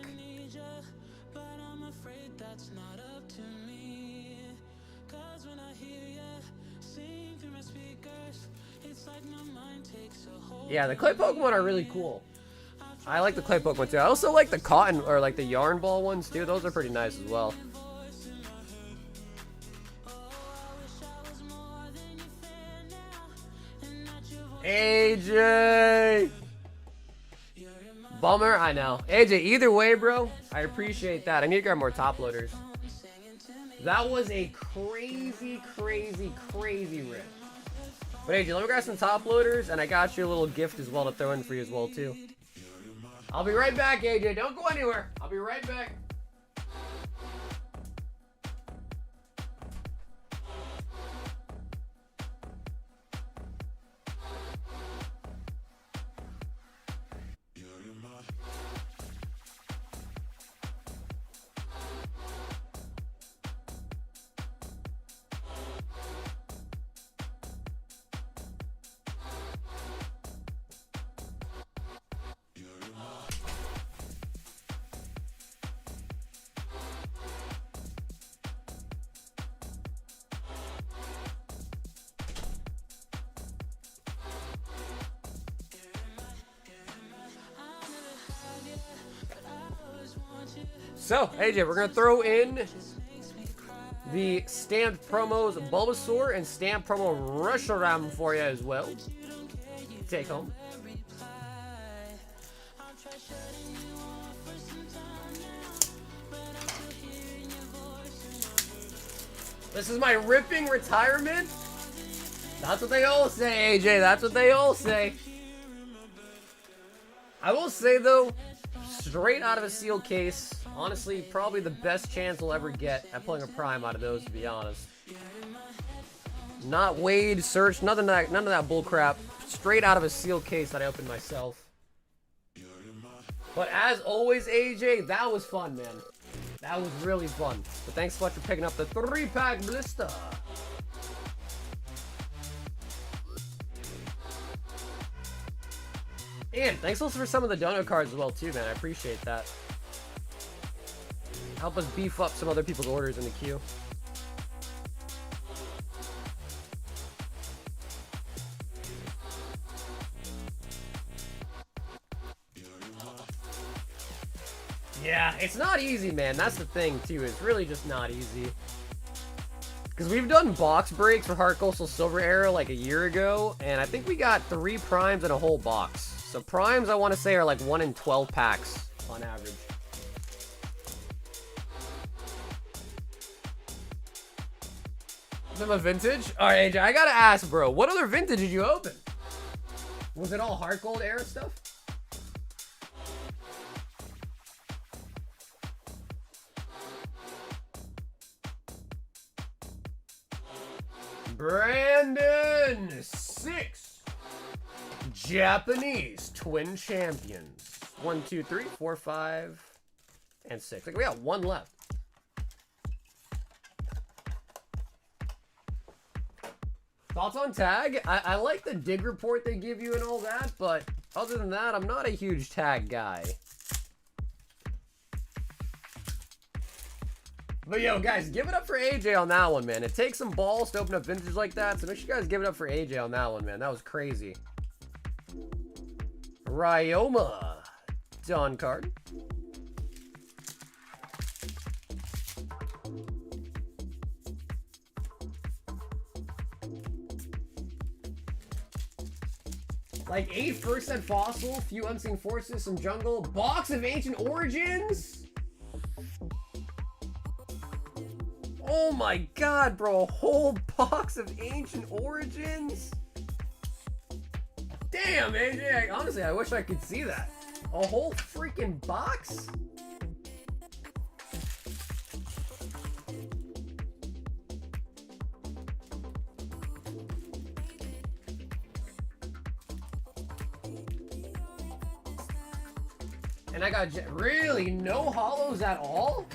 Yeah, the clay Pokemon are really cool. I like the clay Pokemon too. I also like the cotton, or like the yarn ball ones too. Those are pretty nice as well. AJ! Bummer, I know. AJ, either way, bro, I appreciate that. I need to grab more top loaders. That was a crazy, crazy, crazy rip. But AJ, let me grab some top loaders, and I got you a little gift as well to throw in for you as well, too. I'll be right back, AJ. Don't go anywhere. I'll be right back. So, AJ, we're going to throw in the stamped promos Bulbasaur and stamped promo Reshiram for you as well. Take home. This is my ripping retirement? That's what they all say, AJ. That's what they all say. I will say, though, straight out of a sealed case, honestly, probably the best chance we'll ever get at pulling a prime out of those, to be honest. Not weighed, searched, none of that bull crap. Straight out of a sealed case that I opened myself. But as always, AJ, that was fun, man. That was really fun. So thanks so much for picking up the 3-pack blister. And thanks also for some of the donut cards as well, too, man. I appreciate that. Help us beef up some other people's orders in the queue. Yeah, it's not easy, man. That's the thing, too. It's really just not easy. Because we've done box breaks for Heart Coastal Silver Era like a year ago, and I think we got 3 primes in a whole box. So primes, I want to say, are like 1 in 12 packs on average. Some of vintage? Alright, AJ, I gotta ask, bro. What other vintage did you open? Was it all Heart Gold era stuff? Brandon 6. Japanese twin champions. 1, 2, 3, 4, 5, and 6. Like, we got 1 left. Thoughts on tag? I like the dig report they give you and all that, but other than that, I'm not a huge tag guy. But yo, guys, give it up for AJ on that one, man. It takes some balls to open up vintage like that, so make sure you guys give it up for AJ on that one, man. That was crazy. Ryoma. Dawn card. Like 8 first set fossil, few unseen forces, some jungle, box of ancient origins. Oh my god, bro, a whole box of ancient origins. Damn, AJ, honestly, I wish I could see that. A whole freaking box? And I got really no holos at all?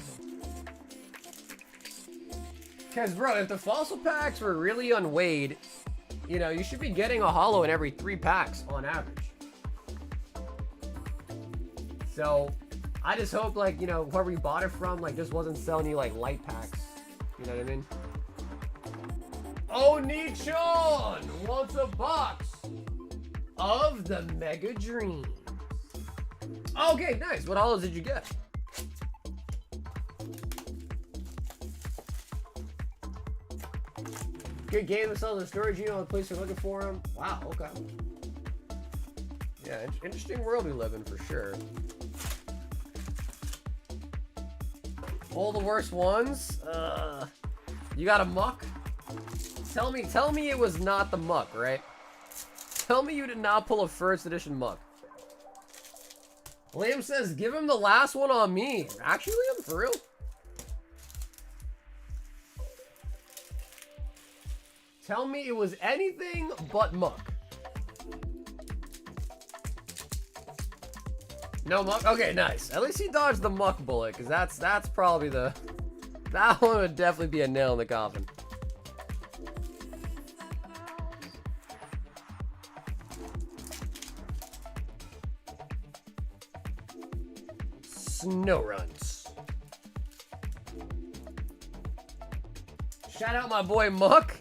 Because, bro, if the fossil packs were really unweighed, you know, you should be getting a holo in every 3 packs on average. So, I just hope, like, you know, whoever you bought it from, like, just wasn't selling you, like, light packs. You know what I mean? Oh, Nichon wants a box of the Mega Dreams. Okay, nice. What holos did you get? Good game to sell the storage unit on the place you're looking for them. Wow, okay. Yeah, interesting world we live in for sure. All the worst ones. You got a muck? Tell me it was not the muck, right? Tell me you did not pull a first edition muck. Liam says, give him the last one on me. Actually, Liam, for real? Tell me it was anything but muck. No muck? Okay, nice. At least he dodged the muck bullet, because that's probably the... That one would definitely be a nail in the coffin. Snow runs. Shout out my boy Muck.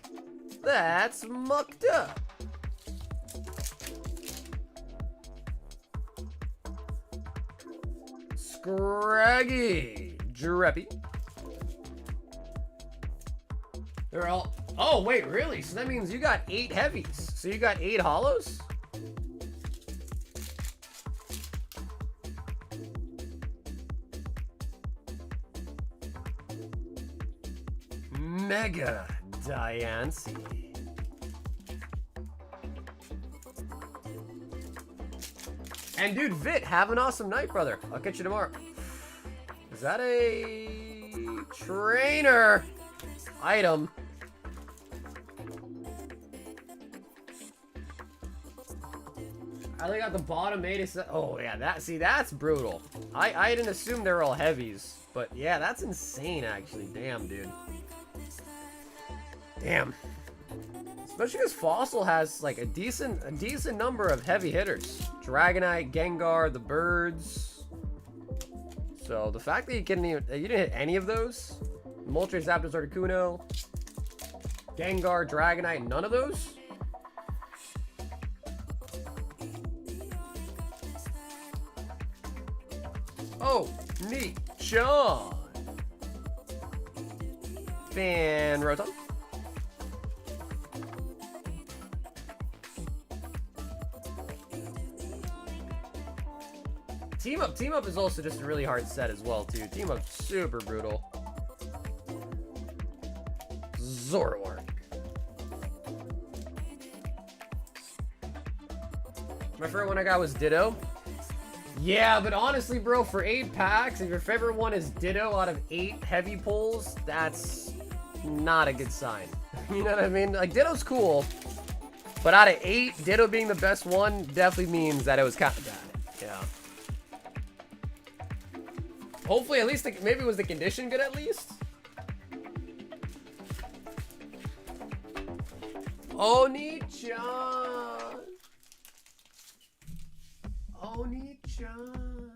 That's mucked up. Scraggy. Dreppy. They're all... Oh, wait, really? So that means you got 8 heavies. So you got 8 holos? Mega Diancie. And dude, Vit, have an awesome night, brother. I'll catch you tomorrow. Is that a trainer item? I only got the bottom 8. Oh yeah, that's brutal. I didn't assume they were all heavies, but yeah, that's insane actually. Damn, dude. Damn. Especially because Fossil has like a decent number of heavy hitters. Dragonite, Gengar, the birds. So the fact that you didn't hit any of those, Moltres, Zapdos, Articuno, Gengar, Dragonite, none of those. Oh, neat, Sean. Fan Rotom. Team Up is also just a really hard set as well, too. Team Up's super brutal. Zoroark. My favorite one I got was Ditto. Yeah, but honestly, bro, for 8 packs, if your favorite one is Ditto out of 8 heavy pulls, that's not a good sign. You know what I mean? Like, Ditto's cool, but out of 8, Ditto being the best one definitely means that it was kind of bad. Yeah. Hopefully, at least, maybe it was the condition good at least? Oni-chan! Oni-chan!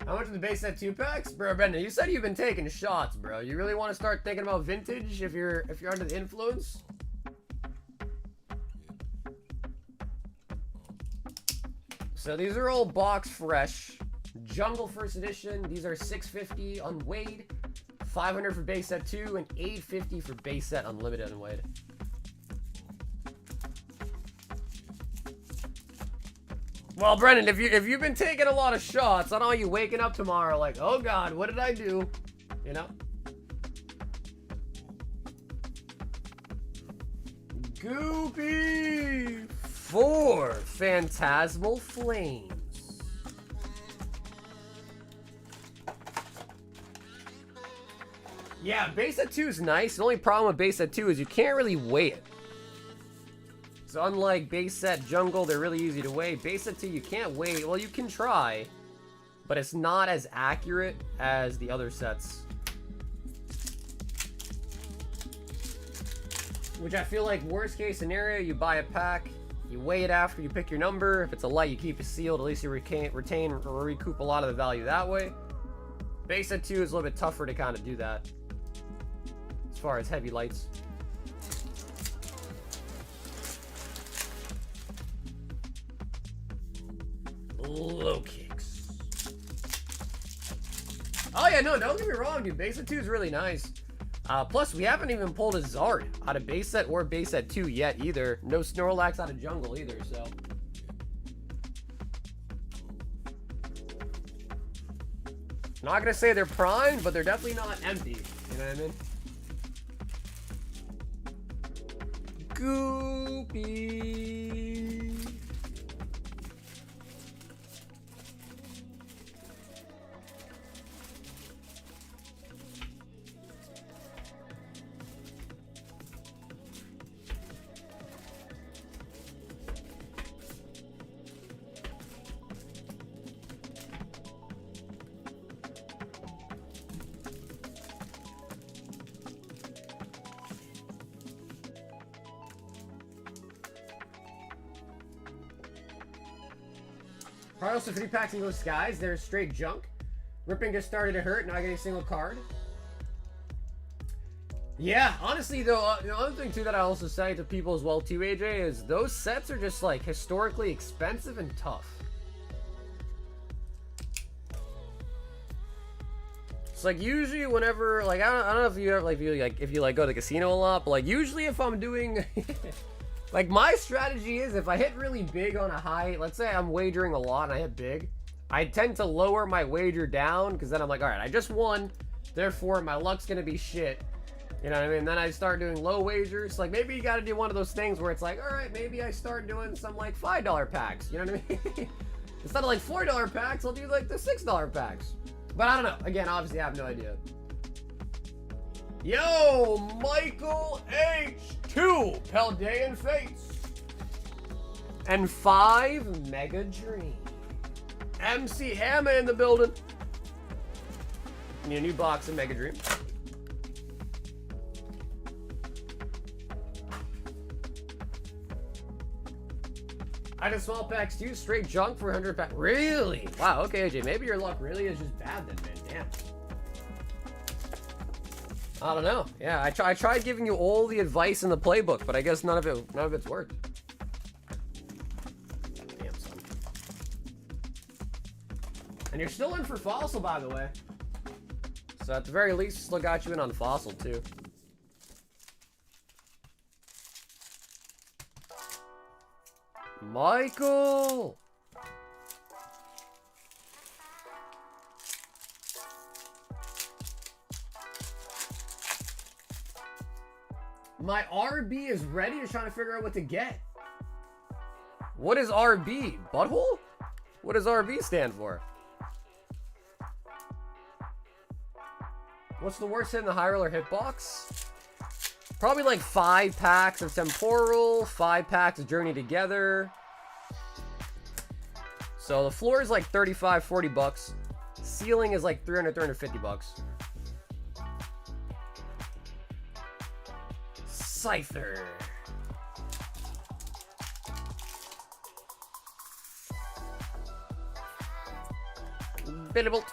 How much of the base set 2 packs? Bro, Brendan, you said you've been taking shots, bro. You really want to start thinking about vintage if you're under the influence? So these are all box fresh. Jungle first edition. These are $650 unweighed, $500 for base set 2, and $850 for base set unlimited unweighed. Well, Brennan, if you've been taking a lot of shots, I don't want you waking up tomorrow like, oh God, what did I do? You know? Goopy for Phantasmal Flames. Yeah, base at 2 is nice. The only problem with base at 2 is you can't really weigh it. So unlike base set jungle, they're really easy to weigh. Base set 2, you can't weigh. Well, you can try, but it's not as accurate as the other sets. Which I feel like worst case scenario, you buy a pack, you weigh it after you pick your number. If it's a light, you keep it sealed. At least you retain or recoup a lot of the value that way. Base set 2 is a little bit tougher to kind of do that. As far as heavy lights. Low kicks. Oh yeah, no, don't get me wrong, dude. Base set 2 is really nice. Plus, we haven't even pulled a Zard out of base set or base set 2 yet either. No Snorlax out of jungle either, so. Not gonna say they're primed, but they're definitely not empty. You know what I mean? Goopy. Probably also 3 packs in those skies. They're straight junk. Ripping just started to hurt, not getting a single card. Yeah, honestly though, the other thing too that I also say to people as well too, AJ, is those sets are just like historically expensive and tough. It's like usually whenever, like I don't know if you ever like if you go to the casino a lot, but like usually if I'm doing like my strategy is if I hit really big on a high, let's say I'm wagering a lot and I hit big, I tend to lower my wager down because then I'm like, all right, I just won, therefore my luck's gonna be shit. You know what I mean? Then I start doing low wagers. Like maybe you got to do one of those things where it's like, all right, maybe I start doing some like $5 packs. You know what I mean? Instead of like $4 packs, I'll do like the $6 packs. But I don't know. Again, obviously I have no idea. Yo, Michael H2, Paldean Fates. And 5 Mega Dream. MC Hammer in the building. Need a new box of Mega Dream. I did small packs too, straight junk for 100 packs. Really? Wow, okay, AJ, maybe your luck really is just bad then, man. Damn. I don't know. Yeah, I tried giving you all the advice in the playbook, but I guess none of it's worked. Damn, son. And you're still in for Fossil, by the way. So at the very least, still got you in on Fossil too. Michael! My RB is ready. Just trying to figure out what to get. What is RB? Butthole? What does RB stand for? What's the worst hit in the high roller hitbox? Probably like 5 packs of Temporal, 5 packs of Journey Together. So the floor is like 35, 40 bucks. Ceiling is like 300, 350 bucks. Cypher. Biddable.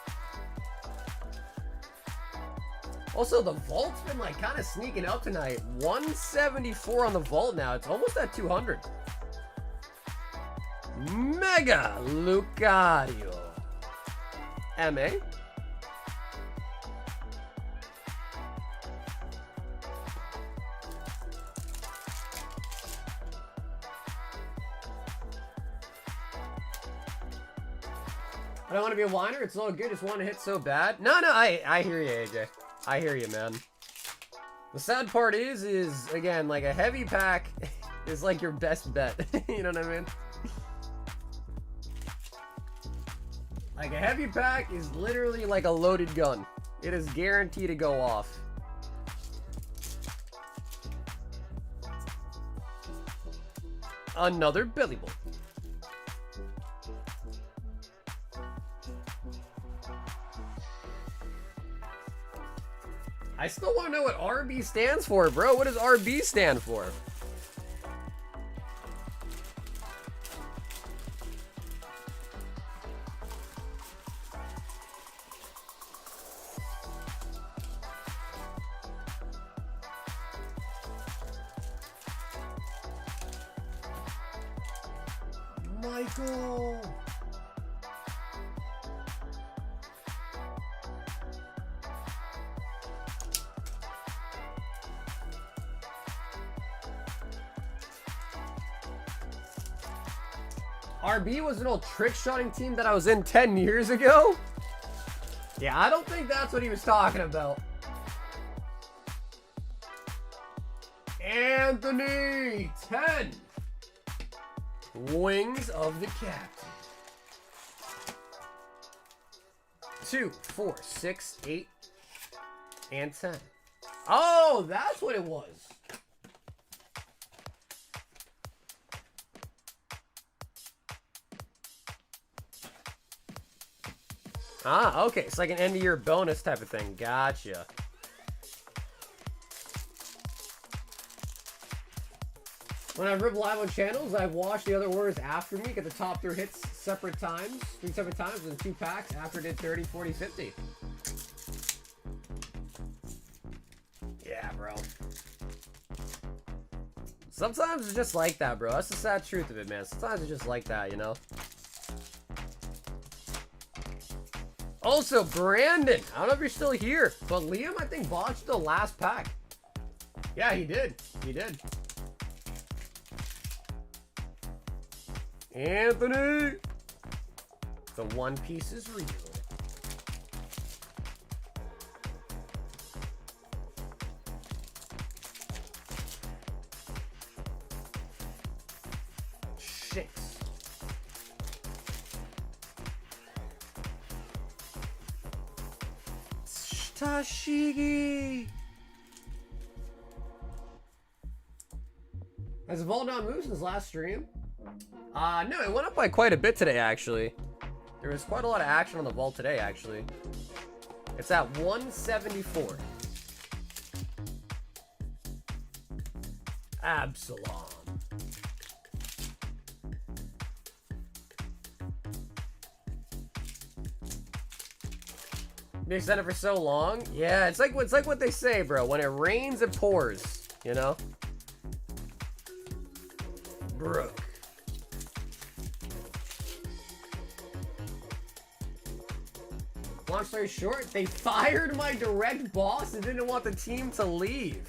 Also, the vault's been like kind of sneaking up tonight. 174 on the vault now. It's almost at 200. Mega Lucario. MA. I don't want to be a whiner. It's all good. Just want to hit so bad. No, I hear you, AJ. I hear you, man. The sad part is again, like a heavy pack is like your best bet. You know what I mean? Like a heavy pack is literally like a loaded gun. It is guaranteed to go off. Another Billy Bolt. I still want to know what RB stands for, bro. What does RB stand for? Michael! RB was an old trick-shotting team that I was in 10 years ago? Yeah, I don't think that's what he was talking about. Anthony! 10! Wings of the Captain. 2, 4, 6, 8, and 10. Oh, that's what it was. Ah, okay. It's like an end-of-year bonus type of thing. Gotcha. When I rip live on channels, I've watched the other orders after me get the top 3 hits three separate times in 2 packs after it did 30, 40, 50. Yeah, bro. Sometimes it's just like that, bro. That's the sad truth of it, man. Sometimes it's just like that, you know? Also, Brandon, I don't know if you're still here, but Liam, I think, botched the last pack. Yeah, he did. He did. Anthony! The One Piece is real. Shit. Tashigi! Has Voldan moved since last stream? No, it went up by quite a bit today, actually. There was quite a lot of action on the vault today, actually. It's at 174. Absalom. They extended for so long. Yeah, it's like what they say, bro. When it rains, it pours. You know. Brooke. Long story short, they fired my direct boss and didn't want the team to leave.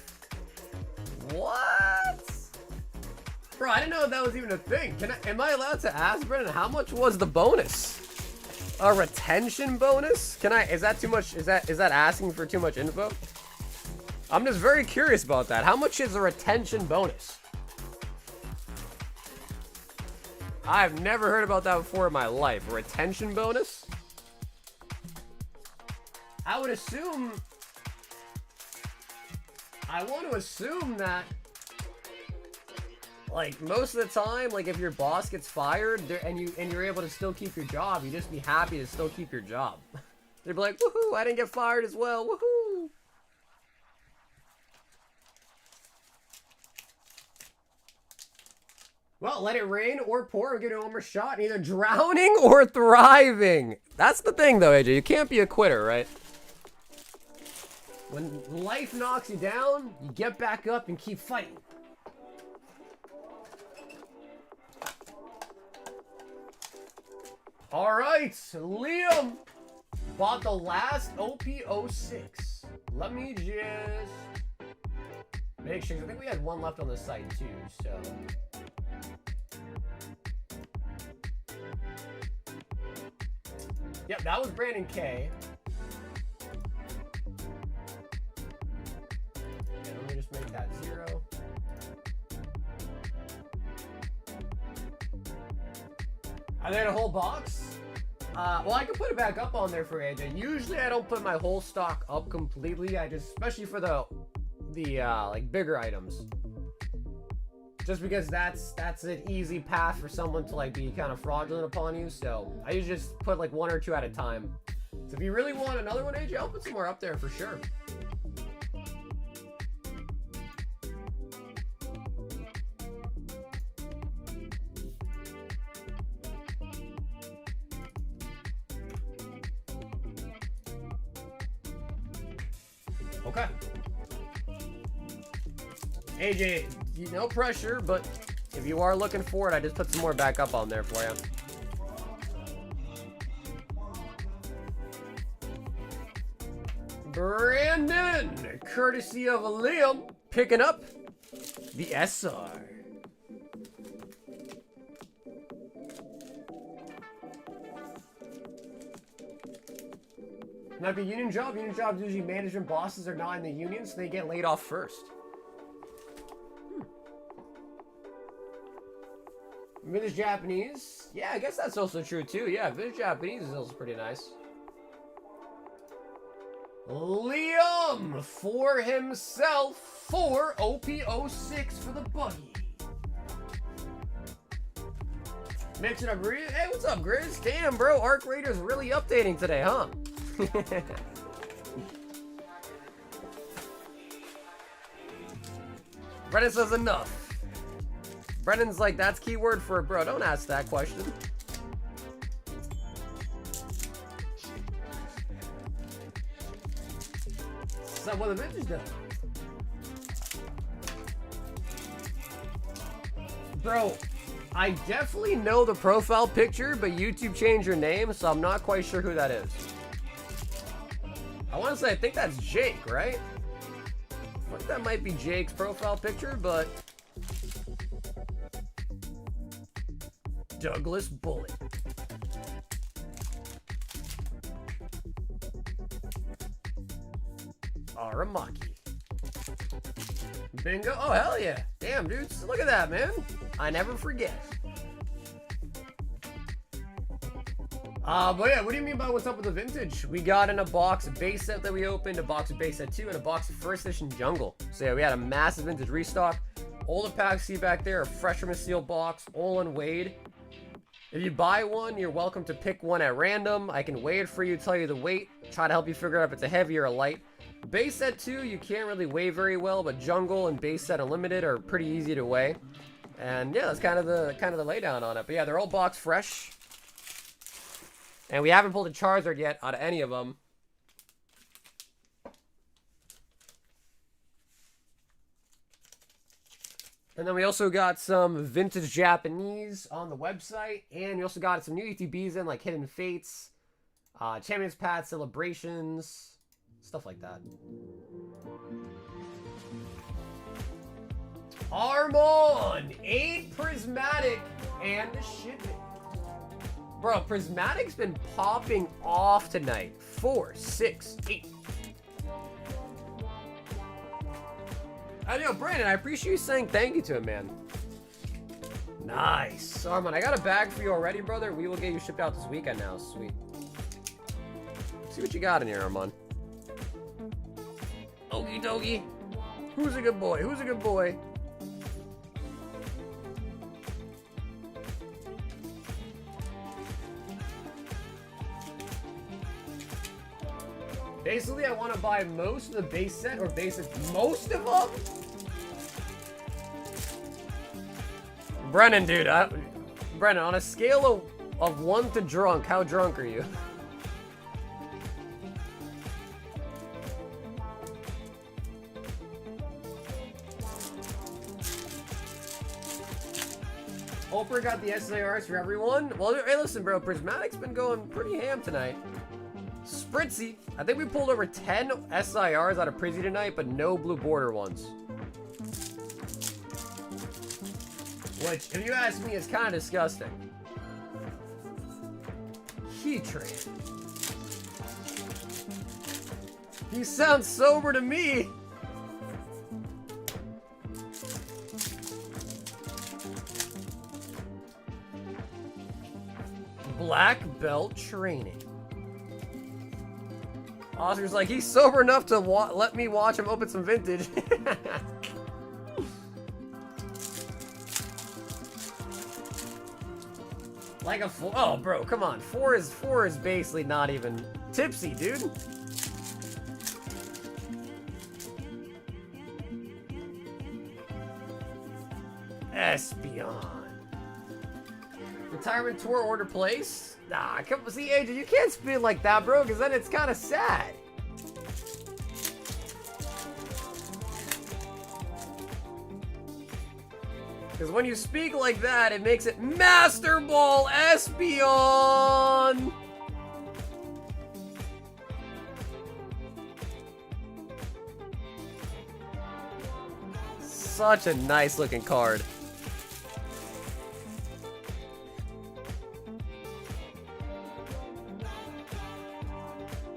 What? Bro, I didn't know that was even a thing. Am I allowed to ask, Brennan, how much was the bonus? A retention bonus? Is that too much? Is that asking for too much info? I'm just very curious about that. How much is a retention bonus? I've never heard about that before in my life. A retention bonus? I want to assume that, like, most of the time, like, if your boss gets fired and you're able to still keep your job, you just be happy to still keep your job. They'd be like, woohoo, I didn't get fired as well, woohoo. Well, let it rain or pour and give it one more shot, either drowning or thriving. That's the thing, though, AJ. You can't be a quitter, right? When life knocks you down, you get back up and keep fighting. All right, Liam bought the last OP06. Let me just make sure. I think we had one left on the site too, so. Yep, that was Brandon K. And let me just make that 0. Are they in a whole box? Well, I can put it back up on there for AJ. Usually I don't put my whole stock up completely. I just, especially for the like bigger items. Just because that's an easy path for someone to like be kind of fraudulent upon you. So I usually just put like 1 or 2 at a time. So if you really want another one, AJ, I'll put some more up there for sure. Okay. AJ, no pressure, but if you are looking for it, I just put some more back up on there for you. Brandon, courtesy of Liam, picking up the SR. Might be a union job. Union jobs usually management bosses are not in the union, so they get laid off first. Vintage Japanese. Yeah, I guess that's also true too. Yeah, vintage Japanese is also pretty nice. Liam for himself for OP06 for the buggy. Mixing up Grizz. Hey, what's up, Grizz? Damn, bro. Arc Raider's really updating today, huh? Brennan says enough. Brennan's like, that's keyword for it, bro. Don't ask that question. What's up with the vintage though? Bro, I definitely know the profile picture, but YouTube changed your name, so I'm not quite sure who that is. I want to say, I think that's Jake, right? I think that might be Jake's profile picture, but... Douglas Bullet. Aramaki. Bingo. Oh, hell yeah. Damn, dudes. Look at that, man. I never forget. But yeah, what do you mean by what's up with the vintage? We got in a box of base set that we opened, a box of base set 2, and a box of first edition jungle. So yeah, we had a massive vintage restock. All the packs see back there, a fresh from a sealed box, all unweighed. If you buy one, you're welcome to pick one at random. I can weigh it for you, tell you the weight, try to help you figure out if it's a heavy or a light. Base set 2, you can't really weigh very well, but jungle and base set unlimited are pretty easy to weigh. And yeah, that's kind of the laydown on it. But yeah, they're all box fresh. And we haven't pulled a Charizard yet out of any of them. And then we also got some vintage Japanese on the website. And we also got some new ETBs in, like Hidden Fates, Champions Path, Celebrations, stuff like that. Armon, 8 Prismatic, and the shipment. Bro, Prismatic's been popping off tonight. 4, 6, 8. I know, Brandon, I appreciate you saying thank you to him, man. Nice. Armon, I got a bag for you already, brother. We will get you shipped out this weekend now. Sweet. Let's see what you got in here, Armon. Okie dokie. Who's a good boy? Who's a good boy? Basically, I want to buy most of the base set, or most of them? Brennan, dude, Brennan, on a scale of 1 to drunk, how drunk are you? Oprah got the SIRs for everyone. Well, hey, listen, bro, Prismatic's been going pretty ham tonight. Spritzy, I think we pulled over 10 SIRs out of Prizzy tonight, but no blue border ones. Which, if you ask me, is kind of disgusting. Keytrain. He sounds sober to me. Black belt training. Oscar's like, he's sober enough to let me watch him open some vintage. Like a 4. Oh, bro, come on. 4 is basically not even tipsy, dude. Espion. Retirement tour order place? Nah, come see, AJ, you can't spin like that, bro, because then it's kind of sad. Because when you speak like that, it makes it Master Ball Espion! Such a nice looking card.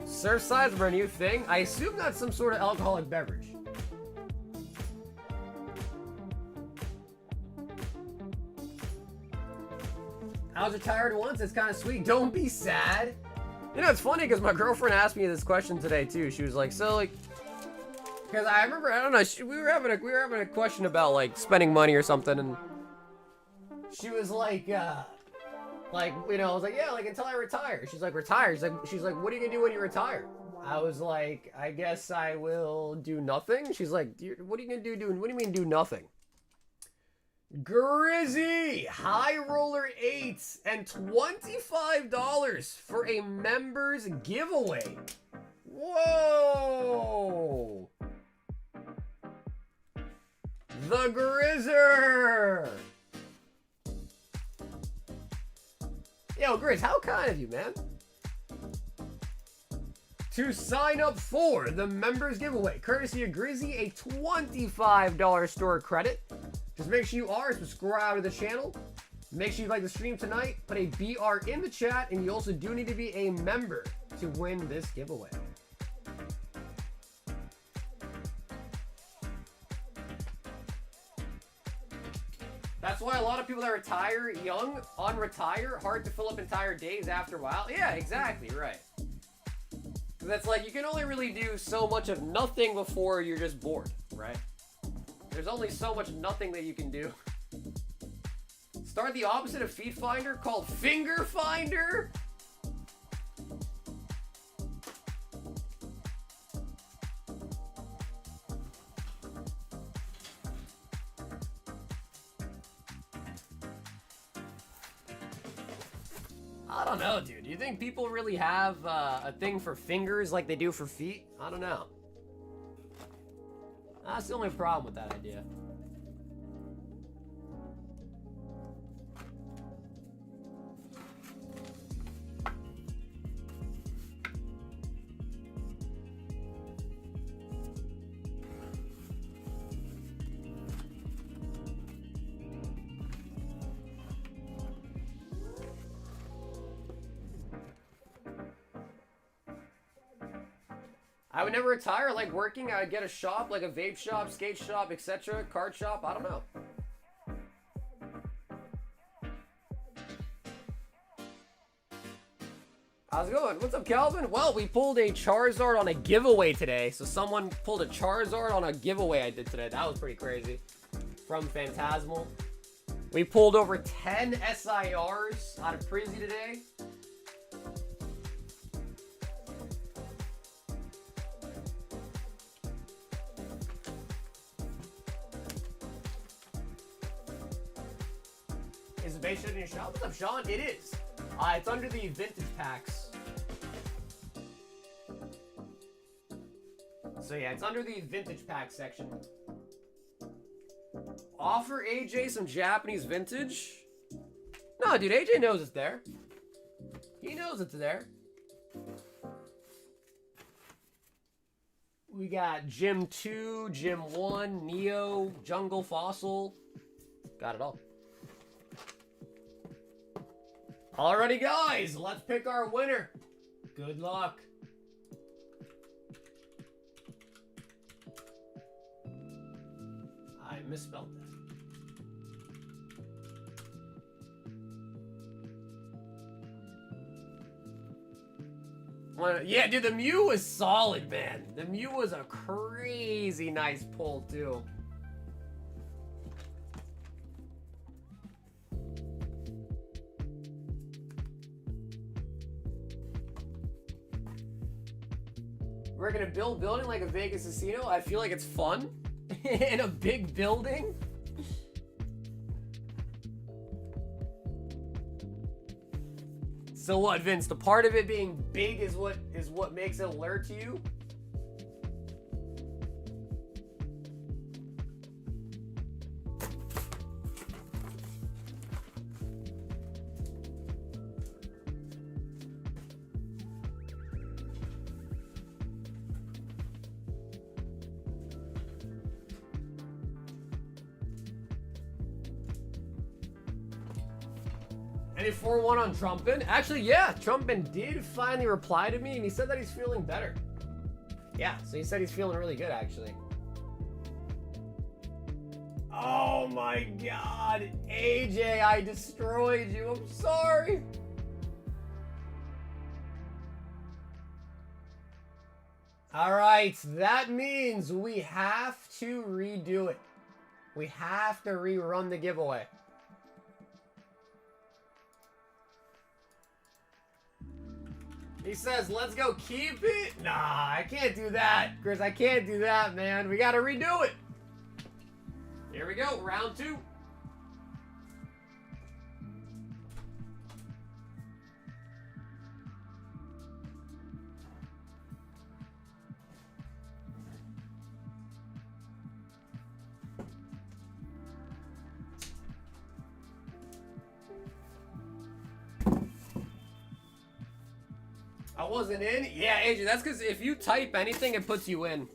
Surfsides are a new thing. I assume that's some sort of alcoholic beverage. I was retired once. It's kind of sweet. Don't be sad. You know, it's funny because my girlfriend asked me this question today too. She was like, "So, like," because I remember, I don't know, we were having a question about like spending money or something, and she was like, you know, I was like, yeah, like until I retire. She's like, retire? She's like, what are you gonna do when you retire? I was like, I guess I will do nothing. She's like, what are you gonna do? What do you mean do nothing? Grizzy, High Roller 8s and $25 for a members giveaway. Whoa! The Grizzer! Yo, Grizz, how kind of you, man? To sign up for the members giveaway, courtesy of Grizzy, a $25 store credit. Just make sure you are subscribed to the channel. Make sure you like the stream tonight. Put a BR in the chat, and you also do need to be a member to win this giveaway. That's why a lot of people that retire young, unretire, hard to fill up entire days after a while. Yeah, exactly, right. That's like, you can only really do so much of nothing before you're just bored, right? There's only so much nothing that you can do. Start the opposite of Feet Finder called Finger Finder? I don't know, dude. Do you think people really have a thing for fingers like they do for feet? I don't know. That's the only problem with that idea. I would never retire. I like working. I would get a shop, like a vape shop, skate shop, etc. Card shop. I don't know. How's it going? What's up, Calvin? Well, we pulled a Charizard on a giveaway today. So someone pulled a Charizard on a giveaway I did today. That was pretty crazy. From Phantasmal. We pulled over 10 SIRs out of Prism today. Is the base shipping in your shop? What's up, Sean? It is. It's under the vintage packs. So yeah, it's under the vintage pack section. Offer AJ some Japanese vintage? No, dude, AJ knows it's there. He knows it's there. We got Gym 2, Gym 1, Neo, Jungle Fossil. Got it all. Alrighty, guys, let's pick our winner. Good luck. I misspelled that. Yeah, dude, the Mew was solid, man. The Mew was a crazy nice pull, too. We're gonna build building like a Vegas casino. I feel like it's fun in a big building. So what, Vince? The part of it being big is what makes it alert to you? Any 4-1 on Trumpin? Actually, yeah, Trumpin did finally reply to me, and he said that he's feeling better. Yeah, so he said he's feeling really good, actually. Oh my god, AJ, I destroyed you. I'm sorry. All right, that means we have to redo it. We have to rerun the giveaway. He says, let's go keep it. Nah, I can't do that. Chris, I can't do that, man. We gotta redo it. Here we go, round 2. I wasn't in? Yeah, Adrian, that's because if you type anything, it puts you in.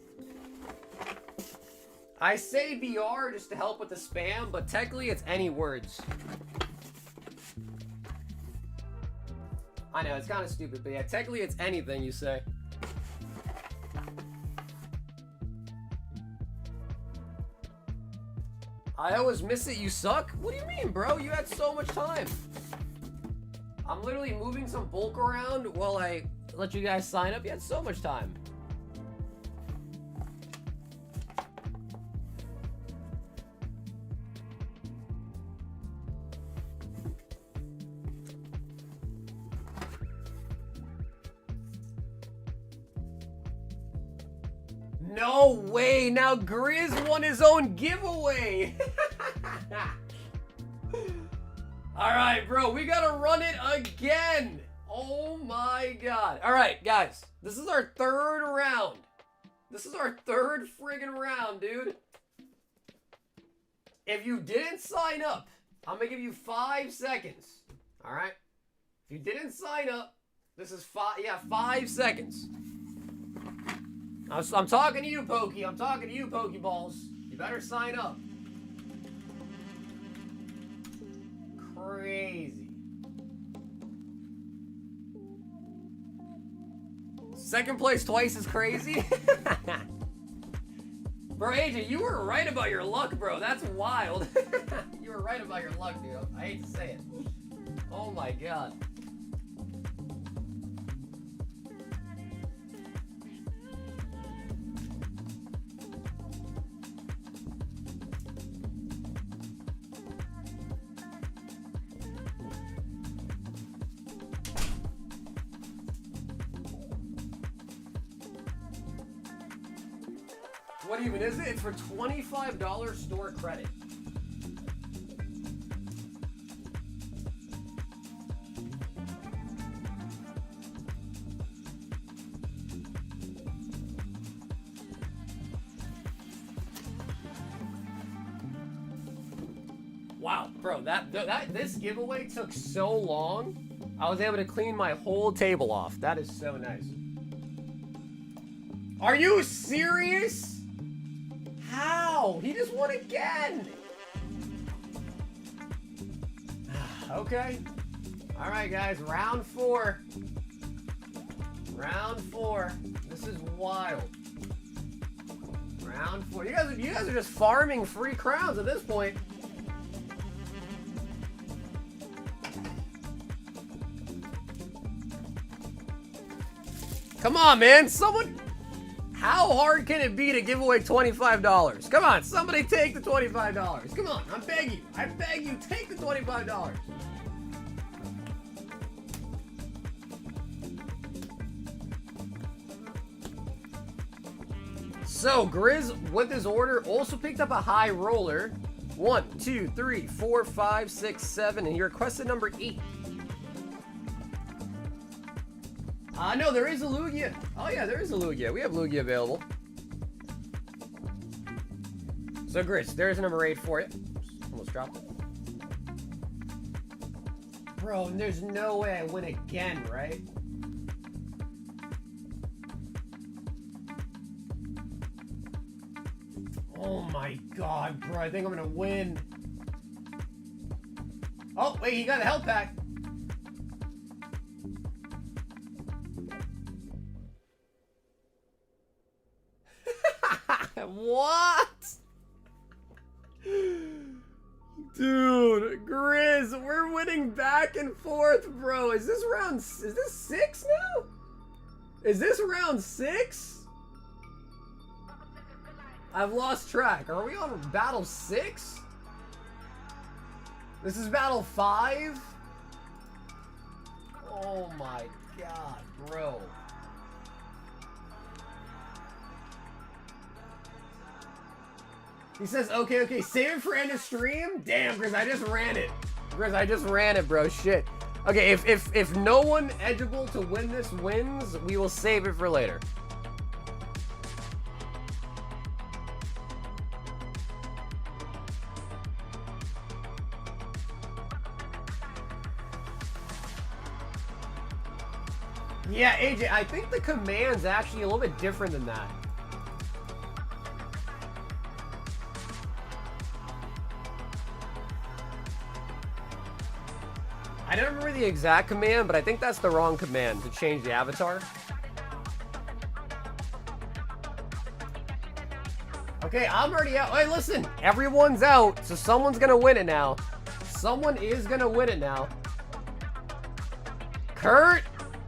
I say VR just to help with the spam, but technically it's any words. I know, it's kind of stupid, but yeah, technically it's anything you say. I always miss it, you suck? What do you mean, bro? You had so much time. I'm literally moving some bulk around while I let you guys sign up. You had so much time. No way! Now Grizz won his own giveaway! Alright, bro, we gotta run it again! Oh my god. Alright, guys, this is our 3rd round. This is our 3rd friggin' round, dude. If you didn't sign up, I'm gonna give you 5 seconds. Alright? If you didn't sign up, this is 5 seconds. I'm talking to you, Pokey. I'm talking to you, Pokeballs. You better sign up. Crazy. Second place twice is crazy. Bro, AJ, you were right about your luck, bro. That's wild. You were right about your luck, dude. I hate to say it. Oh my god. What even is it? It's for $25 store credit. Wow, bro, this giveaway took so long. I was able to clean my whole table off. That is so nice. Are you serious? How? He just won again. Okay. All right, guys, round 4. Round 4. This is wild. Round 4. You guys are just farming free crowns at this point. Come on, man. Someone... How hard can it be to give away $25? Come on, somebody take the $25. Come on, I beg you. I beg you, take the $25. So, Grizz, with this order, also picked up a high roller. 1, 2, 3, 4, 5, 6, 7, and he requested number 8. No, there is a Lugia. Oh yeah, there is a Lugia. We have Lugia available. So, Grizz, there's number 8 for you. Almost dropped it. Bro, there's no way I win again, right? Oh my god, bro. I think I'm gonna win. Oh, wait, he got a health pack. What? Dude, Grizz, we're winning back and forth, bro. Is this 6 now? Is this round 6? I've lost track. Are we on battle 6? This is battle 5? Oh my god, bro. He says, okay, save it for end of stream? Damn, Grizz, I just ran it. Grizz, I just ran it, bro, shit. Okay, if no one eligible to win this wins, we will save it for later. Yeah, AJ, I think the command's actually a little bit different than that. I don't remember the exact command, but I think that's the wrong command to change the avatar. Okay, I'm already out. Hey, listen, everyone's out, so someone's gonna win it now. Someone is gonna win it now. Kurt?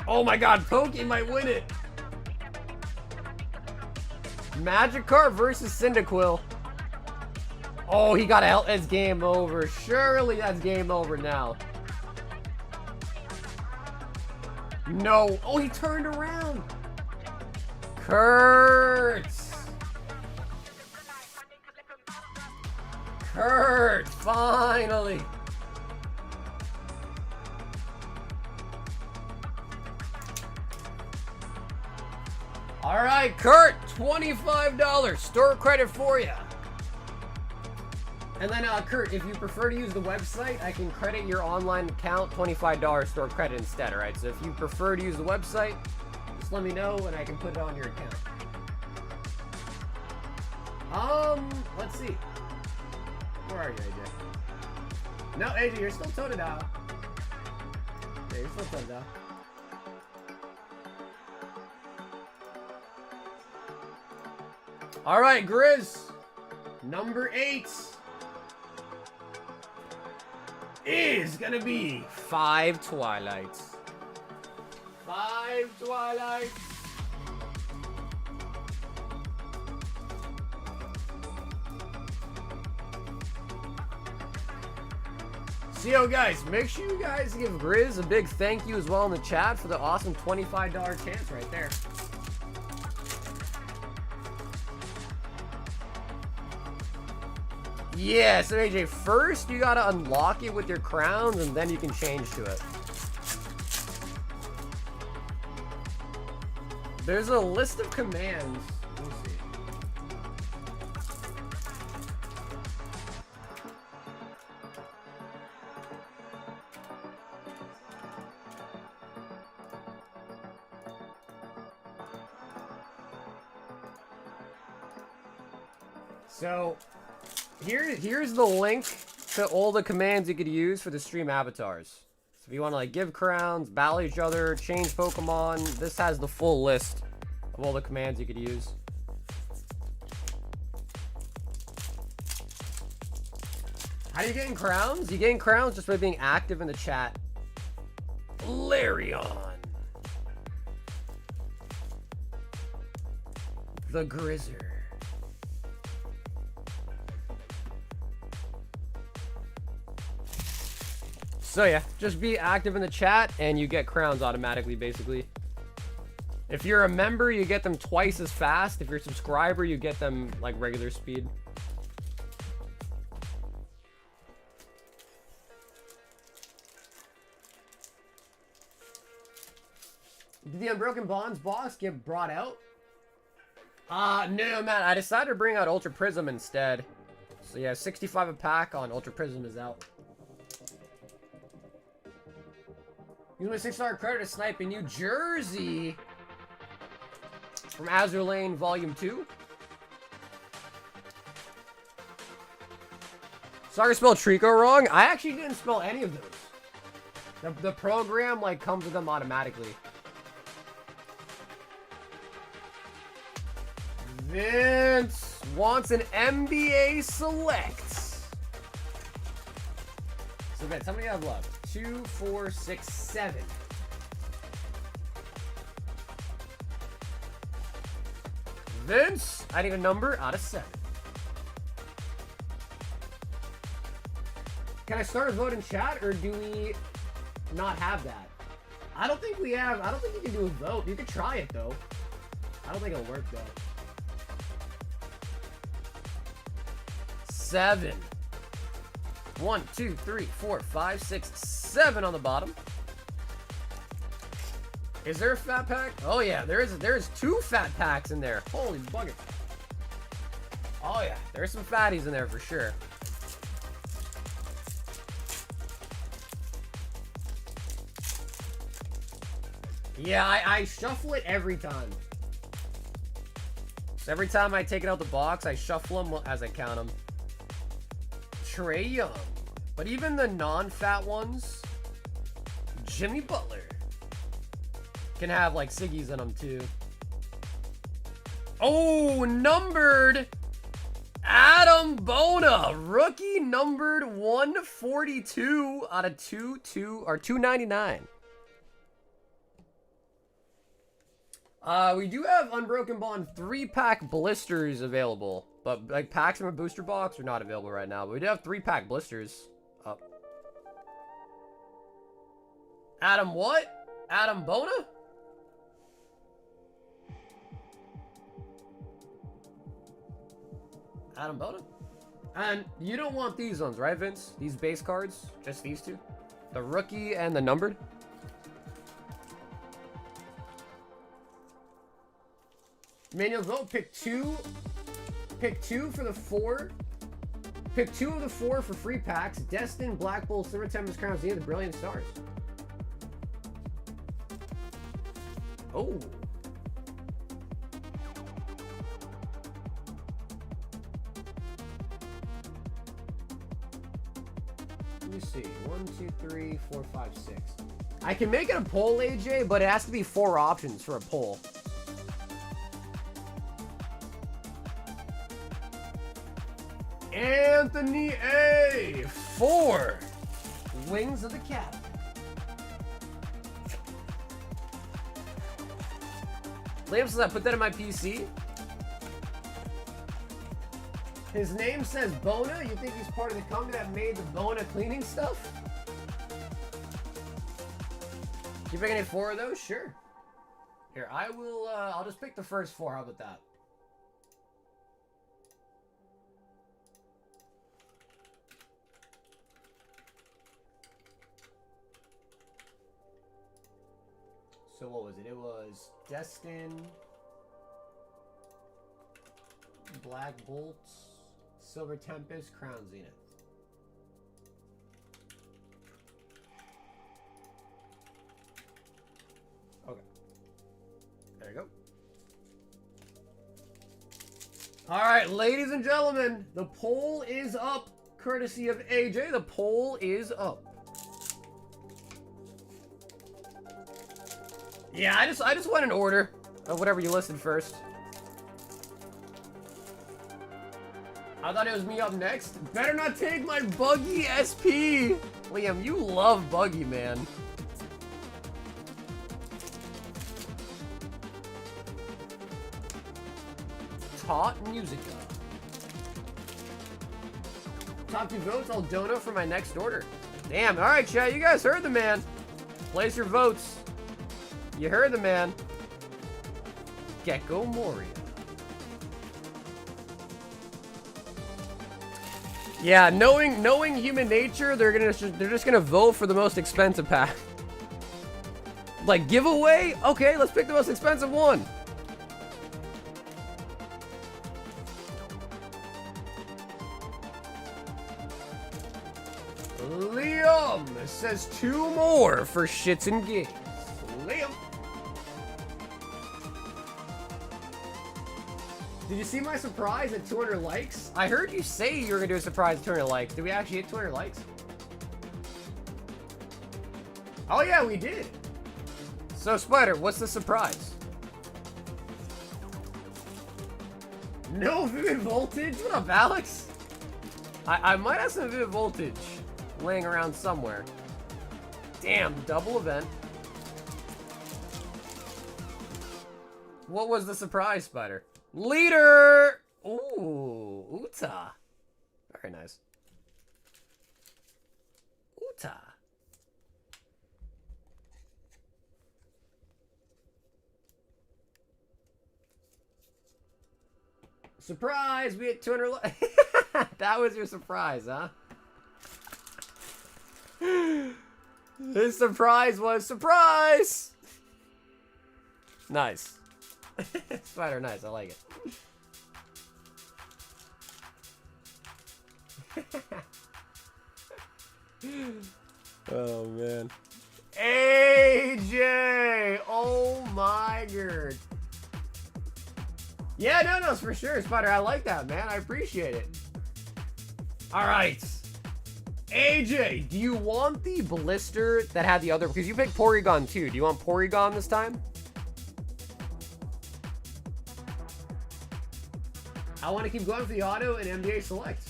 Oh my god, Pokey might win it. Magikarp versus Cyndaquil. Oh, he got out. It's game over. Surely that's game over now. No. Oh, he turned around. Kurt. Kurt, finally. All right, Kurt, $25 store credit for you. And then, Kurt, if you prefer to use the website, I can credit your online account $25 store credit instead, all right? So if you prefer to use the website, just let me know and I can put it on your account. Let's see. Where are you, AJ? No, AJ, you're still toted out. Yeah, you're still toted out. All right, Grizz. Number 8 is gonna be 5 Twilights. 5 Twilights. So, yo, guys, make sure you guys give Grizz a big thank you as well in the chat for the awesome $25 chance right there. Yeah, so AJ, first you gotta unlock it with your crowns and then you can change to it. There's a list of commands. Let me see. So here's the link to all the commands you could use for the stream avatars. if you want to like give crowns, battle each other, change Pokemon, this has the full list of all the commands you could use. How are you getting crowns? You getting crowns just by being active in the chat. Larion. The Grizzer. So yeah, just be active in the chat and you get crowns automatically, basically. If you're a member, you get them twice as fast. If you're a subscriber, you get them like regular speed. Did the Unbroken Bonds boss get brought out? No, man. I decided to bring out Ultra Prism instead. So yeah, 65 a pack on Ultra Prism is out. Use my $6 credit to snipe in New Jersey. From Azure Lane Volume 2. Sorry I spelled Trico wrong. I actually didn't spell any of those. The program like comes with them automatically. Vince wants an NBA Select. So Vince, how many do you have left? 2, 4, 6, 7. Vince, I need a number out of 7. Can I start a vote in chat, or do we not have that? I don't think we have. I don't think you can do a vote. You could try it though. I don't think it'll work though. 7. 1, 2, 3, 4, 5, 6, 7 on the bottom. Is there a fat pack? Oh yeah, there is 2 fat packs in there. Holy bugger. Oh yeah, there's some fatties in there for sure. Yeah, I shuffle it every time. So every time I take it out the box, I shuffle them as I count them. Trey Young. But even the non-fat ones, Jimmy Butler, can have like Siggies in them too. Oh, numbered Adam Bona, rookie numbered 142 out of 299. We do have Unbroken Bond 3-pack blisters available, but like packs from a booster box are not available right now. But we do have 3-pack blisters up. Adam what? Adam Bona? Adam Bona? And you don't want these ones, right, Vince? These base cards? Just these two? The rookie and the numbered? Manual vote, pick 2. Pick 2 for the 4. Pick 2 of the 4 for free packs. Destined, Black Bull, Silver Tempest, Crown SO, the Brilliant Stars. Oh. Let me see. 1, 2, 3, 4, 5, 6. I can make it a poll, AJ, but it has to be 4 options for a poll. Anthony A. 4. Wings of the Captain. Liam says I put that in my PC. His name says Bona. You think he's part of the company that made the Bona cleaning stuff? You pick any 4 of those? Sure. Here, I will, I'll just pick the first 4. How about that? So what was it? It was Destined, Black Bolts, Silver Tempest, Crown Zenith. Okay. There you go. Alright, ladies and gentlemen, the poll is up. Courtesy of AJ, the poll is up. Yeah, I just went in order of whatever you listed first. I thought it was me up next. Better not take my Buggy SP. Liam, you love Buggy, man. Taut Musica. Top 2 votes, I'll donate for my next order. Damn, alright chat, you guys heard the man. Place your votes. You heard the man. Gecko Moria. Yeah, knowing human nature, they're just gonna vote for the most expensive pack. Like giveaway? Okay, let's pick the most expensive one. Liam says 2 more for shits and gigs. Liam. Did you see my surprise at 200 likes? I heard you say you were gonna do a surprise at 200 likes. Did we actually hit 200 likes? Oh yeah, we did. So Spider, what's the surprise? No Vivid Voltage? What up, Alex? I might have some Vivid Voltage laying around somewhere. Damn, double event. What was the surprise, Spider? Leader! Ooh, Uta. Very nice. Uta. Surprise! We hit 200 That was your surprise, huh? His surprise was surprise! Nice. Spider, nice. I like it. Oh, man. AJ! Oh, my god. Yeah, no, for sure, Spider. I like that, man. I appreciate it. All right. AJ, do you want the blister that had the other... Because you picked Porygon, too. Do you want Porygon this time? I want to keep going for the auto and MDA select.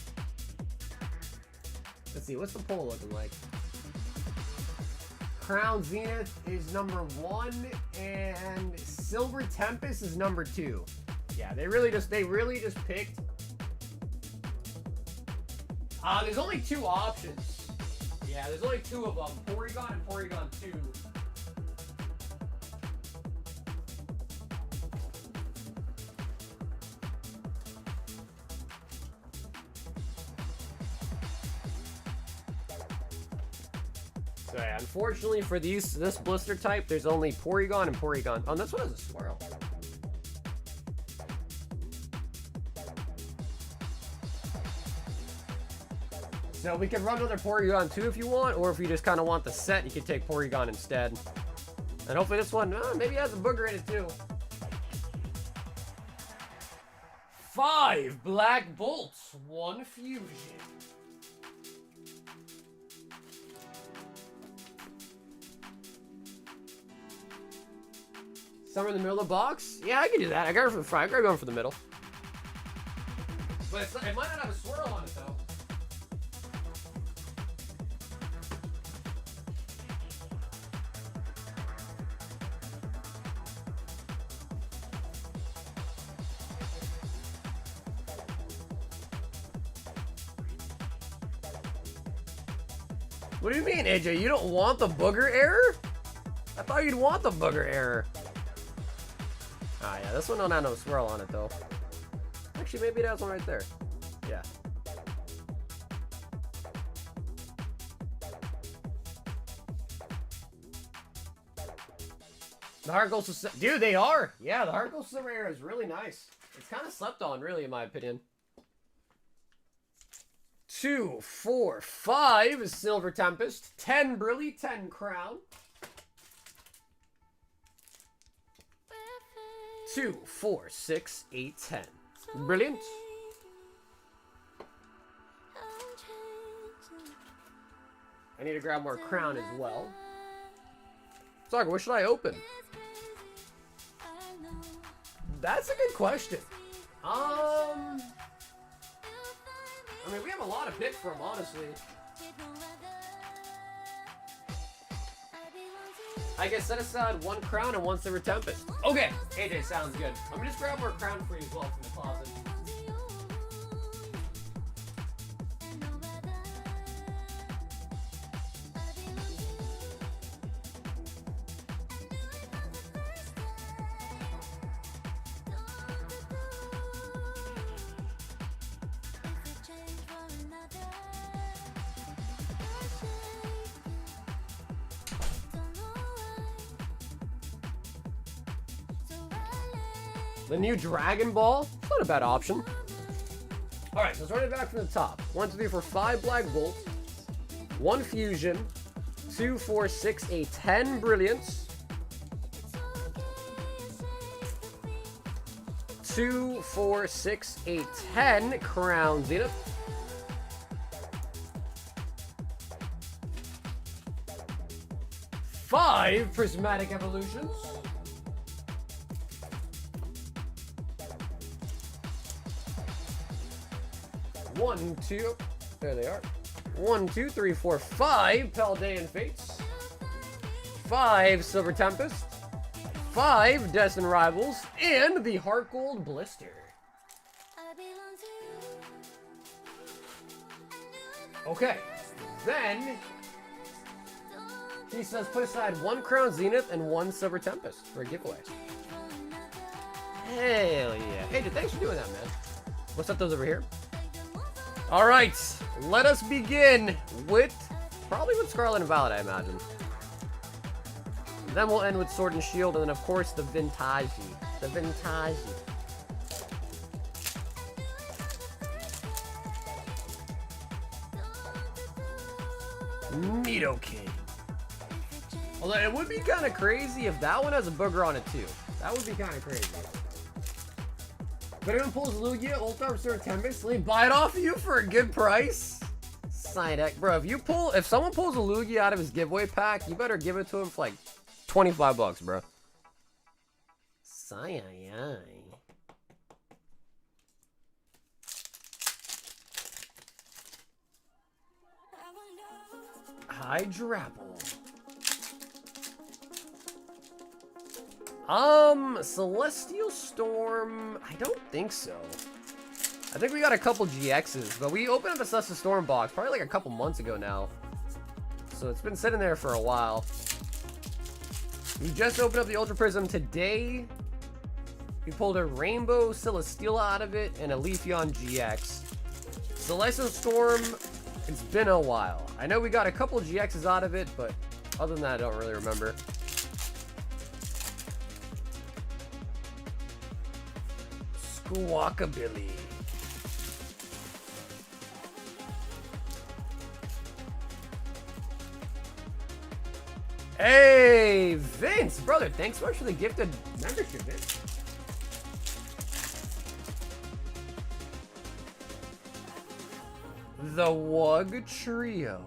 Let's see, what's the poll looking like? Crown Zenith is number 1, and Silver Tempest is number 2. Yeah, they really just picked. There's only 2 options. Yeah, there's only 2 of them, Porygon and Porygon 2. So yeah, unfortunately for this blister type, there's only Porygon and Porygon. Oh, this one has a swirl. So we can run another Porygon too if you want, or if you just kind of want the set, you can take Porygon instead. And hopefully this one, maybe has a booger in it too. 5 Black Bolts, 1 Fusion. Somewhere in the middle of the box? Yeah, I can do that. I got it from the front. I got going for the middle. But it might not have a swirl on it though. What do you mean, AJ? You don't want the booger error? I thought you'd want the booger error. Ah, yeah, this one don't have no swirl on it, though. Actually, maybe it has one right there. Yeah. The Heart Gold Silver... Dude, they are! Yeah, the Heart Gold Silver error is really nice. It's kind of slept on, really, in my opinion. 2, 4, 5 is Silver Tempest. 10 Brilly, 10 Crown. 2, 4, 6, 8, 10. Brilliant. I need to grab more Crown as well. Saga, what should I open? That's a good question. I mean, we have a lot to pick from, honestly. I guess set aside 1 crown and 1 Silver Tempest. Okay, AJ, sounds good. Let me just grab more crown for you as well from the closet. The new Dragon Ball, it's not a bad option. Alright, so let's run it back from the top. 1, 2, 3, 4, 5 Black Bolt, 1 Fusion, 2, 4, 6, 8, 10 Brilliance, 2, 4, 6, 8, 10 Crown Zenith, 5 Prismatic Evolutions, 1, 2, there they are. 1, 2, 3, 4, 5 Paldean Fates, 5 Silver Tempest, 5 Destined Rivals, and the Heart Gold Blister. Okay, then he says put aside 1 Crown Zenith and 1 Silver Tempest for a giveaway. Hell yeah. Hey, dude, thanks for doing that, man. We'll set those over here. All right, let us begin with, probably with Scarlet and Violet, I imagine. Then we'll end with Sword and Shield, and then of course the Vintage. The Vintage. Nidoking. Although it would be kind of crazy if that one has a booger on it too. That would be kind of crazy. If anyone pulls Lugia, Ultra Silver Tempest, let me buy it off of you for a good price. Psyduck. Bro, if someone pulls a Lugia out of his giveaway pack, you better give it to him for like 25 bucks, bro. Sigh. Hydrapple. Celestial Storm, I don't think so. I think we got a couple GXs, but we opened up a Celestial Storm box probably like a couple months ago now. So it's been sitting there for a while. We just opened up the Ultra Prism today. We pulled a Rainbow Celesteela out of it and a Leafeon GX. Celestial Storm, it's been a while. I know we got a couple GXs out of it, but other than that, I don't really remember. Squawkabilly. Hey, Vince, brother, thanks so much for the gifted membership, Vince. The Wug Trio.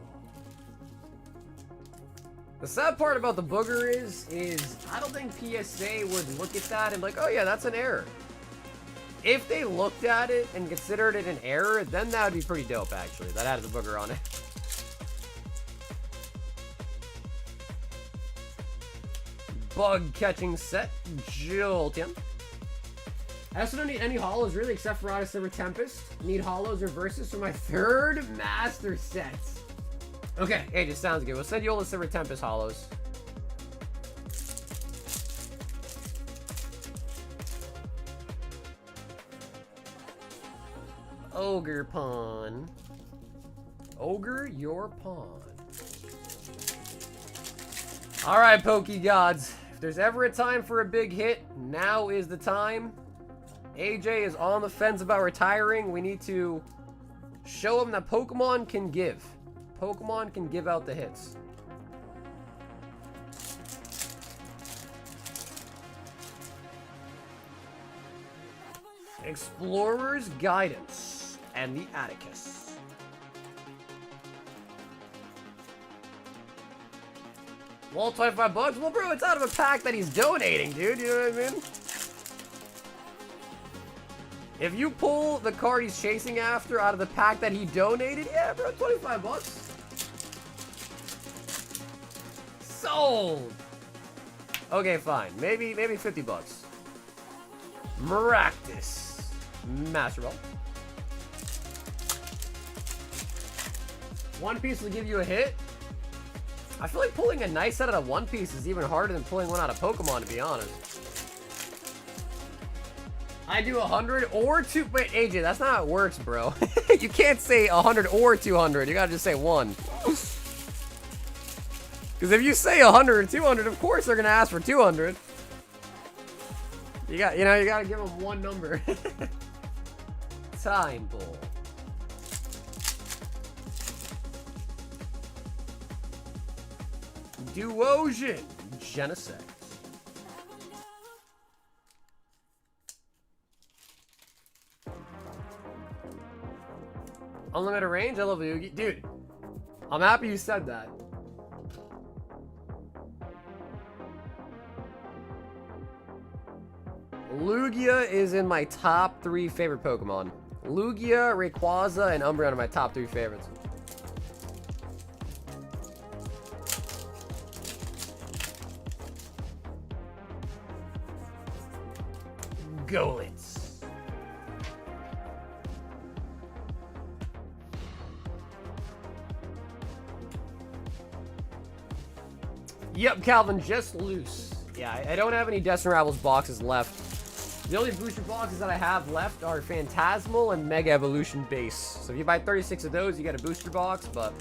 The sad part about the booger is I don't think PSA would look at that and be like, oh yeah, that's an error. If they looked at it and considered it an error, then that would be pretty dope, actually. That had the booger on it. Bug catching set, Jolteon. I also don't need any holos really, except for Auto Silver Tempest. Need holos reverses for my 3rd master set. Okay, hey, this sounds good. We'll send you all the Silver Tempest holos. Ogre Pawn. Ogre your pawn. Alright, Poke Gods. If there's ever a time for a big hit, now is the time. AJ is on the fence about retiring. We need to show him that Pokemon can give. Pokemon can give out the hits. Explorer's Guidance and the Atticus. Well, 25 bucks? Well, bro, it's out of a pack that he's donating, dude. You know what I mean? If you pull the card he's chasing after out of the pack that he donated, yeah, bro, 25 bucks. Sold. Okay, fine. Maybe 50 bucks. Maractus. Master Ball. One Piece will give you a hit. I feel like pulling a nice set out of One Piece is even harder than pulling one out of Pokemon, to be honest. I do 100 or 2. Wait, AJ, that's not how it works, bro. You can't say 100 or 200. You gotta just say one. Because if you say 100 or 200, of course they're gonna ask for 200. You gotta give them one number. Time Ball. Duosion. Genesect. Unlimited range? I love Yugi. Dude, I'm happy you said that. Lugia is in my top 3 favorite Pokemon. Lugia, Rayquaza, and Umbreon are my top 3 favorites. Golets. Yep, Calvin, just loose. Yeah, I don't have any Destined Rivals boxes left. The only booster boxes that I have left are Phantasmal and Mega Evolution Base. So if you buy 36 of those, you get a booster box, but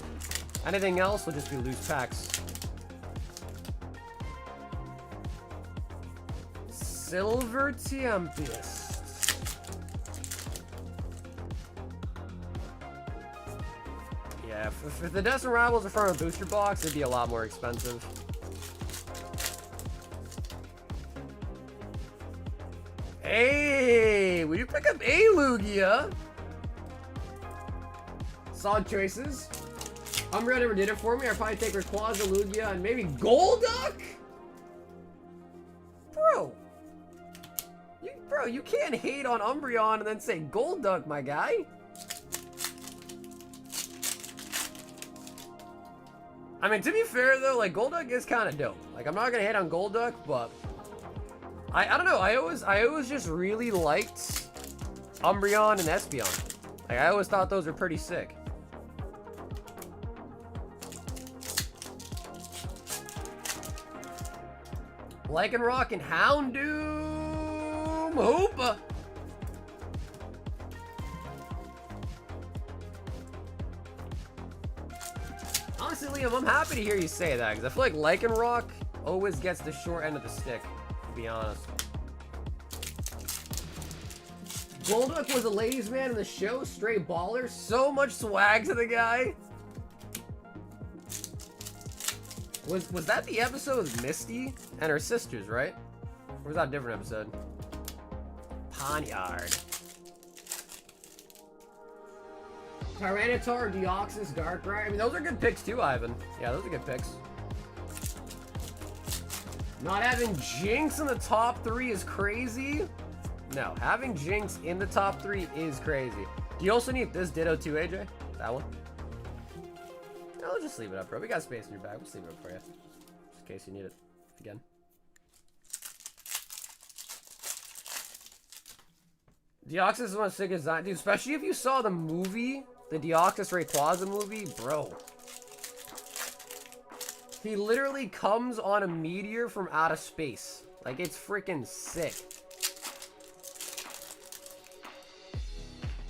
anything else will just be loose packs. Silver Tempest. Yeah, if the Destined Rivals are from a booster box, it'd be a lot more expensive. Hey, will you pick up a Lugia? Solid choices. Umbreon never did it for me. I'd probably take Rayquaza, Lugia, and maybe Golduck? Bro, you can't hate on Umbreon and then say Golduck, my guy. I mean, to be fair, though, like, Golduck is kind of dope. Like, I'm not going to hate on Golduck, but I don't know. I always just really liked Umbreon and Espeon. Like, I always thought those were pretty sick. Lycanroc and Houndoom. Hoopa. Honestly, Liam, I'm happy to hear you say that, because I feel like Lycanroc always gets the short end of the stick, to be honest. Golduck was a ladies' man in the show, straight baller, so much swag to the guy. Was that the episode with Misty and her sisters, right? Or was that a different episode? Ponyard. Tyranitar, Deoxys, Darkrai. I mean, those are good picks too, Ivan. Yeah, those are good picks. Not having Jinx in the top 3 is crazy. No, having Jinx in the top 3 is crazy. Do you also need this Ditto too, AJ? That one? No, let's just leave it up, bro. We got space in your bag. We'll just leave it up for you. Just in case you need it again. Deoxys is one of the sickest design, dude. Especially if you saw the movie, the Deoxys Rayquaza movie, bro. He literally comes on a meteor from out of space. Like, it's freaking sick.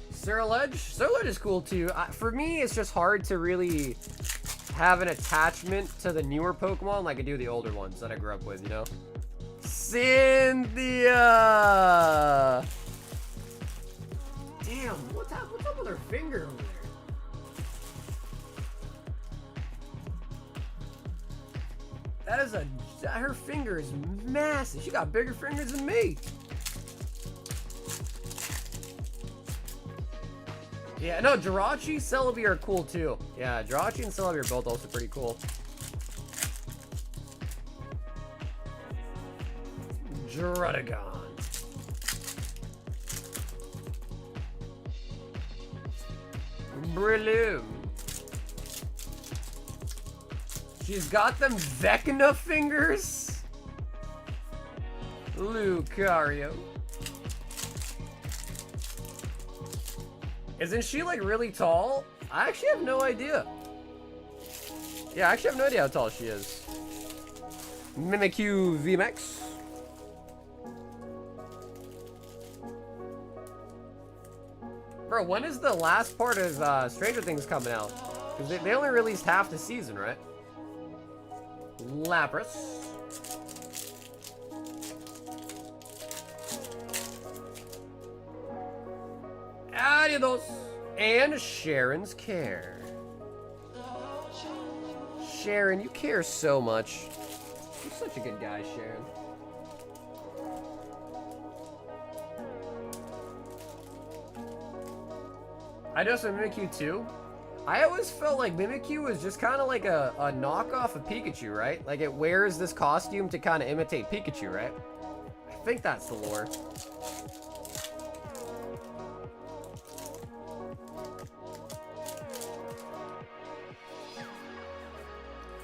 Surledge? Surledge is cool too. For me, it's just hard to really have an attachment to the newer Pokemon like I do the older ones that I grew up with, you know? Cynthia! Damn, what's up with her finger over there? Her finger is massive. She got bigger fingers than me. Yeah, no, Jirachi, Celebi are cool too. Yeah, Jirachi and Celebi are both also pretty cool. Druddigon. Breloom. She's got them Vecna fingers. Lucario. Isn't she like really tall? I actually have no idea. Yeah, I actually have no idea how tall she is. Mimikyu VMAX. Bro, when is the last part of Stranger Things coming out? Because they only released half the season, right? Lapras. Adios. And Sharon's Care. Sharon, you care so much. You're such a good guy, Sharon. I know some Mimikyu too. I always felt like Mimikyu was just kind of like a knockoff of Pikachu, right? Like it wears this costume to kind of imitate Pikachu, right? I think that's the lore.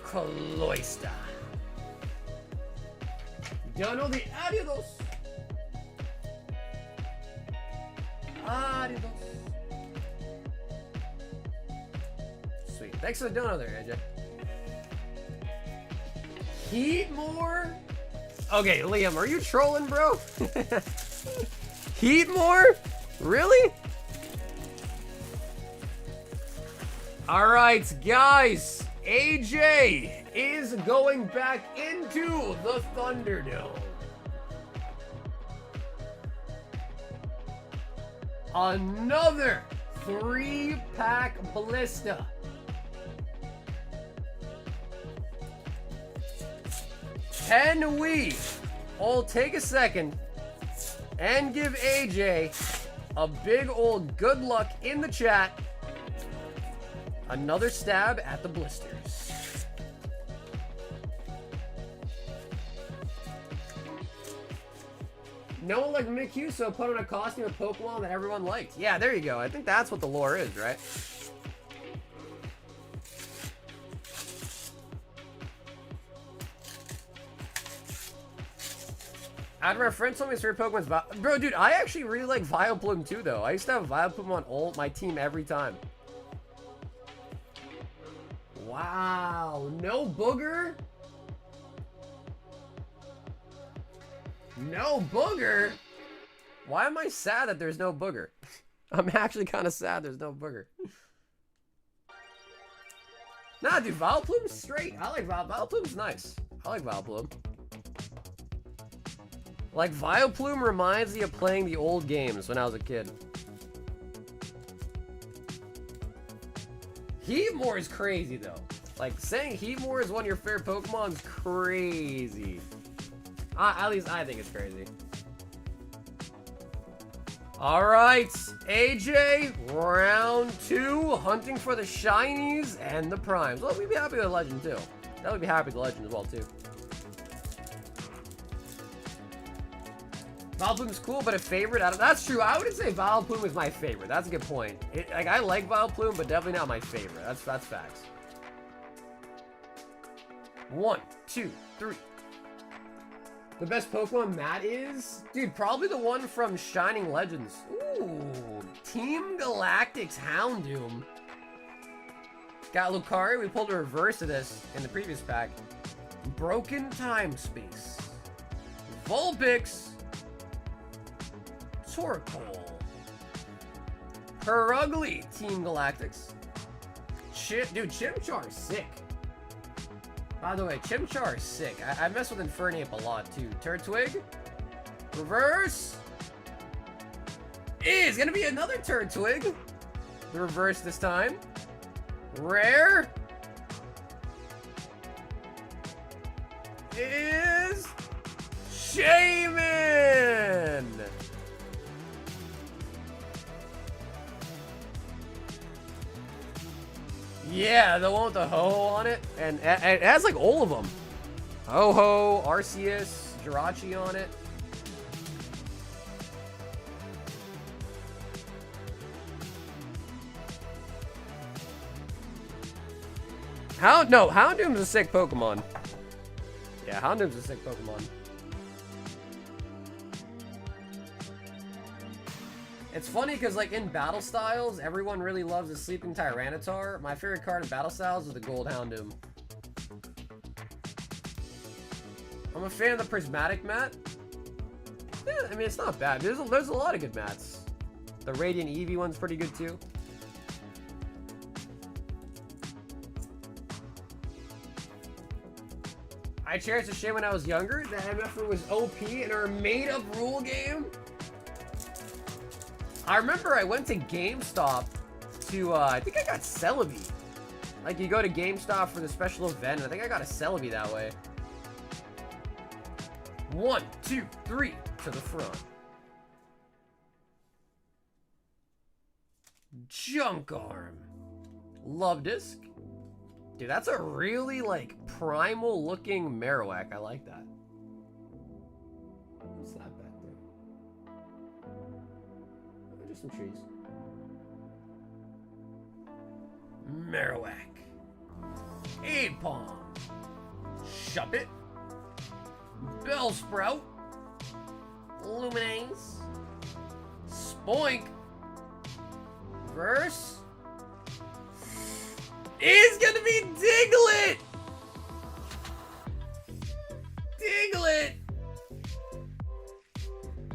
Cloyster. Don't know the Adios. Adios. Sweet. Thanks for the dono there, AJ. Heatmore? Okay, Liam, are you trolling, bro? Heatmore? Really? Alright, guys. AJ is going back into the Thunderdome. Another 3-pack blister. Can we all take a second and give AJ a big old good luck in the chat? Another stab at the blisters. No one liked Mimikyu, so put on a costume of Pokemon that everyone liked. Yeah, there you go. I think that's what the lore is, right? Out of my friends told me his favorite Pokemon's Bro, dude, I actually really like Vileplume too, though. I used to have Vileplume on all my team every time. Wow, no booger? No booger? Why am I sad that there's no booger? I'm actually kind of sad there's no booger. Nah, dude, Vileplume's straight. I like Vileplume's nice. I like Vileplume. Like, Vileplume reminds me of playing the old games when I was a kid. Heatmore is crazy, though. Like, saying Heatmore is one of your favorite Pokemon is crazy. At least I think it's crazy. Alright, AJ, round 2, hunting for the shinies and the primes. Well, we'd be happy with the legend, too. That would be happy with the legend as well, too. Vileplume's cool, but a favorite? That's true. I wouldn't say Vileplume is my favorite. That's a good point. Like, I like Vileplume, but definitely not my favorite. That's facts. 1, 2, 3. The best Pokemon Matt is? Dude, probably the one from Shining Legends. Ooh, Team Galactic's Houndoom. Got Lucario. We pulled a reverse of this in the previous pack. Broken Time Space. Vulpix. Torkoal. Herugly, Team Galactics. Dude, Chimchar is sick. By the way, Chimchar is sick. I mess with Infernape a lot, too. Turtwig. Reverse. Is gonna be another Turtwig. The reverse this time. Rare. Is Shaman. Yeah, the one with the Ho-Ho on it. And it has like all of them. Ho-Ho, Arceus, Jirachi on it. Houndoom's a sick Pokemon. Yeah, Houndoom's a sick Pokemon. It's funny because, like, in Battle Styles, everyone really loves the Sleeping Tyranitar. My favorite card in Battle Styles is the Gold Houndoom. I'm a fan of the Prismatic mat. Yeah, I mean, it's not bad. There's a lot of good mats. The Radiant Eevee one's pretty good, too. I cherished the shit when I was younger. The MFR was OP in our made-up rule game. I remember I went to GameStop to, I think I got Celebi. Like, you go to GameStop for the special event, and I think I got a Celebi that way. 1, 2, 3 to the front. Junk Arm. Love Disc. Dude, that's a really, like, primal looking Marowak. I like that. What's that back there? Oh, just some trees. Marowak. Apom. Shuppet. Bellsprout. Luminace. Spoink. Verse. Is gonna be Diglett! Diglett!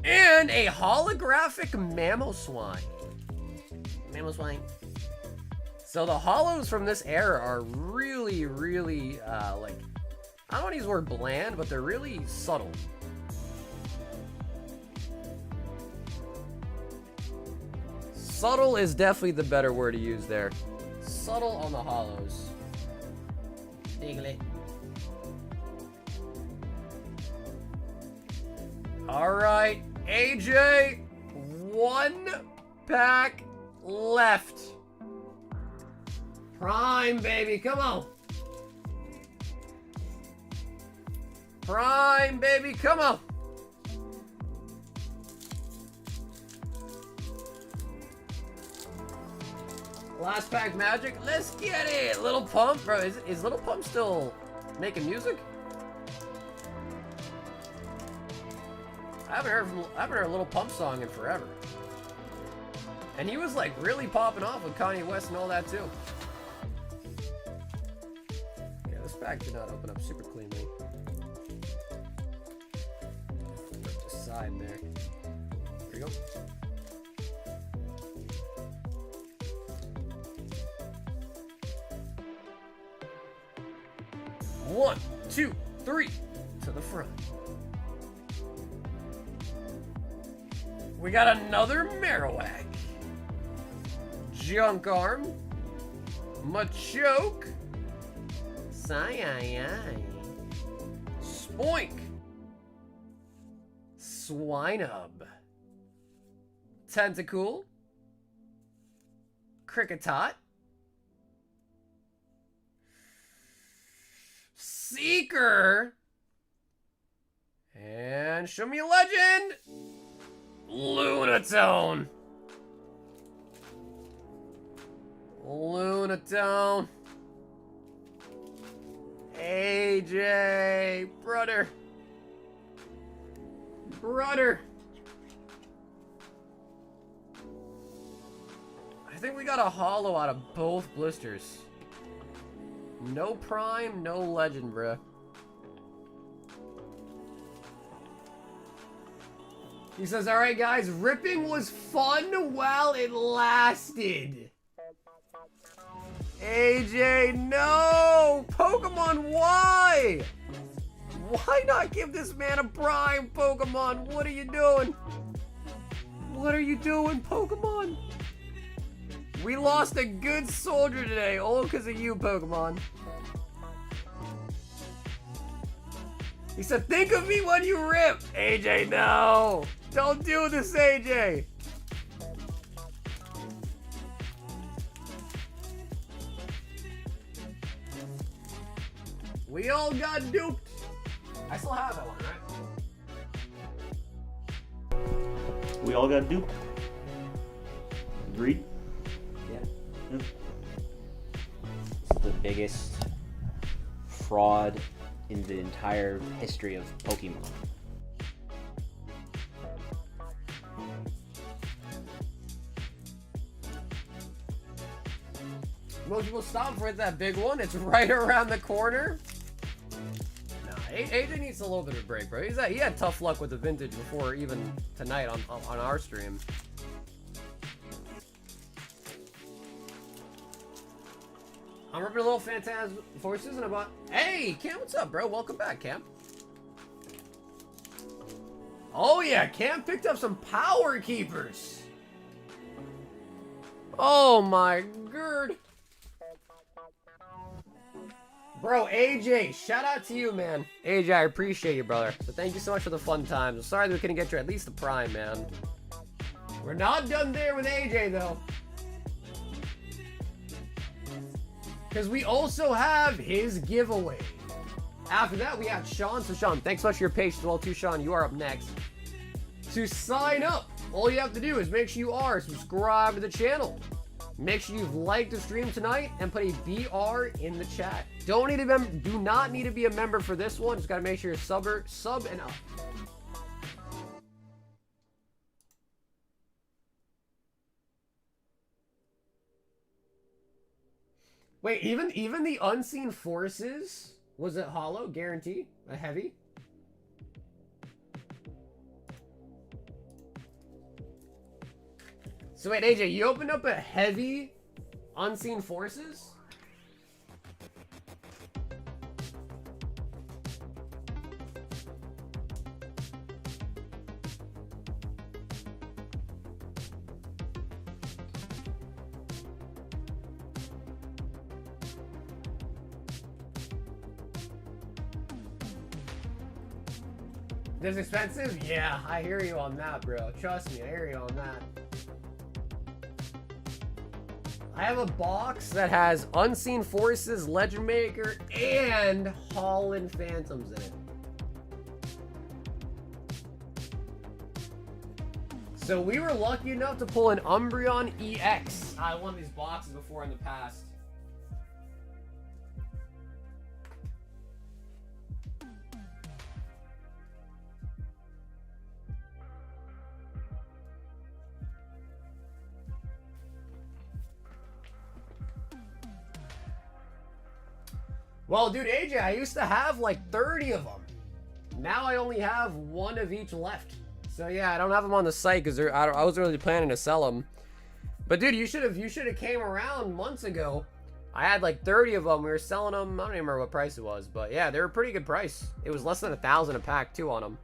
And a holographic Mamoswine. Mamoswine. So the holos from this era are really, really, like, I don't want to use the word bland, but they're really subtle. Subtle is definitely the better word to use there. Subtle on the holos. Diglett. Alright, AJ, 1 pack left. Prime, baby, come on. Prime, baby, come on. Last pack magic, let's get it. Little Pump, bro. Is Little Pump still making music? I haven't heard a Little Pump song in forever. And he was like really popping off with Kanye West and all that too. Okay, this pack did not open up super cleanly. Rip the side there. There we go. One, 2, 3 to the front. We got another Marowak. Junk Arm. Machoke. Sai-ai-ai. Spoink. Swinub. Tentacool. Kricketot. Seeker. And show me a legend. Lunatone. Lunatone. AJ. Brother. Brother. I think we got a holo out of both blisters. No prime, no legend, bruh. He says, alright guys, ripping was fun while it lasted. AJ, no! Pokemon, why? Why not give this man a prime Pokemon? What are you doing? What are you doing, Pokemon? We lost a good soldier today, all because of you, Pokemon. He said, think of me when you rip. AJ, no. Don't do this, AJ. We all got duped. I still have that one, right? We all got duped. Agreed? Yeah. This is the biggest fraud in the entire history of Pokemon. Most people stop for that big one. It's right around the corner. Nah, AJ needs a little bit of a break, bro. He had tough luck with the vintage before even tonight on our stream. I'm ripping a little Phantasmal Forces and I bought... Hey, Cam, what's up, bro? Welcome back, Cam. Oh, yeah, Cam picked up some Power Keepers. Oh, my god. Bro, AJ, shout out to you, man. AJ, I appreciate you, brother. So thank you so much for the fun times. I'm sorry that we couldn't get you at least the Prime, man. We're not done there with AJ, though. Because we also have his giveaway. After that, we have Sean. So, Sean, thanks so much for your patience. Well, too, Sean, you are up next. To sign up, all you have to do is make sure you are subscribed to the channel. Make sure you've liked the stream tonight and put a BR in the chat. Do not need to be a member for this one. Just gotta make sure you're sub and up. Wait, even the Unseen Forces was it hollow? Guarantee? A heavy? So wait, AJ, you opened up a heavy Unseen Forces? This expensive? Yeah, I hear you on that, bro. Trust me, I hear you on that. I have a box that has Unseen Forces, Legend Maker, and Holland Phantoms in it. So we were lucky enough to pull an Umbreon EX out of one of these boxes before in the past. Well, dude, AJ, I used to have like 30 of them. Now I only have one of each left. So yeah, I don't have them on the site because I wasn't really planning to sell them. But dude, you should have came around months ago. I had like 30 of them. We were selling them. I don't even remember what price it was, but yeah, they were a pretty good price. It was less than 1,000 a pack too on them.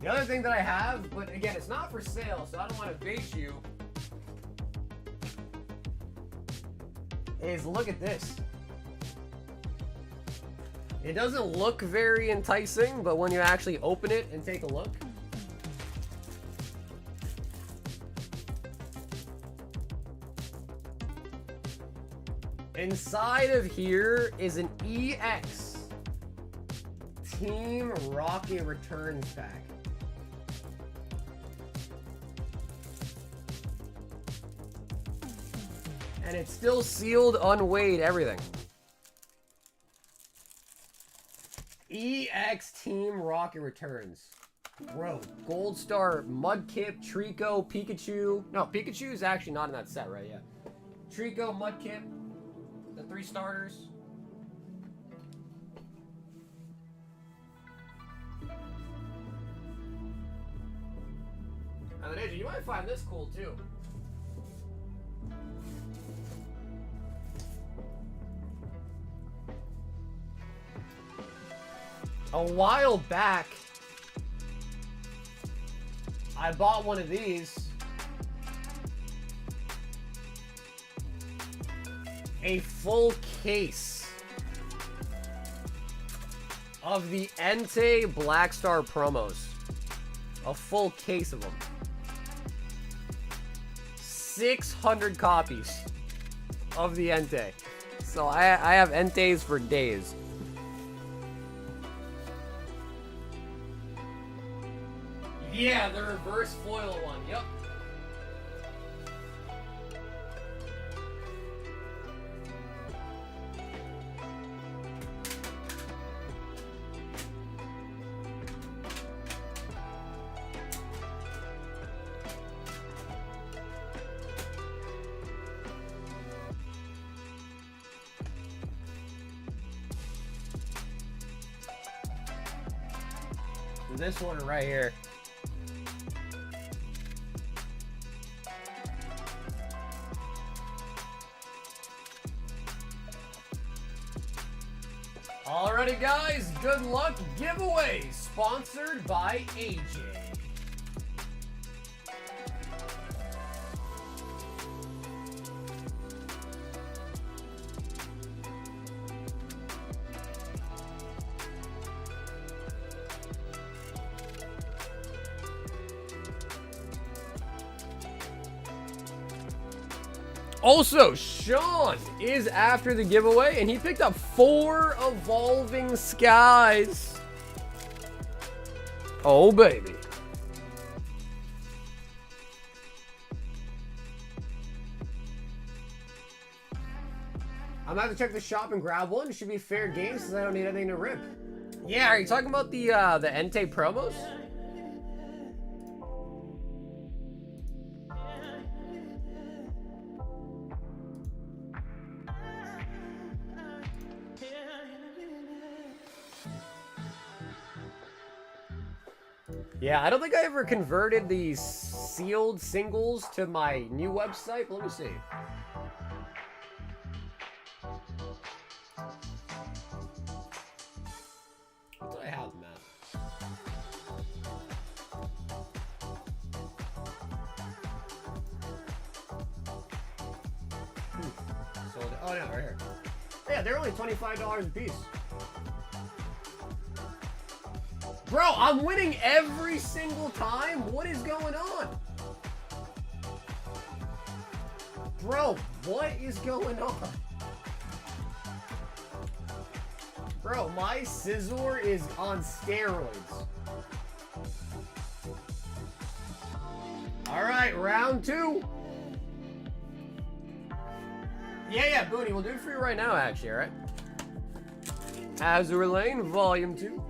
The other thing that I have, but again, it's not for sale, so I don't want to bait you, is look at this. It doesn't look very enticing, but when you actually open it and take a look, inside of here is an EX Team Rocket Returns pack. And it's still sealed, unweighed, everything. EX Team Rocket Returns. Bro, Gold Star, Mudkip, Trico, Pikachu. No, Pikachu is actually not in that set, right? Yeah. Trico, Mudkip, the 3 starters. And then, AJ, you might find this cool, too. A while back, I bought one of these. A full case of the Entei Black Star promos. A full case of them. 600 copies of the Entei. So I have Enteis for days. Yeah, the reverse foil one, yep. this one right here. Alrighty guys, good luck giveaway sponsored by AJ. Also, Sean is after the giveaway, and he picked up 4 Evolving Skies. Oh, baby. I'm gonna have to check the shop and grab one. It should be fair game since I don't need anything to rip. Yeah, are you talking about the Entei promos? Yeah, I don't think I ever converted the sealed singles to my new website, but let me see. What did I have, Matt? Sold it. Oh, no, right here. Yeah, they're only $25 a piece. Bro, I'm winning every single time? What is going on? Bro, what is going on? Bro, my Scizor is on steroids. Alright, round 2. Yeah, Booney, we'll do it for you right now, actually, alright? Azure Lane, Volume 2.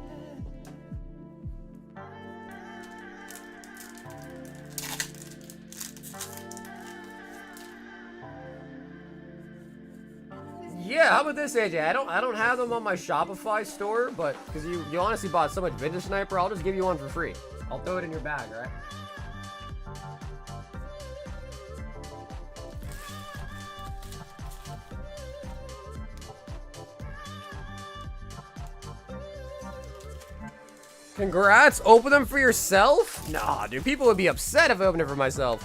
Yeah, how about this, AJ? I don't have them on my Shopify store, but because you honestly bought so much Vintage Sniper, I'll just give you one for free. I'll throw it in your bag, right? Congrats! Open them for yourself? Nah, dude, people would be upset if I opened it for myself.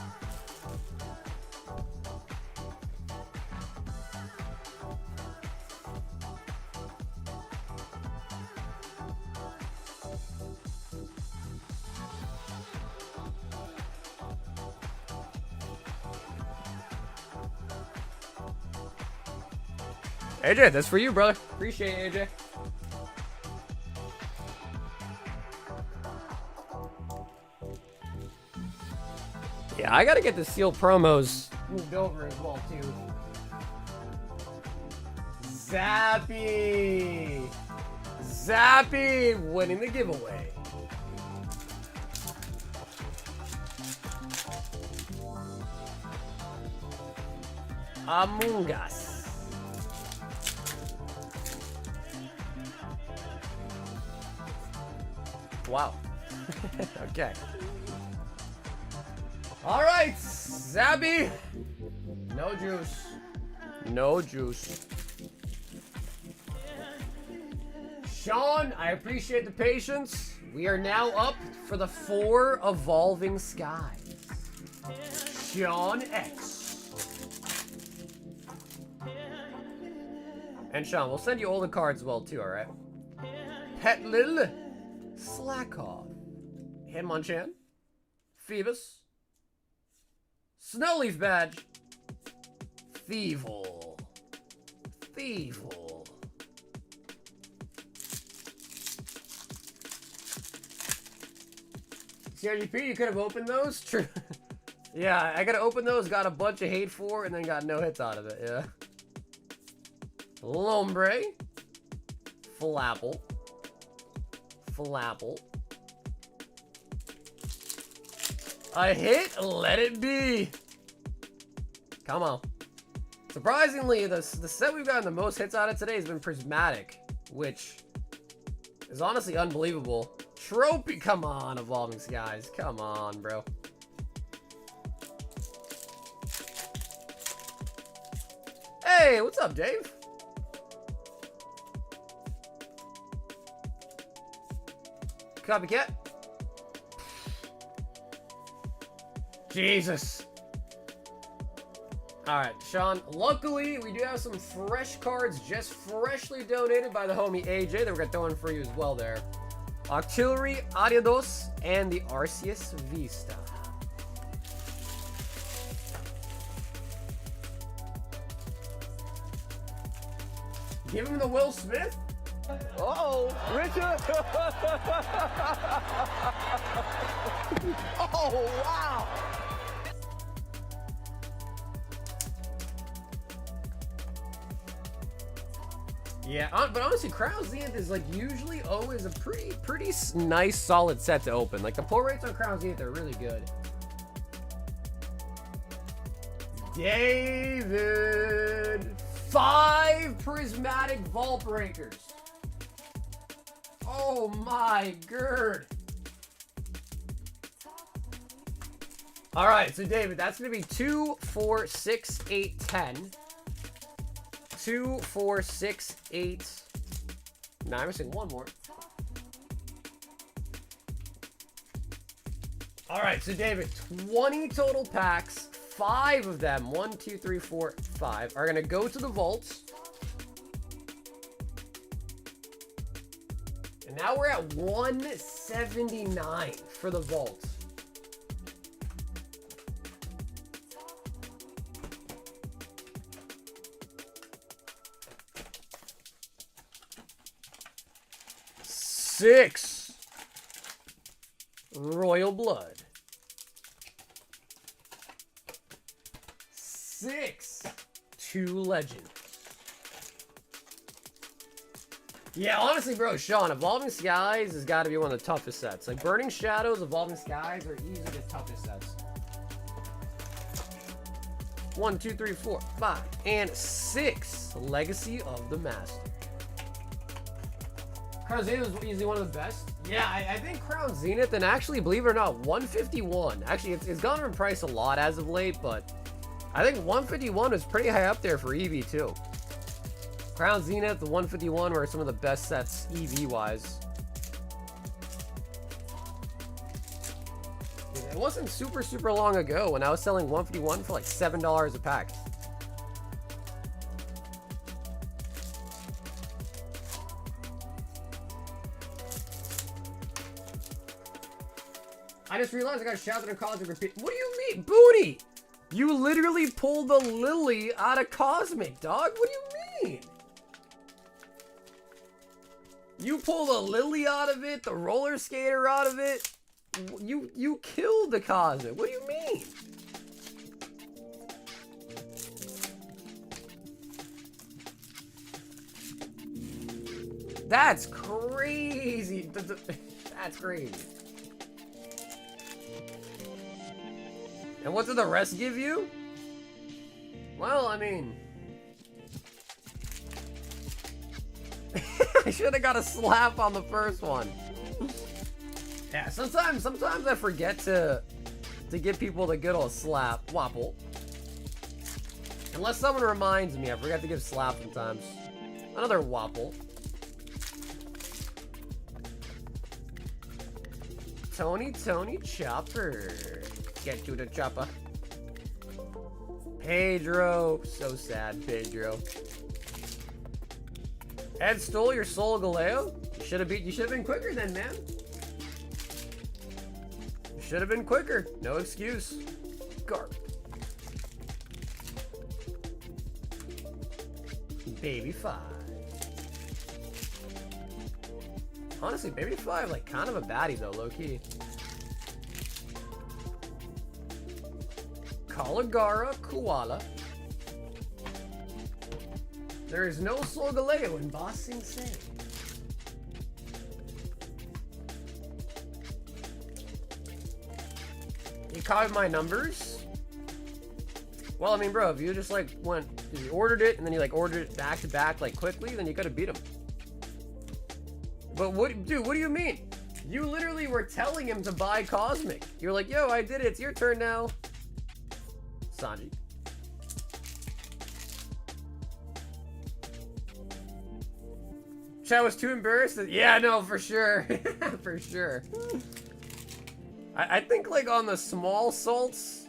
AJ, that's for you, brother. Appreciate it, AJ. Yeah, I gotta get the sealed promos moved over as well, too. Zappy! Zappy winning the giveaway. Among Us. Wow. Okay. All right, Zabby. No juice. No juice. Sean, I appreciate the patience. We are now up for the 4 Evolving Skies. Sean X. And Sean, we'll send you all the cards as well, too, all right? Petlil. Slackoff, Hitmonchan, Phoebus, Snowleaf Badge, Thievel, CRGP, you could have opened those? True. Yeah, I gotta open those, got a bunch of hate for, and then got no hits out of it, yeah. Lombre, Flapple, a hit, let it be. Come on. Surprisingly, the set we've gotten the most hits out of today has been Prismatic, which is honestly unbelievable. Trophy, come on, Evolving Skies. Come on, bro. Hey, what's up, Dave? Copycat. Jesus. Alright, Sean. Luckily, we do have some fresh cards just freshly donated by the homie AJ that we're going to throw in for you as well there. Artillery, Ariados, and the Arceus Vista. Give him the Will Smith. Uh-oh, Richard! Oh, wow! Yeah, but honestly, Crown Zenith is like usually always a pretty nice, solid set to open. Like the pull rates on Crown Zenith are really good. David, 5 prismatic vault breakers. Oh my god. All right, so David, that's gonna be 2, 4, 6, 8, 10. 2, 4, 6, 8. Nah, I'm missing one more. All right, so David, 20 total packs. 5 of them, 1, 2, 3, 4, 5, are gonna go to the vaults. And now we're at 179 for the vault. Six Royal Blood. 6 2 Legend. Yeah, honestly, bro, Sean, Evolving Skies has got to be one of the toughest sets. Like, Burning Shadows, Evolving Skies are easily the toughest sets. 1, 2, 3, 4, 5, and 6 Legacy of the Master. Crown Zenith is easily one of the best. Yeah, I think Crown Zenith, and actually, believe it or not, 151. Actually, it's gone up in price a lot as of late, but I think 151 is pretty high up there for EV too. Crown Zenith, the 151 were some of the best sets EV-wise. It wasn't super long ago when I was selling 151 for like $7 a pack. I just realized I got shouted in college and repeat. What do you mean? Booty! You literally pulled the Lily out of Cosmic, dog. What do you mean? You pulled the Lily out of it, the roller skater out of it. You killed the Cosmic. What do you mean? That's crazy. That's crazy. And what did the rest give you? Well, I mean... I should have got a slap on the first one. Yeah, sometimes I forget to give people the good old slap. Wapple. Unless someone reminds me, I forget to give slap sometimes. Another Wapple. Tony Chopper. Get to the chopper. Pedro. So sad, Pedro. Ed stole your soul, Galeo. You should have been quicker then, man. You should have been quicker. No excuse. Garp. Baby 5. Honestly, Baby 5, like, kind of a baddie though, low-key. Caligara Koala. There is no Solgaleo in Boss Sing Sing. You copied my numbers? Well, I mean, bro, if you just like if you ordered it and then you like ordered it back to back like quickly, then you could have beat him. But what, dude, what do you mean? You literally were telling him to buy Cosmic. You're like, yo, I did it. It's your turn now. Sanji. Chat was too embarrassed. Yeah, no, for sure. For sure. I think, like, on the small salts,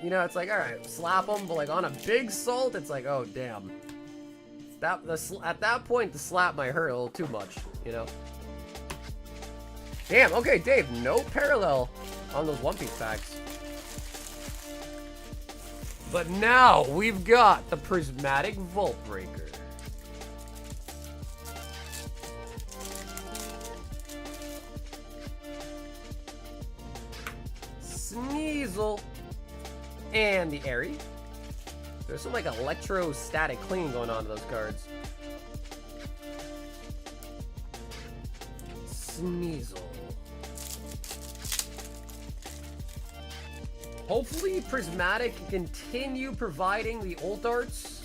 you know, it's like, all right, slap them. But, like, on a big salt, it's like, oh, damn. At that point, the slap might hurt a little too much, you know? Damn, okay, Dave, no parallel on those One Piece packs. But now we've got the Prismatic Vault Breaker. Sneasel. And the Airy. There's some like electrostatic cleaning going on to those cards. Sneasel. Hopefully Prismatic can continue providing the ult arts,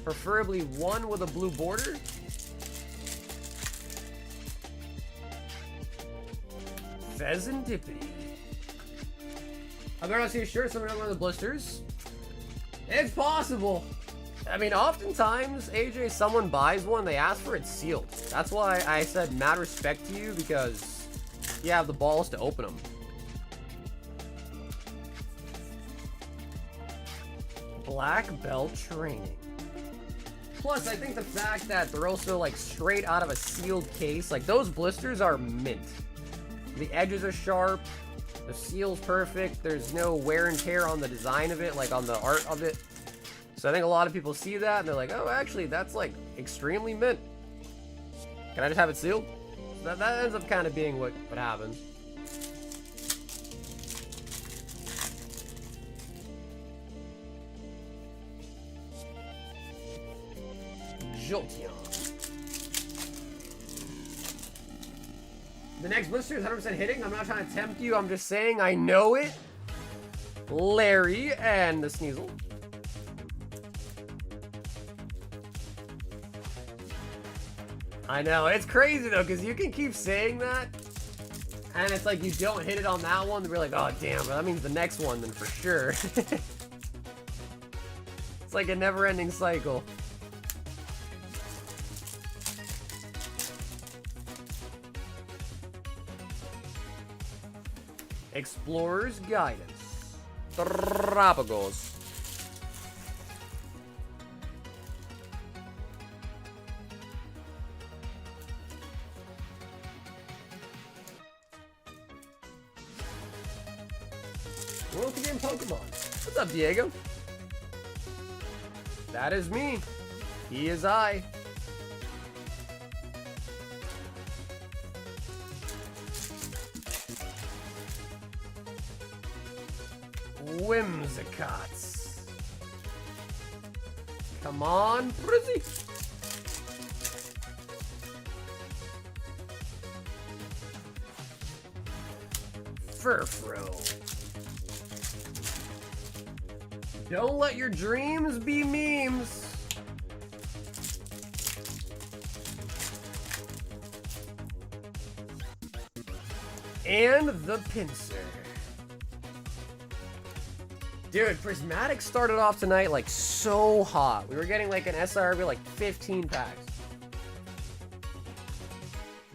preferably one with a blue border. Pheasantipity. I'm gonna see a shirt, someone one of the blisters. It's possible. I mean, oftentimes, AJ, someone buys one, they ask for it sealed. That's why I said mad respect to you, because you have the balls to open them. Black Belt Training. Plus, I think the fact that they're also, like, straight out of a sealed case, like, those blisters are mint. The edges are sharp. The seal's perfect. There's no wear and tear on the design of it, like on the art of it. So I think a lot of people see that and they're like, oh, actually, that's like extremely mint. Can I just have it sealed? So that ends up kind of being what happens. Jolteon. The next blister is 100% hitting. I'm not trying to tempt you. I'm just saying I know it. Larry and the Sneasel. I know. It's crazy, though, because you can keep saying that. And it's like you don't hit it on that one. Then we're like, oh, damn. But that means the next one, then for sure. It's like a never-ending cycle. Explorer's Guidance. Tropicals. Welcome in Pokemon. What's up, Diego? That is me. He is I. Whimsicots. Come on, Prizzy. Furfro. Don't let your dreams be memes. And the Pinsir. Dude, Prismatic started off tonight like so hot. We were getting like an SRB like 15 packs.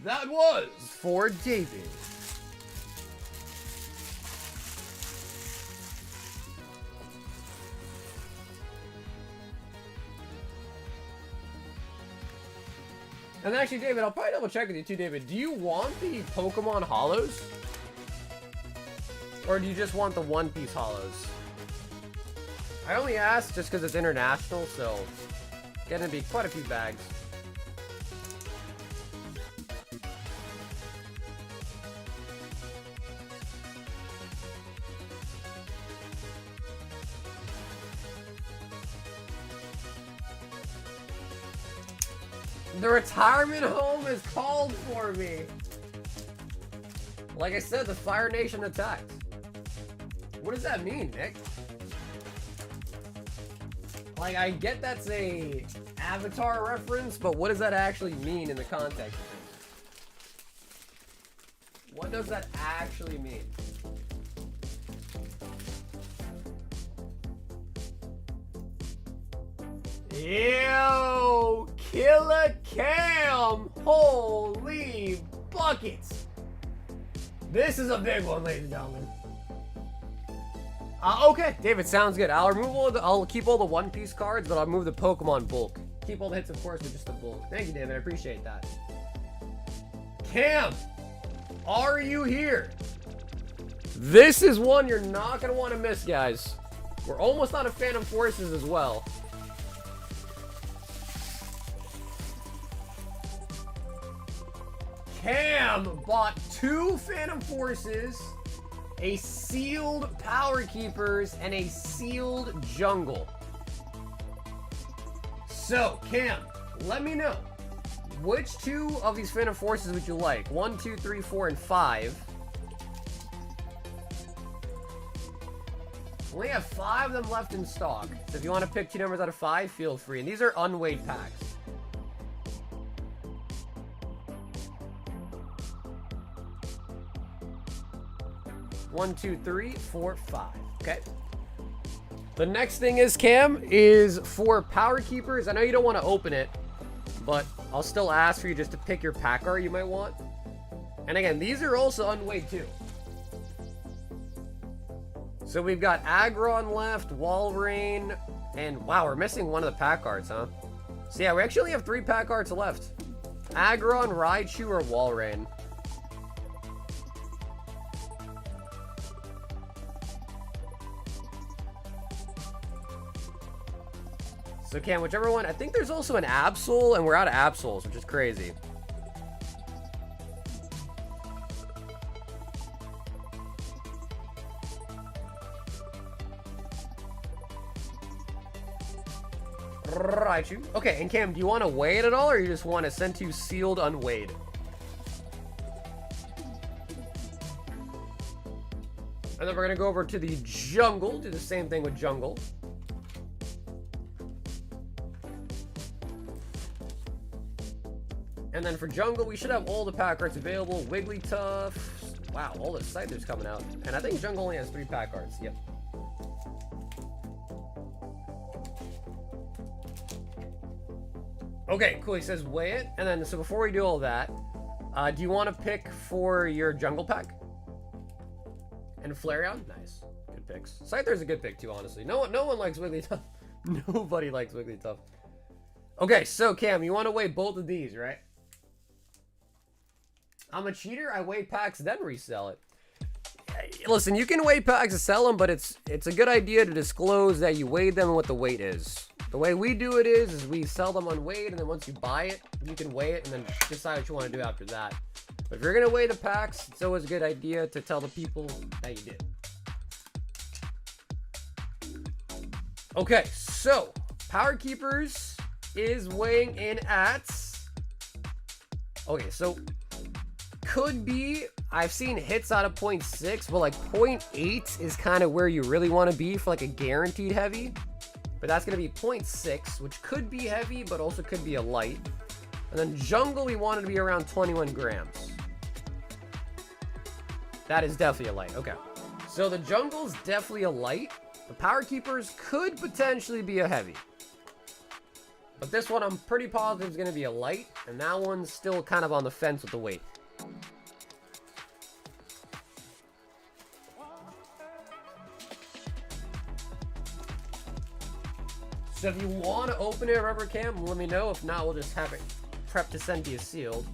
That was for David. And actually, David, I'll probably double check with you too, David. Do you want the Pokemon holos? Or do you just want the One Piece holos? I only asked just because it's international, so it's gonna be quite a few bags. The retirement home is called for me. Like I said, the Fire Nation attacked. What does that mean, Nick? Like, I get that's a Avatar reference, but what does that actually mean in the context of things? What does that actually mean? Yo, Killer Cam! Holy buckets! This is a big one, ladies and gentlemen. Okay, David, sounds good. I'll keep all the One Piece cards, but I'll move the Pokemon bulk. Keep all the hits, of course, with just the bulk. Thank you, David. I appreciate that. Cam, are you here? This is one you're not gonna want to miss, guys. We're almost out of Phantom Forces as well. Cam bought 2 Phantom Forces, a sealed Power Keepers, and a sealed Jungle. So, Cam, let me know. Which 2 of these Phantom Forces would you like? 1, 2, 3, 4, and 5. We only have 5 of them left in stock. So if you want to pick 2 numbers out of 5, feel free. And these are unweighed packs. 1, 2, 3, 4, 5. Okay. The next thing is, Cam, is for Power Keepers. I know you don't want to open it, but I'll still ask for you just to pick your pack art you might want. And again, these are also unweighed too. So we've got Aggron left, Walrein, and wow, we're missing one of the pack arts, huh? So yeah, we actually only have 3 pack arts left. Aggron, Raichu, or Walrein. So Cam, whichever one. I think there's also an Absol, and we're out of Absols, which is crazy. Raichu. Okay, and Cam, do you want to weigh it at all, or you just want to send to sealed unweighed? And then we're going to go over to the Jungle, do the same thing with Jungle. And then for Jungle, we should have all the pack cards available. Wigglytuff. Wow, all the Scythers coming out. And I think Jungle only has 3 pack cards. Yep. Okay, cool. He says weigh it. And then, so before we do all that, do you want to pick for your Jungle pack? And Flareon? Nice. Good picks. Scyther's a good pick too, honestly. No one likes Wigglytuff. Nobody likes Wigglytuff. Okay, so Cam, you want to weigh both of these, right? I'm a cheater. I weigh packs, then resell it. Listen, you can weigh packs and sell them, but it's a good idea to disclose that you weighed them and what the weight is. The way we do it is we sell them unweighed, and then once you buy it, you can weigh it and then decide what you want to do after that. But if you're going to weigh the packs, it's always a good idea to tell the people that you did. Okay, so Power Keepers is weighing in at... Okay, so could be... I've seen hits out of 0.6, but like 0.8 is kind of where you really want to be for like a guaranteed heavy. But that's going to be 0.6, which could be heavy, but also could be a light. And then Jungle, we wanted to be around 21 grams. That is definitely a light. Okay. So the Jungle's definitely a light. The Power Keepers could potentially be a heavy. But this one I'm pretty positive is going to be a light. And that one's still kind of on the fence with the weight. So if you want to open it, Rubber Cam, let me know. If not, we'll just have it prepped to send to you sealed.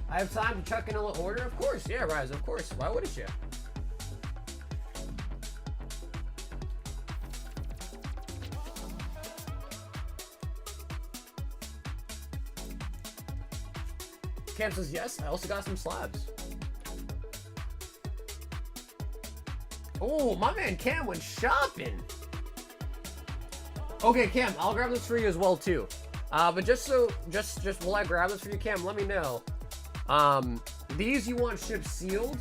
I have time to chuck in a little order? Of course, yeah, Rise, of course. Why wouldn't you? Cam says yes. I also got some slabs. Oh, my man Cam went shopping. Okay, Cam, I'll grab this for you as well too. But just while I grab this for you, Cam, let me know. These you want shipped sealed.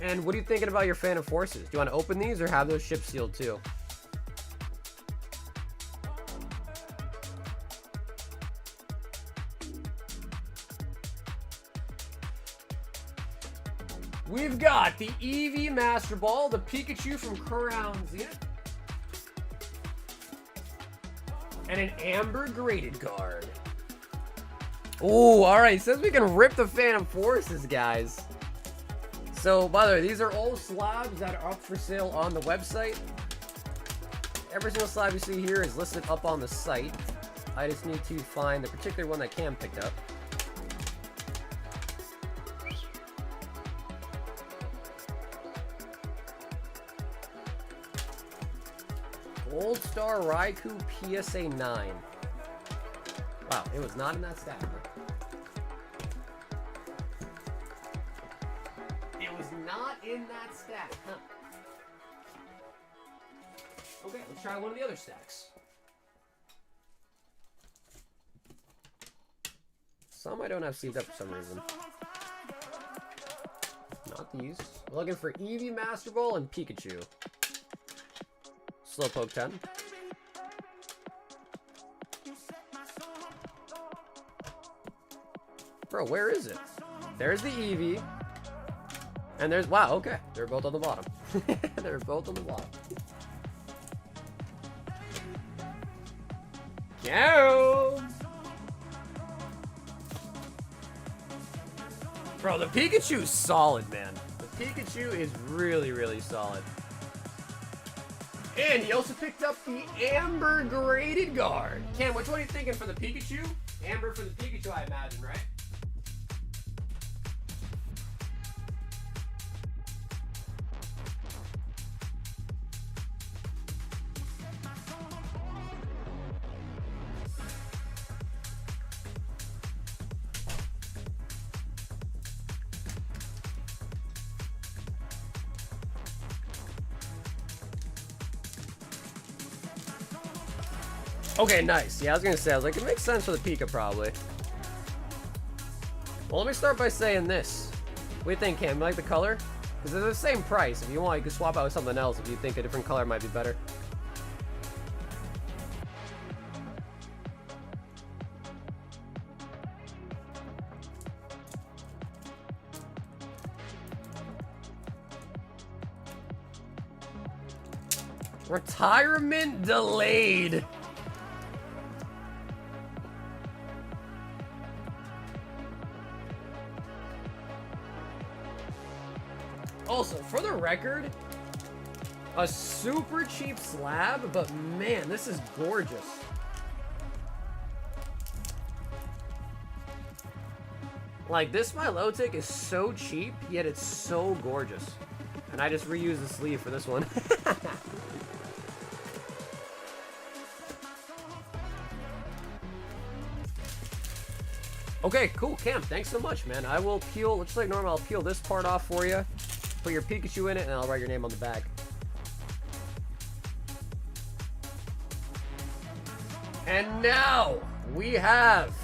And what are you thinking about your Phantom Forces? Do you want to open these or have those ships sealed too? We've got the Eevee Master Ball, the Pikachu from Crown Zenith, and an Amber Graded Guard. Oh, alright, says we can rip the Phantom Forces, guys. So, by the way, these are all slabs that are up for sale on the website. Every single slab you see here is listed up on the site. I just need to find the particular one that Cam picked up. Gold Star Raikou PSA 9. Wow, it was not in that stack. It was not in that stack, huh? Okay, let's try one of the other stacks. Some I don't have sealed up for some reason. Not these. I'm looking for Eevee Master Ball and Pikachu. Slowpoke 10. Bro, where is it? There's the Eevee. And there's... Wow, okay. They're both on the bottom. They're both on the bottom. Go! Bro, the Pikachu's solid, man. The Pikachu is really, really solid. And he also picked up the Amber Graded Guard. Cam, which one are you thinking for the Pikachu? Amber for the Pikachu, I imagine, right? Okay, nice. Yeah, I was gonna say, I was like, it makes sense for the Pika, probably. Well, let me start by saying this. What do you think, Cam? You like the color? Because they're the same price. If you want, you can swap out with something else if you think a different color might be better. Retirement delayed. Also, for the record, a super cheap slab, but man, this is gorgeous. Like, this Milotic is so cheap, yet it's so gorgeous. And I just reused the sleeve for this one. Okay, cool, Cam. Thanks so much, man. I will peel, just like normal, I'll peel this part off for you. Put your Pikachu in it, and I'll write your name on the back. And now, we have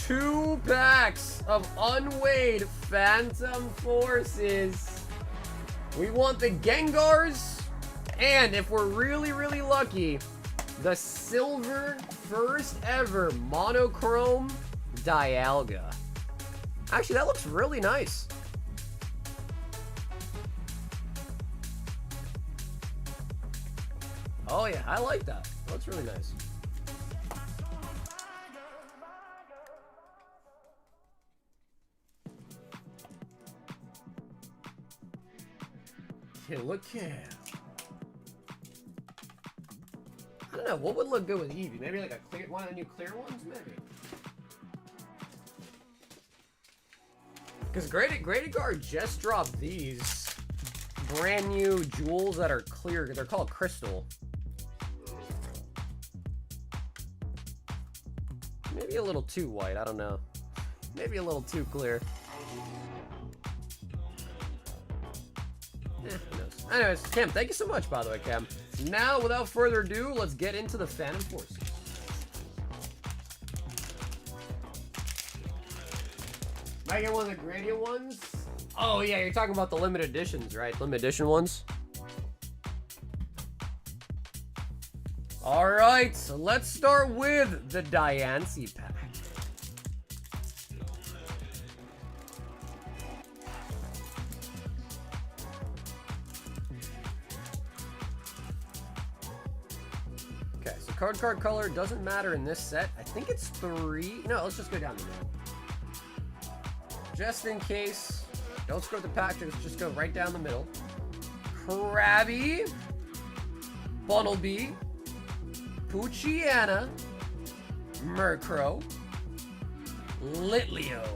2 packs of unweighed Phantom Forces. We want the Gengars, and if we're really, really lucky, the silver first ever monochrome Dialga. Actually, that looks really nice. Oh yeah, I like that. That looks really nice. Killer Cam. I don't know, what would look good with Eevee? Maybe like a clear, one of the new clear ones, maybe. Because Graded Guard just dropped these brand new jewels that are clear. They're called crystal. Maybe a little too white, I don't know. Maybe a little too clear. Who knows? Anyways, Cam, thank you so much, by the way, Cam. Now, without further ado, let's get into the Phantom Forces. Might get one of the gradient ones. Oh yeah, you're talking about the limited editions, right? Limited edition ones. All right, so let's start with the Diancie pack. Okay, so card color doesn't matter in this set. I think it's 3. No, let's just go down the middle. Just in case. Don't screw up the pack, just go right down the middle. Krabby, Bunnelby, Poochyena, Murkrow, Litleo,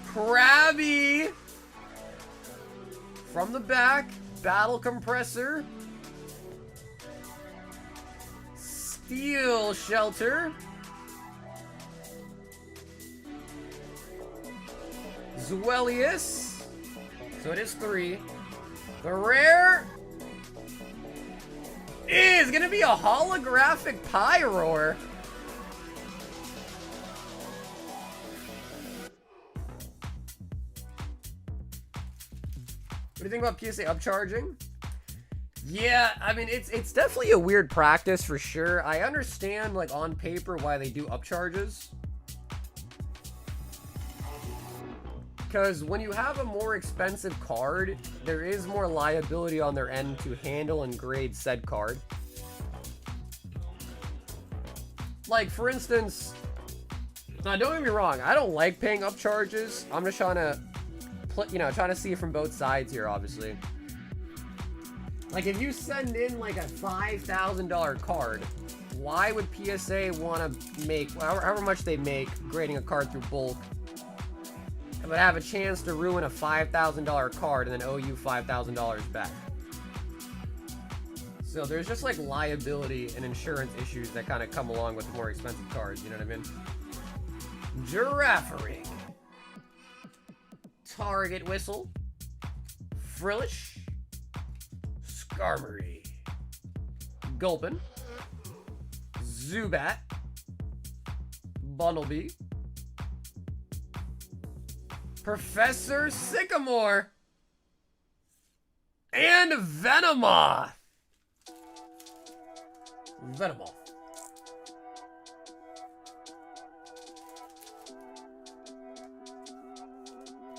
Krabby, from the back, Battle Compressor, Steel Shelter, Zwellius, so it is 3. The rare is gonna be a holographic Pyroar. What do you think about PSA upcharging? Yeah, I mean, it's definitely a weird practice for sure. I understand, like, on paper why they do upcharges. Because when you have a more expensive card, there is more liability on their end to handle and grade said card. Like, for instance, now don't get me wrong, I don't like paying up charges. I'm just trying to, trying to see it from both sides here, obviously. Like, if you send in, like, a $5,000 card, why would PSA want to make, however much they make, grading a card through bulk, but have a chance to ruin a $5,000 card and then owe you $5,000 back? So there's just like liability and insurance issues that kind of come along with the more expensive cards, you know what I mean? Girafarig, Target Whistle, Frillish, Skarmory, Gulpin, Zubat, Bunnelby, Professor Sycamore, and Venomoth. Venomoth.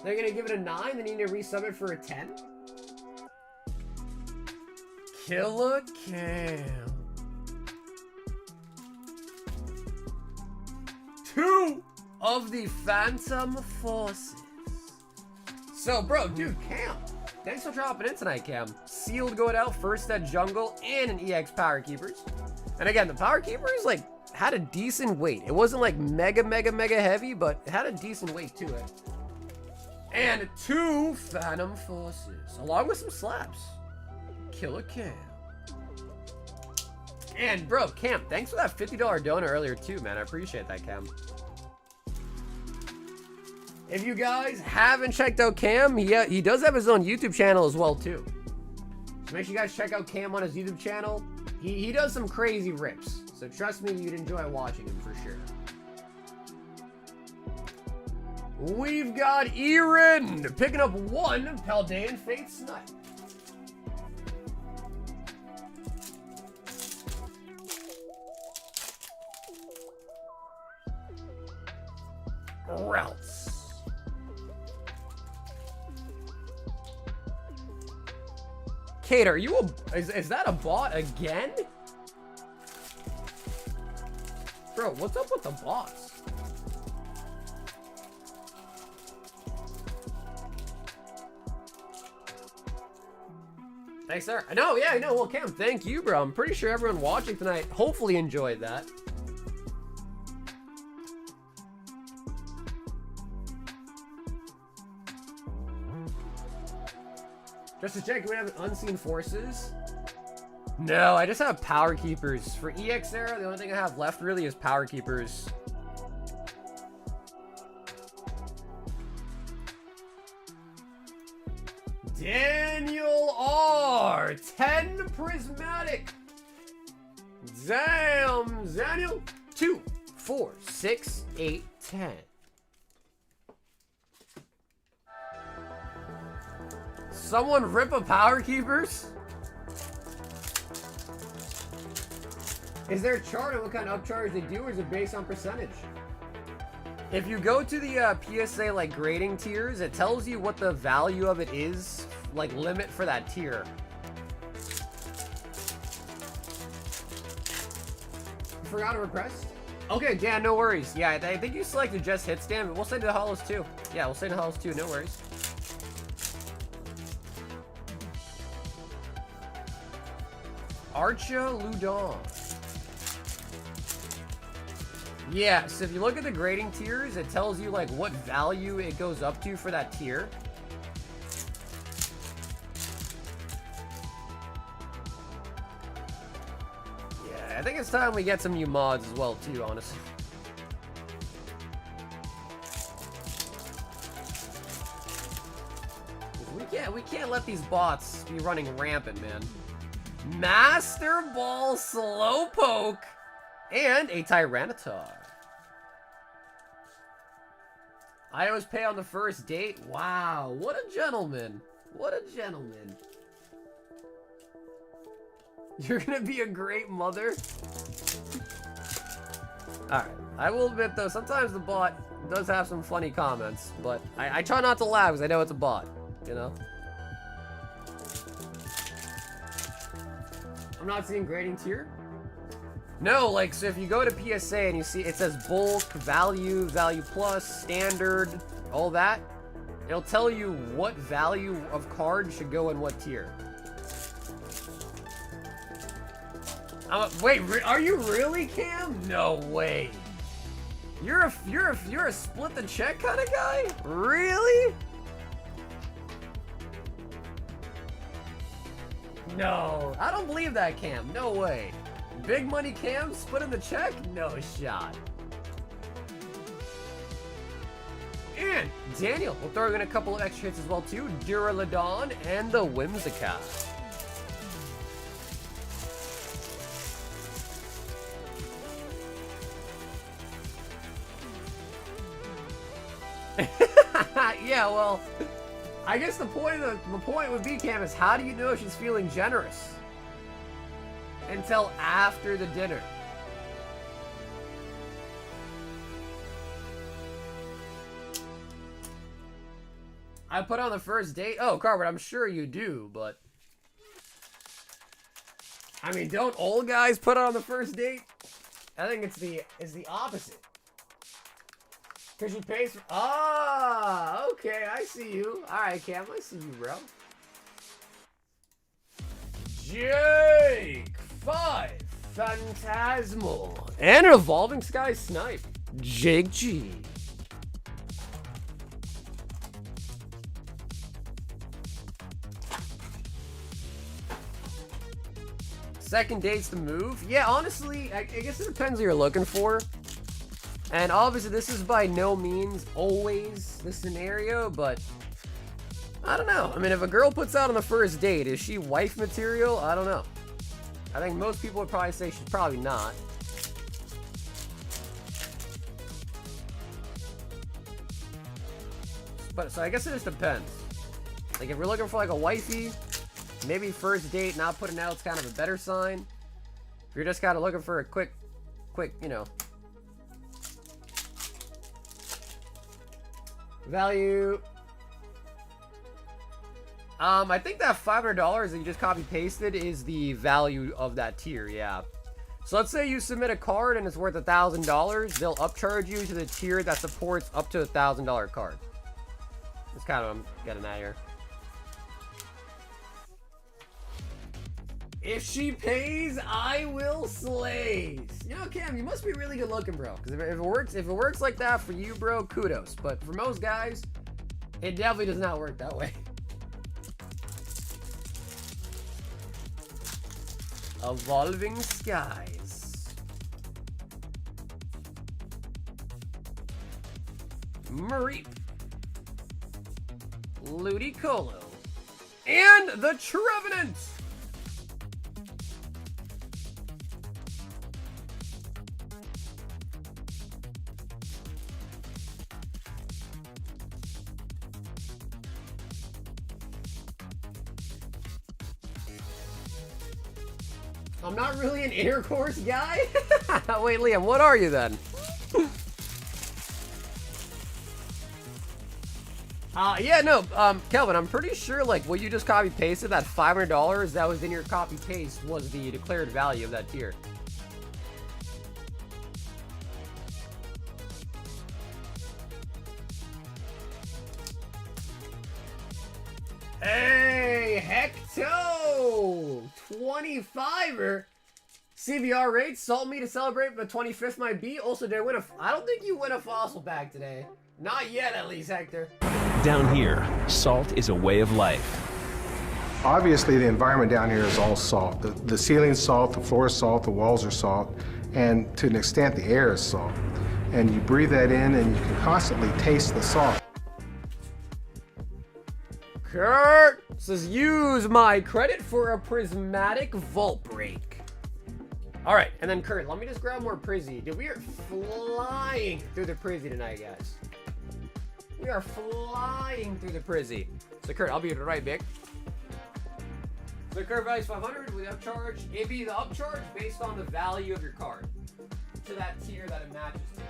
They're gonna give it a 9, then you need to resub it for a 10? Killer Cam. 2 of the Phantom Forces. So, bro, dude, Cam, thanks for dropping in tonight, Cam. Sealed going out, first at Jungle, and an EX Power Keepers. And again, the Power Keepers, like, had a decent weight. It wasn't, like, mega heavy, but it had a decent weight to it. And 2 Phantom Forces, along with some slaps. Killer Cam. And, bro, Cam, thanks for that $50 donor earlier, too, man. I appreciate that, Cam. If you guys haven't checked out Cam, he does have his own YouTube channel as well, too. So make sure you guys check out Cam on his YouTube channel. He does some crazy rips. So trust me, you'd enjoy watching him for sure. We've got Erin picking up 1 Paldean Fate Snipe. Ralts. Kate, are you is that a bot again? Bro, what's up with the bots? Thanks, sir. I know, yeah, I know. Well, Cam, thank you, bro. I'm pretty sure everyone watching tonight hopefully enjoyed that. Just to check, we have Unseen Forces. No, I just have Power Keepers. For EX era, the only thing I have left really is Power Keepers. Daniel R. 10 Prismatic. Damn, Daniel. 2, 4, 6, 8, 10. Someone rip a Power Keepers? Is there a chart on what kind of upcharge they do, or is it based on percentage? If you go to the PSA like grading tiers, it tells you what the value of it is, like limit for that tier. Forgot a request? Okay, Dan, no worries. Yeah, I think you selected just hit stand, but we'll send the holos too. Yeah, we'll send the holos too, no worries. Archa Ludon. Yeah, so if you look at the grading tiers, it tells you like what value it goes up to for that tier. Yeah, I think it's time we get some new mods as well too, honestly. We can't let these bots be running rampant, man. Master Ball Slowpoke and a Tyranitar. I always pay on the first date. Wow, what a gentleman. What a gentleman. You're gonna be a great mother. Alright, I will admit though, sometimes the bot does have some funny comments, but I try not to laugh because I know it's a bot, you know? I'm not seeing grading tier. No, like, so if you go to PSA and you see it says bulk, value, value plus, standard, all that, it'll tell you what value of card should go in what tier. Wait, are you really, Cam? No way. You're a split the check kind of guy? Really? No, I don't believe that, Cam. No way. Big money Cam splitting the check? No shot. And Daniel, we'll throw in a couple of extra hits as well too. Duraludon and the Whimsicott. Yeah, well, I guess the point would be, Cam, is how do you know she's feeling generous? Until after the dinner. I put on the first date. Oh, Carver, I'm sure you do, but I mean, don't old guys put on the first date? I think it's the opposite. Cause she pays for. Ah, okay, I see you. All right, Cam, I see you, bro. Jake 5 Phantasmal and an Evolving Sky Snipe. Jake G. Second date's the move. Yeah, honestly, I guess it depends what you're looking for. And obviously, this is by no means always the scenario, but I don't know. I mean, if a girl puts out on the first date, is she wife material? I don't know. I think most people would probably say she's probably not. But so I guess it just depends. Like if you're looking for like a wifey, maybe first date not putting out's kind of a better sign. If you're just kind of looking for a quick, you know, value. I think that $500 that you just copy pasted is the value of that tier, yeah. So let's say you submit a card and it's worth $1,000, they'll upcharge you to the tier that supports up to $1,000 card. That's kind of what I'm getting at here. If she pays, I will slay. You know, Cam, you must be really good looking, bro. Because if it works like that for you, bro, kudos. But for most guys, it definitely does not work that way. Evolving Skies. Mareep. Ludicolo. And the Trevenant. I'm not really an intercourse guy. Wait, Liam, what are you then? Yeah, no, Kelvin, I'm pretty sure, like, what you just copy-pasted, that $500 that was in your copy-paste was the declared value of that tier. Hey, Hecto! 25er! CVR rate, salt me to celebrate the 25th might be. Also, did I win I don't think you win a fossil pack today. Not yet, at least, Hector. Down here, salt is a way of life. Obviously, the environment down here is all salt. The ceiling's salt, the floor is salt, the walls are salt, and to an extent, the air is salt. And you breathe that in, and you can constantly taste the salt. Kurt says, use my credit for a prismatic vault break. All right, and then Kurt, let me just grab more Prizzy. Dude, we are flying through the Prizzy tonight, guys. We are flying through the Prizzy. So Kurt, I'll be right back. So Kurt values 500 with upcharge. It'd be the upcharge based on the value of your card to that tier that it matches to.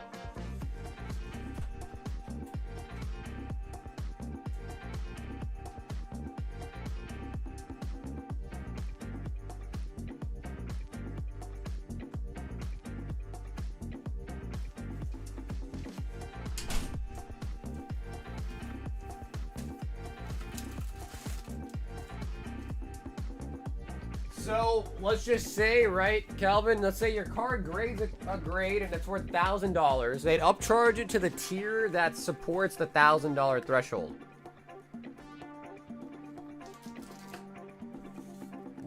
So let's just say, right, Calvin, let's say your card grades a grade and it's worth $1,000. They'd upcharge it to the tier that supports the $1,000 threshold.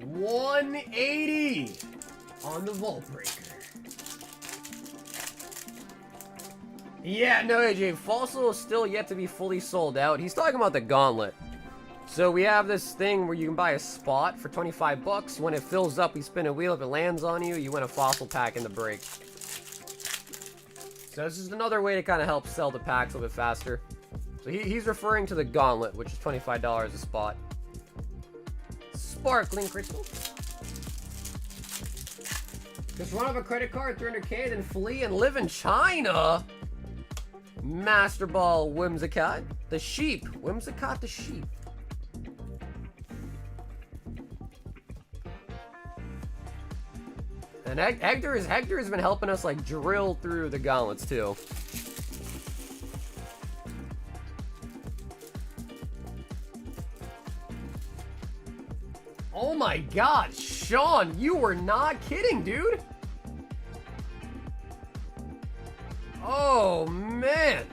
$180 on the Vault Breaker. Yeah, no, AJ, Fossil is still yet to be fully sold out. He's talking about the Gauntlet. So we have this thing where you can buy a spot for 25 bucks. When it fills up, you spin a wheel. If it lands on you, you win a fossil pack in the break. So this is another way to kind of help sell the packs a little bit faster. So he's referring to the Gauntlet, which is $25 a spot. Sparkling Crystal. Just run up a credit card, 300k, then flee and live in China. Master Ball Whimsicott. The Sheep. Whimsicott the Sheep. And Hector has been helping us like drill through the gauntlets too. Oh my god, Sean, you were not kidding, dude. Oh man.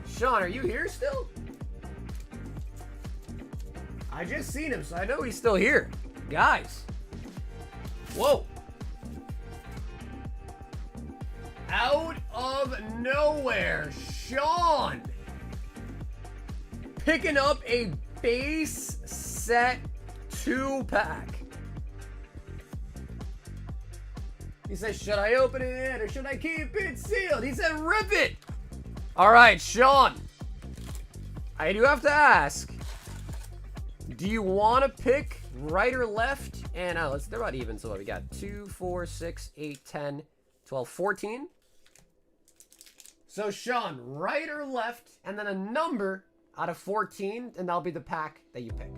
Sean, are you here still? I just seen him, so I know he's still here. Guys. Whoa. Out of nowhere, Sean picking up a base set 2-pack. He says, should I open it or should I keep it sealed? He said, rip it. All right, Sean. I do have to ask, do you want to pick right or left? And they're about even. So we got 2, 4, 6, 8, 10, 12, 14. So Sean, right or left, and then a number out of 14, and that'll be the pack that you pick.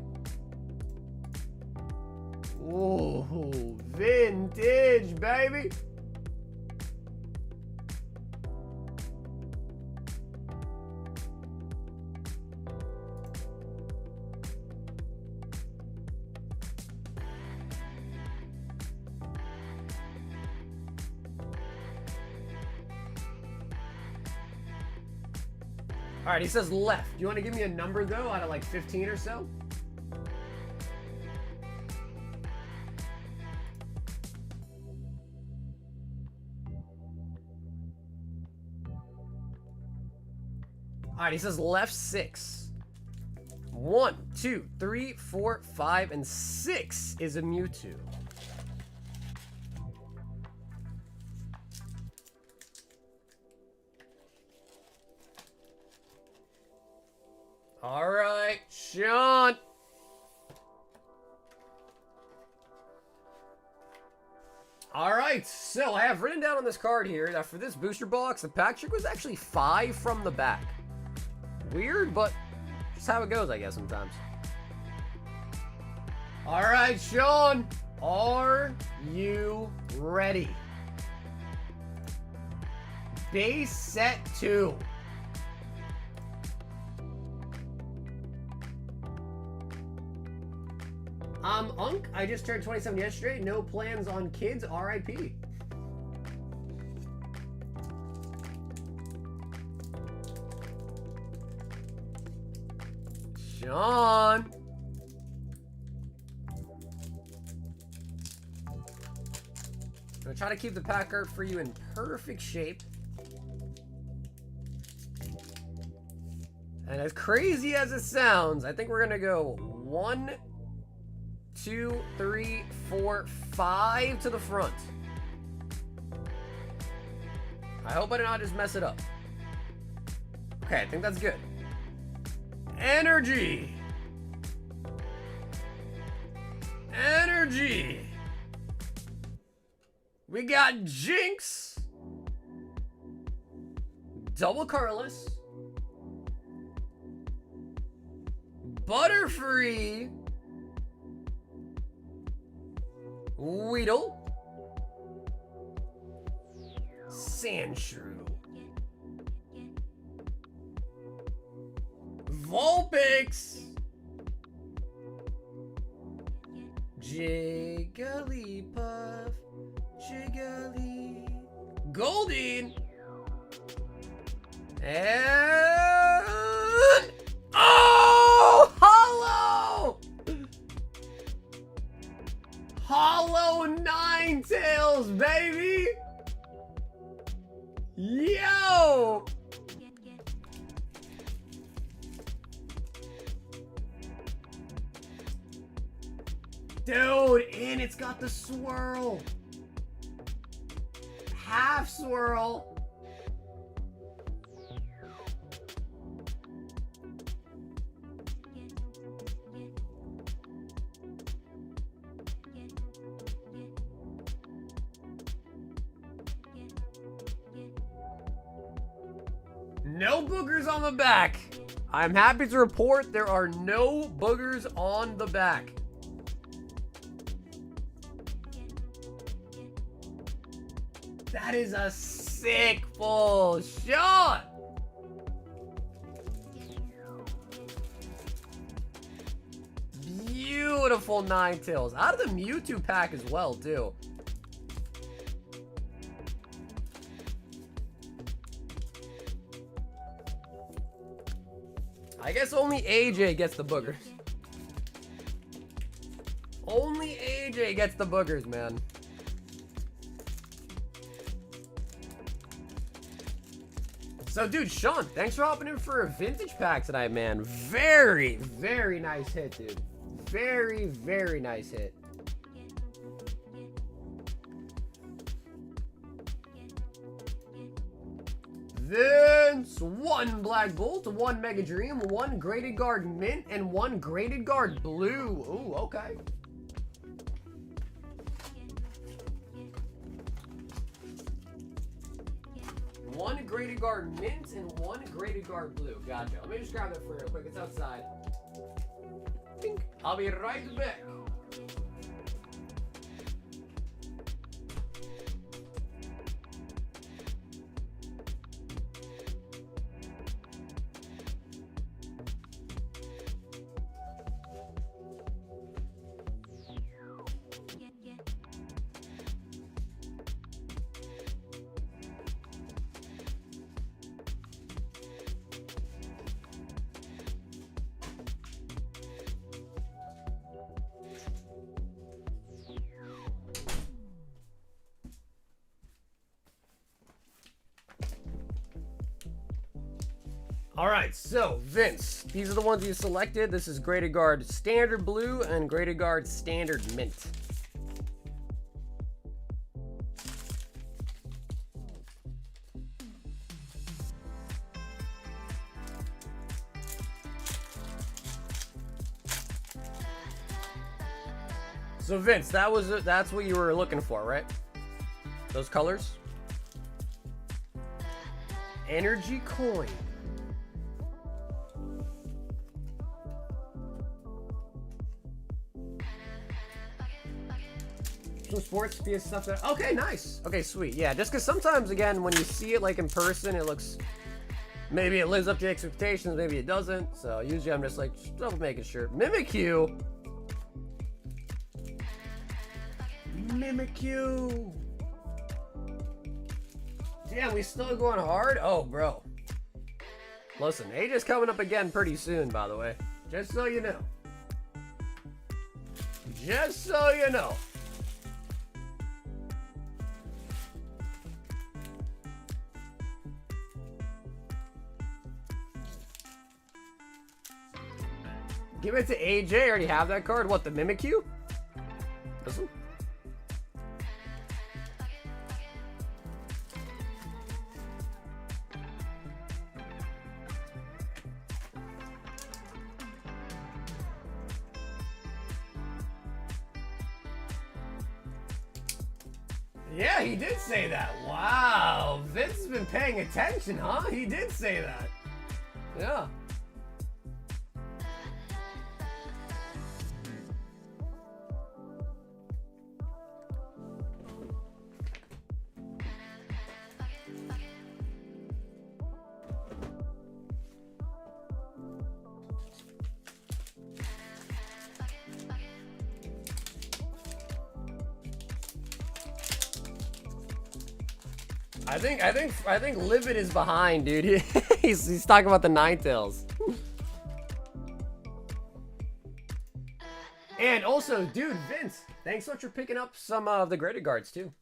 Ooh, vintage, baby. All right, he says left. You want to give me a number, though, out of like 15 or so? All right, he says left 6. 1, 2, 3, 4, 5, and 6 is a Mewtwo. All right, Sean. right, so I have written down on this card here that for this booster box, the pack trick was actually 5 from the back. Weird, but just how it goes, I guess, sometimes. All right, Sean, are you ready? Base set 2. Unk, I just turned 27 yesterday. No plans on kids. RIP. Sean. I'm gonna try to keep the pack art for you in perfect shape. And as crazy as it sounds, I think we're gonna go 1, 2, 3, 4, 5 to the front. I hope I did not just mess it up. Okay, I think that's good. Energy. Energy. We got Jinx. Double colorless. Butterfree. Weedle. Sandshrew. Vulpix. Jigglypuff. Jiggly. Goldeen. And... oh! Hollow! Hollow Ninetales, baby! Yo! Dude, and it's got the swirl. Half swirl. No boogers on the back. I'm happy to report there are no boogers on the back. That is a sick full shot. Beautiful Ninetales. Out of the Mewtwo pack as well, too. I guess only AJ gets the boogers. Only AJ gets the boogers, man. So, dude, Sean, thanks for hopping in for a vintage pack tonight, man. Very, very nice hit, dude. Very, very nice hit. Vince, 1 Black Bolt, 1 Mega Dream, 1 Graded Guard Mint, and 1 Graded Guard Blue. Ooh, okay. One Graded Guard Mint and 1 Graded Guard Blue. Gotcha. Let me just grab that for you real quick. It's outside. Tink. I'll be right back. All right, so Vince, these are the ones you selected. This is Graded Guard Standard Blue and Graded Guard Standard Mint. So Vince, that's what you were looking for, right? those colors. Energy coin. Some sports PS stuff that. Okay, nice. Okay, sweet. Yeah, just because sometimes, again, when you see it like in person, it looks. Maybe it lives up to expectations, maybe it doesn't. So usually I'm just like, double making sure. Mimikyu. Mimikyu. Damn, we still going hard? Oh, bro. Listen, age is coming up again pretty soon, by the way. Just so you know. Just so you know. Give it to AJ. I already have that card. What, the Mimikyu? This one? Yeah, he did say that. Wow. Vince has been paying attention, huh? He did say that. Yeah. I think Livid is behind, dude. He's talking about the Ninetales. And also, dude, Vince, thanks so much for picking up some of the graded guards too.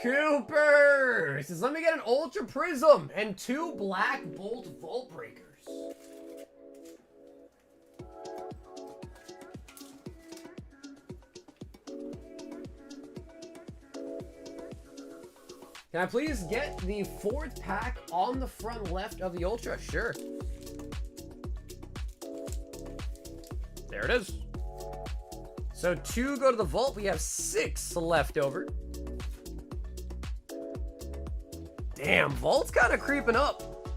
Cooper says, let me get an Ultra Prism and 2 Black Bolt Vault Breakers. Can I please get the 4th pack on the front left of the Ultra? Sure. There it is. So 2 go to the vault. We have 6 left over. Damn, vault's kind of creeping up.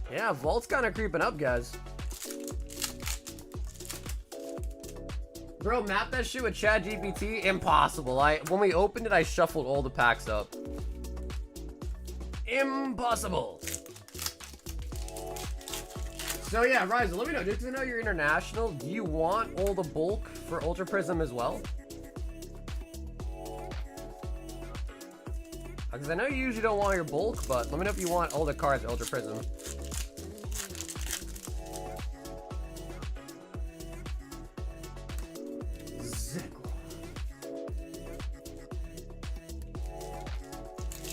Yeah, vault's kind of creeping up, guys. Bro, map that shit with ChatGPT? Impossible. When we opened it, I shuffled all the packs up. Impossible. So yeah, Ryza, let me know. Just to know you're international, do you want all the bulk for Ultra Prism as well? Because I know you usually don't want your bulk, but let me know if you want all the cards Ultra Prism.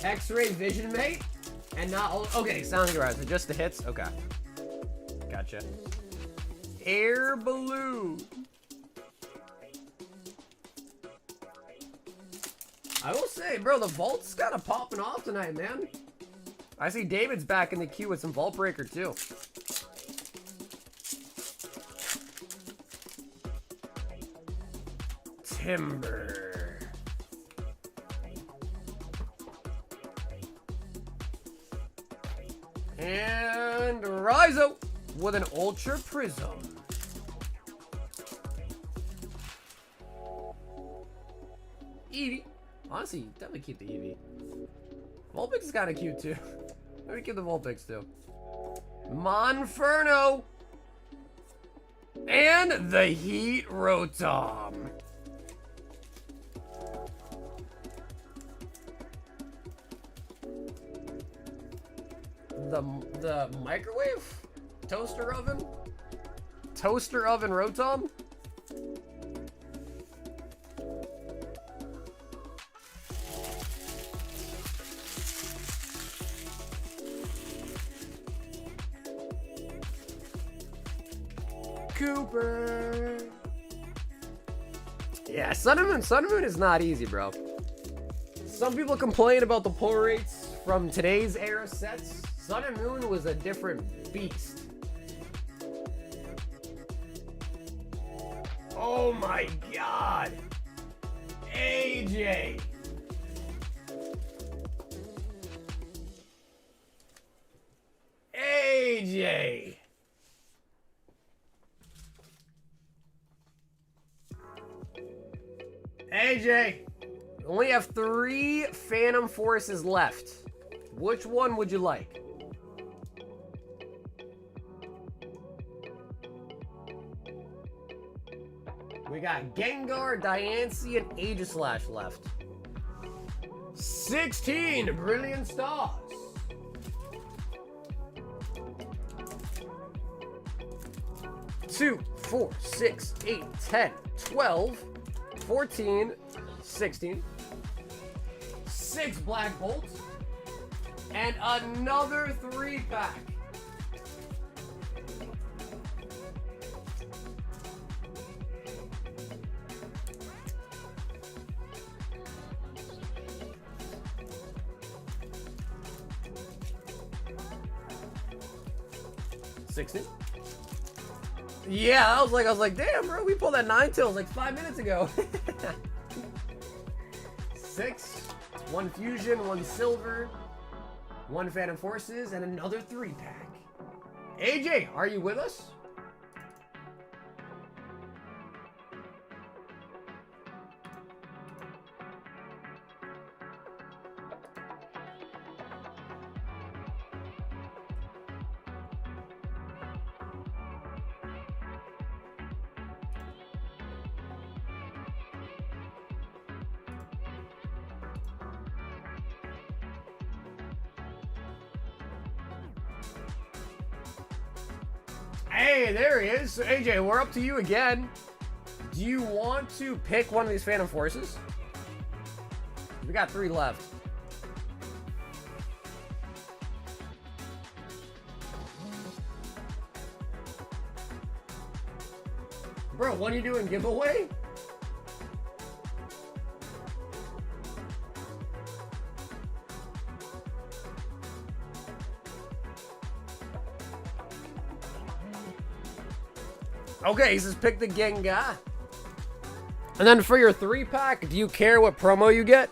X-ray vision, mate, and not all. Okay, sounds good, right? So just the hits. Okay, gotcha. Air balloon. I will say, bro, the vault's kind of popping off tonight, man. I see David's back in the queue with some vault breaker too. Timber. And Rizo with an Ultra Prism. Eevee. Honestly, definitely keep the Eevee. Vulpix is kind of cute too. Let me keep the Vulpix too. Monferno. And the Heat Rotom. The microwave? Toaster oven? Toaster oven Rotom? Cooper. Yeah, Sun and Moon is not easy, bro. Some people complain about the pull rates from today's era sets. Sun and Moon was a different beast. Oh my god. AJ. AJ. AJ, we only have 3 Phantom Forces left. Which one would you like? We got Gengar, Diancie, and Aegislash left. 16 Brilliant Stars. 2, 4, 6, 8, 10, 12, 14, 16. 6 Black Bolts. And another 3-pack. Yeah, I was like, damn, bro, we pulled that 9-tails like 5 minutes ago. 6, 1 fusion, 1 silver, 1 Phantom Forces, and another 3-pack. AJ, are you with us? Hey, there he is. So AJ, we're up to you again. Do you want to pick one of these Phantom Forces? We got 3 left. Bro, what are you doing? Giveaway? Okay, he says pick the Gengar. And then for your 3-pack, do you care what promo you get?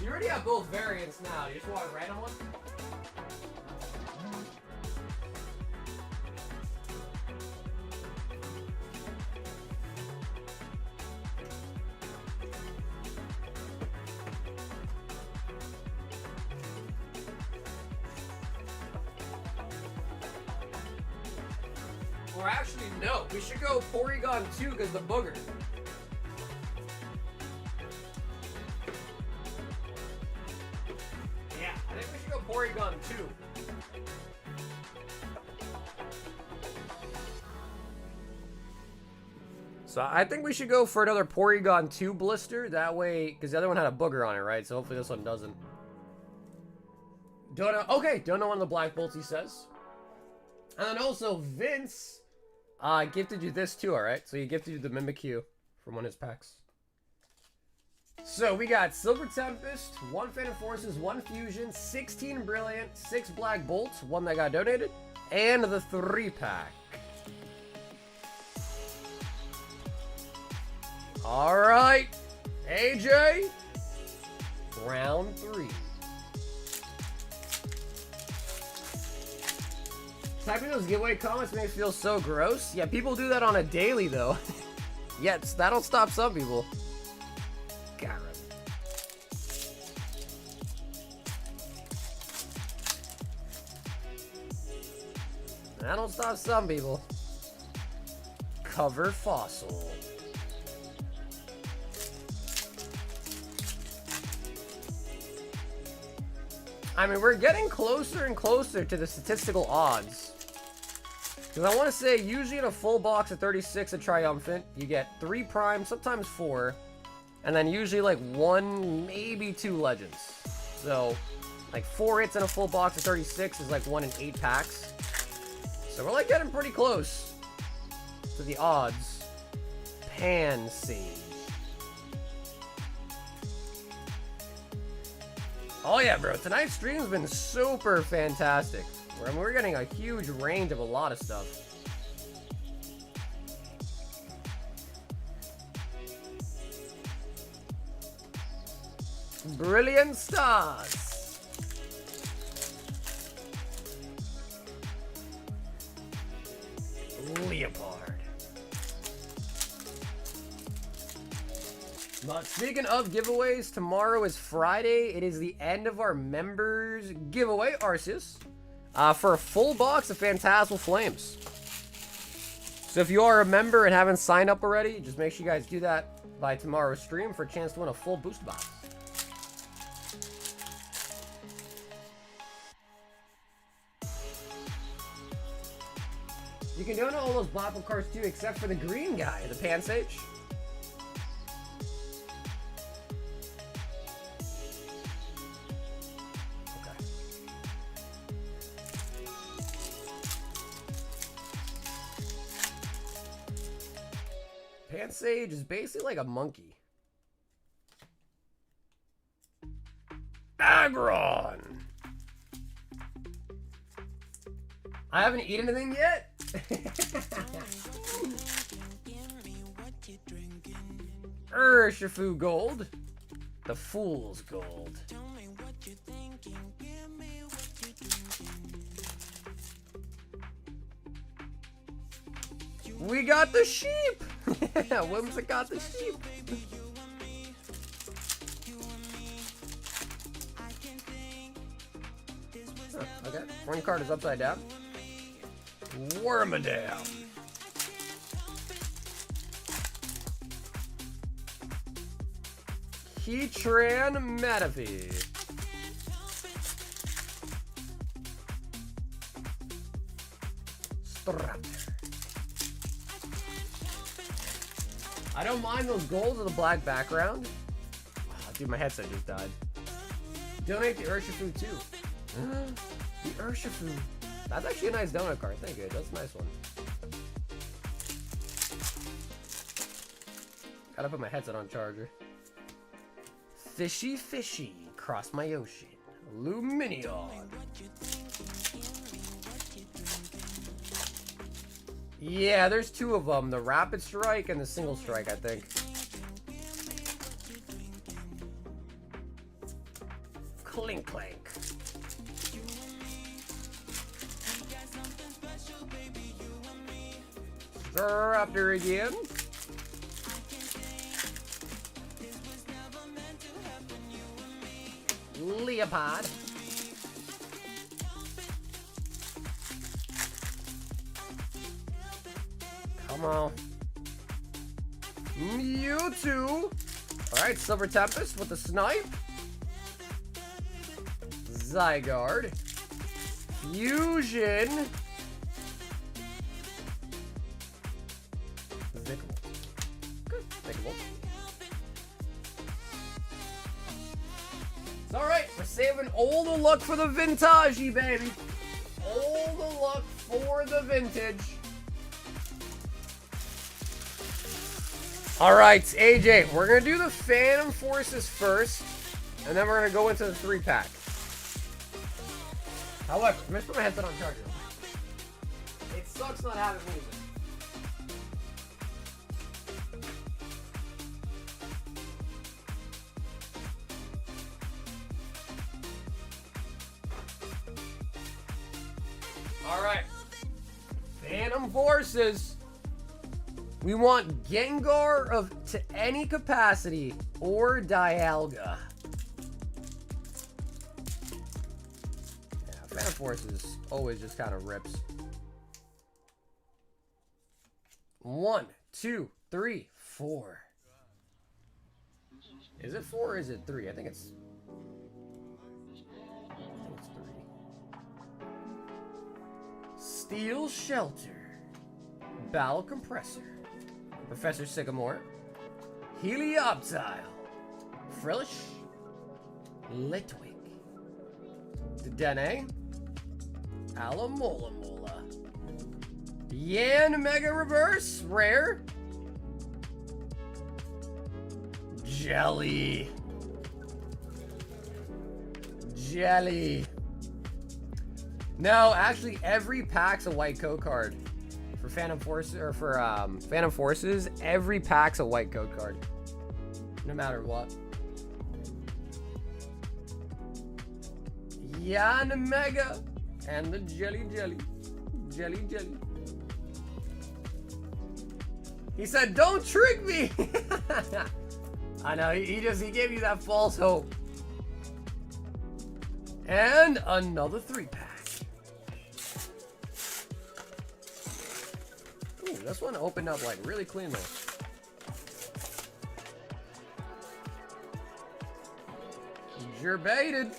You already have both variants now. You just want a random one? Or actually, no. We should go Porygon 2 because the booger. Yeah, I think we should go Porygon 2. So I think we should go for another Porygon 2 blister. That way, because the other one had a booger on it, right? So hopefully this one doesn't. Don't know. Okay, don't know one of the Black Bolts, he says. And then also, Vince gifted you this too, alright? So he gifted you the Mimikyu from one of his packs. So we got Silver Tempest, 1 Phantom Forces, 1 Fusion, 16 Brilliant, 6 Black Bolts, 1 that got donated, and the 3-pack. Alright, AJ, round 3. Typing those giveaway comments makes me feel so gross. Yeah, people do that on a daily, though. Yes, that'll stop some people. Got it. That'll stop some people. Cover Fossil. I mean, we're getting closer and closer to the statistical odds. Because I want to say, usually in a full box of 36 at Triumphant, you get 3 primes, sometimes 4, and then usually like 1, maybe 2 legends. So, like 4 hits in a full box of 36 is like 1 in 8 packs. So we're like getting pretty close to the odds. Pansy. Oh yeah, bro. Tonight's stream's been super fantastic. I mean, we're getting a huge range of a lot of stuff. Brilliant Stars. Leopard. But speaking of giveaways, tomorrow is Friday. It is the end of our members giveaway, Arceus, for a full box of Phantasmal Flames. So if you are a member and haven't signed up already, just make sure you guys do that by tomorrow's stream for a chance to win a full boost box. You can donate all those Blackpool cards too, except for the green guy, the Pansage. Okay. Pansage is basically like a monkey. Aggron! I haven't eaten anything yet. Urshifu Gold. The Fool's Gold. We got the sheep! Whimsic got the sheep. Huh, okay, one card is upside down. Wormadam. Heatran Metaphy. Straptor. I don't mind those golds with a black background. Oh, dude, my headset just died. Donate the Urshifu too. The Urshifu. That's actually a nice donut card. Thank you. That's a nice one. Gotta put my headset on charger. Fishy Fishy. Cross my ocean. Luminion. Yeah, there's two of them. The Rapid Strike and the Single Strike, I think. Clink Clank. Raptor again. Leopard. Come on. Mewtwo. Alright, Silver Tempest with the Snipe. Zygarde. Fusion. Alright, we're saving all the luck for the vintage, baby. All the luck for the vintage. Alright, AJ, we're going to do the Phantom Forces first, and then we're going to go into the 3-pack. However, I'm going to put my headset on charger. It sucks not having music. Alright. Phantom Forces. We want Gengar of to any capacity or Dialga. Yeah, Phantom Forces always just kind of rips. 1, 2, 3, 4. Is it 4 or is it 3? I think it's 3. Steel Shelter. Battle Compressor. Professor Sycamore. Helioptile. Frillish. Litwick. Dedenne. Alomola. Yan Mega Reverse. Rare. Jelly. No, actually, every pack's a white code card. For Phantom Forces, or for Phantom Forces, every pack's a white code card. No matter what. Yan Mega and the Jelly. He said, don't trick me! I know, he gave you that false hope. And another 3-pack. Ooh, this one opened up like really cleanly. You're baited.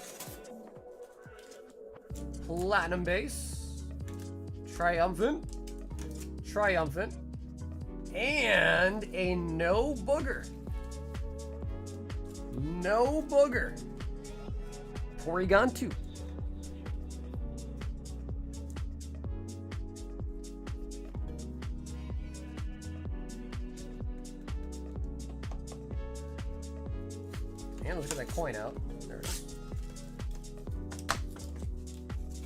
Platinum Base. Triumphant. And a no booger. Porygon 2. And let's get that coin out. There it is.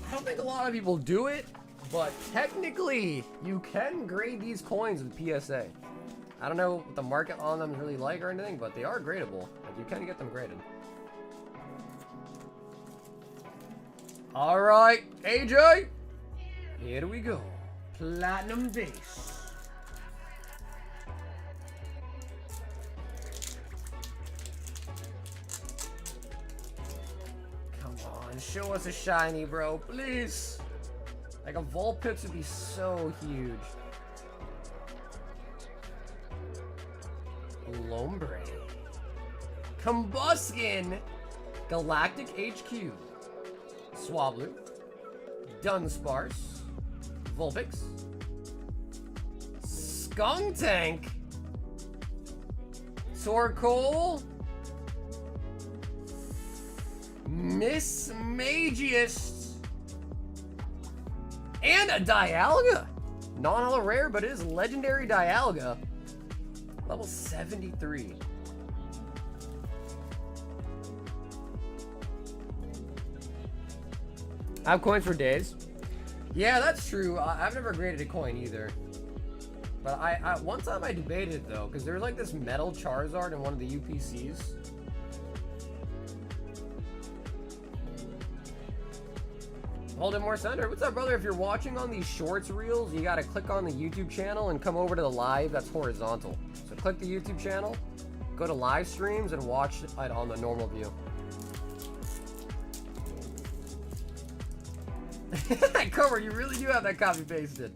I don't think a lot of people do it, but technically you can grade these coins with PSA. I don't know what the market on them is really like or anything, but they are gradable. Like, you can get them graded. All right, AJ, here we go. Platinum Base. Come on, show us a shiny, bro, please. Like a Vulpix would be so huge. Lombre. Combuskin. Galactic HQ. Swablu. Dunsparce. Vulpix. Skuntank. Torkoal. Miss Magius. And a Dialga. Non-holo rare, but it is legendary Dialga. Level 73. I have coins for days. Yeah, that's true. I've never graded a coin either. But I one time I debated it though, because there was like this metal Charizard in one of the UPCs. Hold it more center. What's up, brother? If you're watching on these shorts reels, you gotta click on the YouTube channel and come over to the live. That's horizontal. So click the YouTube channel, go to live streams, and watch it on the normal view. Cover, you really do have that copy pasted.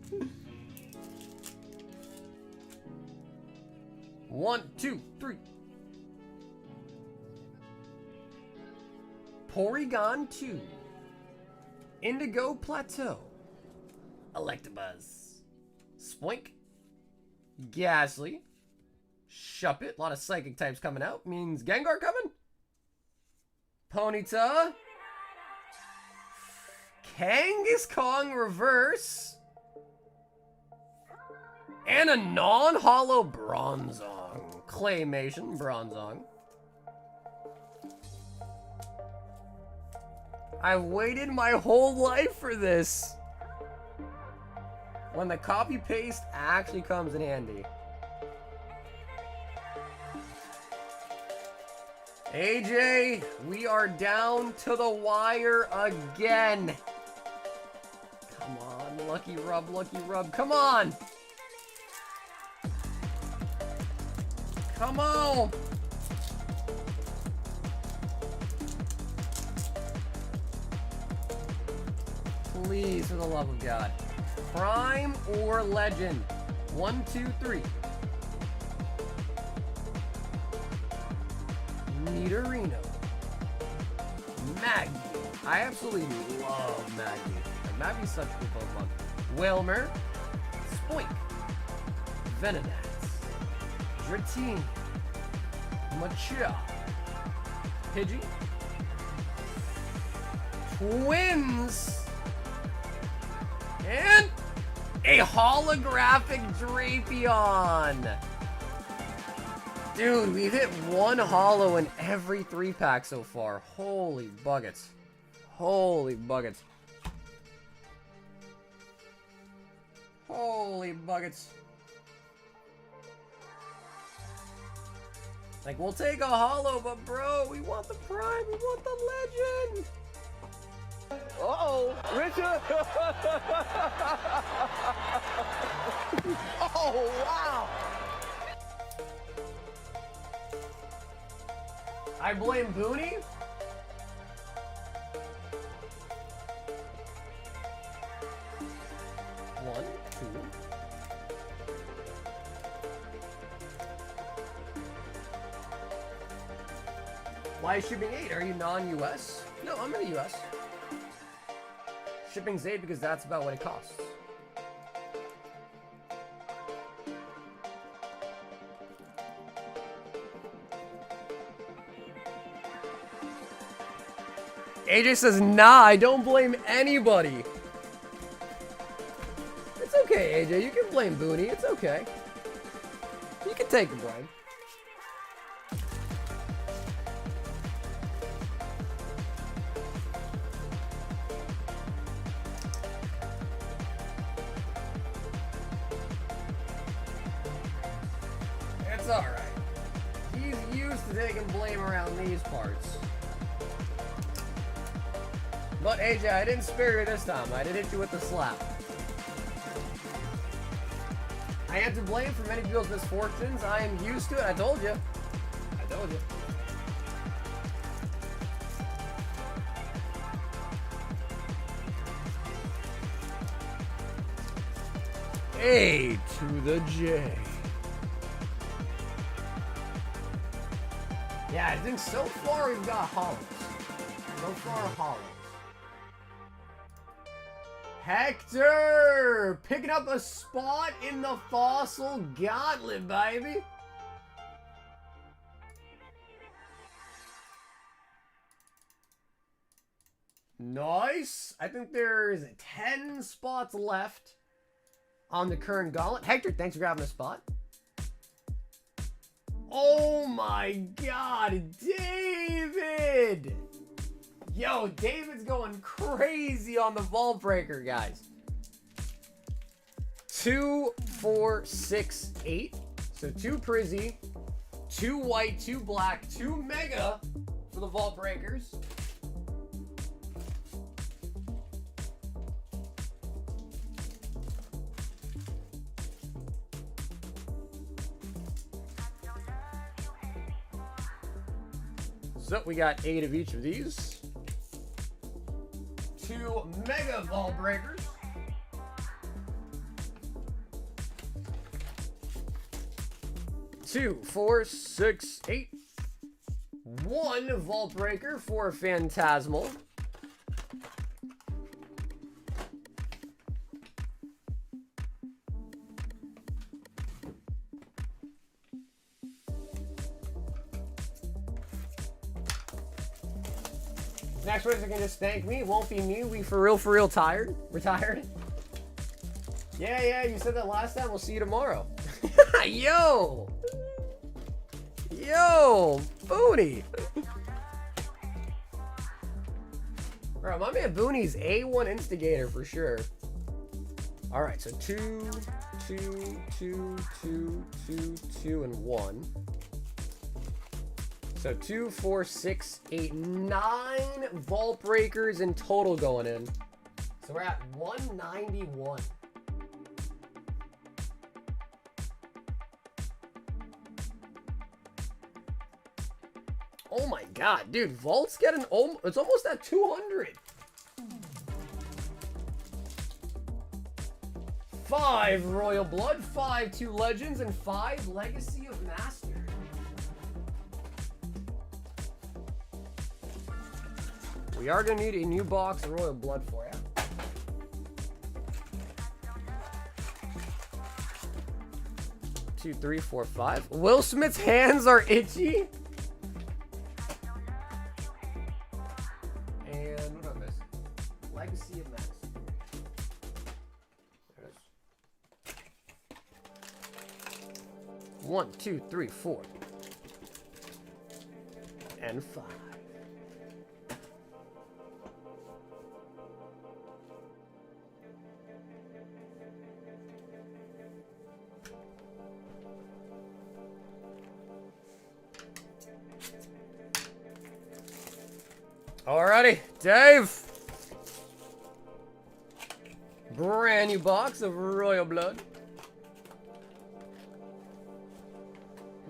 1, 2, 3. Porygon 2. Indigo Plateau. Electabuzz. Spoink. Ghastly. Shuppet. A lot of psychic types coming out. Means Gengar coming. Ponyta. Kangaskong Reverse. And a non-holo Bronzong. Claymation Bronzong. I waited my whole life for this. When the copy paste actually comes in handy. AJ, we are down to the wire again. Come on, lucky rub, come on. Come on. Please, for the love of God. Prime or Legend? 1, 2, 3. Nidorino. Maggie. I absolutely love Maggie. And Maggie's such a cool Pokemon. Wilmer. Spoink. Venonat. Dratini. Machop. Pidgey. Twins. And a holographic Drapion. Dude, we've hit one holo in every 3-pack so far. Holy buckets. Holy buckets. Holy buckets. Like, we'll take a holo, but bro, we want the prime, we want the legend. Uh-oh, Richard. Oh, wow. I blame Booney? One, two. Why is shipping 8? Are you non-US? No, I'm in the US. Shipping's 8 because that's about what it costs. AJ says, nah, I don't blame anybody. It's okay, AJ. You can blame Booney. It's okay. You can take the blame. It's alright. He's used to taking blame around these parts. But AJ, I didn't spare you this time. I did hit you with the slap. I am to blame for many people's misfortunes. I am used to it. I told you. I told you. A to the J. Yeah, I think so far we've got holos. So far, holos. Hector! Picking up a spot in the Fossil Gauntlet, baby! Nice! I think there's 10 spots left on the current gauntlet. Hector, thanks for grabbing a spot. Oh my god, David! Yo, David's going crazy on the Vault Breaker, guys. 2, 4, 6, 8. So 2 Prizzy, 2 white, 2 black, 2 mega for the Vault Breakers. So we got 8 of each of these. 2 mega Vault Breakers. Two, 4, 6, 8. 1 Vault Breaker for Phantasmal. Next person can just thank me. It won't be me. We for real tired. Retired. Yeah, you said that last time. We'll see you tomorrow. Yo! Yo! Booney! Bro, my man Booney's A1 instigator for sure. Alright, so 2, 2, 2, 2, 2, 2, and 1. So 2, 4, 6, 8, 9 Vault Breakers in total going in. So we're at 191. Oh my god, dude, Vault's getting it's almost at 200. 5 Royal Blood, 5 2 Legends, and 5 Legacy of Master. We are gonna need a new box of Royal Blood for you. Two, 3, 4, 5. Will Smith's hands are itchy. And what am I missing? Legacy of Master. There it is. 1, 2, 3, 4. And 5. Alrighty, Dave. Brand new box of Royal Blood.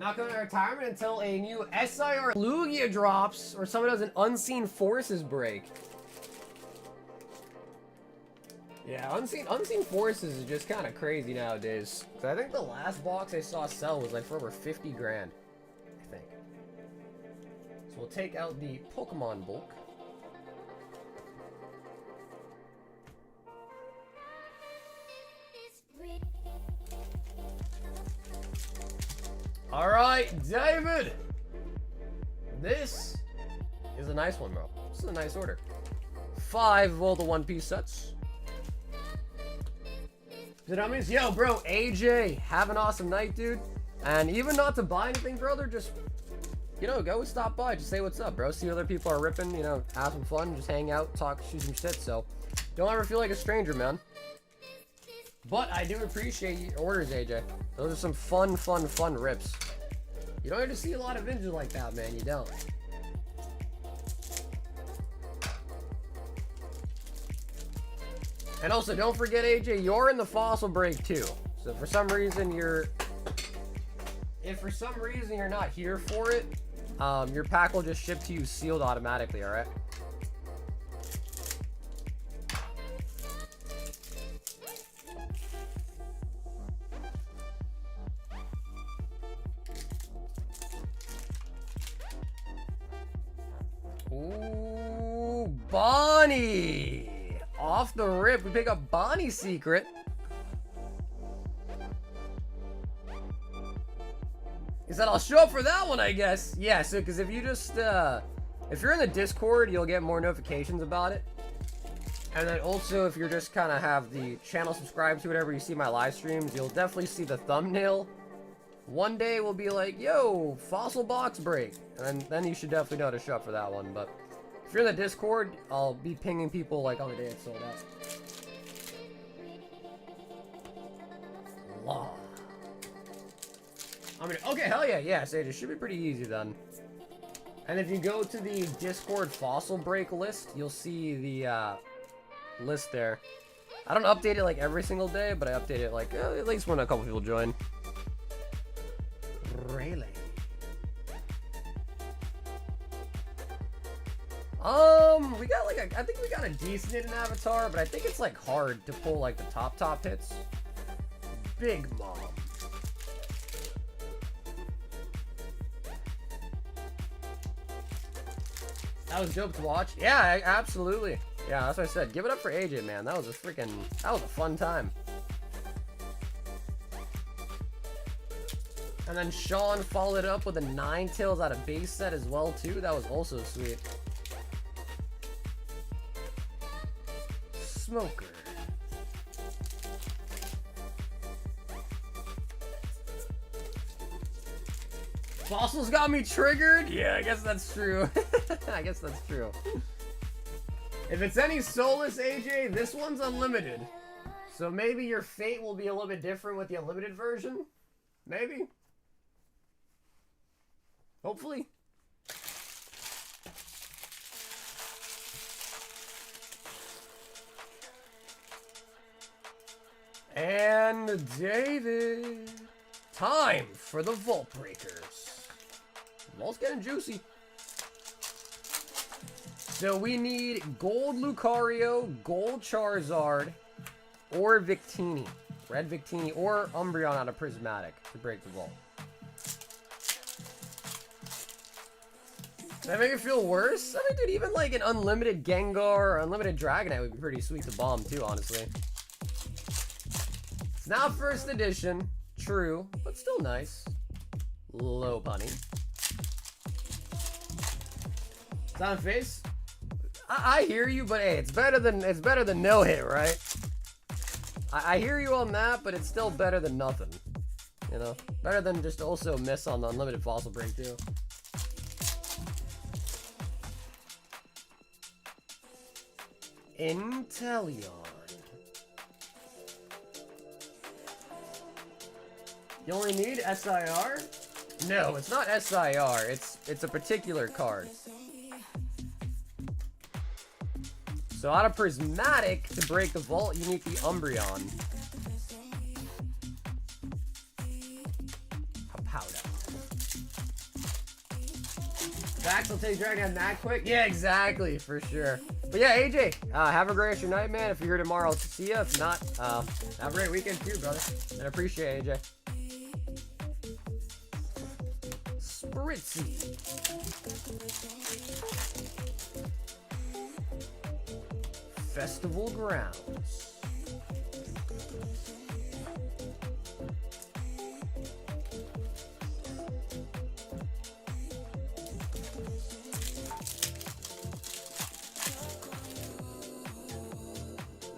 Not going to retirement until a new SIR Lugia drops or someone does an Unseen Forces break. Yeah, Unseen Forces is just kind of crazy nowadays. So I think the last box I saw sell was like for over 50 grand. I think. So we'll take out the Pokemon bulk. Alright, David! This is a nice one, bro. This is a nice order. 5 of all the One Piece sets. Yo, bro, AJ, have an awesome night, dude. And even not to buy anything, brother, just, you know, go stop by. Just say what's up, bro. See other people are ripping, you know, have some fun, just hang out, talk, shoot some shit. So, don't ever feel like a stranger, man. But I do appreciate your orders, AJ. Those are some fun rips. You don't get to see a lot of vintage like that, man. You don't. And also, don't forget, AJ, you're in the fossil break too. So if for some reason you're not here for it, your pack will just ship to you sealed automatically. All right. Ooh, Bonnie! Off the rip, we pick up Bonnie's secret. He said, I'll show up for that one, I guess. Yeah, so, because if you just, if you're in the Discord, you'll get more notifications about it. And then also, if you're just kind of have the channel subscribed to whatever you see my live streams, you'll definitely see the thumbnail. One day we'll be like, yo, fossil box break. And then you should definitely know to show up for that one. But if you're in the Discord, I'll be pinging people like on the day it's sold out. Law. I mean, okay, hell yeah, yeah, Sage, it should be pretty easy then. And if you go to the Discord fossil break list, you'll see the list there. I don't update it like every single day, but I update it like at least when a couple people join. Really? We got like I think we got a decent hidden avatar, but I think it's like hard to pull like the top hits. Big Mom. That was dope to watch. Yeah, absolutely. Yeah, that's what I said. Give it up for AJ, man. That was a fun time. And then Sean followed it up with a Ninetales out of base set as well, too. That was also sweet. Smoker. Fossils got me triggered? Yeah, I guess that's true. I guess that's true. If it's any soulless, AJ, this one's unlimited. So maybe your fate will be a little bit different with the unlimited version. Maybe. Hopefully. And David. Time for the Vault Breakers. The vault's getting juicy. So we need gold Lucario, gold Charizard, or Victini. Red Victini or Umbreon out of Prismatic to break the vault. Does that make it feel worse? I mean, dude, even like an unlimited Gengar or unlimited Dragonite would be pretty sweet to bomb too, honestly. It's not first edition, true, but still nice. Low bunny. Sound face? I hear you, but hey, it's better than no hit, right? I hear you on that, but it's still better than nothing. You know? Better than just also miss on the unlimited fossil break too. Inteleon. You only need SIR? No, it's not SIR. It's a particular card. So out of Prismatic, to break the vault, you need the Umbreon. Powder. Max will take Dragon that quick? Yeah, exactly, for sure. But yeah, AJ, have a great rest of your night, man. If you're here tomorrow, I'll see you. If not, have a great weekend too, brother. And I appreciate it, AJ. Spritzy. Festival Grounds.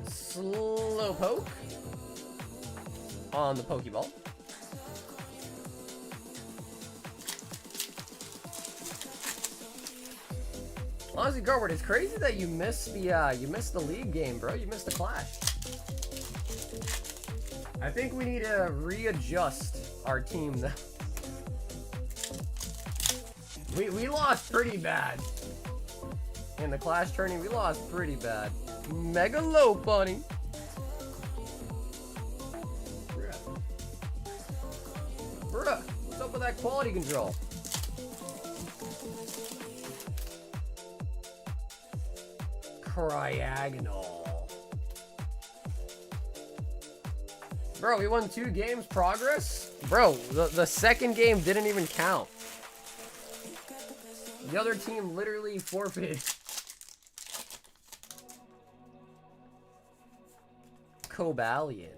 Slowpoke on the Pokeball. Honestly, Garward, it's crazy that you missed the league game, bro. You missed the clash. I think we need to readjust our team though. We lost pretty bad. In the clash tourney, we lost pretty bad. Mega low bunny. Bruh, what's up with that quality control? Cryagonal. Bro, we won 2 games progress? Bro, the second game didn't even count. The other team literally forfeited. Cobalion.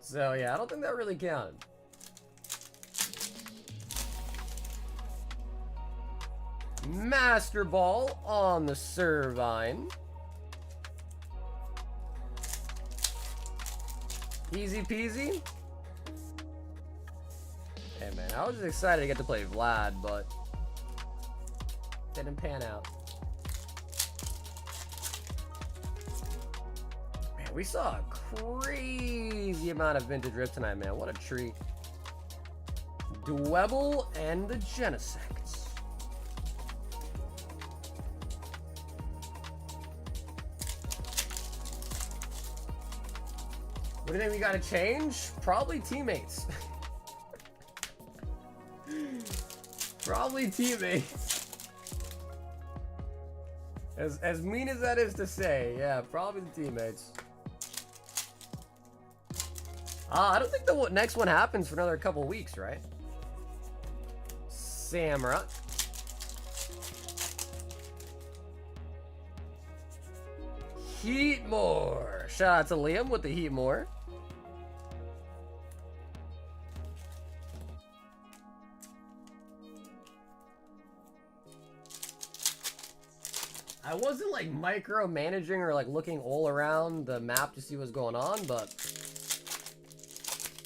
So yeah, I don't think that really counted. Master Ball on the Servine. Easy peasy. Hey man, I was just excited to get to play Vlad, but didn't pan out. Man, we saw a crazy amount of Vintage Rift tonight, man. What a treat. Dwebble and the Genesects. What do you think we gotta change? Probably teammates. Probably teammates. As mean as that is to say, yeah, probably the teammates. I don't think the next one happens for another couple weeks, right? Samurott. Heatmore. Shout out to Liam with the Heatmore. I wasn't like micromanaging or like looking all around the map to see what's going on, but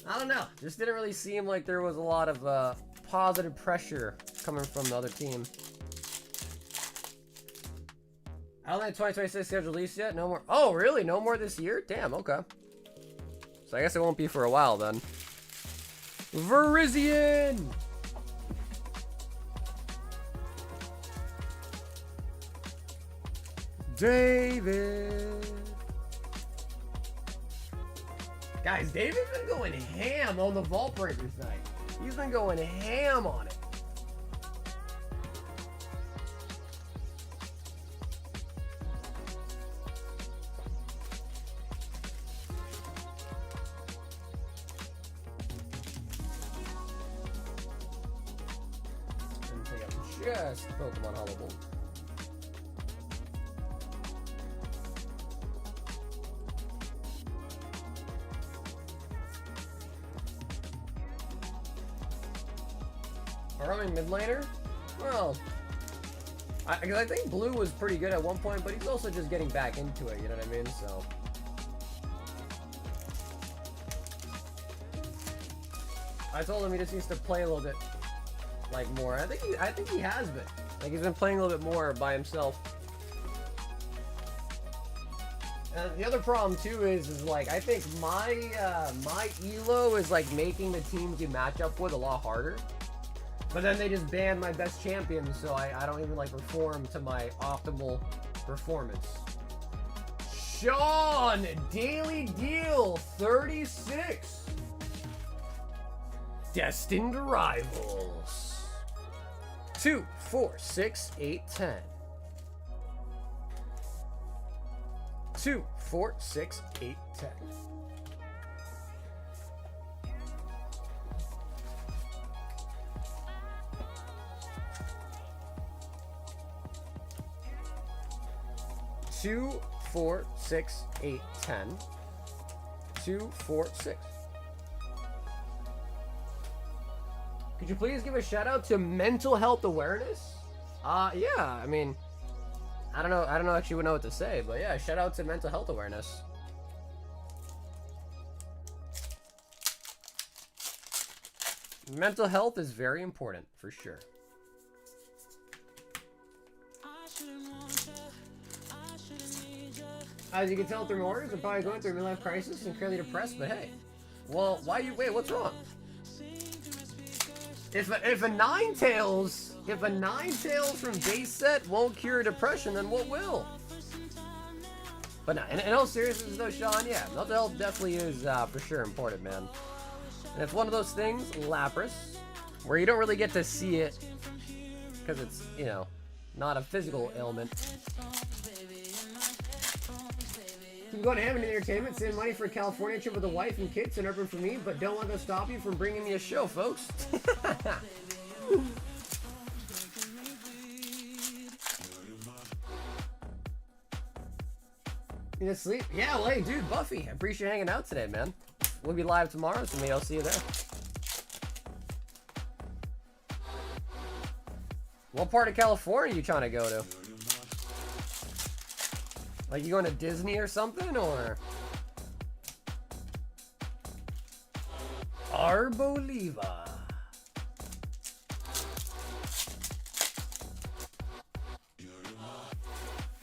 I don't know. Just didn't really seem like there was a lot of positive pressure coming from the other team. I don't think 2026 schedule released yet. No more. Oh, really? No more this year? Damn, okay. So I guess it won't be for a while then. Verizian! David. Guys, David's been going ham on the Vault Breakers night. He's been going ham on it. And pick up just Pokemon Hollow Bolt. Running mid laner? Well, because I think Blue was pretty good at one point, but he's also just getting back into it, you know what I mean? So I told him he just needs to play a little bit like more. I think he has been. Like he's been playing a little bit more by himself. And the other problem too is like I think my elo is like making the teams you match up with a lot harder. But then they just banned my best champion, so I don't even like perform to my optimal performance. Sean, Daily Deal 36. Destined Rivals. 2, 4, 6, 8, 10. 2, 4, 6, 8, 10. Two, 4, 6, 8, 10. 2, 4, 6. Could you please give a shout out to mental health awareness? Yeah, I mean, I don't know actually would know what to say, but yeah, shout out to mental health awareness. Mental health is very important, for sure. As you can tell through my orders, I'm probably going through a midlife crisis and currently depressed, but hey. Well, wait, what's wrong? If a Ninetales from base set won't cure depression, then what will? But no, in all seriousness though, Sean, yeah, mental health definitely is for sure important, man. And it's one of those things, Lapras, where you don't really get to see it because it's, you know, not a physical ailment. Keep going to Hammond Entertainment, save money for a California trip with a wife and kids, and urban for me, but don't let that stop you from bringing me a show, folks. You gonna sleep? Yeah, well, hey, dude, Buffy, I appreciate you hanging out today, man. We'll be live tomorrow, so maybe I'll see you there. What part of California are you trying to go to? Like, you going to Disney or something, or? Arboliva.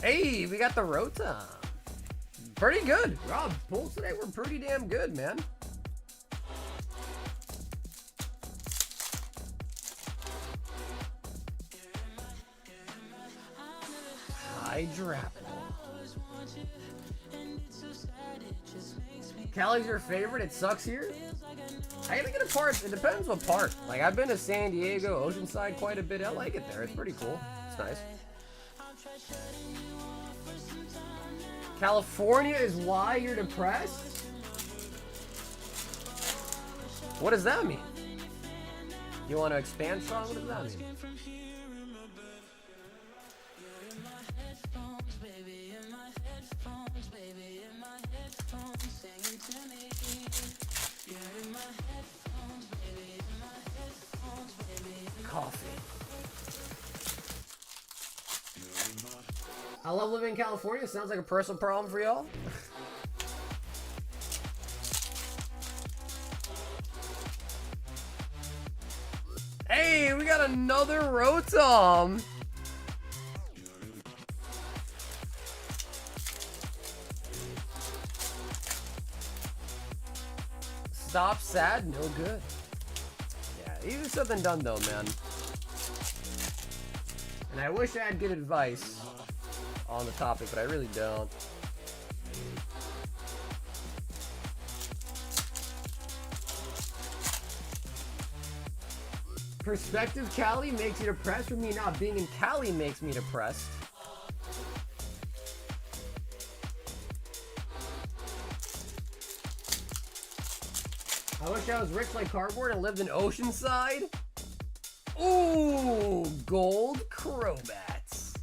Hey, we got the Rota. Pretty good. Rob, pulls today were pretty damn good, man. Hydra. Cali's your favorite? It sucks here? I gotta get a part. It depends what part. Like, I've been to San Diego, Oceanside quite a bit. I like it there. It's pretty cool. It's nice. California is why you're depressed? What does that mean? You want to expand, Sean? What does that mean? Coffee. I love living in California. It sounds like a personal problem for y'all. Hey, we got another Rotom. Stop sad, no good. Yeah, either said than done though, man. And I wish I had good advice on the topic, but I really don't. Perspective Cali makes you depressed. For me, not being in Cali makes me depressed. I wish I was rich like cardboard and lived in Oceanside. Ooh, gold Crobats.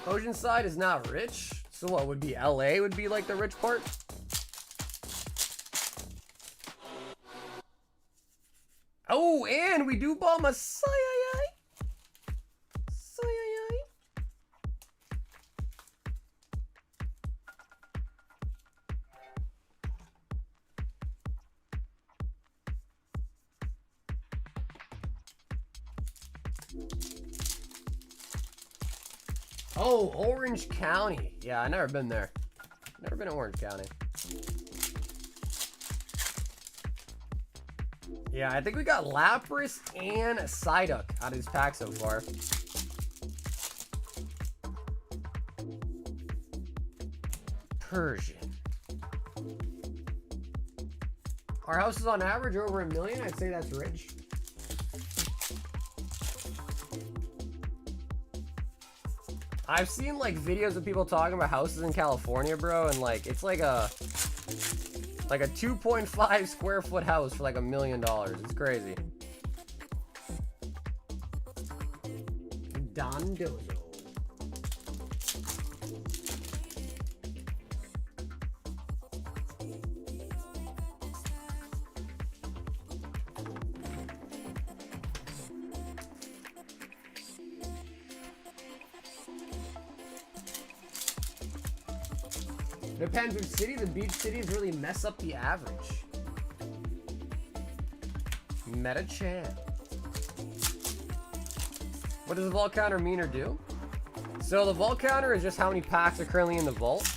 Oceanside is not rich. So what would be LA would be like the rich part? Oh, and we do bomb a Oh, Orange County. Yeah, I've never been there. Never been to Orange County. Yeah, I think we got Lapras and Psyduck out of this pack so far. Persian. Our house is on average over $1 million. I'd say that's rich. I've seen like videos of people talking about houses in California, bro, and like it's like a 2.5 square foot house for like $1 million. It's crazy. Don Dozo. Depends which city. The beach cities really mess up the average. Meta-chan. What does the vault counter mean or do? So the vault counter is just how many packs are currently in the vault.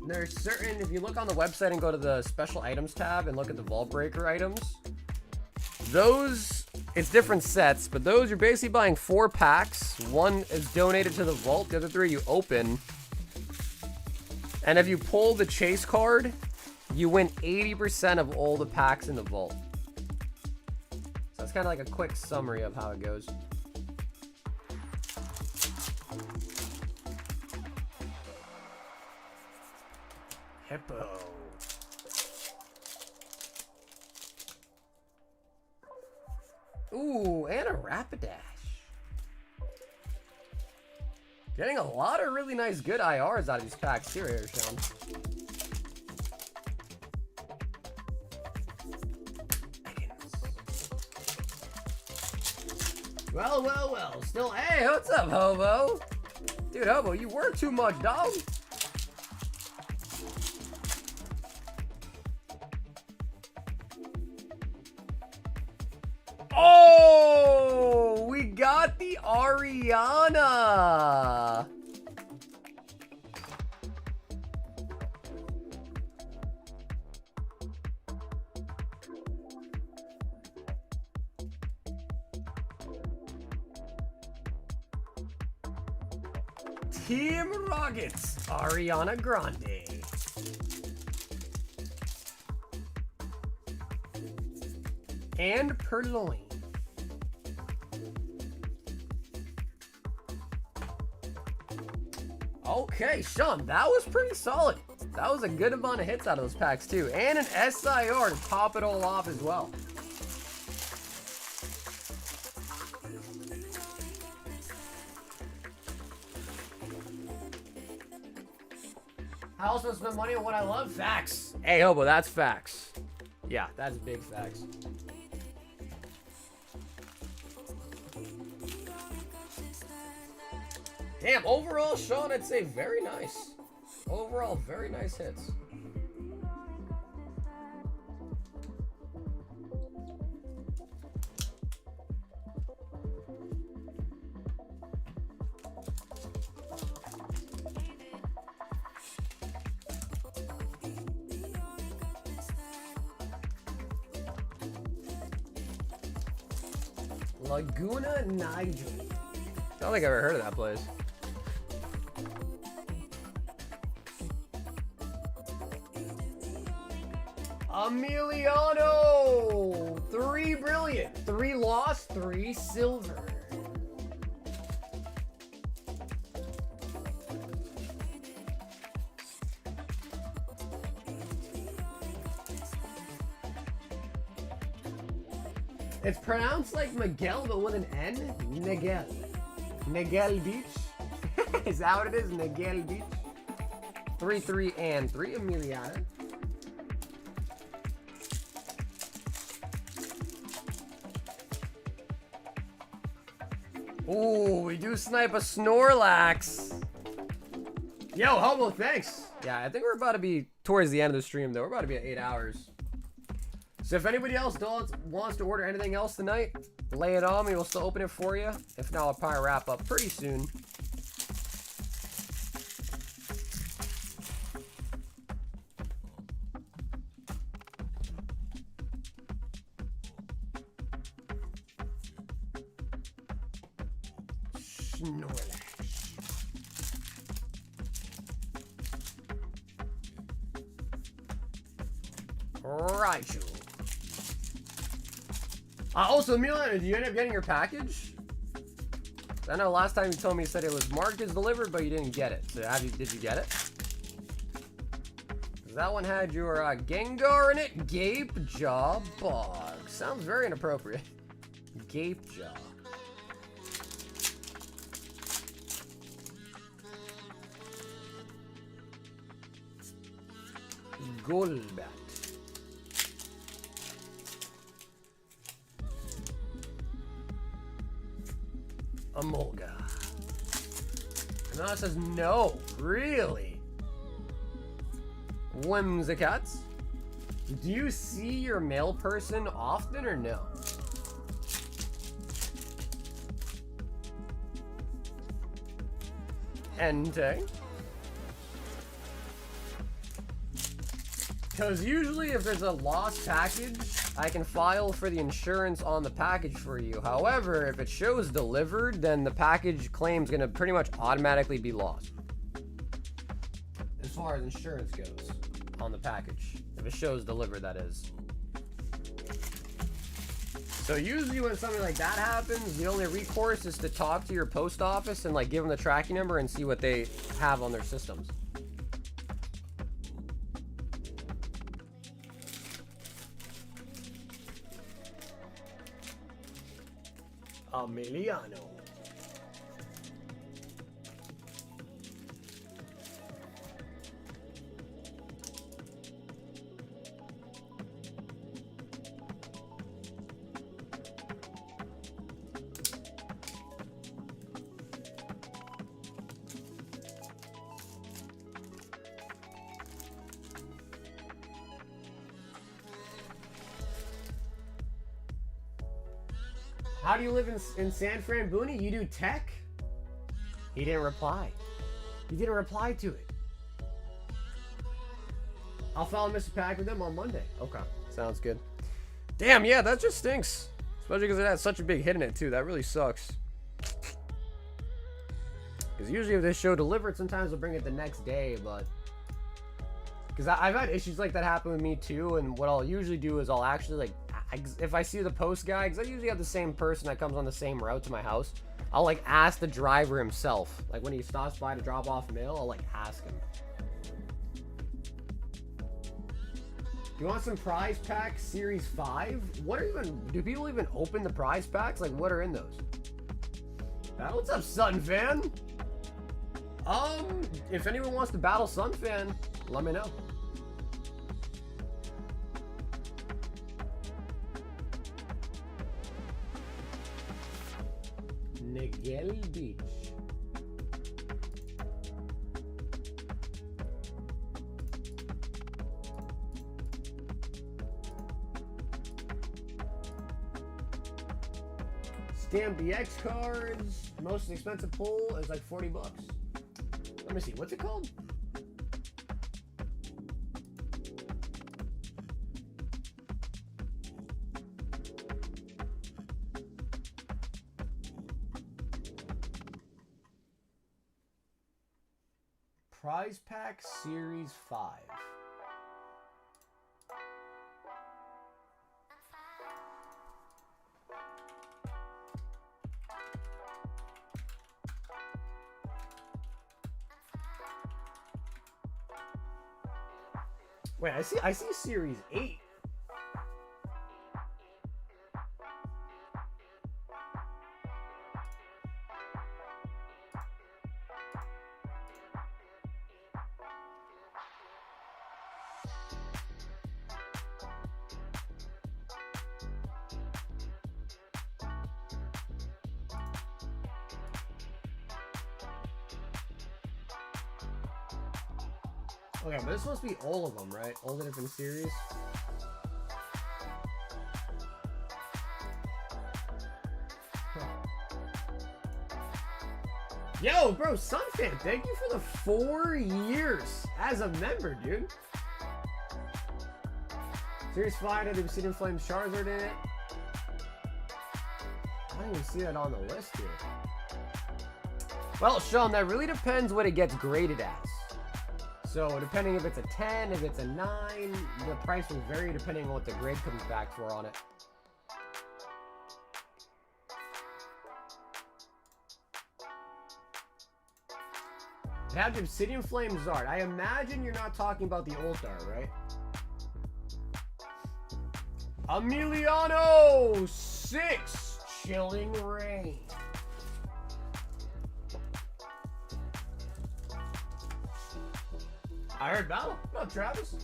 There's certain, if you look on the website and go to the special items tab and look at the vault breaker items, those, it's different sets, but those you're basically buying 4 packs. One is donated to the vault, the other 3 you open. And if you pull the chase card, you win 80% of all the packs in the vault. So that's kind of like a quick summary of how it goes. Hippo. Ooh, and a Rapidash. Getting a lot of really nice good IRs out of these packs here, Sean. Well. Still, hey, what's up, Hobo? Dude, Hobo, you work too much, dog. Oh, we got the Ariana. Team Rockets, Ariana Grande. And Purloin. Okay, Sean, that was pretty solid. That was a good amount of hits out of those packs too. And an SIR to top it all off as well. I also spend money on what I love. Facts. Hey, Hobo, that's facts. Yeah, that's big facts. Damn, overall, Sean, I'd say very nice. Overall, very nice hits. Laguna Nigel. I don't think I've ever heard of that place. Emiliano! 3 brilliant, 3 lost, 3 silver. It's pronounced like Miguel, but with an N. Miguel. Miguel Beach. Is that what it is? Miguel Beach. 3, 3, and 3. Emiliano. Ooh, we do snipe a Snorlax. Yo, Hobo, thanks. Yeah, I think we're about to be towards the end of the stream, though. We're about to be at 8 hours. So if anybody else wants to order anything else tonight, lay it on me. We'll still open it for you. If not, I'll probably wrap up pretty soon. Snorlax. Raichu. Also, Milan, did you end up getting your package? I know last time you told me you said it was marked as delivered, but you didn't get it. So did you get it? That one had your Gengar in it. Gape Jaw Bog. Sounds very inappropriate. Gape Jaw. Golbat. Amolga. And now it says no. Really? Whimsicats. Do you see your mail person often or no? Entei. Because usually if there's a lost package, I can file for the insurance on the package for you. However, if it shows delivered, then the package claim is going to pretty much automatically be lost. As far as insurance goes on the package. If it shows delivered, that is. So usually when something like that happens, the only recourse is to talk to your post office and like give them the tracking number and see what they have on their systems. Emiliano. How do you live in San Fran, Booney? You do tech? He didn't reply. He didn't reply to it. I'll follow Mr. Pack with him on Monday. Okay, sounds good. Damn, yeah, that just stinks. Especially because it had such a big hit in it, too. That really sucks. Because usually if this show delivered, sometimes they'll bring it the next day, but... Because I've had issues like that happen with me, too, and what I'll usually do is I'll actually, like... If I see the post guy, because I usually have the same person that comes on the same route to my house, I'll like ask the driver himself. Like when he stops by to drop off mail, I'll like ask him. You want some prize packs series 5? What are even, do people even open the prize packs? Like what are in those? What's up, Sun Fan? If anyone wants to battle Sun Fan, let me know. Miguel Beach. Stamp BX cards. Most expensive pull is like 40 bucks. Let me see. What's it called? Prize Pack Series 5. Wait, I see Series 8. Okay, but this must be all of them, right? All the different series. Huh. Yo, bro, Sunfan, thank you for the 4 years as a member, dude. Series 5 had the Obsidian Flames Charizard in it. I don't even see that on the list here. Well, Sean, that really depends what it gets graded as. So depending if it's a 10, if it's a 9, the price will vary depending on what the grade comes back for on it. It had the Obsidian Flames art. I imagine you're not talking about the old art, right? Emiliano 6 Chilling Rain. I heard battle. No, Travis.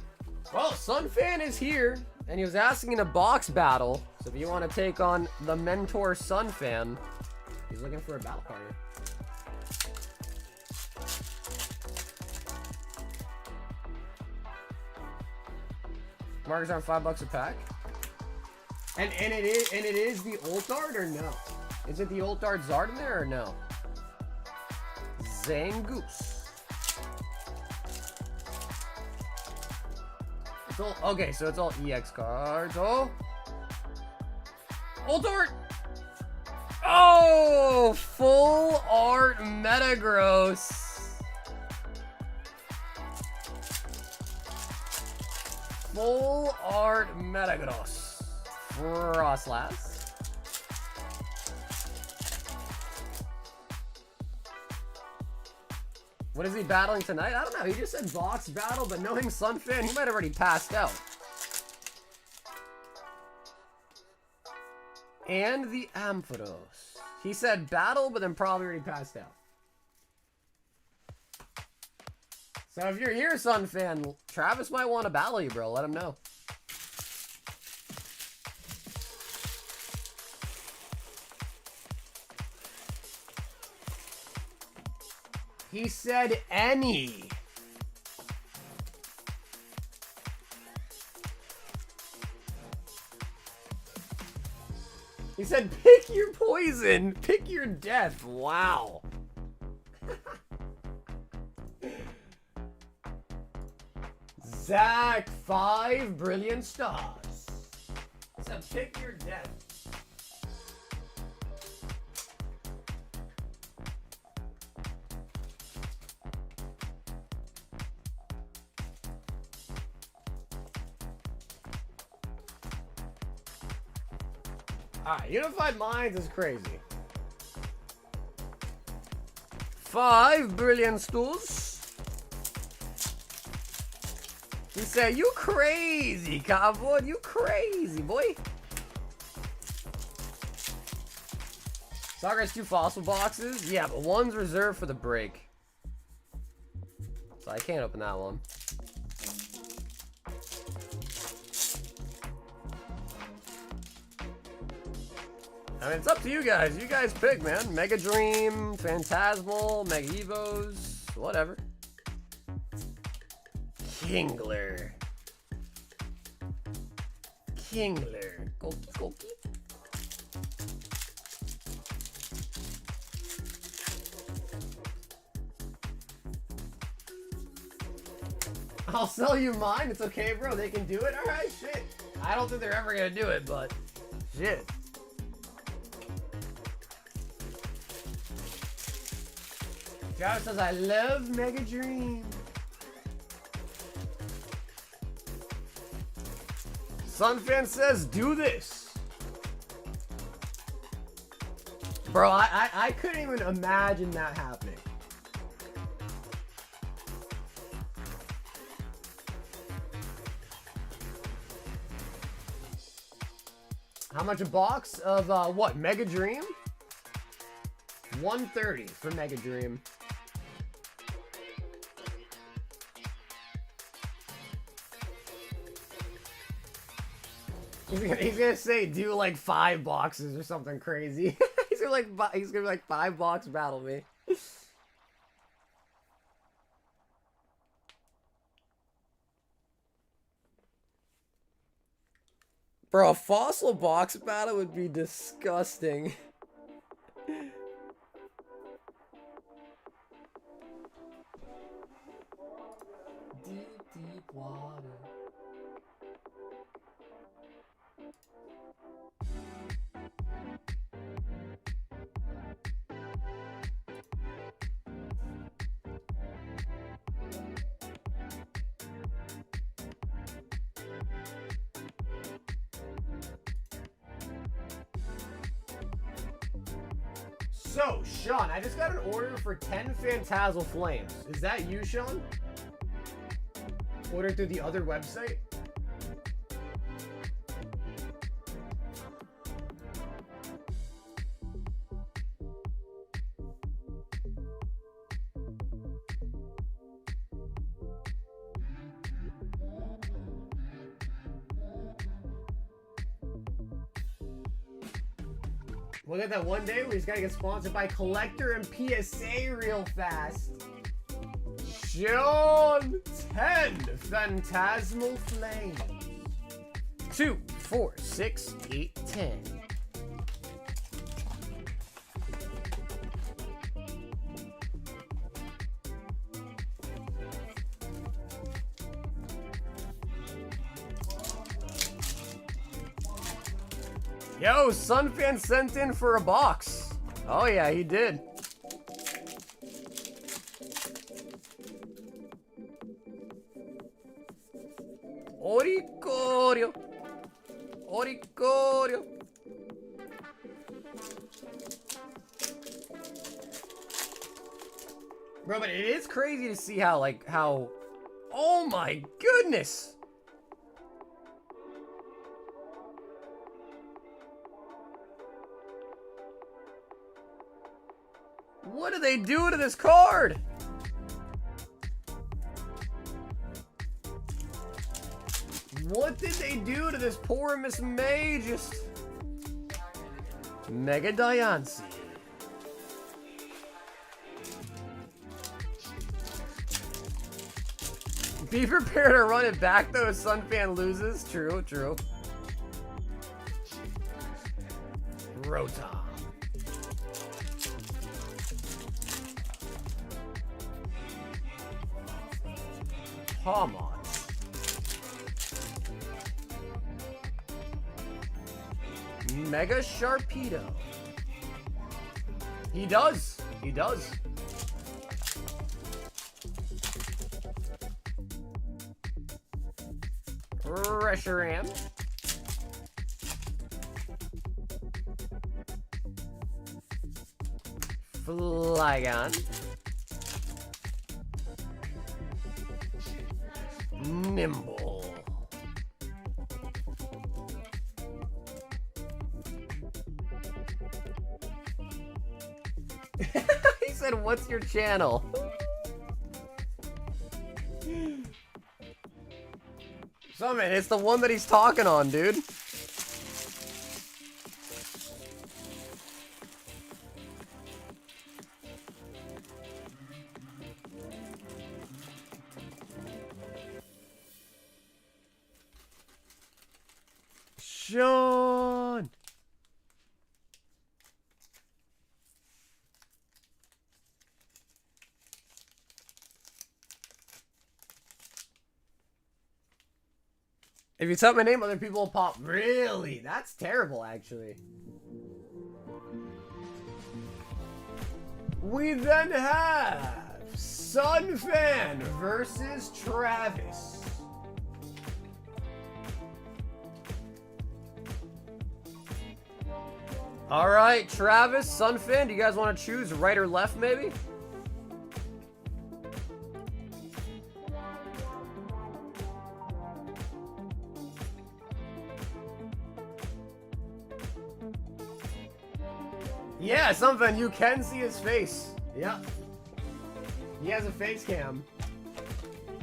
Well, Sunfan is here, and he was asking in a box battle. So if you want to take on the Mentor Sunfan, he's looking for a battle card here. Markers on $5 a pack. And it is the old art or no? Is it the old art Zard in there or no? Zangoose. It's all, okay, so it's all EX cards. Oh, old art. Oh, full art Metagross. Full art Metagross. Frostlass. What is he battling tonight? I don't know. He just said box battle, but knowing Sunfan, he might have already passed out. And the Ampharos. He said battle, but then probably already passed out. So if you're here, Sunfan, Travis might want to battle you, bro. Let him know. He said any. He said pick your poison, pick your death. Wow. Zach, 5 brilliant stars. He said pick your death. Alright, Unified Minds is crazy. 5 brilliant stars. He said, you crazy, cowboy. You crazy, boy. Soccer has 2 fossil boxes. Yeah, but one's reserved for the break. So I can't open that one. I mean, it's up to you guys. You guys pick, man. Mega Dream, Phantasmal, Mega Evos, whatever. Kingler. Kingler. Goki, Goki. I'll sell you mine. It's okay, bro. They can do it. All right, shit. I don't think they're ever going to do it, but shit. Travis says, I love Mega Dream. Sunfan says, do this. Bro, I couldn't even imagine that happening. How much a box of, what, Mega Dream? $130 for Mega Dream. He's gonna say do like 5 boxes or something crazy. he's gonna like 5 box battle me. Bro, a fossil box battle would be disgusting. Deep, deep water. So, Sean, I just got an order for 10 Phantasmal Flames. Is that you, Sean? Ordered through the other website? We'll get that one day where he's gotta get sponsored by Collector and PSA real fast. Sean, 10 Phantasmal Flames. 2, 4, 6, 8, 10. Yo, Sunfan sent in for a box. Oh yeah, he did. Oricorio. Oricorio. Bro, but it is crazy to see how, oh my goodness. What do they do to this card? What did they do to this poor Miss Magus? Mega Diancie. Be prepared to run it back though if Sunfan loses. True, true. Rotom. Pokémon. Mega Sharpedo. He does. He does. Reshiram. Flygon. Nimble. He said, "What's your channel?" Summon, it's the one that he's talking on, dude. Sean. If you type my name, other people will pop. Really? That's terrible, actually. We then have Sunfan versus Travis. All right, Travis, Sunfan, do you guys want to choose right or left, maybe? Yeah, Sunfan, you can see his face. Yeah. He has a face cam.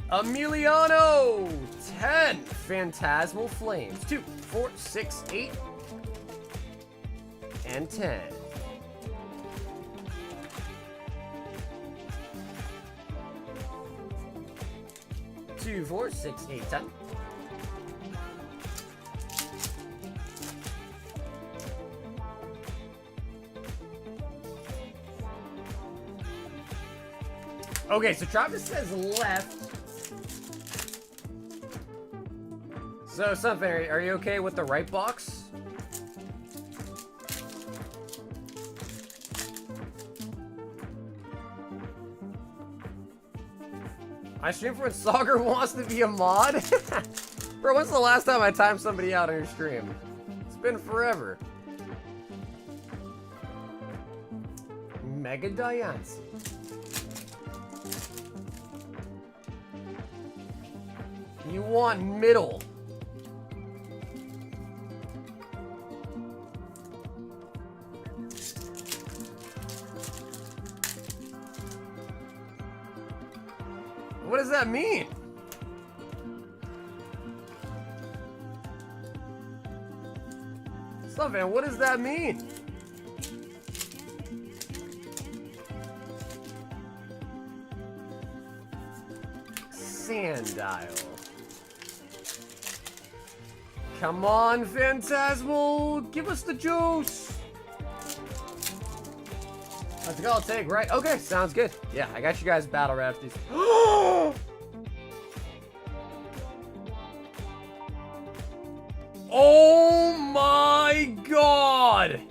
Emiliano, 10 Phantasmal Flames. 2, 4, 6, 8. And 10. Two, 4, 6, 8, 10. Okay, so Travis says left. So, something, are you okay with the right box? I stream for when Sauger wants to be a mod? Bro, when's the last time I timed somebody out on your stream? It's been forever. Mega Diancie. You want middle. What does that mean? Stuff, man, what does that mean? Sandile. Come on, Phantasmal, give us the juice. That's all I'll take, right? Okay, sounds good. Yeah, I got you guys battle rafties. Oh my god!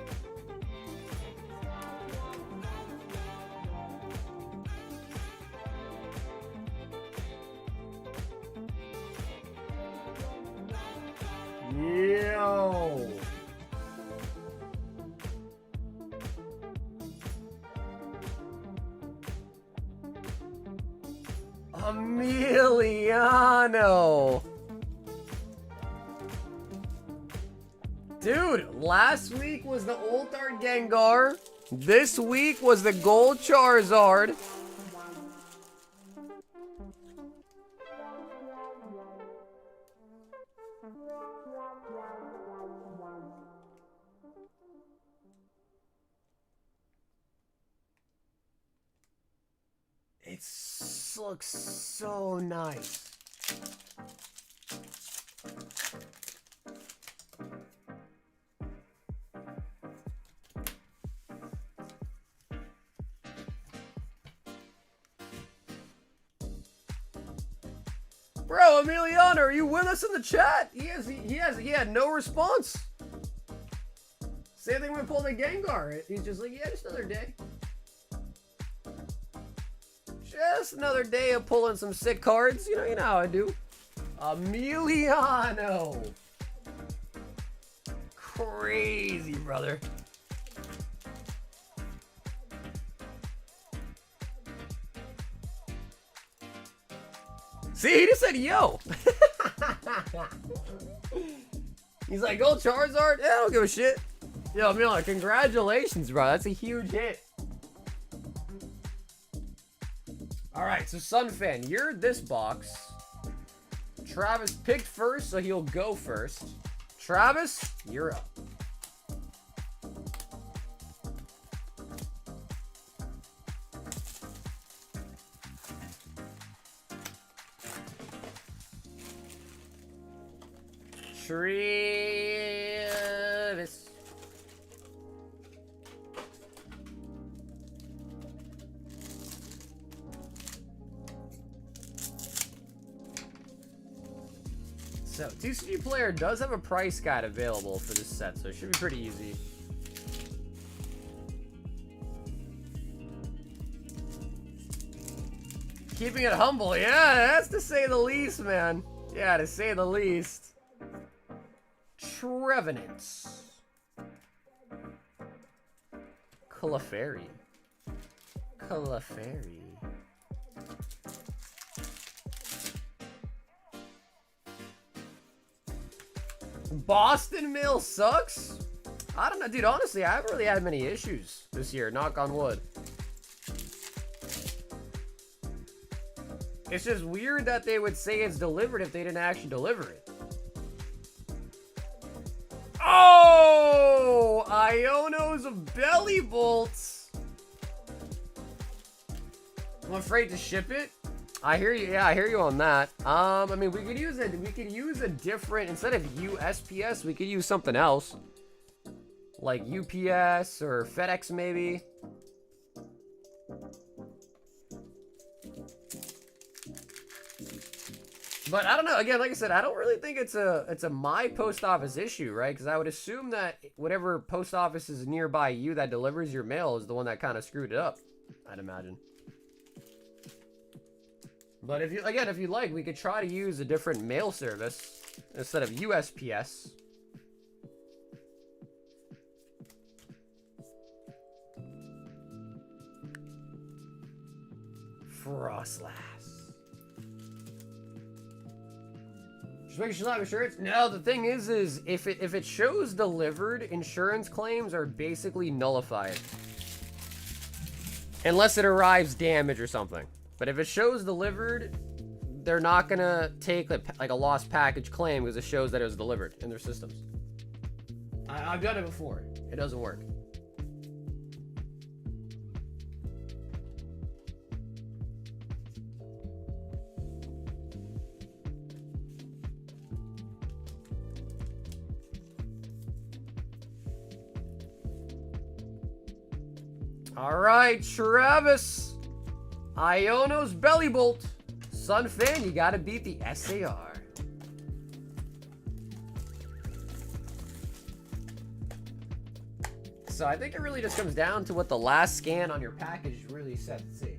Yo! Emiliano! Dude, last week was the Old Art Gengar. This week was the Gold Charizard. It looks so nice. Bro, Emiliano, are you with us in the chat? He had no response. Same thing when we pulled the Gengar. He's just like, yeah, just another day. Just another day of pulling some sick cards. You know how I do. Emiliano. Crazy, brother. See, he just said yo. He's like, go Charizard? Yeah, I don't give a shit. Yo, Emiliano, congratulations, bro. That's a huge hit. Alright, so Sunfan, you're this box. Travis picked first, so he'll go first. Travis, you're up. Travis. So, TCG Player does have a price guide available for this set, so it should be pretty easy. Keeping it humble, yeah, that's to say the least, man. Yeah, to say the least. Trevenants. Clefairy. Clefairy. Boston Mail sucks? I don't know, dude, honestly, I haven't really had many issues this year, knock on wood. It's just weird that they would say it's delivered if they didn't actually deliver it. Oh! Iono's belly bolts. I'm afraid to ship it. I hear you. Yeah, I hear you on that. I mean, we could use a different, instead of USPS, we could use something else. Like UPS or FedEx maybe. But I don't know. Again, like I said, I don't really think it's a my post office issue, right? Because I would assume that whatever post office is nearby you that delivers your mail is the one that kind of screwed it up, I'd imagine. But if you like, we could try to use a different mail service instead of USPS. Frostlass. Just making sure insurance. No, the thing is if it shows delivered, insurance claims are basically nullified. Unless it arrives damaged or something. But if it shows delivered, they're not gonna take like a lost package claim because it shows that it was delivered in their systems. I've done it before. It doesn't work. All right, Travis. Iono's Belly Bolt. Sun Fan, you gotta beat the SAR. So I think it really just comes down to what the last scan on your package really said. Let's see.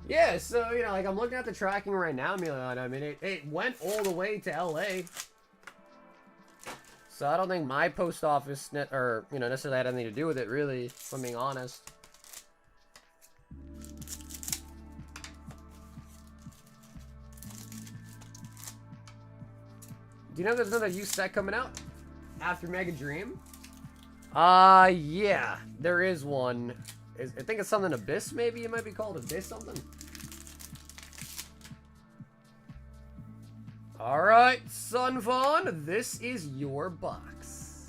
Yeah, so, you know, like, I'm looking at the tracking right now, Milan. I mean, it went all the way to LA. So I don't think my post office, necessarily had anything to do with it, really, if I'm being honest. Do you know there's another youth set coming out? After Mega Dream? Yeah, there is one. I think it's something Abyss, maybe it might be called Abyss something. Alright, Sun Vaughn, this is your box.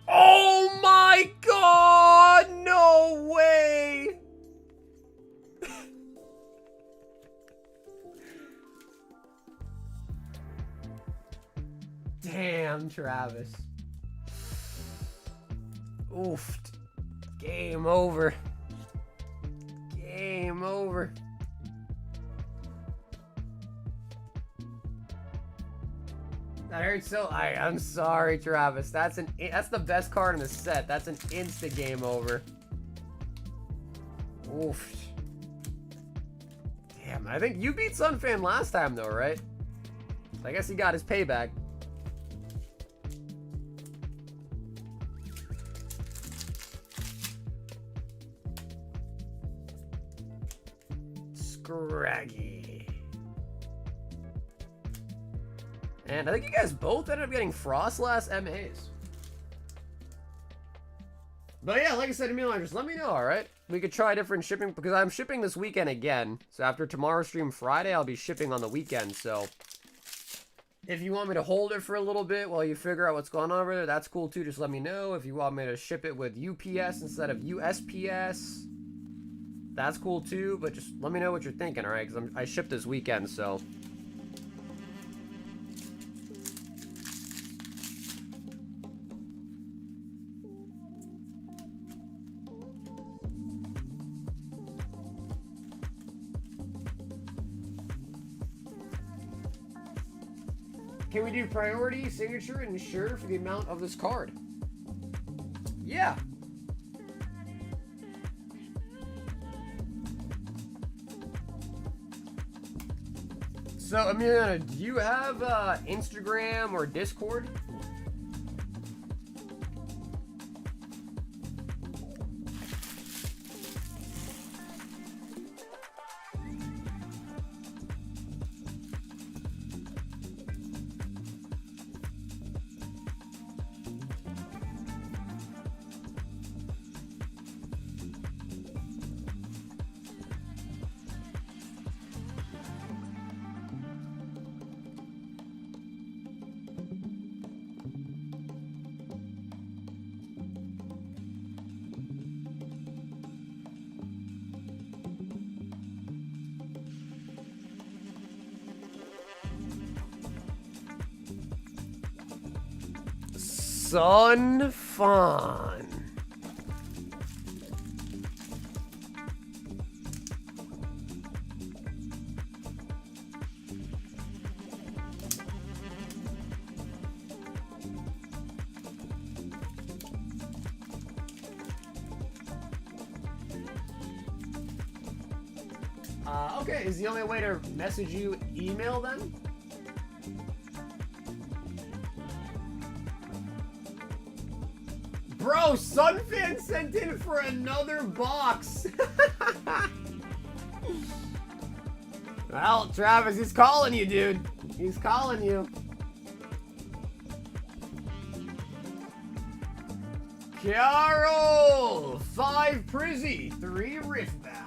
Oh my god! No way! Damn, Travis. Oof. Game over. Game over. That hurts so. I'm sorry, Travis. That's the best card in the set. That's an instant game over. Oof. Damn, I think you beat Sunfan last time though, right? I guess he got his payback. Scraggy. And I think you guys both ended up getting Frostlass MAs. But yeah, like I said to me, just let me know, alright? We could try different shipping, because I'm shipping this weekend again. So after tomorrow's stream Friday, I'll be shipping on the weekend, so if you want me to hold it for a little bit while you figure out what's going on over there, that's cool too. Just let me know. If you want me to ship it with UPS instead of USPS, that's cool too, but just let me know what you're thinking, alright? Because I ship this weekend, so. Can we do priority, signature, and insure for the amount of this card? Yeah. So, Amelia, do you have Instagram or Discord? Sun Fawn. Okay, is the only way to message you email then? Bro, Sunfan sent in for another box. Well, Travis, he's calling you, dude. He's calling you. Carol! 5 Prizzy, 3 Riftbound.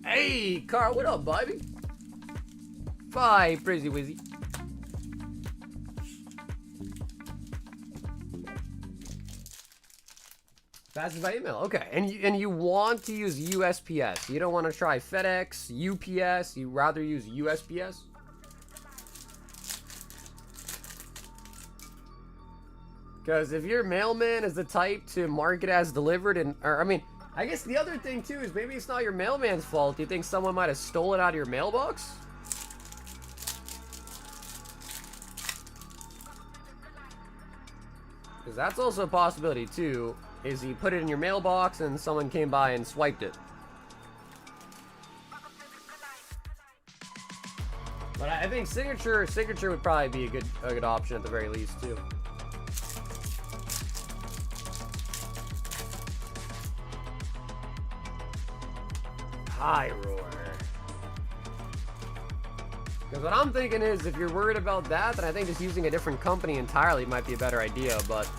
Hey, Carl, what up, baby? 5 Prizzy Wizzy. Fastest by email. Okay, and you want to use USPS. You don't want to try FedEx, UPS. You rather use USPS. Because if your mailman is the type to mark it as delivered, or I mean, I guess the other thing too is maybe it's not your mailman's fault. You think someone might have stolen it out of your mailbox? Because that's also a possibility too. Is he put it in your mailbox and someone came by and swiped it? But I think signature would probably be a good option at the very least too. High roar. Because what I'm thinking is, if you're worried about that, then I think just using a different company entirely might be a better idea. But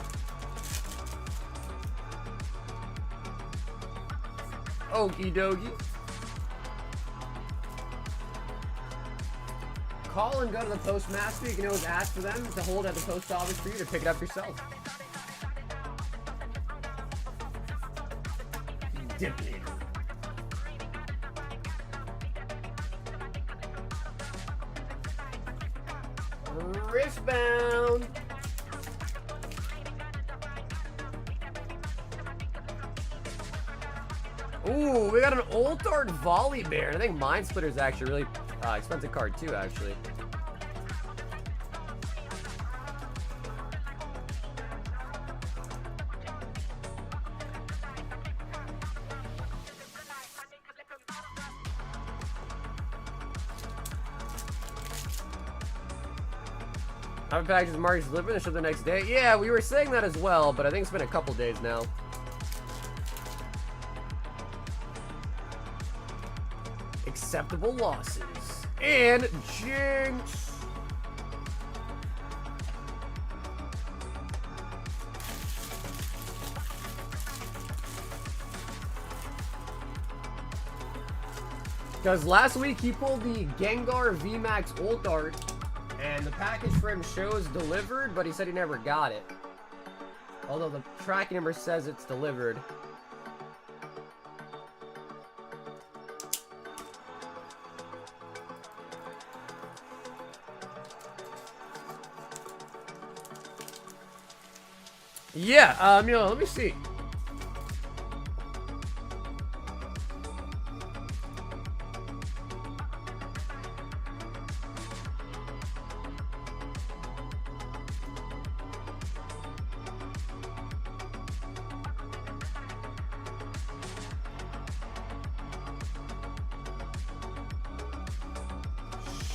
okie dokie. Call and go to the postmaster. You can always ask for them to hold at the post office for you to pick it up yourself. Dipping. Riftbound. Ooh, we got an Old Art Volley Bear. I think Mind Splitter is actually a really expensive card too, actually. Have a package of markets delivered and ship the next day. Yeah, we were saying that as well, but I think it's been a couple days now. Acceptable losses. And Jinx. Because last week he pulled the Gengar VMAX Ult Art, and the package for him shows delivered, but he said he never got it. Although the tracking number says it's delivered. Yeah, let me see.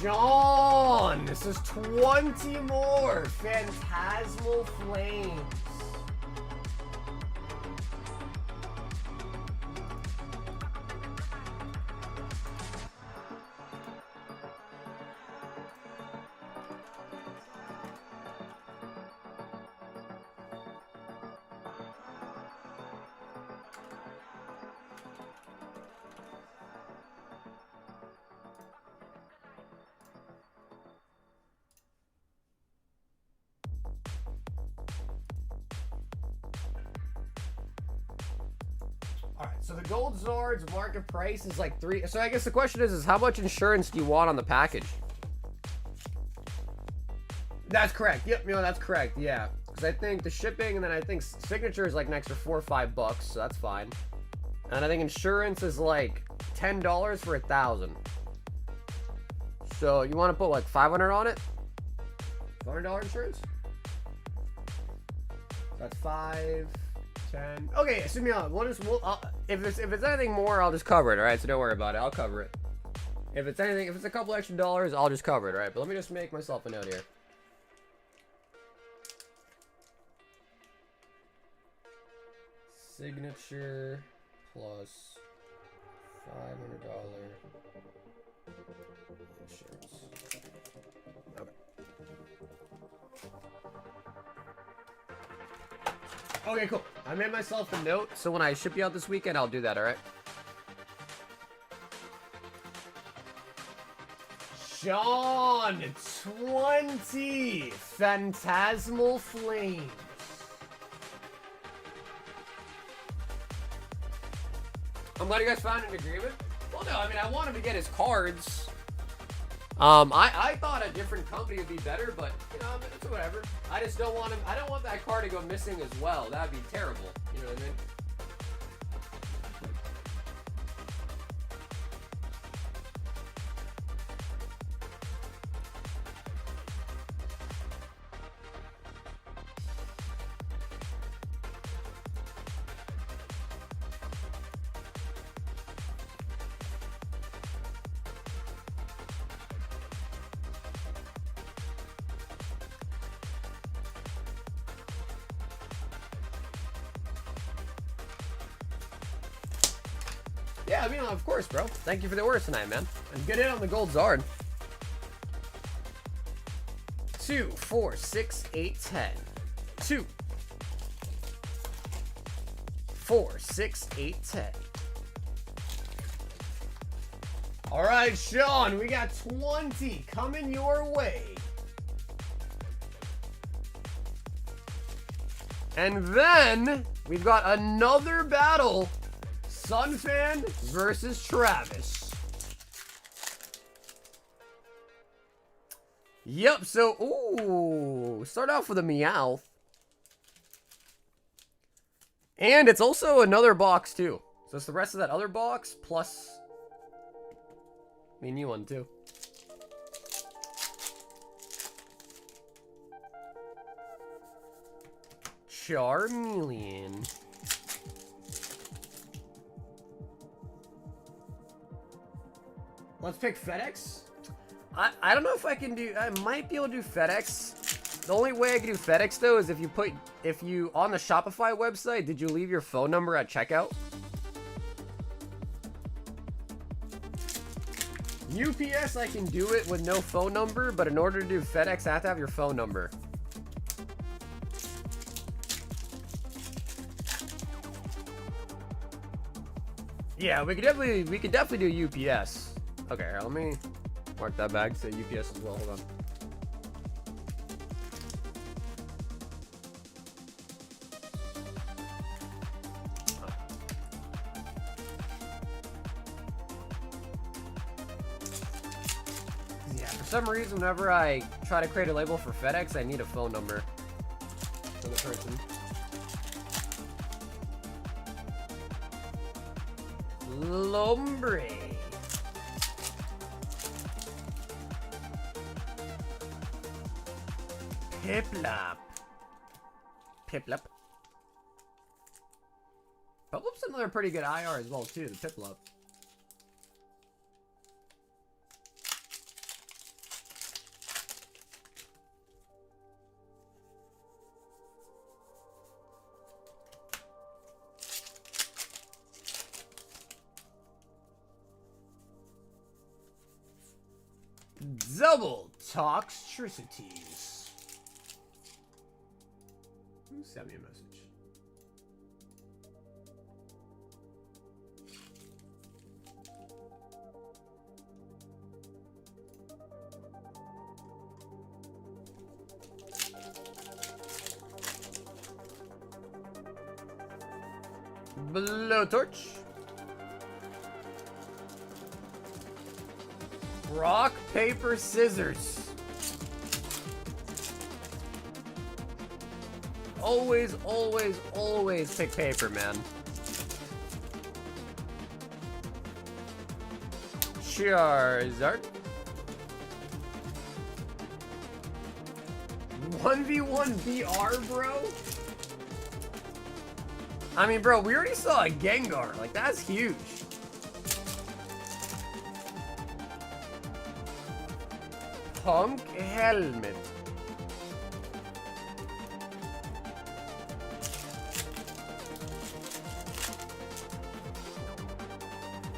Sean, this is 20 more Phantasmal Flames. Alright, so the Gold Zard's market price is like 3. So I guess the question is how much insurance do you want on the package? That's correct. Yep, that's correct. Yeah. Because I think the shipping and then I think signature is like an extra $4 or $5, so that's fine. And I think insurance is like $10 for 1,000. So you want to put like 500 on it? $500 insurance? That's 5, 10. Okay, assuming if it's anything more, I'll just cover it. All right, so don't worry about it. I'll cover it. If it's a couple extra dollars, I'll just cover it. All right, but let me just make myself a note here. Signature plus $500 insurance. Okay, cool. I made myself a note, so when I ship you out this weekend, I'll do that, alright? Sean, 20! Phantasmal Flames. I'm glad you guys found an agreement. Well, no, I mean, I wanted to get his cards. I thought a different company would be better, but, you know, it's whatever. I just don't want him, I don't want that card to go missing as well. That'd be terrible. You know what I mean? Yeah, I mean, of course, bro. Thank you for the orders tonight, man. And get in on the gold Zard. 2, 4, 6, 8, 10. 2, 4, 6, 8, 10. All right, Sean, we got 20 coming your way. And then we've got another battle. Sunfan versus Travis. Yep, so, ooh, start off with a Meowth. And it's also another box, too. So it's the rest of that other box, plus the new one, too. Charmeleon. Let's pick FedEx. I don't know if I can do, I might be able to do FedEx. The only way I can do FedEx though is if you on the Shopify website, did you leave your phone number at checkout? UPS, I can do it with no phone number, but in order to do FedEx, I have to have your phone number. Yeah, we could definitely do UPS. Okay, here, let me mark that back, say UPS as well, hold on. Yeah, for some reason, whenever I try to create a label for FedEx, I need a phone number for the person. Lombre. Piplup. Piplup. Piplup's another pretty good IR as well too, the Piplup. Double Toxtricities. Send me a message. Blowtorch. Rock, paper, scissors. Always, always, always pick paper, man. Charizard. 1v1 VR, bro? I mean, bro, we already saw a Gengar. Like, that's huge. Punk Helmet.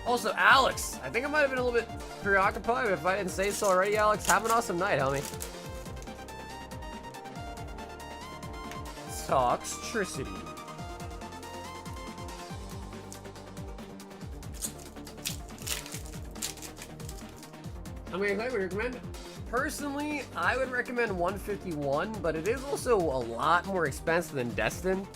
Also, Alex, I think I might have been a little bit preoccupied, but if I didn't say so already, Alex, have an awesome night, homie. Toxtricity. I mean, I would recommend. Personally, I would recommend 151, but it is also a lot more expensive than Destined.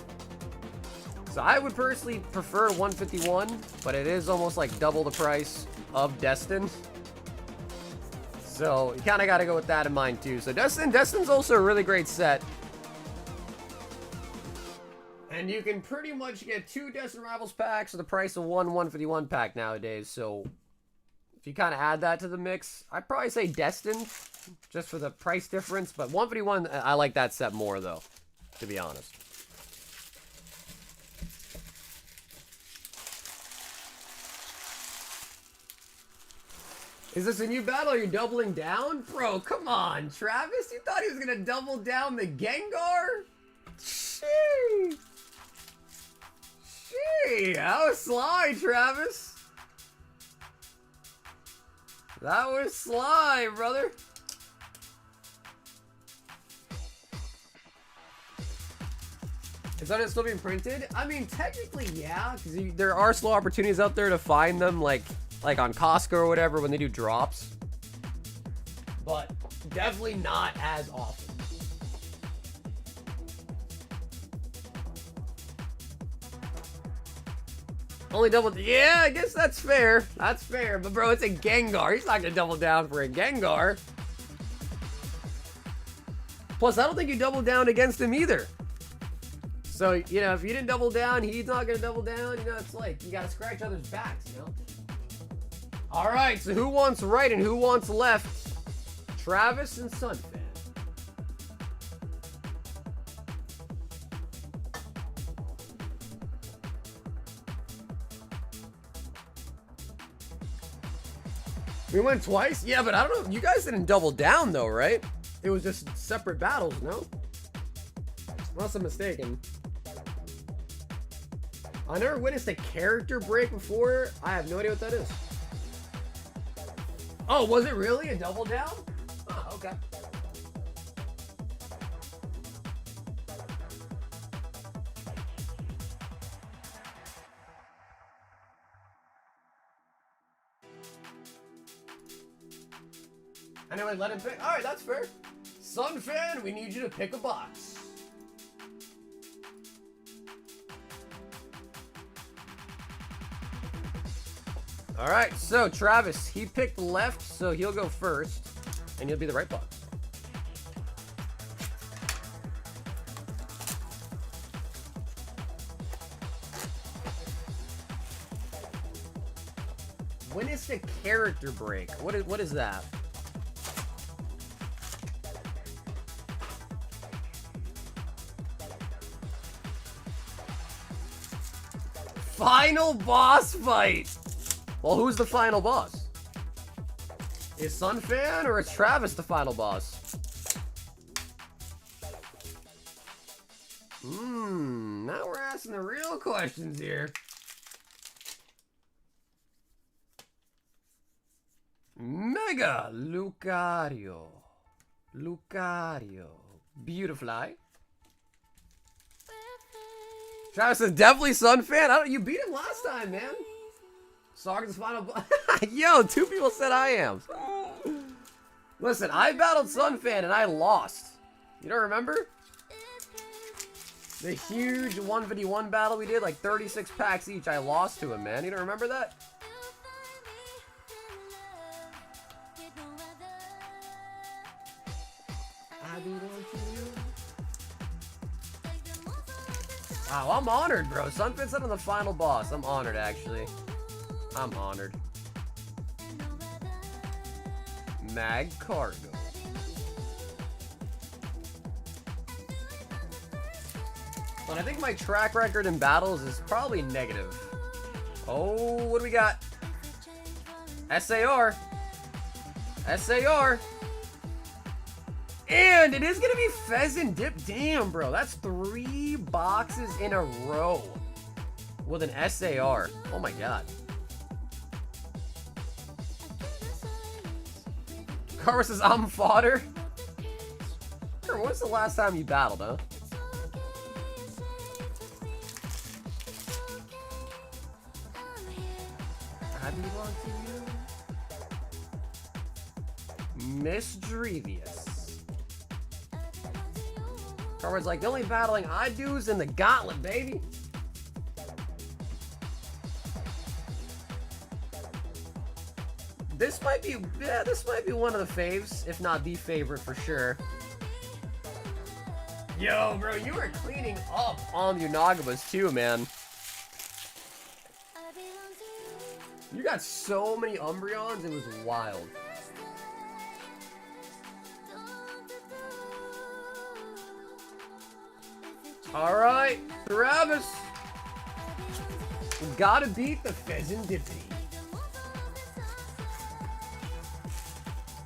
So I would personally prefer 151, but it is almost like double the price of Destined. So you kind of got to go with that in mind too. So Destined's also a really great set. And you can pretty much get 2 Destined Rivals packs for the price of one 151 pack nowadays. So if you kind of add that to the mix, I'd probably say Destined just for the price difference. But 151, I like that set more though, to be honest. Is this a new battle? Are you doubling down? Bro, come on, Travis. You thought he was going to double down the Gengar? Sheesh. Sheesh. That was sly, Travis. That was sly, brother. Is that still being printed? I mean, technically, yeah. Because there are slow opportunities out there to find them, like on Costco or whatever when they do drops. But definitely not as often. Only double... Yeah, I guess that's fair. That's fair. But bro, it's a Gengar. He's not going to double down for a Gengar. Plus, I don't think you double down against him either. So, you know, if you didn't double down, he's not going to double down. You know, it's like you got to scratch others' backs, you know? All right, so who wants right and who wants left? Travis and Sunfan. We went twice? Yeah, but I don't know. You guys didn't double down, though, right? It was just separate battles, no? Unless I'm mistaken. I never witnessed a character break before. I have no idea what that is. Oh, was it really a double down? Oh, okay. Anyway, let him pick. All right, that's fair. Sunfan, we need you to pick a box. All right, so Travis, he picked left, so he'll go first, and he'll be the right box. When is the character break? What is that? Final boss fight! Well, who's the final boss? Is Sunfan or is Travis the final boss? Now we're asking the real questions here. Mega Lucario. Beautifly. Travis is definitely Sunfan. You beat him last time, man. Sargon's final boss. Yo, 2 people said I am. Listen, I battled Sunfan and I lost. You don't remember? The huge 1v1 battle we did, like 36 packs each. I lost to him, man. You don't remember that? Wow, I'm honored, bro. Sunfan said I'm the final boss. I'm honored, actually. I'm honored. Mag Cargo. But I think my track record in battles is probably negative. Oh, what do we got? SAR. SAR. And it is going to be Pheasant Dip. Damn, bro. That's 3 boxes in a row with an SAR. Oh, my God. Carver says, I'm fodder. Sure, when's the last time you battled, huh? I belong to you. Miss Drevious. Carver's like, the only battling I do is in the gauntlet, baby. This might be, yeah, this might be one of the faves, if not the favorite for sure. Yo, bro, you were cleaning up on the Unagabas too, man. You got so many Umbreons, it was wild. Alright, Travis. Gotta beat the Pheasant Dippy.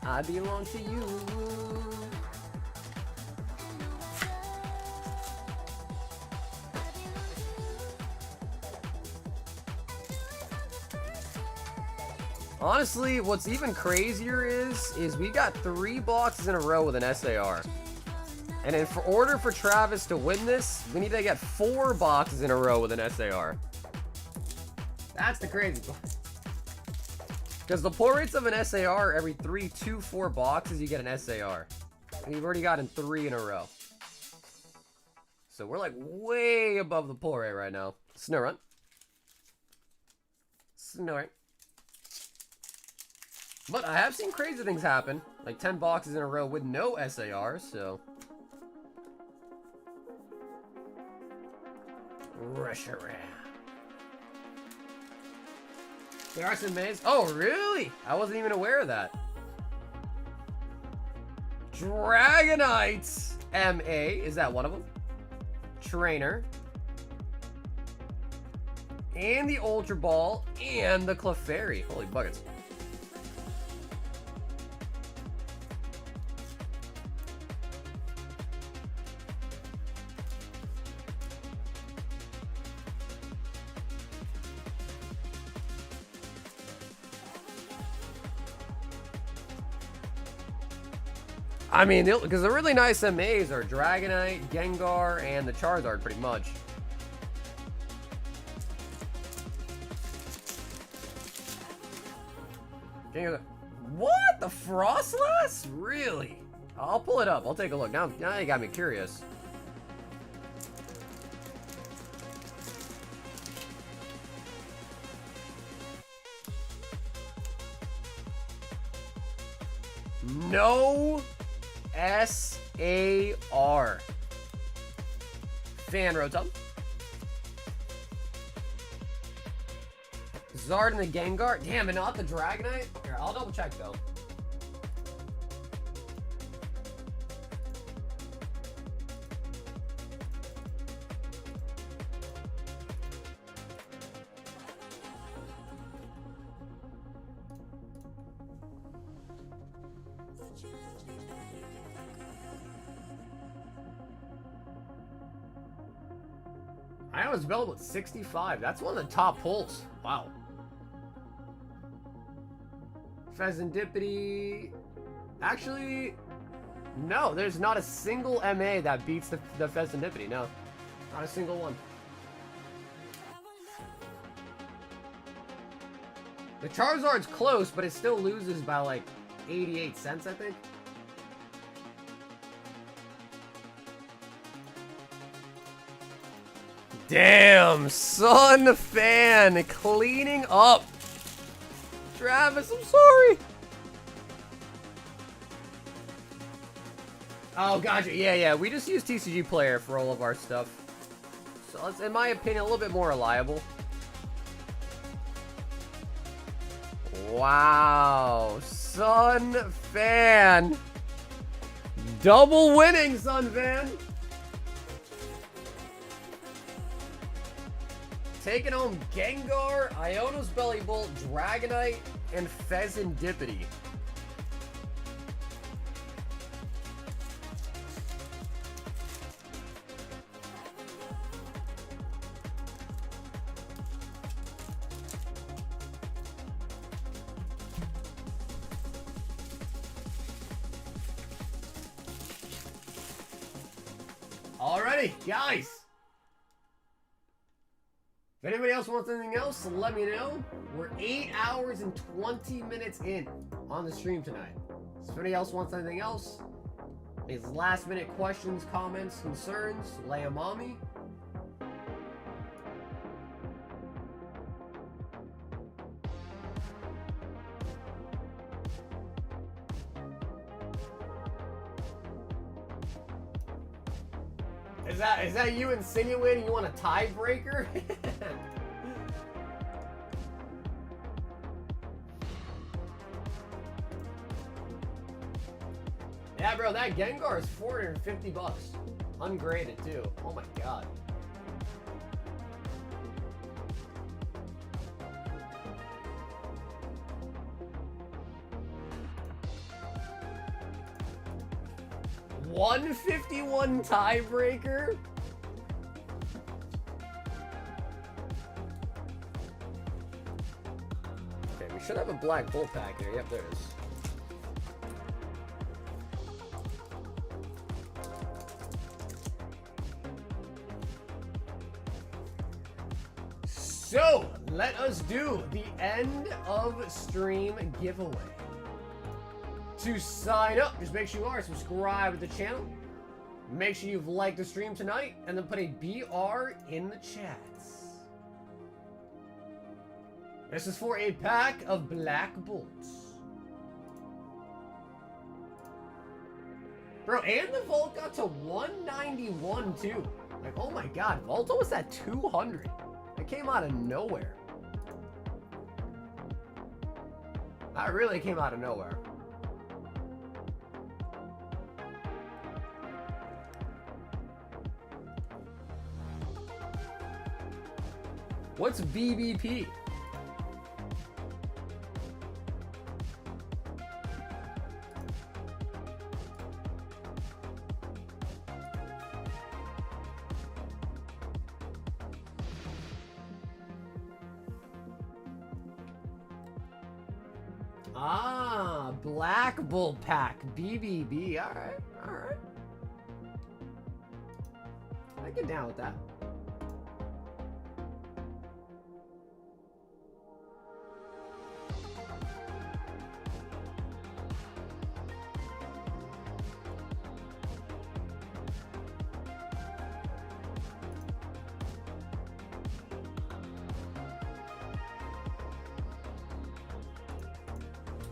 I belong to you. Honestly, what's even crazier is we got 3 boxes in a row with an SAR. And in order for Travis to win this, we need to get 4 boxes in a row with an SAR. That's the crazy part. Because the pull rates of an SAR, every 4 boxes, you get an SAR. And you've already gotten 3 in a row. So we're like way above the pull rate right now. Snow run. Snow run. But I have seen crazy things happen. Like 10 boxes in a row with no SAR, so. Rush around. There are some maze. Oh, really? I wasn't even aware of that. Dragonites MA. Is that one of them? Trainer. And the Ultra Ball. And the Clefairy. Holy buckets. I mean, because the really nice MAs are Dragonite, Gengar, and the Charizard, pretty much. Gengar, what? The Frostlass? Really? I'll pull it up. I'll take a look. Now you got me curious. No SAR. Fan Rotom. Zard and the Gengar. Damn, and not the Dragonite? Here, I'll double check though. I was built with 65. That's one of the top pulls. Wow. Pheasantipity. Actually, no, there's not a single MA that beats the Pheasantipity. No, not a single one. The Charizard's close, but it still loses by like 88 cents, I think. Damn, Sun Fan cleaning up. Travis, I'm sorry. Oh, gotcha. Yeah. We just use TCG Player for all of our stuff. So it's, in my opinion, a little bit more reliable. Wow. Sun Fan. Double winning, Sun Fan. Taking home Gengar, Iono's Belly Bolt, Dragonite, and Pheasantipity. Alrighty, guys. If anybody else wants anything else, let me know. We're 8 hours and 20 minutes in on the stream tonight. So if anybody else wants anything else, these last minute questions, comments, concerns, lay 'em on me. Is that you insinuating you want a tiebreaker? Yeah, bro, that Gengar is $450. Ungraded, too. Oh my god. $151 tiebreaker? Okay, we should have a black bull pack here. Yep, there it is. So, let us do the end of stream giveaway. To sign up, just make sure you are subscribed to the channel. Make sure you've liked the stream tonight, and then put a BR in the chats. This is for a pack of Black Bolts. Bro, and the Volt got to 191 too. Like, oh my god, Volto was at 200. It came out of nowhere. That really came out of nowhere. What's BBP? Ah, Black Bull Pack, BBB. All right, all right. I get down with that.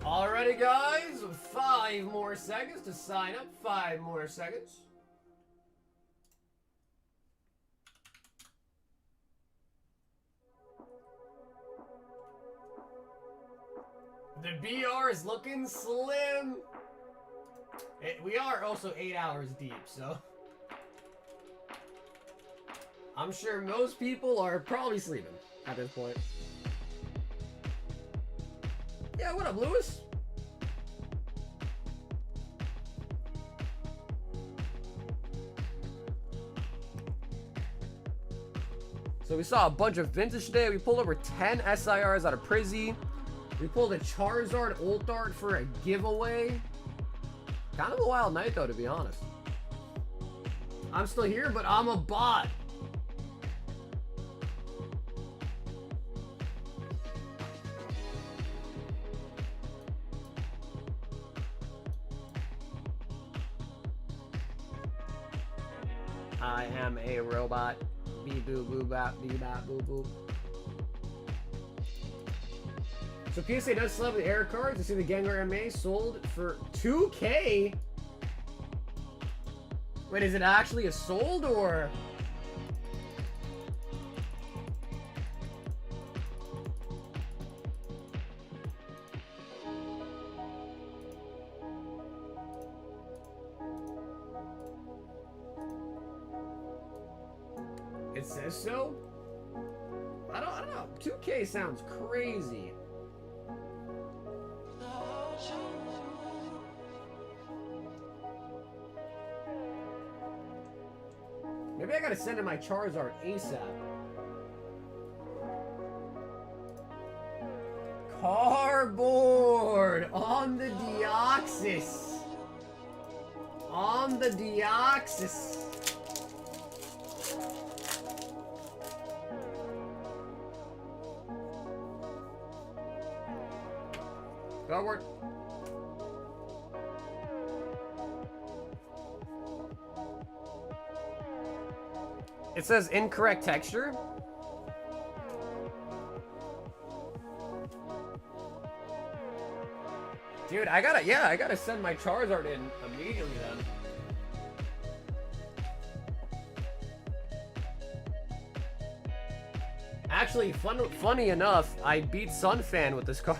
Alrighty, guys, 5 more seconds to sign up. 5 more seconds. The BR is looking slim. We are also 8 hours deep, so I'm sure most people are probably sleeping at this point. Yeah, what up, Lewis? So we saw a bunch of vintage today. We pulled over 10 SIRs out of Prizzy. We pulled a Charizard Ult Art for a giveaway. Kind of a wild night, though, to be honest. I'm still here, but I'm a bot. I am a robot. Beep boo boo bop bee bop boo boo. So PSA does still have the air cards. You see the Gengar MA sold for 2K. Wait, is it actually a sold or? It says so? I don't know. 2K sounds crazy. Maybe I gotta send in my Charizard ASAP. Cardboard on the Deoxys. On the Deoxys. Cardboard. It says incorrect texture. Dude, I gotta send my Charizard in immediately then. Actually, funny enough, I beat Sunfan with this card.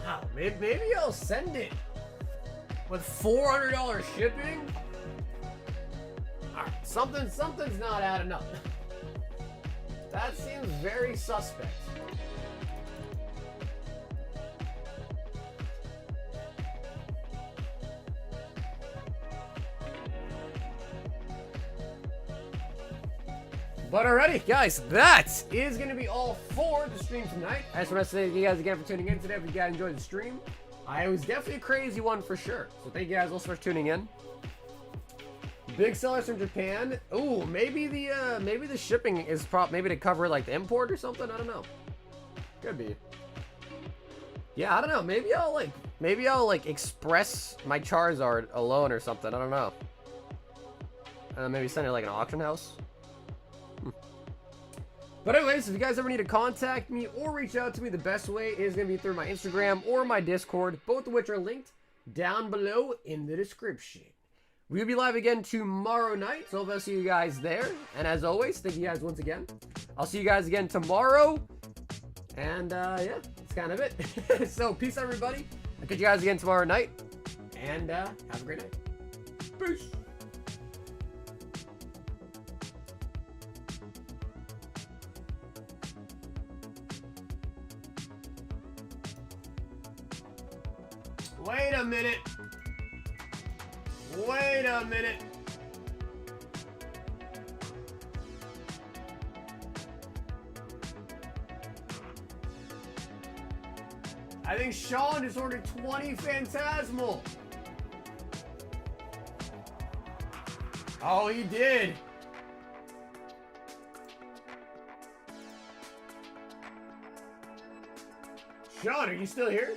Wow, maybe I'll send it with $400 shipping. All right, something's not adding up. That seems very suspect. But alrighty, guys, that is going to be all for the stream tonight. I just want to thank you guys again for tuning in today. If you guys enjoyed the stream, it was definitely a crazy one for sure. So thank you guys also for tuning in. Big sellers from Japan. Ooh, maybe the shipping is maybe to cover like the import or something. I don't know. Could be. Yeah, I don't know. Maybe I'll like express my Charizard alone or something. I don't know. Maybe send it like an auction house. But anyways, if you guys ever need to contact me or reach out to me, the best way is going to be through my Instagram or my Discord, both of which are linked down below in the description. We'll be live again tomorrow night, so I'll see you guys there. And as always, thank you guys once again. I'll see you guys again tomorrow. And yeah, that's kind of it. So peace, everybody. I'll catch you guys again tomorrow night. And have a great night. Peace. Wait a minute. Wait a minute. I think Sean just ordered 20 Phantasmal. Oh, he did. Sean, are you still here?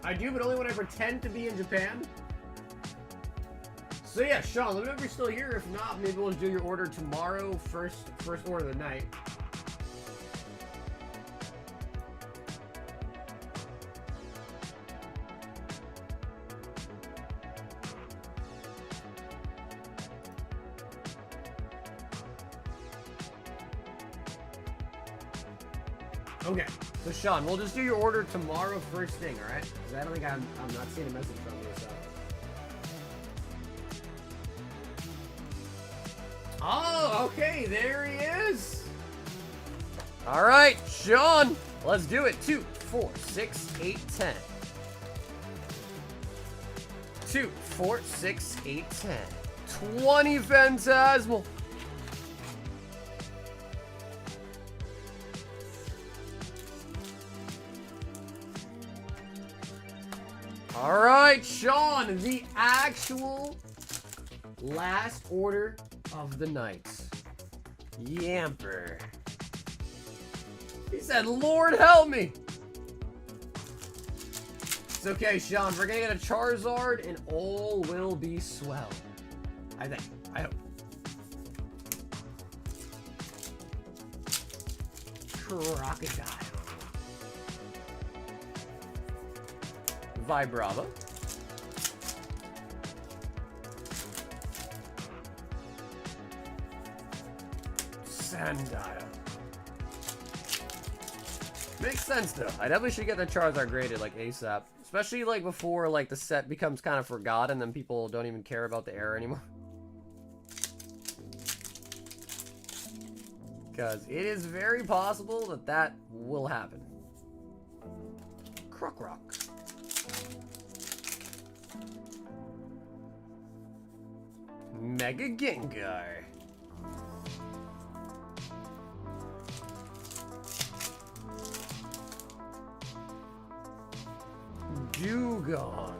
I do, but only when I pretend to be in Japan. So yeah, Sean, let me know if you're still here. If not, maybe we'll do your order tomorrow, first order of the night. Okay, so Sean, we'll just do your order tomorrow first thing, all right? Because I don't think I'm not seeing a message from you, so. Oh, okay, there he is. All right, Sean, let's do it. 2, 4, 6, 8, 10. 2, 4, 6, 8, 10. 20 Phantasmal. All right, Sean, the actual last order of the night. Yamper. He said, Lord help me. It's okay, Sean. We're gonna get a Charizard and all will be swell. I think. I hope. Crocodile. Vibrava. Sandile. Makes sense though. I definitely should get the Charizard graded like ASAP. Especially like before like the set becomes kind of forgotten and then people don't even care about the error anymore. Because it is very possible that that will happen. Croc. Mega Gengar. Dewgong.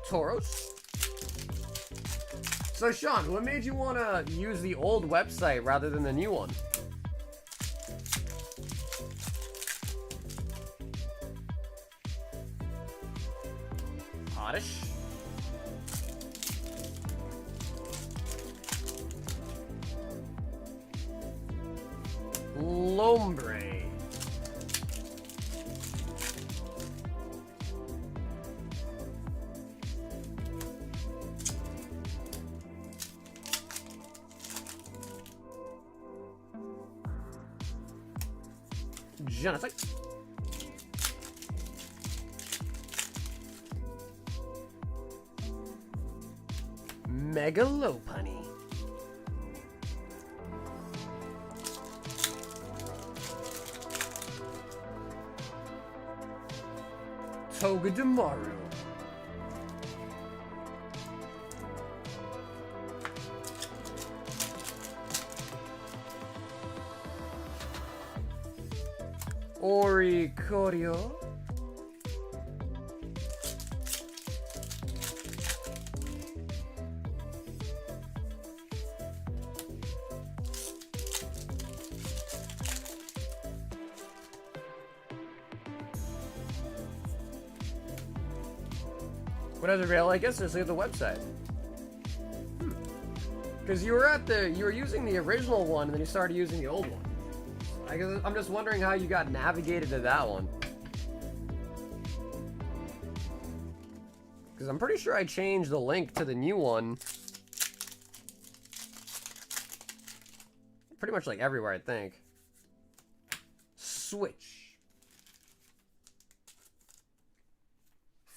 Tauros. So Sean, what made you want to use the old website rather than the new one? Oddish. Lombre. Genocide. Megalopunny. Togedemaru. Oricorio. What other rail? I guess just leave the website. Because you were using the original one and then you started using the old one. I guess I'm just wondering how you got navigated to that one. Because I'm pretty sure I changed the link to the new one. Pretty much like everywhere, I think. Switch.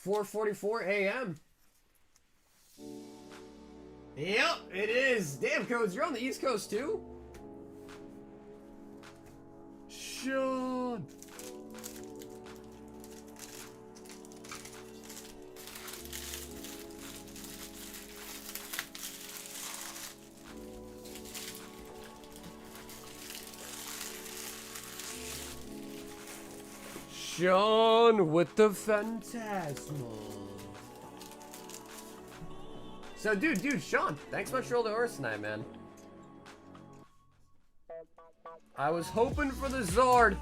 4:44 a.m. Yep, it is. Damn, Codes, you're on the East Coast too? Sean. Sean with the Phantasmal. So, dude, Sean, thanks much for all the horse tonight, man. I was hoping for the Zord.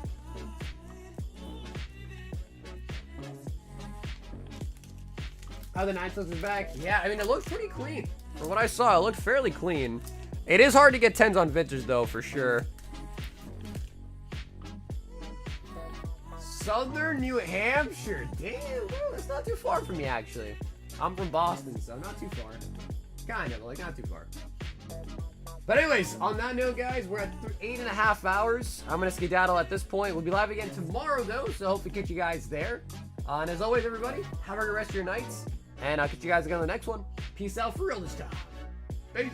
Oh, the Ninetales is back. Yeah, I mean, it looks pretty clean. For what I saw, it looked fairly clean. It is hard to get 10s on vintage, though, for sure. Southern New Hampshire. Damn, bro, that's not too far from me, actually. I'm from Boston, so not too far. Kind of, like, not too far. But anyways, on that note, guys, we're at 8.5 hours. I'm going to skedaddle at this point. We'll be live again tomorrow, though, so hope to catch you guys there. And as always, everybody, have a good rest of your nights. And I'll catch you guys again on the next one. Peace out for real this time. Peace.